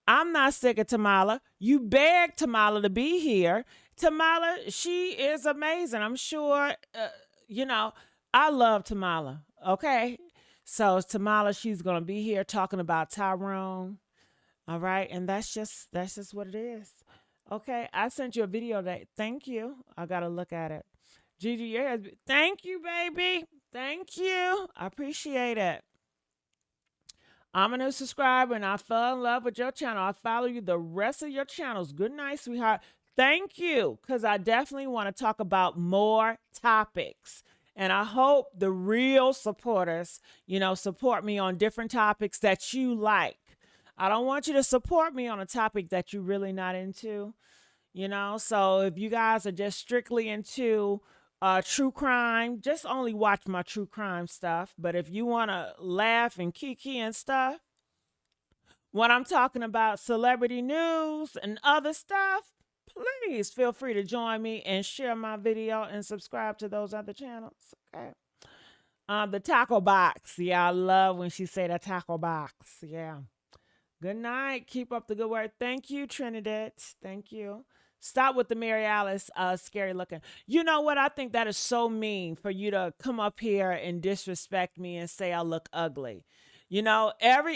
I'm not sick of Tamala. You begged Tamala to be here. Tamala, she is amazing. I'm sure, I love Tamala. Okay. So Tamala, she's gonna be here talking about Tyrone. All right, and that's just what it is. Okay, I sent you a video that. Thank you. I gotta look at it. Gigi, thank you, baby. Thank you. I appreciate it. I'm a new subscriber and I fell in love with your channel. I follow you the rest of your channels. Good night, sweetheart. Thank you, because I definitely want to talk about more topics. And I hope the real supporters, support me on different topics that you like. I don't want you to support me on a topic that you're really not into. So if you guys are just strictly into true crime, just only watch my true crime stuff. But if you want to laugh and kiki and stuff, when I'm talking about celebrity news and other stuff, please feel free to join me and share my video and subscribe to those other channels. Okay. The taco box. Yeah, I love when she say the taco box. Yeah. Good night. Keep up the good work. Thank you, Trinidad. Thank you. Stop with the Mary Alice scary looking. You know what? I think that is so mean for you to come up here and disrespect me and say I look ugly.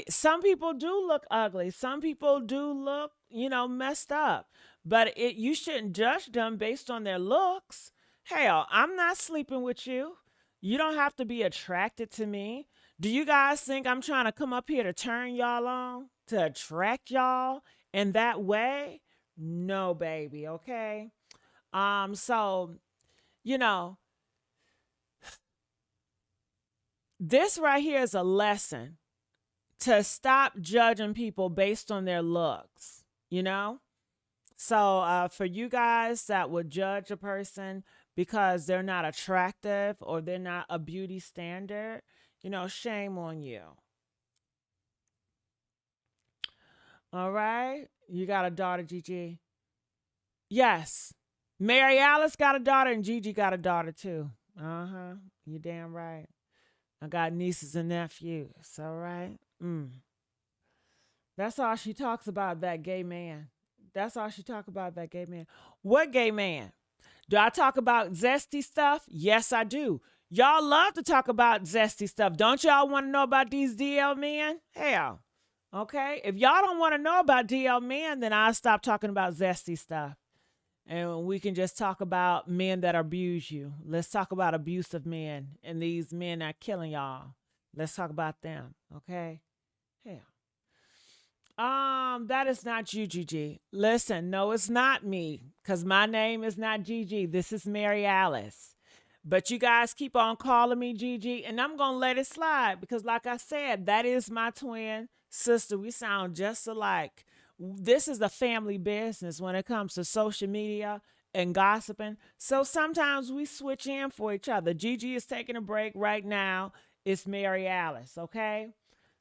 Some people do look ugly. Some people do look, messed up. But you shouldn't judge them based on their looks. Hell, I'm not sleeping with you. You don't have to be attracted to me. Do you guys think I'm trying to come up here to turn y'all on, to attract y'all in that way? No, baby, okay? So, you know, this right here is a lesson to stop judging people based on their looks, you know? So, for you guys that would judge a person because they're not attractive or they're not a beauty standard, shame on you. All right? You got a daughter, Gigi? Yes. Mary Alice got a daughter and Gigi got a daughter too. Uh-huh. You damn right. I got nieces and nephews. All right? That's all she talks about, that gay man. That's all she talk about, that gay man. What gay man? Do I talk about zesty stuff? Yes, I do. Y'all love to talk about zesty stuff. Don't y'all want to know about these DL men? Hell. Okay? If y'all don't want to know about DL men, then I'll stop talking about zesty stuff. And we can just talk about men that abuse you. Let's talk about abusive men and these men that are killing y'all. Let's talk about them. Okay? Hell. That is not you, Gigi. Listen, no, it's not me, because my name is not Gigi. This is Mary Alice. But you guys keep on calling me Gigi, and I'm gonna let it slide because, like I said, that is my twin sister. We sound just alike. This is a family business when it comes to social media and gossiping. So sometimes we switch in for each other. Gigi is taking a break right now. It's Mary Alice, okay?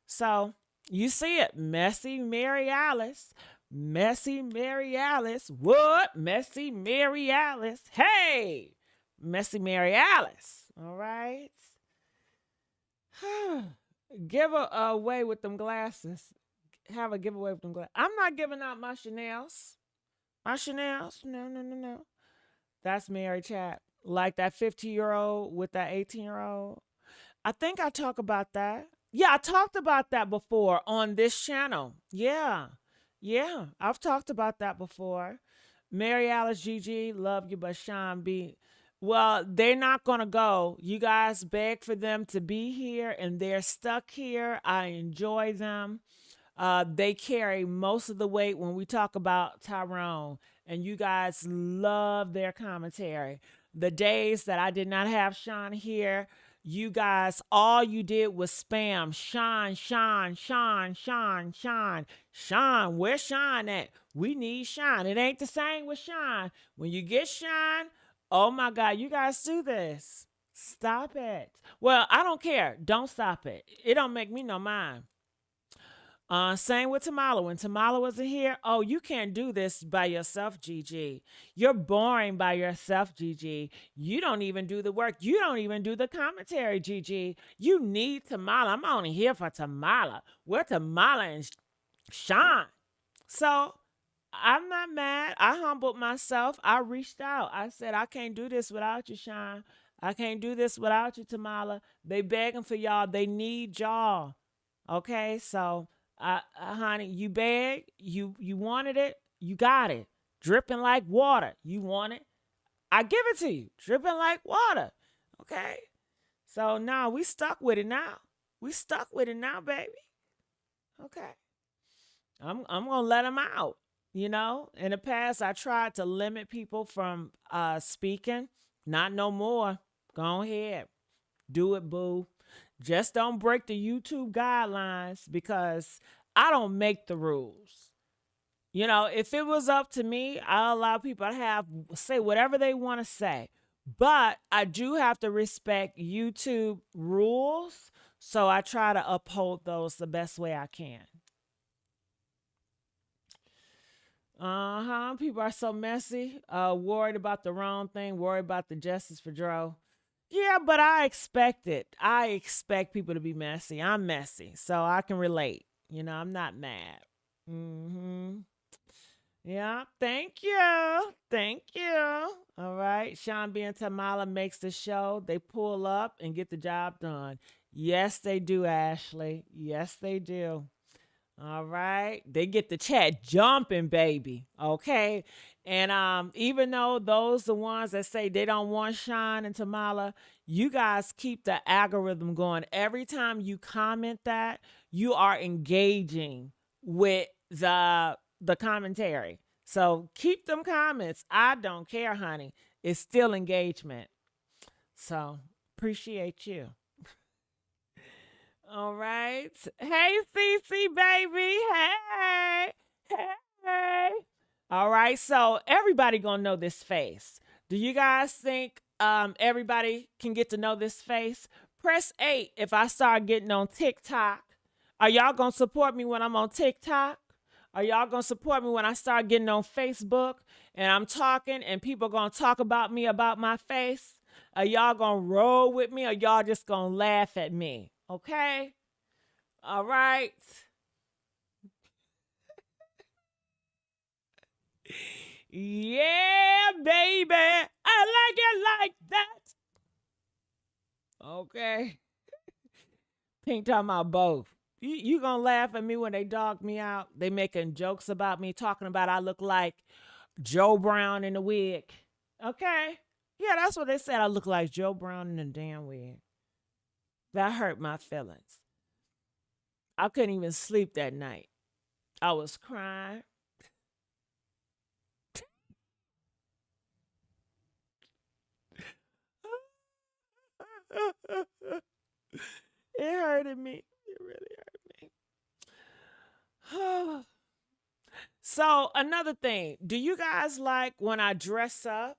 So you see it, Messy Mary Alice. Messy Mary Alice. What? Messy Mary Alice. Hey, Messy Mary Alice. All right. Give her away with them glasses. Have a giveaway with them glasses. I'm not giving out my Chanel's. My Chanel's. No, no, no, no. That's Mary Chat. Like that 50-year-old with that 18-year-old. I think I talk about that. Yeah, I talked about that before on this channel. Yeah. Yeah, I've talked about that before. Mary Alice, Gigi, love you, but Sean B. Well, they're not going to go. You guys beg for them to be here, and they're stuck here. I enjoy them. They carry most of the weight when we talk about Tyrone, and you guys love their commentary. The days that I did not have Sean here, you guys, all you did was spam Sean, Sean, Sean, Sean, Sean. Sean, where's Sean at? We need Sean. It ain't the same with Sean. When you get Sean, oh my God, you guys do this. Stop it. Well, I don't care. Don't stop it. It don't make me no mind. Same with Tamala. When Tamala wasn't here, oh, you can't do this by yourself, Gigi. You're boring by yourself, Gigi. You don't even do the work. You don't even do the commentary, Gigi. You need Tamala. I'm only here for Tamala. We're Tamala and Sean. So I'm not mad. I humbled myself. I reached out. I said, I can't do this without you, Sean. I can't do this without you, Tamala. They begging for y'all. They need y'all. Okay, so honey, you begged, you wanted it, you got it. Dripping like water. You want it, I give it to you. Dripping like water. Okay. So now we stuck with it now. We stuck with it now, baby. Okay. I'm gonna let them out. In the past, I tried to limit people from speaking. Not no more. Go ahead. Do it, boo. Just don't break the YouTube guidelines because I don't make the rules. If it was up to me, I'll allow people to say whatever they want to say. But I do have to respect YouTube rules, so I try to uphold those the best way I can. People are so messy, worried about the wrong thing, worried about the justice for Dro. Yeah, but I expect it. I expect people to be messy. I'm messy, so I can relate. I'm not mad. Yeah, thank you. Thank you. All right. Sean B and Tamala makes the show. They pull up and get the job done. Yes, they do, Ashley. Yes, they do. All right. They get the chat jumping, baby. Okay. And even though those the ones that say they don't want Sean and Tamala, you guys keep the algorithm going. Every time you comment that, you are engaging with the commentary. So keep them comments. I don't care, honey. It's still engagement. So appreciate you. All right. Hey, Cece, baby. Hey. Hey. All right. So everybody gonna know this face. Do you guys think everybody can get to know this face? Press 8 if I start getting on TikTok. Are y'all gonna support me when I'm on TikTok? Are y'all gonna support me when I start getting on Facebook and I'm talking and people gonna talk about me about my face? Are y'all gonna roll with me or y'all just gonna laugh at me? Okay? All right. Yeah, baby. I like it like that. Okay. Pink talking about both. You gonna laugh at me when they dog me out? They making jokes about me, talking about I look like Joe Brown in a wig. Okay. Yeah, that's what they said. I look like Joe Brown in a damn wig. That hurt my feelings. I couldn't even sleep that night. I was crying. It hurted me. It really hurt me. So, another thing, do you guys like when I dress up?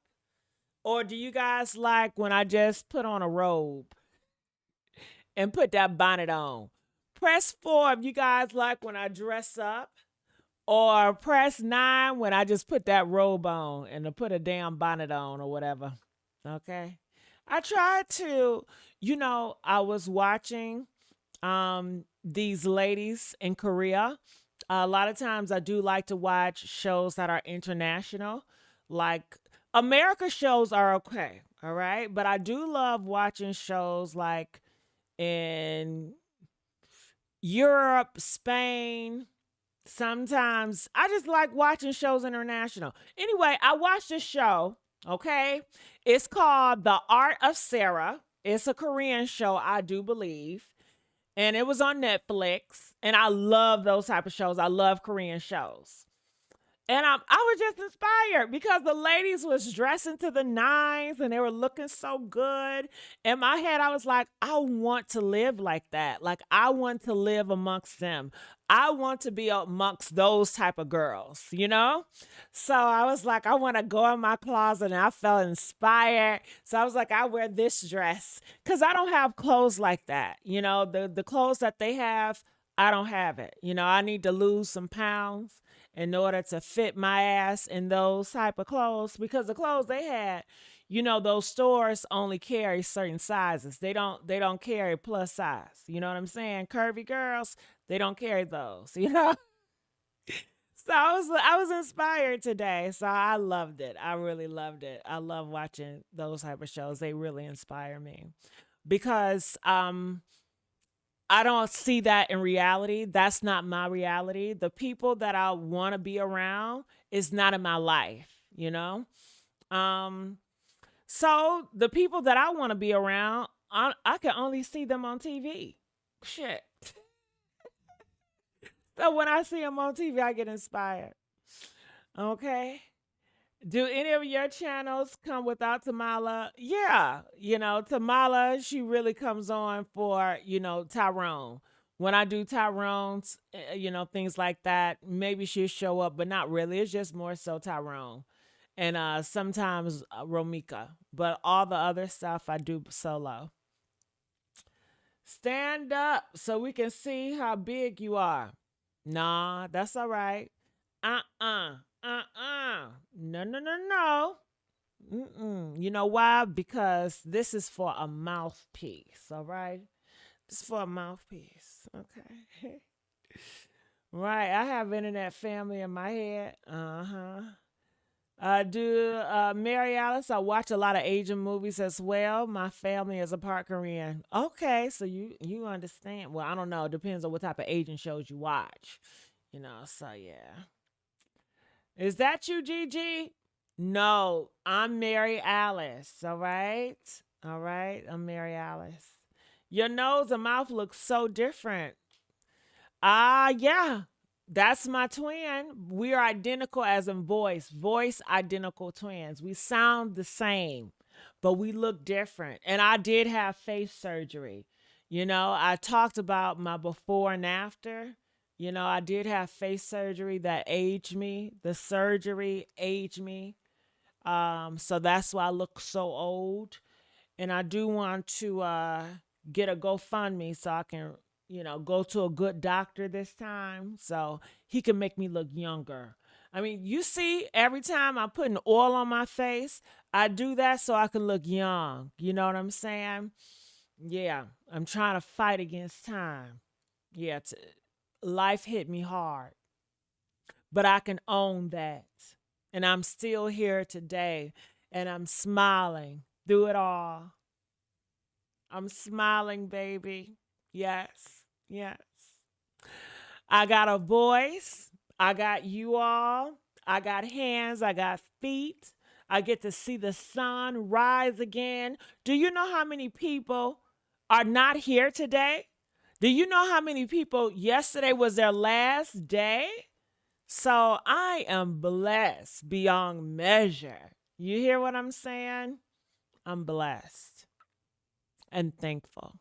Or do you guys like when I just put on a robe and put that bonnet on? Press 4 if you guys like when I dress up. Or press 9 when I just put that robe on and to put a damn bonnet on or whatever. Okay. I tried to, I was watching these ladies in Korea. A lot of times I do like to watch shows that are international. Like America shows are okay, all right? But I do love watching shows like in Europe, Spain. Sometimes I just like watching shows international. Anyway, I watched this show, okay? It's called The Art of Sarah. It's a Korean show, I do believe. And it was on Netflix. And I love those type of shows. I love Korean shows. And I was just inspired because the ladies was dressing to the nines and they were looking so good. In my head, I was like, I want to live like that. Like I want to live amongst them. I want to be amongst those type of girls, So I was like, I want to go in my closet and I felt inspired. So I was like, I wear this dress because I don't have clothes like that. The clothes that they have, I don't have it. I need to lose some pounds in order to fit my ass in those type of clothes because the clothes they had, those stores only carry certain sizes. They don't carry plus size. You know what I'm saying? Curvy girls, they don't carry those, So I was inspired today. So I loved it. I really loved it. I love watching those type of shows. They really inspire me because I don't see that in reality. That's not my reality. The people that I want to be around is not in my life, So the people that I want to be around, I can only see them on TV. Shit. So when I see them on TV, I get inspired. Okay. Do any of your channels come without Tamala? Yeah, Tamala, she really comes on for, Tyrone. When I do Tyrone's, things like that, maybe she'll show up, but not really. It's just more so Tyrone. And sometimes Romika. But all the other stuff I do solo. Stand up so we can see how big you are. Nah, that's all right. Uh-uh. No, no, no, no. You know why? Because this is for a mouthpiece, all right? This is for a mouthpiece, okay? Right, I have internet family in my head. I do, Mary Alice. I watch a lot of Asian movies as well. My family is a part Korean. Okay, so you understand. Well, I don't know. It depends on what type of Asian shows you watch. So yeah. Is that you, Gigi? No, I'm Mary Alice. All right. All right. I'm Mary Alice. Your nose and mouth look so different. Yeah. That's my twin. We are identical as in voice. Voice identical twins. We sound the same, but we look different. And I did have face surgery. I talked about my before and after. I did have face surgery that aged me. The surgery aged me. So that's why I look so old. And I do want to get a GoFundMe so I can, go to a good doctor this time so he can make me look younger. I mean, you see, every time I'm putting oil on my face, I do that so I can look young. You know what I'm saying? Yeah, I'm trying to fight against time. Yeah, life hit me hard, but I can own that. And I'm still here today and I'm smiling through it all. I'm smiling, baby. Yes. Yes. I got a voice. I got you all. I got hands. I got feet. I get to see the sun rise again. Do you know how many people are not here today? Do you know how many people yesterday was their last day? So I am blessed beyond measure. You hear what I'm saying? I'm blessed and thankful.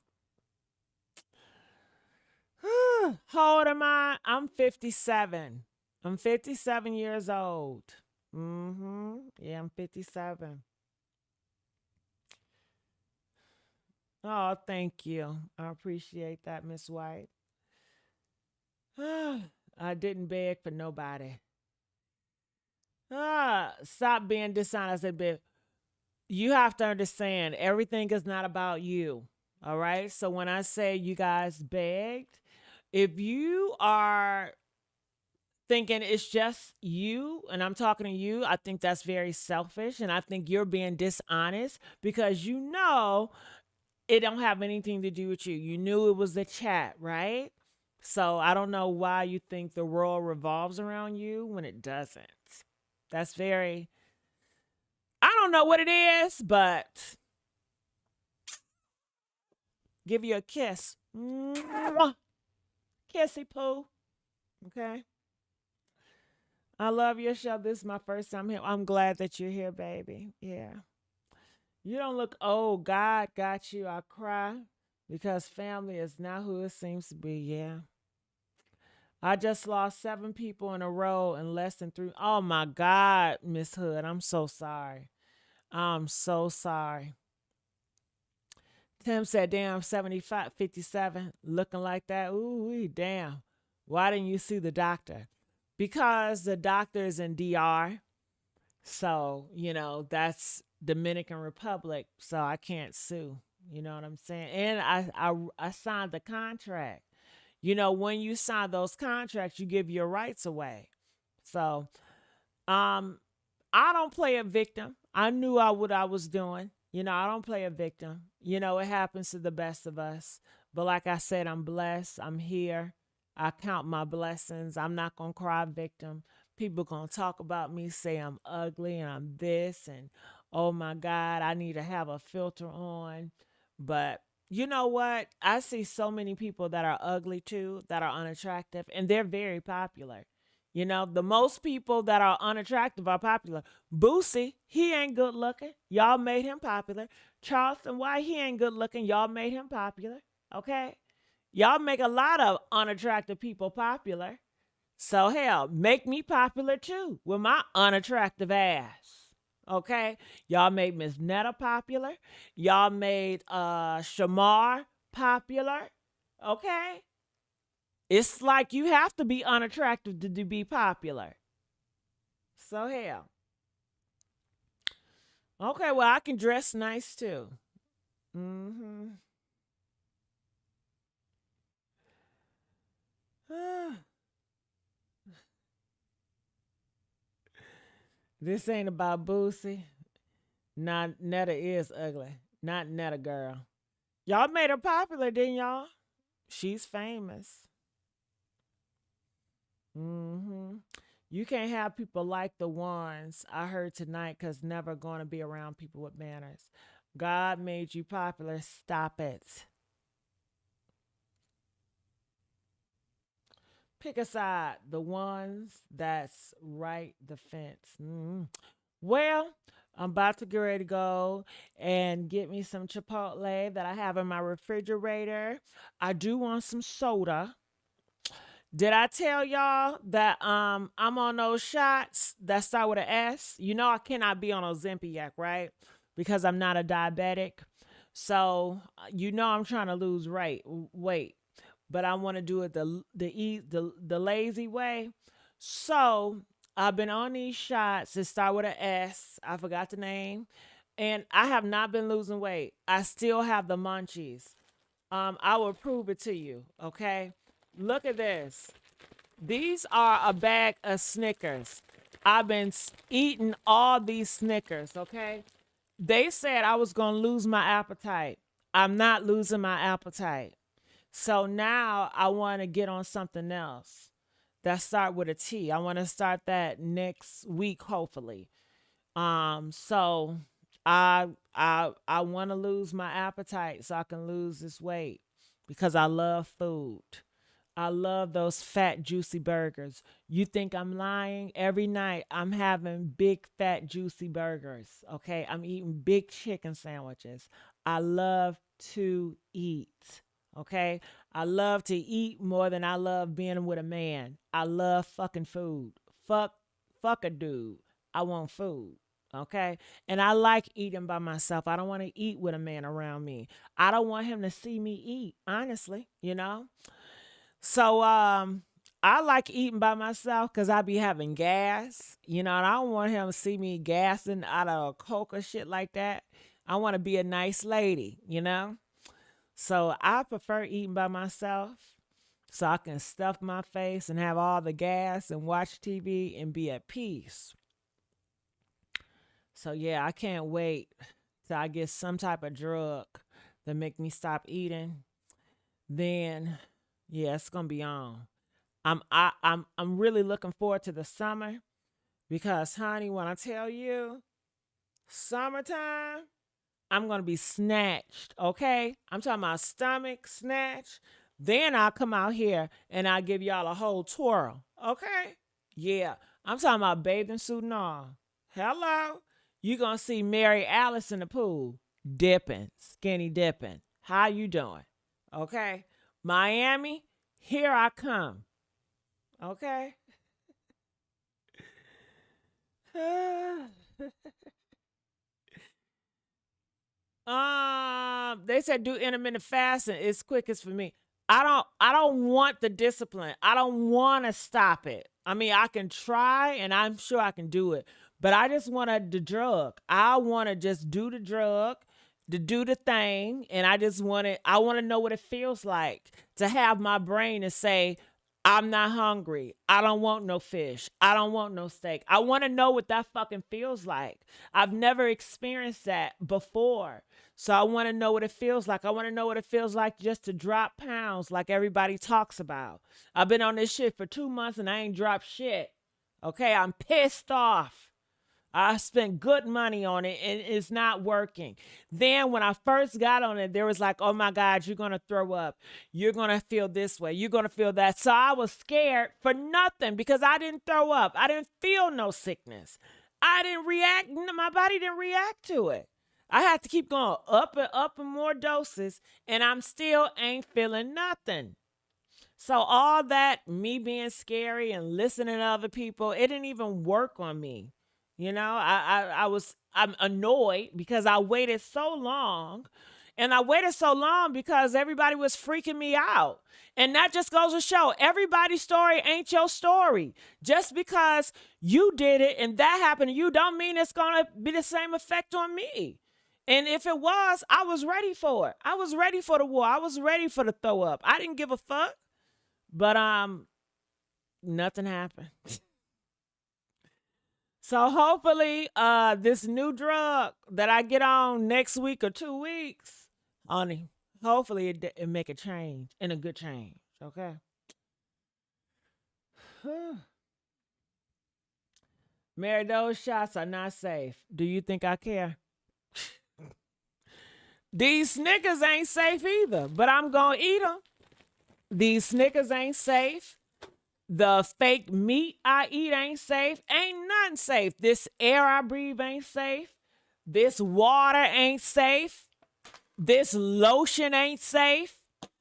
How old am I? I'm 57. I'm 57 years old. Yeah, I'm 57. Oh, thank you. I appreciate that, Miss White. I didn't beg for nobody. Stop being dishonest a bit. You have to understand everything is not about you. All right. So when I say you guys begged, if you are thinking it's just you and I'm talking to you, I think that's very selfish and I think you're being dishonest because it don't have anything to do with you. You knew it was the chat, right? So I don't know why you think the world revolves around you when it doesn't. That's very I don't know what it is, but give you a kiss. Mwah. Kissy poo. Okay. I love your show. This is my first time here. I'm glad that you're here, baby. Yeah. You don't look old. God got you. I cry because family is not who it seems to be. Yeah. I just lost 7 people in a row in less than 3. Oh my God, Miss Hood. I'm so sorry. I'm so sorry. Tim said, damn, 75, 57, looking like that. Ooh, damn. Why didn't you see the doctor? Because the doctor is in DR. So, that's Dominican Republic. So I can't sue. You know what I'm saying? And I signed the contract. When you sign those contracts, you give your rights away. So, um, I don't play a victim. I knew what I was doing. I don't play a victim. It happens to the best of us. But like I said, I'm blessed. I'm here. I count my blessings. I'm not going to cry victim. People going to talk about me, say I'm ugly and I'm this and oh my God, I need to have a filter on. But you know what? I see so many people that are ugly too, that are unattractive, and they're very popular. The most people that are unattractive are popular. Boosie, he ain't good looking. Y'all made him popular. Charleston White, he ain't good looking. Y'all made him popular. Okay? Y'all make a lot of unattractive people popular. So hell, make me popular too with my unattractive ass. Okay? Y'all made Miss Netta popular. Y'all made Shamar popular. Okay? It's like you have to be unattractive to be popular. So hell. Okay, well I can dress nice too. Mm-hmm. This ain't about Boosie. Not Netta is ugly. Not Netta girl. Y'all made her popular, didn't y'all? She's famous. Hmm. You can't have people like the ones I heard tonight because never going to be around people with manners. God made you popular. Stop it. Pick a side. The ones that's right the fence. Well, I'm about to get ready to go and get me some Chipotle that I have in my refrigerator. I do want some soda. Did I tell y'all that I'm on those shots that start with an S? You know I cannot be on Ozempiac, right? Because I'm not a diabetic. So you know I'm trying to lose weight, but I want to do it the lazy way. So I've been on these shots that start with an S. I forgot the name, and I have not been losing weight. I still have the munchies. I will prove it to you. Okay, look at this. These are a bag of Snickers. I've been eating all these Snickers. Okay, they said I was gonna lose my appetite. I'm not losing my appetite. So now I want to get on something else that start with a T. I want to start that next week, hopefully. So I want to lose my appetite so I can lose this weight because I love food. I love those fat, juicy burgers. You think I'm lying? Every night I'm having big, fat, juicy burgers. Okay. I'm eating big chicken sandwiches. I love to eat. Okay. I love to eat more than I love being with a man. I love fucking food. Fuck a dude. I want food. Okay. And I like eating by myself. I don't want to eat with a man around me. I don't want him to see me eat, honestly, you know? So I like eating by myself because I be having gas, you know, and I don't want him to see me gassing out of a Coke or shit like that. I want to be a nice lady, you know? So I prefer eating by myself so I can stuff my face and have all the gas and watch TV and be at peace. So yeah, I can't wait till I get some type of drug that make me stop eating. Then yeah, it's gonna be on. I'm really looking forward to the summer because honey, when I tell you summertime, I'm gonna be snatched, okay? I'm talking about stomach snatch. Then I'll come out here and I'll give y'all a whole twirl, okay? Yeah, I'm talking about bathing suit and all. Hello, you gonna see Mary Alice in the pool dipping, skinny dipping. How you doing? Okay, Miami, here I come. Okay. They said do intermittent fasting. It's quickest for me. I don't want the discipline. I don't want to stop it. I mean, I can try and I'm sure I can do it. But I just want the drug. I want to just do the drug, to do the thing, and I want to know what it feels like to have my brain to say I'm not hungry. I don't want no fish. I don't want no steak. I want to know what that fucking feels like. I've never experienced that before. So I want to know what it feels like. I want to know what it feels like just to drop pounds like everybody talks about. I've been on this shit for 2 months and I ain't dropped shit. Okay, I'm pissed off. I spent good money on it and it's not working. Then when I first got on it, there was like, oh my God, you're going to throw up. You're going to feel this way. You're going to feel that. So I was scared for nothing because I didn't throw up. I didn't feel no sickness. I didn't react. My body didn't react to it. I had to keep going up and more doses and I'm still ain't feeling nothing. So all that me being scary and listening to other people, it didn't even work on me. You know, I'm annoyed because I waited so long. And I waited so long because everybody was freaking me out. And that just goes to show everybody's story ain't your story. Just because you did it and that happened to you don't mean it's going to be the same effect on me. And if it was, I was ready for it. I was ready for the war. I was ready for the throw up. I didn't give a fuck. But nothing happened. So hopefully, this new drug that I get on next week or 2 weeks, honey, hopefully it make a change and a good change. Okay. Mary, those shots are not safe. Do you think I care? These Snickers ain't safe either, but I'm gonna eat them. These Snickers ain't safe. The fake meat I eat ain't safe. Ain't nothing safe. This air I breathe ain't safe. This water ain't safe. This lotion ain't safe.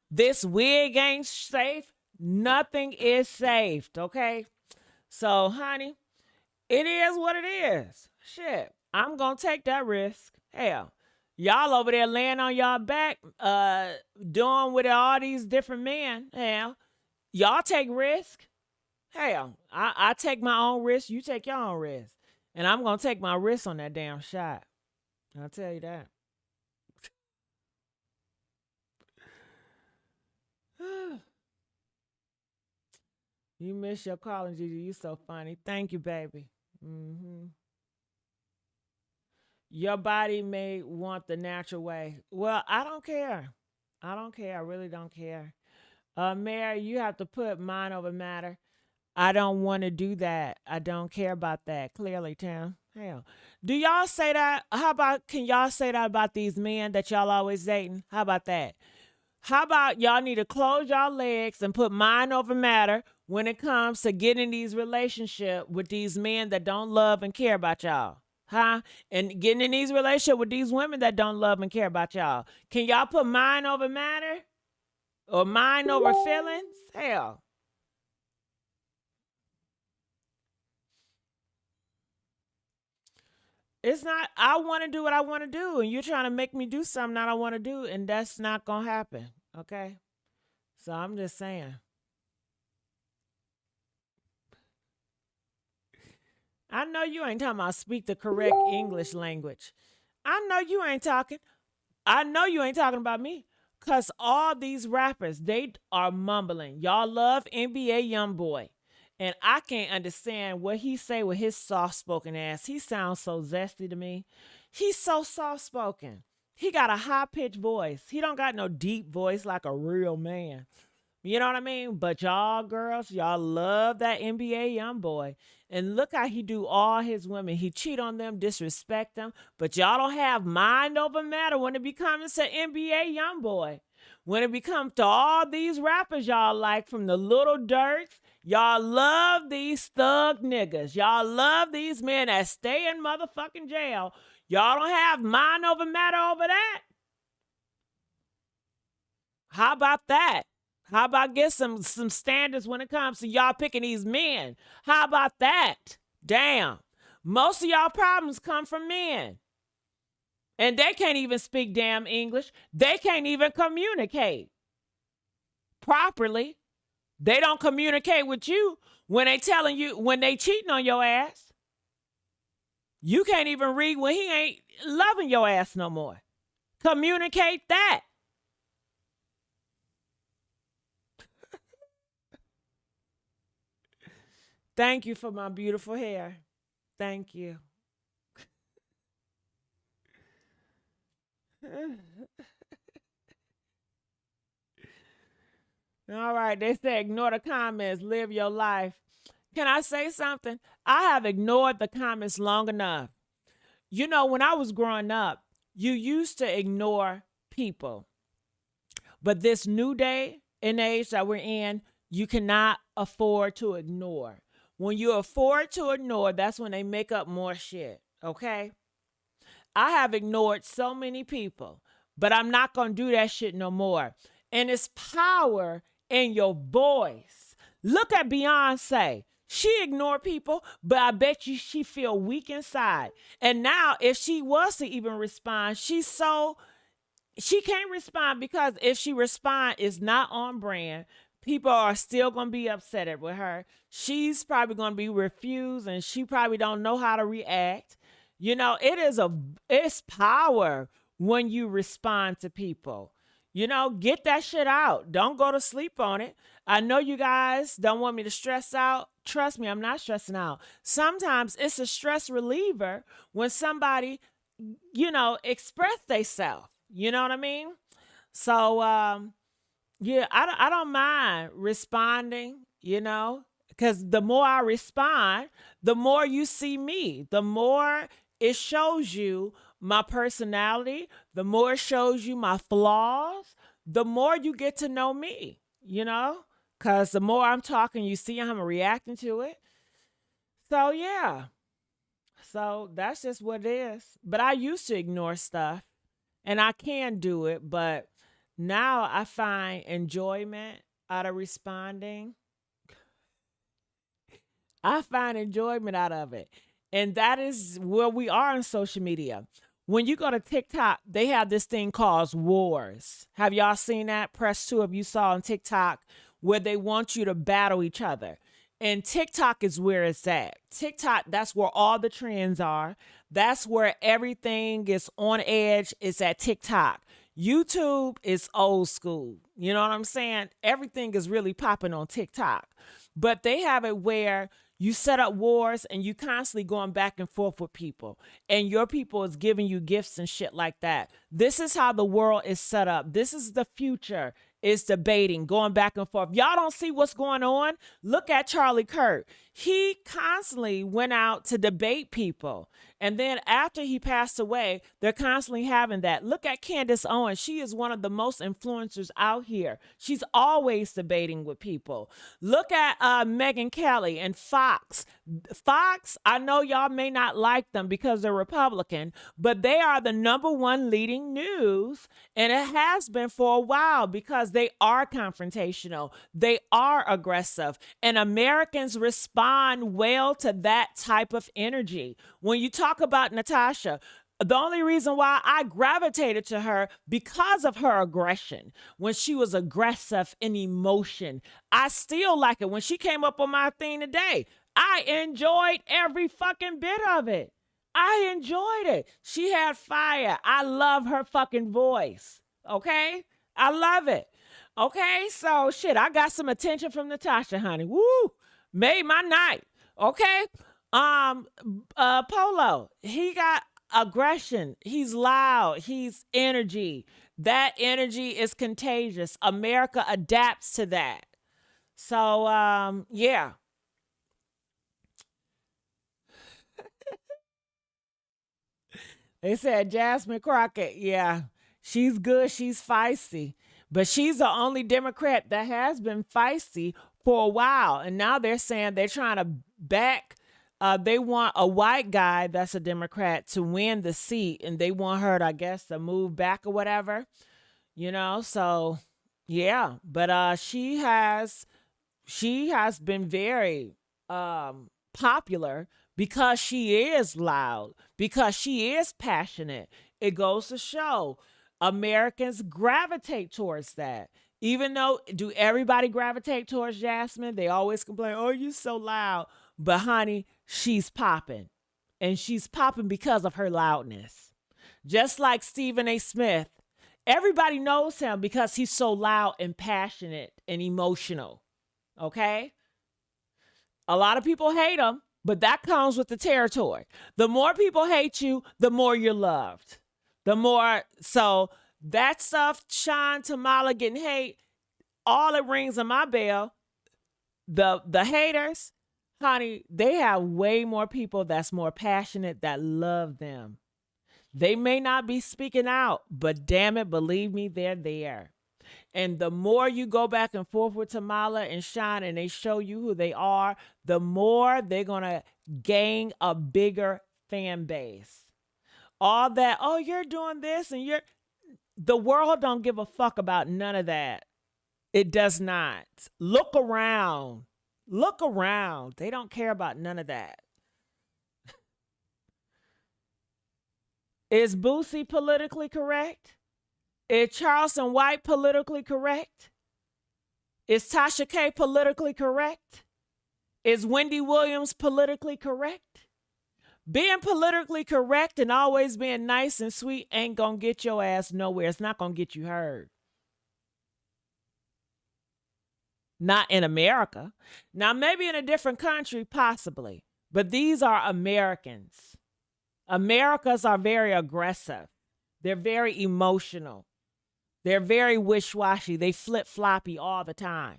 This wig ain't safe. Nothing is safe, okay? So, honey, it is what it is. Shit, I'm gonna take that risk. Hell, y'all over there laying on y'all back, doing with all these different men. Hell, y'all take risk. Hell, I take my own risk. You take your own risk, and I'm gonna take my risk on that damn shot. I'll tell you that. You miss your calling, Gigi. You so funny. Thank you, baby. Your body may want the natural way. Well, I don't care. I don't care. I really don't care. Mary, you have to put mind over matter. I don't want to do that. I don't care about that. Clearly, Tim. Hell. Do y'all say that? How about, can y'all say that about these men that y'all always dating? How about that? How about y'all need to close y'all legs and put mind over matter when it comes to getting these relationships with these men that don't love and care about y'all? Huh? And getting in these relationships with these women that don't love and care about y'all. Can y'all put mind over matter? Or mind over feelings? Hell. It's not, I want to do what I want to do, and you're trying to make me do something I don't want to do, and that's not going to happen. Okay? So I'm just saying. I know you ain't talking about speak the correct English language. I know you ain't talking. I know you ain't talking about me. Because all these rappers, they are mumbling. Y'all love NBA Youngboy. And I can't understand what he say with his soft-spoken ass. He sounds so zesty to me. He's so soft-spoken. He got a high-pitched voice. He don't got no deep voice like a real man. You know what I mean? But y'all girls, y'all love that NBA Youngboy. And look how he do all his women. He cheat on them, disrespect them. But y'all don't have mind over matter when it becomes to NBA Youngboy. When it becomes to all these rappers y'all like, from the Little Durks, y'all love these thug niggas. Y'all love these men that stay in motherfucking jail. Y'all don't have mind over matter over that. How about that? How about get some standards when it comes to y'all picking these men? How about that? Damn. Most of y'all problems come from men. And they can't even speak damn English. They can't even communicate properly. They don't communicate with you when they telling you, when they cheating on your ass. You can't even read when he ain't loving your ass no more. Communicate that. Thank you for my beautiful hair. Thank you. All right, they say ignore the comments, live your life. Can I say something? I have ignored the comments long enough. You know, when I was growing up, you used to ignore people. But this new day and age that we're in, you cannot afford to ignore. When you afford to ignore, that's when they make up more shit, okay? I have ignored so many people, but I'm not going to do that shit no more. And it's power in your voice. Look at Beyonce. She ignored people, but I bet you she feel weak inside. And now if she was to even respond, she can't respond, because if she respond, it's not on brand. People are still going to be upset with her. She's probably going to be refused, and she probably don't know how to react. You know, it's power when you respond to people. You know, get that shit out. Don't go to sleep on it. I know you guys don't want me to stress out, trust me, I'm not stressing out. Sometimes it's a stress reliever when somebody, express themselves. You know what I mean? So, yeah, I don't mind responding, because the more I respond, the more you see me, the more it shows you my personality, the more it shows you my flaws, the more you get to know me, because the more I'm talking, you see how I'm reacting to it. So, yeah. So that's just what it is. But I used to ignore stuff and I can do it, but now I find enjoyment out of responding. I find enjoyment out of it. And that is where we are on social media. When you go to TikTok, they have this thing called wars. Have y'all seen that? Press 2 if you saw on TikTok where they want you to battle each other. And TikTok is where it's at. TikTok, that's where all the trends are. That's where everything is on edge. It's at TikTok. YouTube is old school. You know what I'm saying? Everything is really popping on TikTok. But they have it where you set up wars and you constantly going back and forth with people. And your people is giving you gifts and shit like that. This is how the world is set up. This is the future. Is debating, going back and forth. Y'all don't see what's going on? Look at Charlie Kirk. He constantly went out to debate people. And then after he passed away, they're constantly having that. Look at Candace Owens. She is one of the most influencers out here. She's always debating with people. Look at Megyn Kelly and Fox. Fox, I know y'all may not like them because they're Republican, but they are the #1 leading news. And it has been for a while because they are confrontational. They are aggressive. And Americans respond well to that type of energy. When you talk about Natasha, the only reason why I gravitated to her because of her aggression, when she was aggressive in emotion. I still like it. When she came up on my thing today, I enjoyed every fucking bit of it. I enjoyed it. She had fire. I love her fucking voice. Okay? I love it. Okay? So shit, I got some attention from Natasha, honey. Woo! Made my night. Okay? Polo, he got aggression. He's loud. He's energy. That energy is contagious. America adapts to that. So, yeah. They said Jasmine Crockett. Yeah, she's good. She's feisty. But she's the only Democrat that has been feisty for a while. And now they're saying they're trying to back. They want a white guy that's a Democrat to win the seat. And they want her, I guess, to move back or whatever. So yeah. But she has been very popular because she is loud, because she is passionate. It goes to show Americans gravitate towards that. Even though, do everybody gravitate towards Jasmine? They always complain, oh, you're so loud. But honey, she's popping. And she's popping because of her loudness. Just like Stephen A. Smith. Everybody knows him because he's so loud and passionate and emotional. Okay? A lot of people hate him, but that comes with the territory. The more people hate you, the more you're loved. The more, so that stuff, Sean, Tamala getting hate, all it rings in my bell. The haters, honey, they have way more people that's more passionate that love them. They may not be speaking out, but damn it, believe me, they're there. And the more you go back and forth with Tamala and Sean and they show you who they are, the more they're going to gain a bigger fan base. All that, oh, you're doing this and the world don't give a fuck about none of that. It does not. Look around. Look around. They don't care about none of that. Is Boosie politically correct? Is Charleston White politically correct? Is Tasha K politically correct? Is Wendy Williams politically correct? Being politically correct and always being nice and sweet ain't gonna get your ass nowhere. It's not gonna get you heard. not in America. Now, maybe in a different country, possibly, but these are Americans. Americans are very aggressive. They're very emotional. They're very wish-washy. They flip-floppy all the time.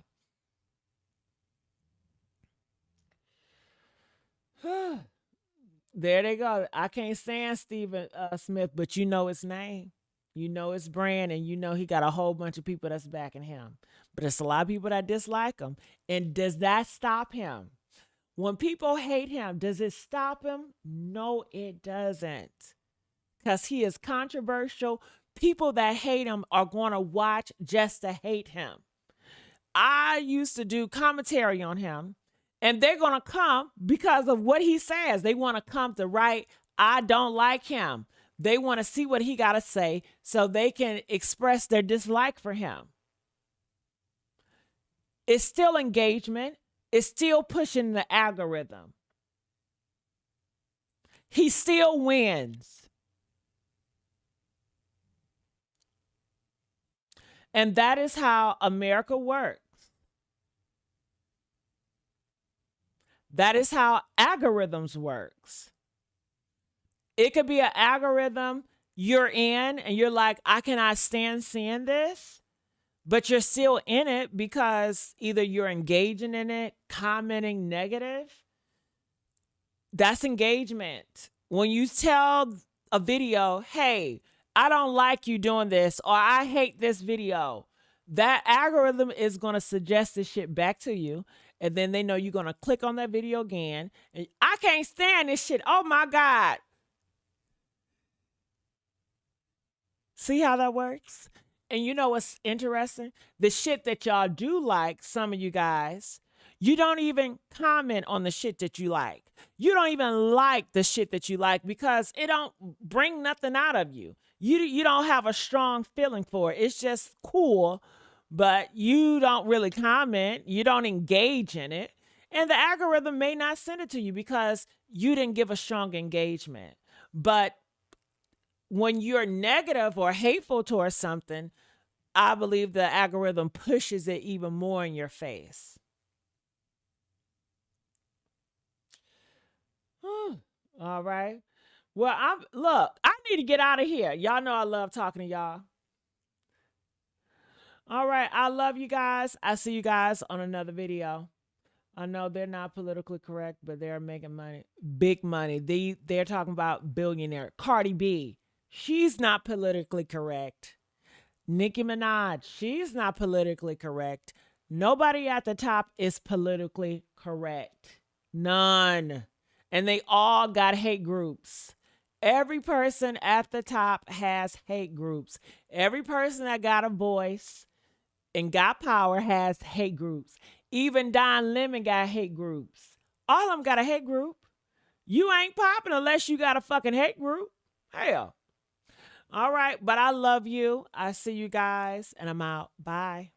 There they go. I can't stand Stephen Smith, but you know his name. You know his brand, and you know he got a whole bunch of people that's backing him. But it's a lot of people that dislike him. And does that stop him? When people hate him, does it stop him? No, it doesn't. Because he is controversial. People that hate him are going to watch just to hate him. I used to do commentary on him, and they're going to come because of what he says. They want to come to write, I don't like him. They want to see what he got to say so they can express their dislike for him. It's still engagement. It's still pushing the algorithm. He still wins. And that is how America works. That is how algorithms works. It could be an algorithm you're in and you're like, I cannot stand seeing this, but you're still in it because either you're engaging in it, commenting negative. That's engagement. When you tell a video, hey, I don't like you doing this, or I hate this video, that algorithm is going to suggest this shit back to you. And then they know you're going to click on that video again. And I can't stand this shit. Oh my God. See how that works? And you know what's interesting? The shit that y'all do like, some of you guys, you don't even comment on the shit that you like. You don't even like the shit that you like because it don't bring nothing out of you. You don't have a strong feeling for it. It's just cool, but you don't really comment. You don't engage in it. And the algorithm may not send it to you because you didn't give a strong engagement. But when you're negative or hateful towards something, I believe the algorithm pushes it even more in your face. All right. Well, I need to get out of here. Y'all know I love talking to y'all. All right. I love you guys. I see you guys on another video. I know they're not politically correct, but they're making money, big money. They're talking about billionaire. Cardi B, she's not politically correct. Nicki Minaj, she's not politically correct. Nobody at the top is politically correct. None. And they all got hate groups. Every person at the top has hate groups. Every person that got a voice and got power has hate groups. Even Don Lemon got hate groups. All of them got a hate group. You ain't popping unless you got a fucking hate group. Hell. All right, but I love you. I see you guys, and I'm out. Bye.